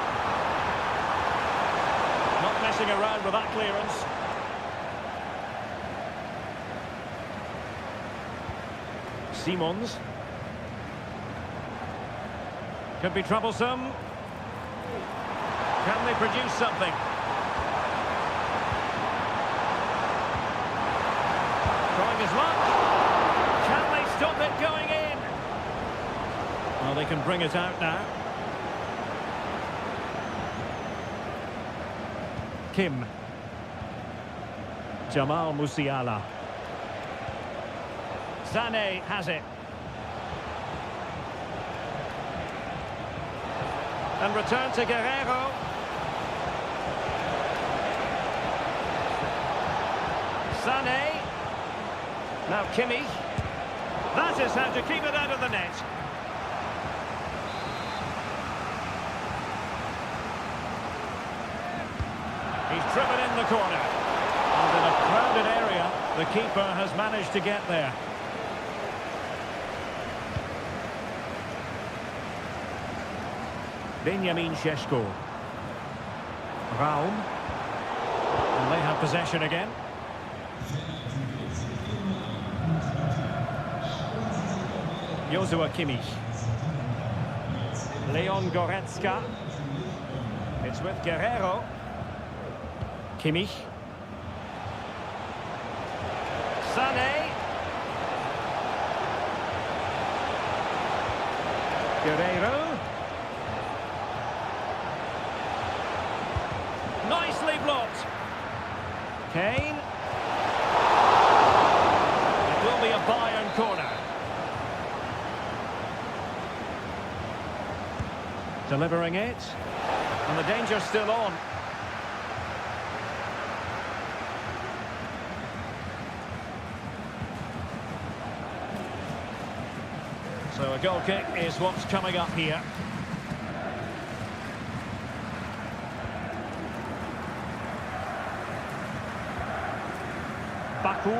Not messing around with that clearance. Simons. Could be troublesome. Can they produce something? Trying his luck. Can they stop it going in? Well, they can bring it out now. Kim. Jamal Musiala. Sané has it. And return to Guerrero. Sané. Now Kimmich. That is how to keep it out of the net. He's driven in the corner. And in a crowded area, the keeper has managed to get there. Benjamin Šeško. Raum. And they have possession again. Joshua Kimmich. Leon Goretzka. It's with Guerrero. Kimmich. Sané. Guerrero. Nicely blocked. Kane. It will be a Bayern corner. Delivering it. And the danger's still on. So a goal kick is what's coming up here. Baku.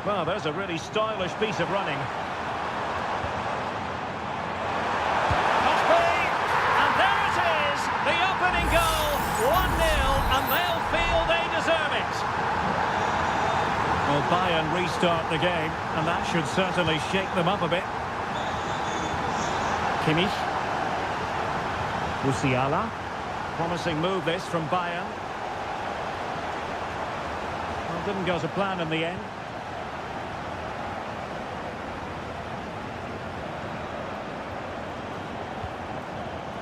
Well, there's a really stylish piece of running. Must be! And there it is! The opening goal! 1-0, and they'll feel they deserve it. Well, Bayern restart the game, and that should certainly shake them up a bit. Kimmich. Musiala. Promising move this from Bayern. Well, didn't go to plan in the end.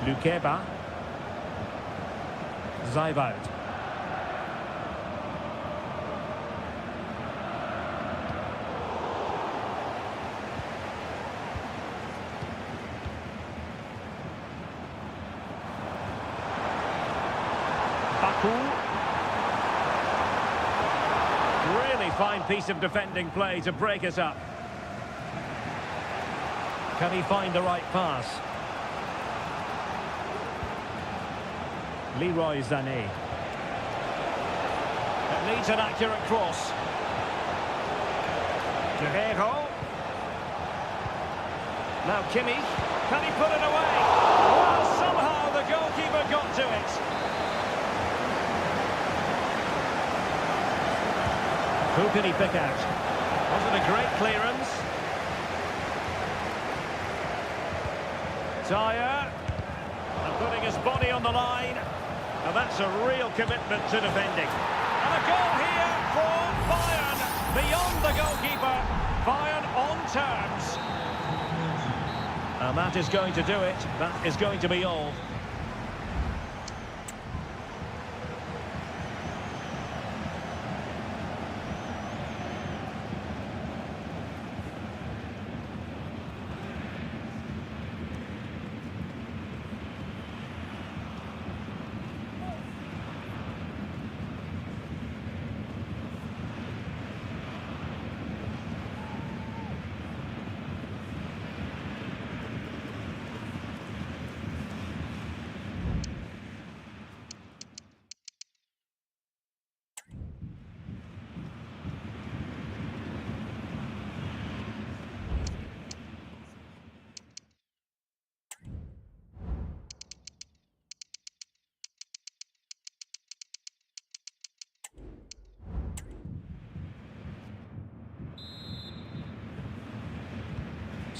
Lukeba. Zaivoud. Really fine piece of defending play to break us up. Can he find the right pass? Leroy Sané. It needs an accurate cross. Guerrero. Now Kimmich. Can he put it away? Well, somehow the goalkeeper got to it. Who can he pick out? Wasn't a great clearance. Dyer. And putting his body on the line. And that's a real commitment to defending. And a goal here for Bayern. Beyond the goalkeeper. Bayern on terms. And that is going to do it. That is going to be all.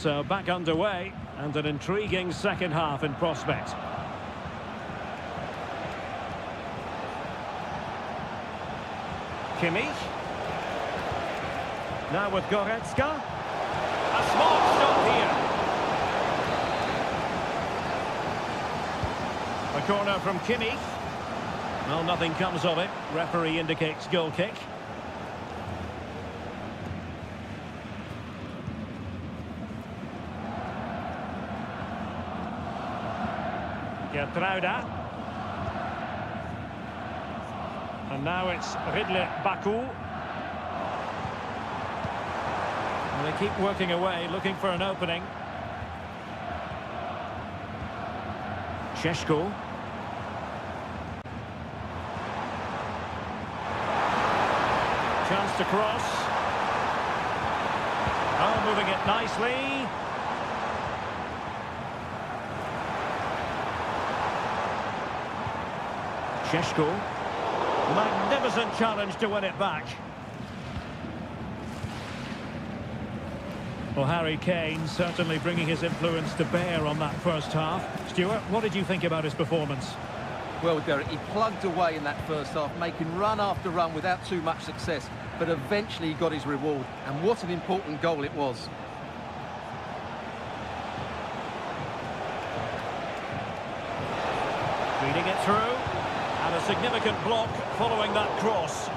So back underway, and an intriguing second half in prospect. Kimmich. Now with Goretzka. A small stop here. A corner from Kimmich. Well, nothing comes of it. Referee indicates goal kick. Gertruida. And now it's Ridley Baku. And they keep working away, looking for an opening. Sheshko. Chance to cross. Oh, moving it nicely. Sheshko. Magnificent challenge to win it back. Well, Harry Kane certainly bringing his influence to bear on that first half. Stuart, what did you think about his performance? Well, Derek, he plugged away in that first half, making run after run without too much success, but eventually he got his reward, and what an important goal it was. Feeding it through, and a significant block following that cross.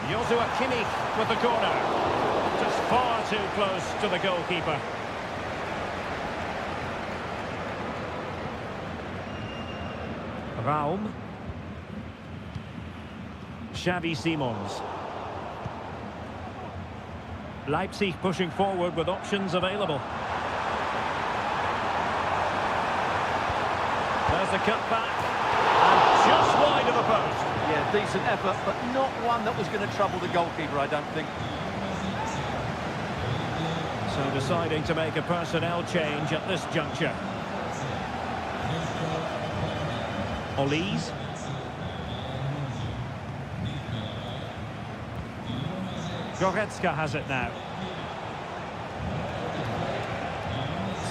Joshua Kimmich with the corner. Just far too close to the goalkeeper. Raum. Xavi Simons. Leipzig pushing forward with options available. There's the cutback. And just wide of the post. Yeah, decent effort, but not one that was going to trouble the goalkeeper, I don't think. So deciding to make a personnel change at this juncture. Olise. Goretzka has it now.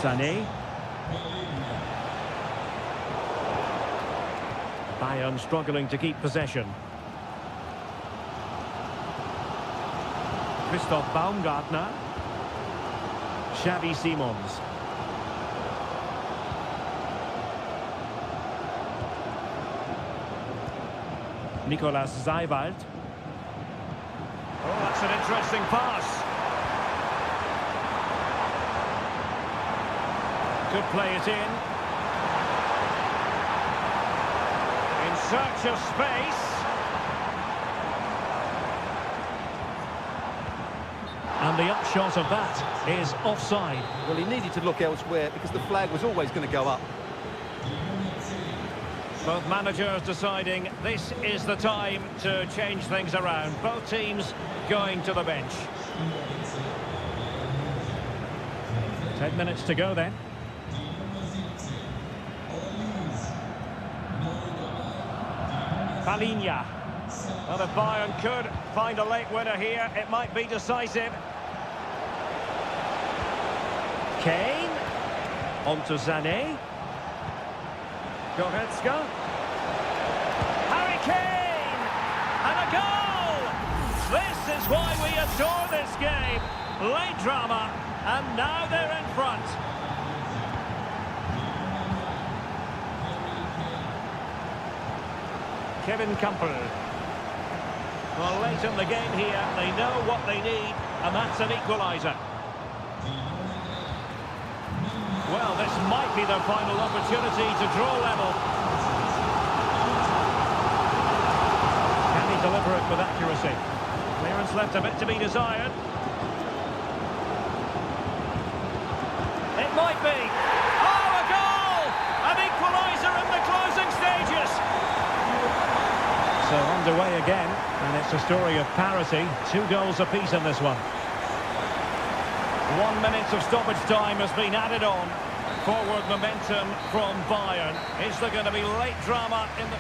Sané. Bayern struggling to keep possession. Christoph Baumgartner. Xavi Simons. Nicolas Seiwald. Oh, that's an interesting pass. Could play it in. In search of space. And the upshot of that is offside. Well, he needed to look elsewhere because the flag was always going to go up. Both managers deciding this is the time to change things around. Both teams going to the bench. 10 minutes to go then. Palinha. Well, if Bayern could find a late winner here, it might be decisive. Kane. On to Sané. Goretzka. Harry Kane! And a goal! This is why we adore this game. Late drama, and now they're in front. Kevin Campbell. Well, late in the game here, they know what they need, and that's an equaliser. Well, this might be their final opportunity to draw level. Can he deliver it with accuracy? Clearance left a bit to be desired. It might be. Oh, a goal! An equaliser in the closing stages. So underway again, and it's a story of parity. 2 goals apiece in this one. 1 minute of stoppage time has been added on. Forward momentum from Bayern. Is there going to be late drama in the...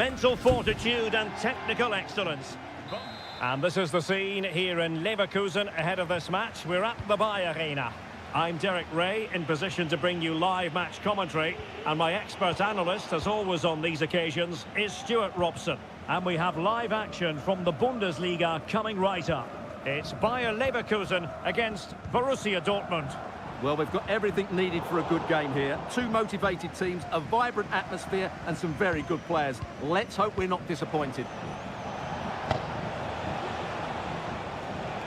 mental fortitude and technical excellence. And this is the scene here in Leverkusen ahead of this match. We're at the Bayer Arena. I'm Derek Ray, in position to bring you live match commentary, and my expert analyst, as always on these occasions, is Stuart Robson. And we have live action from the Bundesliga coming right up. It's Bayer Leverkusen against Borussia Dortmund. Well, we've got everything needed for a good game here. Two motivated teams, a vibrant atmosphere, and some very good players. Let's hope we're not disappointed.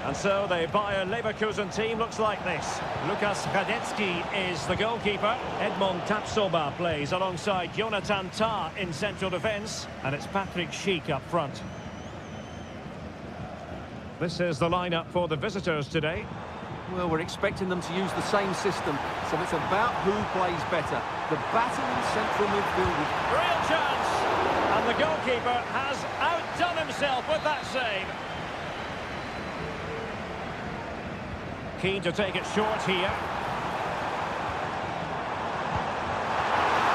And so the Bayer Leverkusen team looks like this. Lukas Radetzky is the goalkeeper. Edmond Tapsoba plays alongside Jonathan Tah in central defence. And it's Patrick Schick up front. This is the lineup for the visitors today. Well, we're expecting them to use the same system, so it's about who plays better. The battling central midfield with real chance! And the goalkeeper has outdone himself with that save. Keen to take it short here.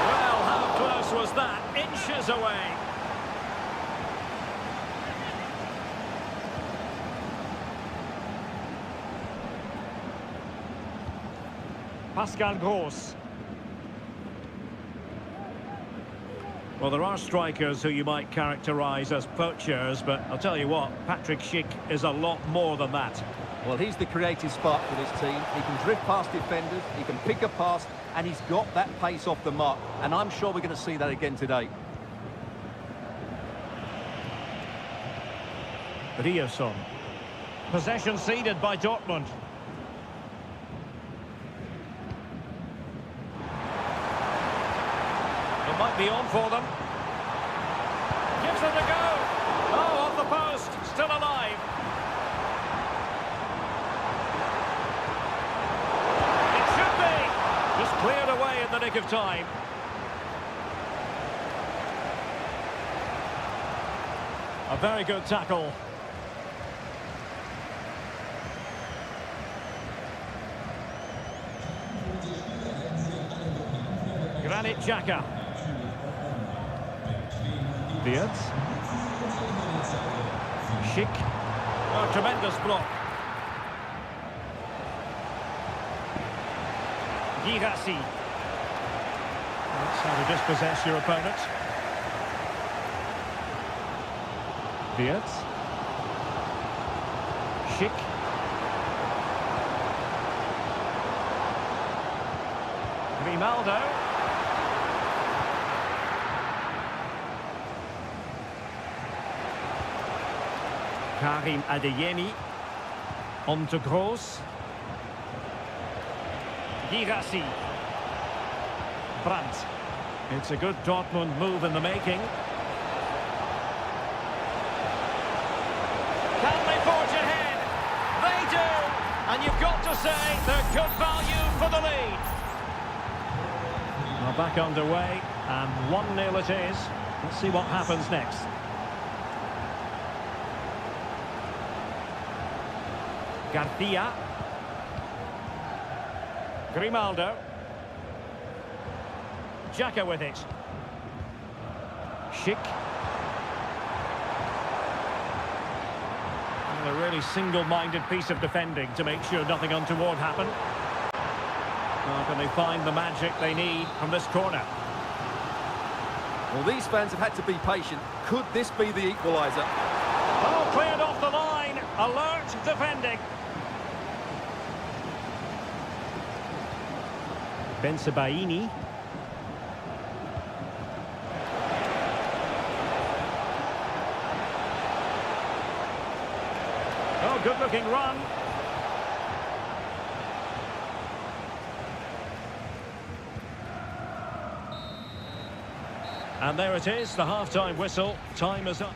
Well, how close was that? Inches away. Pascal Gross. Well, there are strikers who you might characterise as poachers, but I'll tell you what, Patrick Schick is a lot more than that. Well, he's the creative spark for this team. He can drift past defenders, he can pick a pass, and he's got that pace off the mark. And I'm sure we're going to see that again today. Rierson. Possession ceded by Dortmund. It might be on for them. Gives it a go. Oh, off the post. Still alive. Just cleared away in the nick of time. A very good tackle. Granit Xhaka. Beards. Schick. Oh, tremendous block. Girassi. That's how to dispossess your opponent. Beards. Schick. Grimaldo. Karim Adeyemi. On to Gross. Girassi. Brandt. It's a good Dortmund move in the making. Can they forge ahead? They do! And you've got to say they're good value for the lead. Well, back underway, and 1-0 it is. Let's see what happens next. Garcia. Grimaldo. Xhaka with it. Schick. And a really single-minded piece of defending to make sure nothing untoward happened. Well, can they find the magic they need from this corner? Well, these fans have had to be patient. Could this be the equaliser? Oh, cleared off the line. Alert defending. Bensebaini. Oh, good-looking run. And there it is, the half-time whistle. Time is up.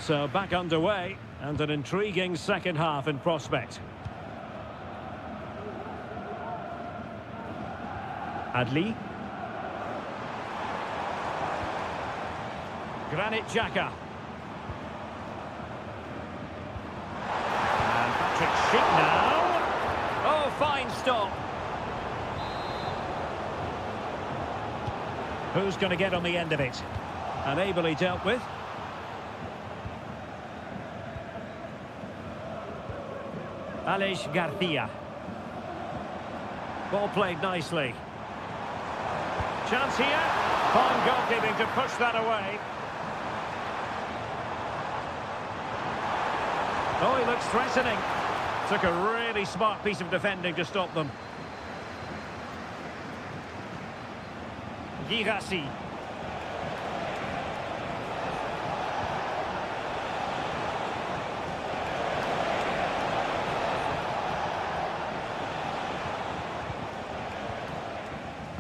So back underway, and an intriguing second half in prospect. Adli. Granit Xhaka. And Patrick Schick now. Oh, fine stop. Who's going to get on the end of it? And ably dealt with. Aleix Garcia. Ball played nicely. Chance here. Fine goalkeeping to push that away. Oh, he looks threatening. Took a really smart piece of defending to stop them. Girassi.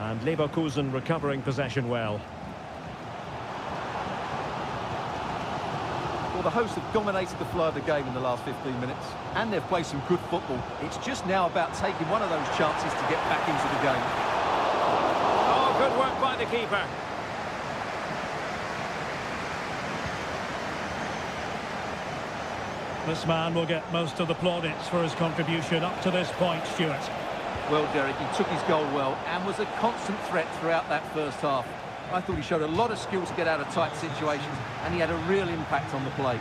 And Leverkusen recovering possession well. Well, the hosts have dominated the flow of the game in the last 15 minutes, and they've played some good football. It's just now about taking one of those chances to get back into the game. Oh, good work by the keeper. This man will get most of the plaudits for his contribution up to this point, Stuart. Well, Derek, he took his goal well and was a constant threat throughout that first half. I thought he showed a lot of skill to get out of tight situations, and he had a real impact on the play.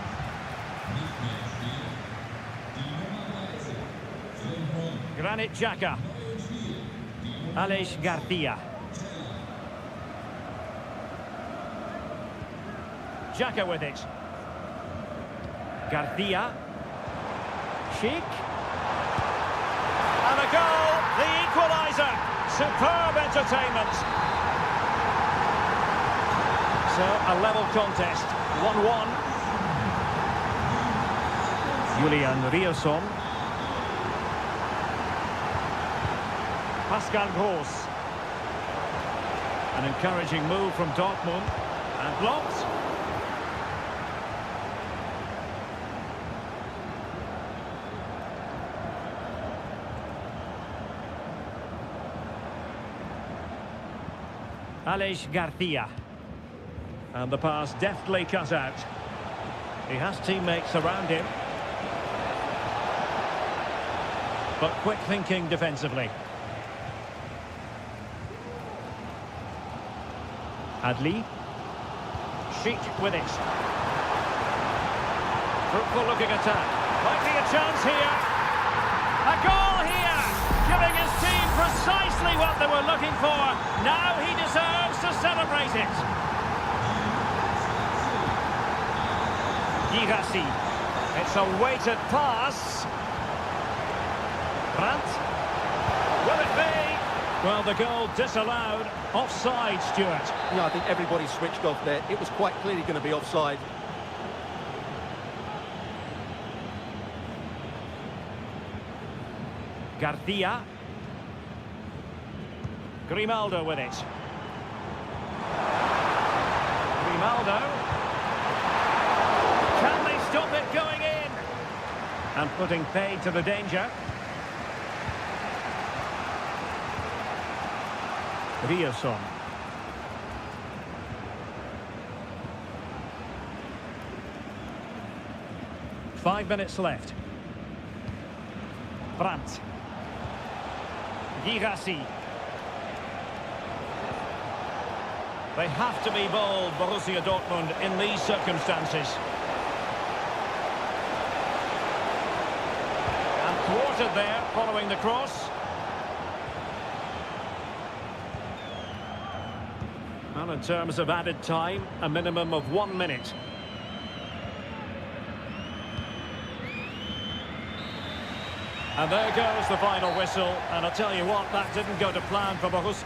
Granit Xhaka. Aleix Garcia. Xhaka with it. Garcia. Sheik. And a goal, the equaliser. Superb entertainment. So, a level contest, 1-1. Julian Rierson. Pascal Gross. An encouraging move from Dortmund. And blocked. Aleix Garcia. And the pass deftly cut out. He has teammates around him. But quick thinking defensively. Adli. Sheik with it. Fruitful looking attack. Might be a chance here. A goal here! Giving his team precisely what they were looking for. Now he deserves to celebrate it. Girassi. It's a weighted pass. Brandt. Will it be? Well, the goal disallowed. Offside, Stuart. Yeah, I think everybody switched off there. It was quite clearly going to be offside. Garcia. Grimaldo with it. Grimaldo. Can they stop it going in? And putting paid to the danger. Rierson. Five minutes left. Brandt. Girassi. They have to be bold, Borussia Dortmund, in these circumstances. And thwarted there, following the cross. Well, in terms of added time, a minimum of 1 minute. And there goes the final whistle, and I'll tell you what, that didn't go to plan for Borussia.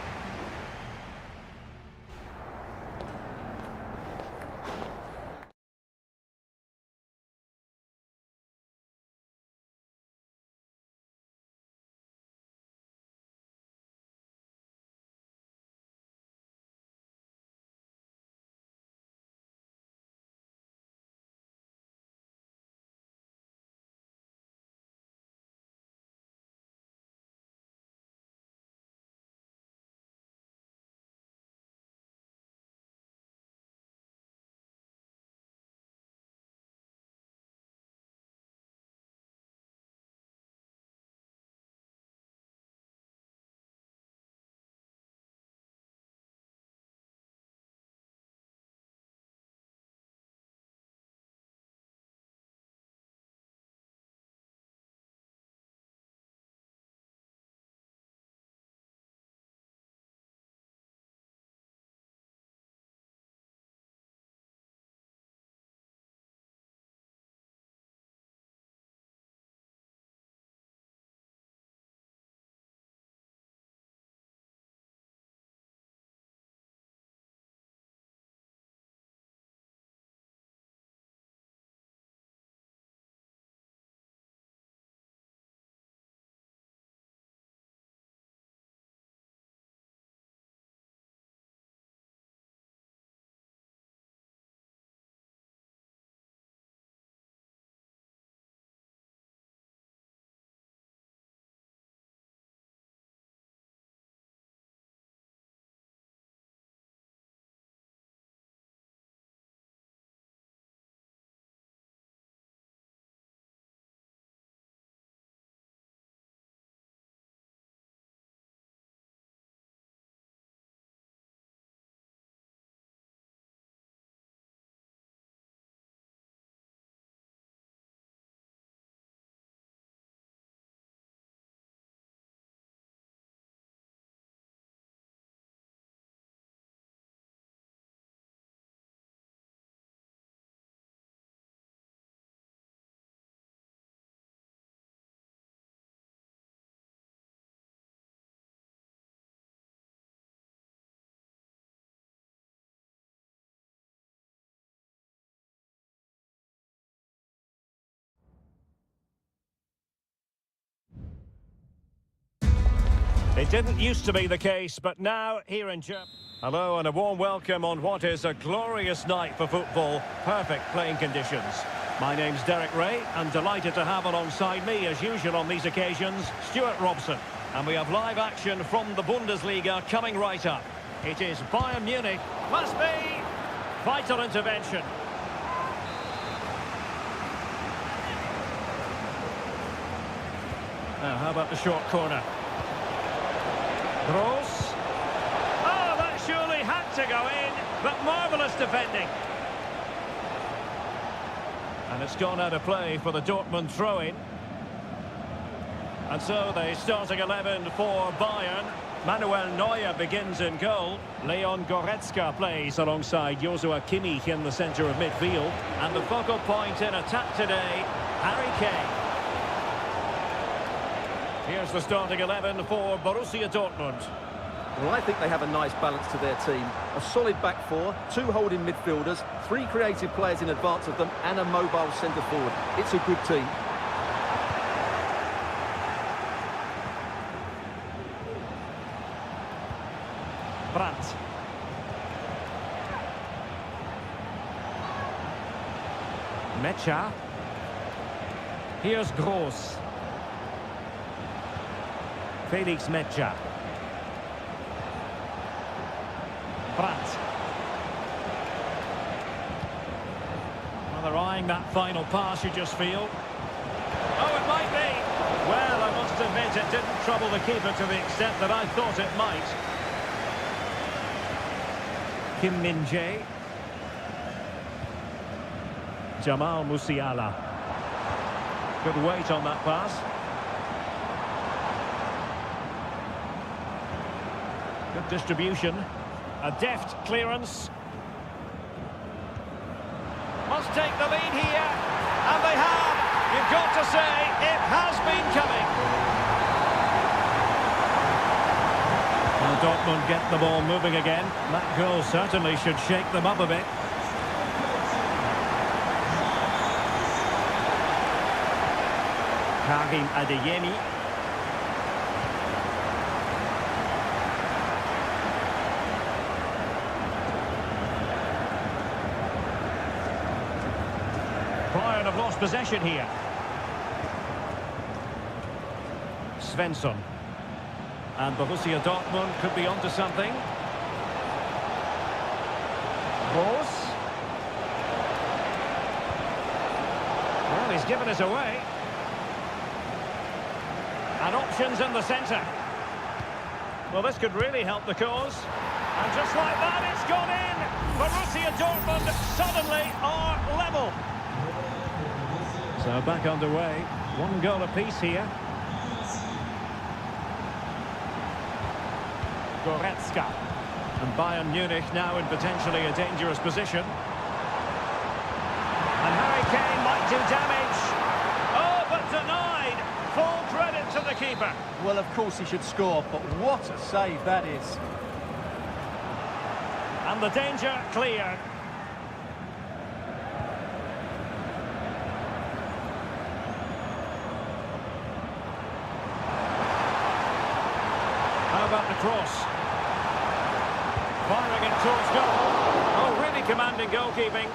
It didn't used to be the case, but now here in Germany. Hello and a warm welcome on what is a glorious night for football. Perfect playing conditions. My name's Derek Ray, and delighted to have alongside me, as usual on these occasions, Stuart Robson. And we have live action from the Bundesliga coming right up. It is Bayern Munich. Must be! Vital intervention. Now, how about the short corner? Gross. Oh, that surely had to go in, but marvellous defending. And it's gone out of play for the Dortmund throw-in. And so the starting 11 for Bayern. Manuel Neuer begins in goal. Leon Goretzka plays alongside Joshua Kimmich in the centre of midfield. And the focal point in attack today, Harry Kane. Here's the starting 11 for Borussia Dortmund. Well, I think they have a nice balance to their team. A solid back four, 2 holding midfielders, 3 creative players in advance of them, and a mobile centre-forward. It's a good team. Brandt. Mecha. Here's Gross. Felix Mecha. Brandt. Well, they're eyeing that final pass, you just feel. Oh, it might be. Well, I must admit it didn't trouble the keeper to the extent that I thought it might. Kim Min-jae. Jamal Musiala. Good weight on that pass. Good distribution. A deft clearance. Must take the lead here. And they have. You've got to say, it has been coming. Well, Dortmund get the ball moving again. That goal certainly should shake them up a bit. Karim Adeyemi. Bayern have lost possession here. Svensson. And Borussia Dortmund could be onto something. Gross. Well, he's given it away. And options in the centre. Well, this could really help the cause. And just like that, it's gone in. Borussia Dortmund suddenly are level. So back underway. 1 goal apiece here. Goretzka. And Bayern Munich now in potentially a dangerous position. And Harry Kane might do damage. Oh, but denied. Full credit to the keeper. Well, of course he should score, but what a save that is. And the danger cleared. How about the cross? Firing it towards goal. Oh, really commanding goalkeeping.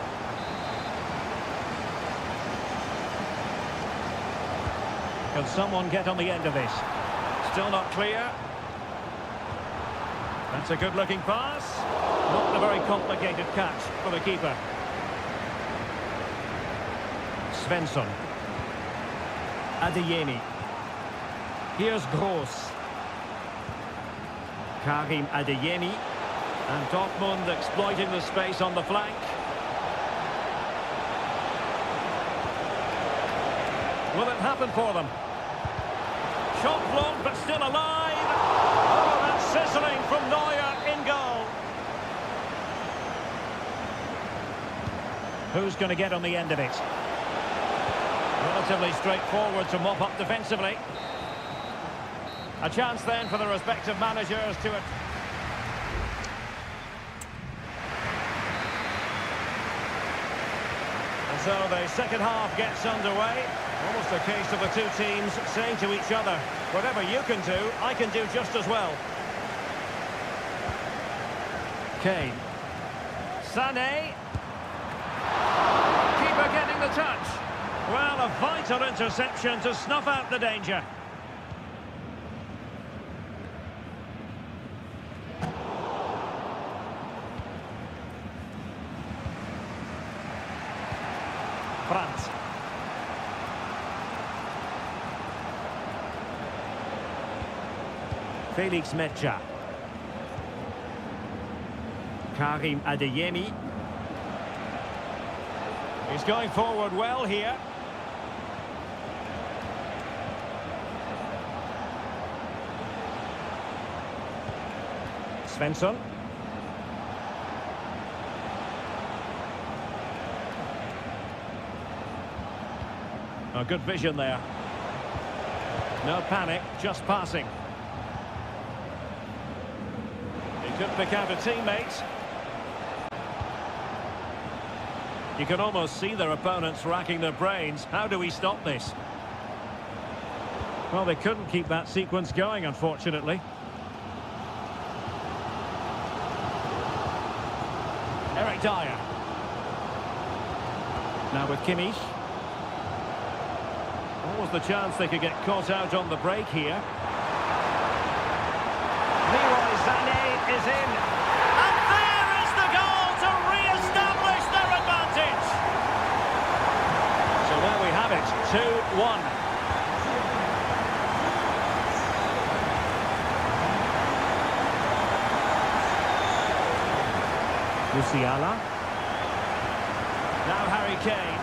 Can someone get on the end of this? Still not clear. That's a good-looking pass. Not a very complicated catch for the keeper. Svensson. Adeyemi. Here's Gross. Karim Adeyemi. And Dortmund exploiting the space on the flank. Will it happen for them? Shot blocked, but still alive. Oh, that's sizzling from Neuer in goal. Who's going to get on the end of it? Relatively straightforward to mop up defensively. A chance then for the respective managers to it. And so the second half gets underway. Almost a case of the two teams saying to each other, whatever you can do, I can do just as well. Kane. Sané. Keeper getting the touch. Well, a vital interception to snuff out the danger. Brandt. Felix Mecha. Karim Adeyemi. He's going forward well here. Svensson. Oh, good vision there. No panic, just passing. He could pick out a teammate. You can almost see their opponents racking their brains. How do we stop this? Well, they couldn't keep that sequence going, unfortunately. Eric Dyer. Now with Kimmich. What was the chance they could get caught out on the break here? Leroy Sané is in. And there is the goal to re-establish their advantage. So there we have it, 2-1. Musiala. Now Harry Kane.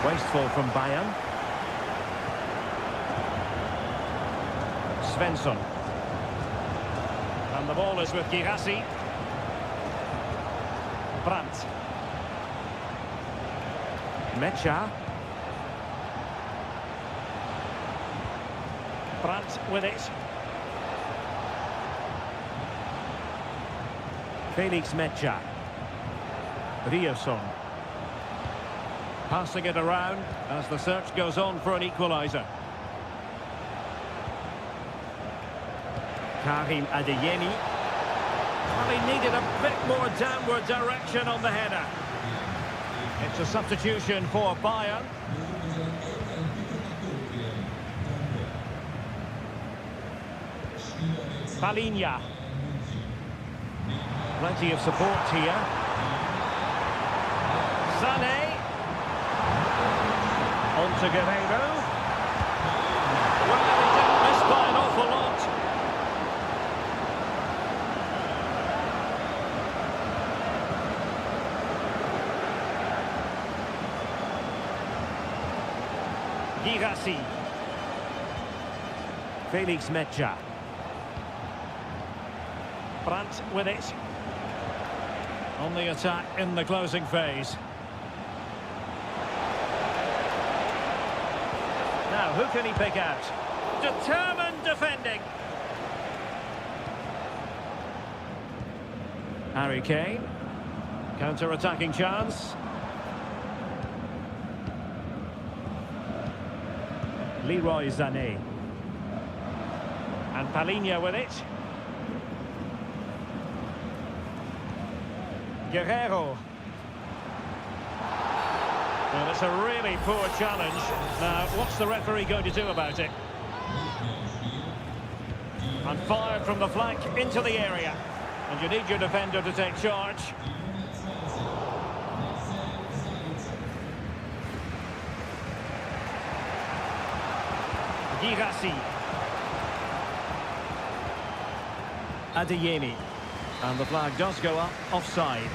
Wasteful from Bayern. Svensson. And the ball is with Girassi. Brandt. Mecha. Brandt with it. Felix Mecha. Rierson. Passing it around as the search goes on for an equaliser. Karim Adeyemi. Well, he needed a bit more downward direction on the header. It's a substitution for Bayern. Palinha. Plenty of support here. Sané. On to Guerreiro. Well, he didn't miss by an awful lot. Girassi. Felix Mecha. Brandt with it. On the attack in the closing phase. Now, who can he pick out? Determined defending. Harry Kane. Counter-attacking chance. Leroy Sané. And Palinha with it. Guerreiro. Well, it's a really poor challenge. Now, what's the referee going to do about it? And fired from the flank into the area. And you need your defender to take charge. Girassi. Adeyemi. And the flag does go up, offside.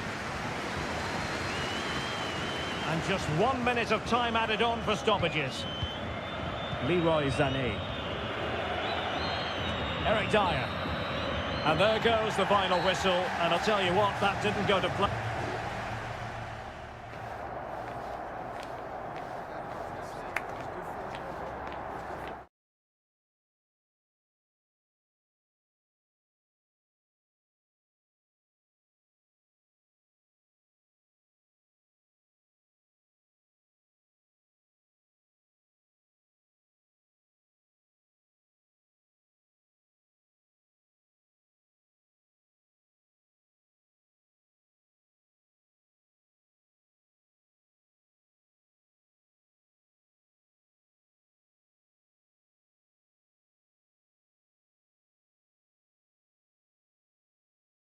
And just 1 minute of time added on for stoppages. Leroy Sané. Eric Dyer. And there goes the final whistle. And I'll tell you what, that didn't go to plan.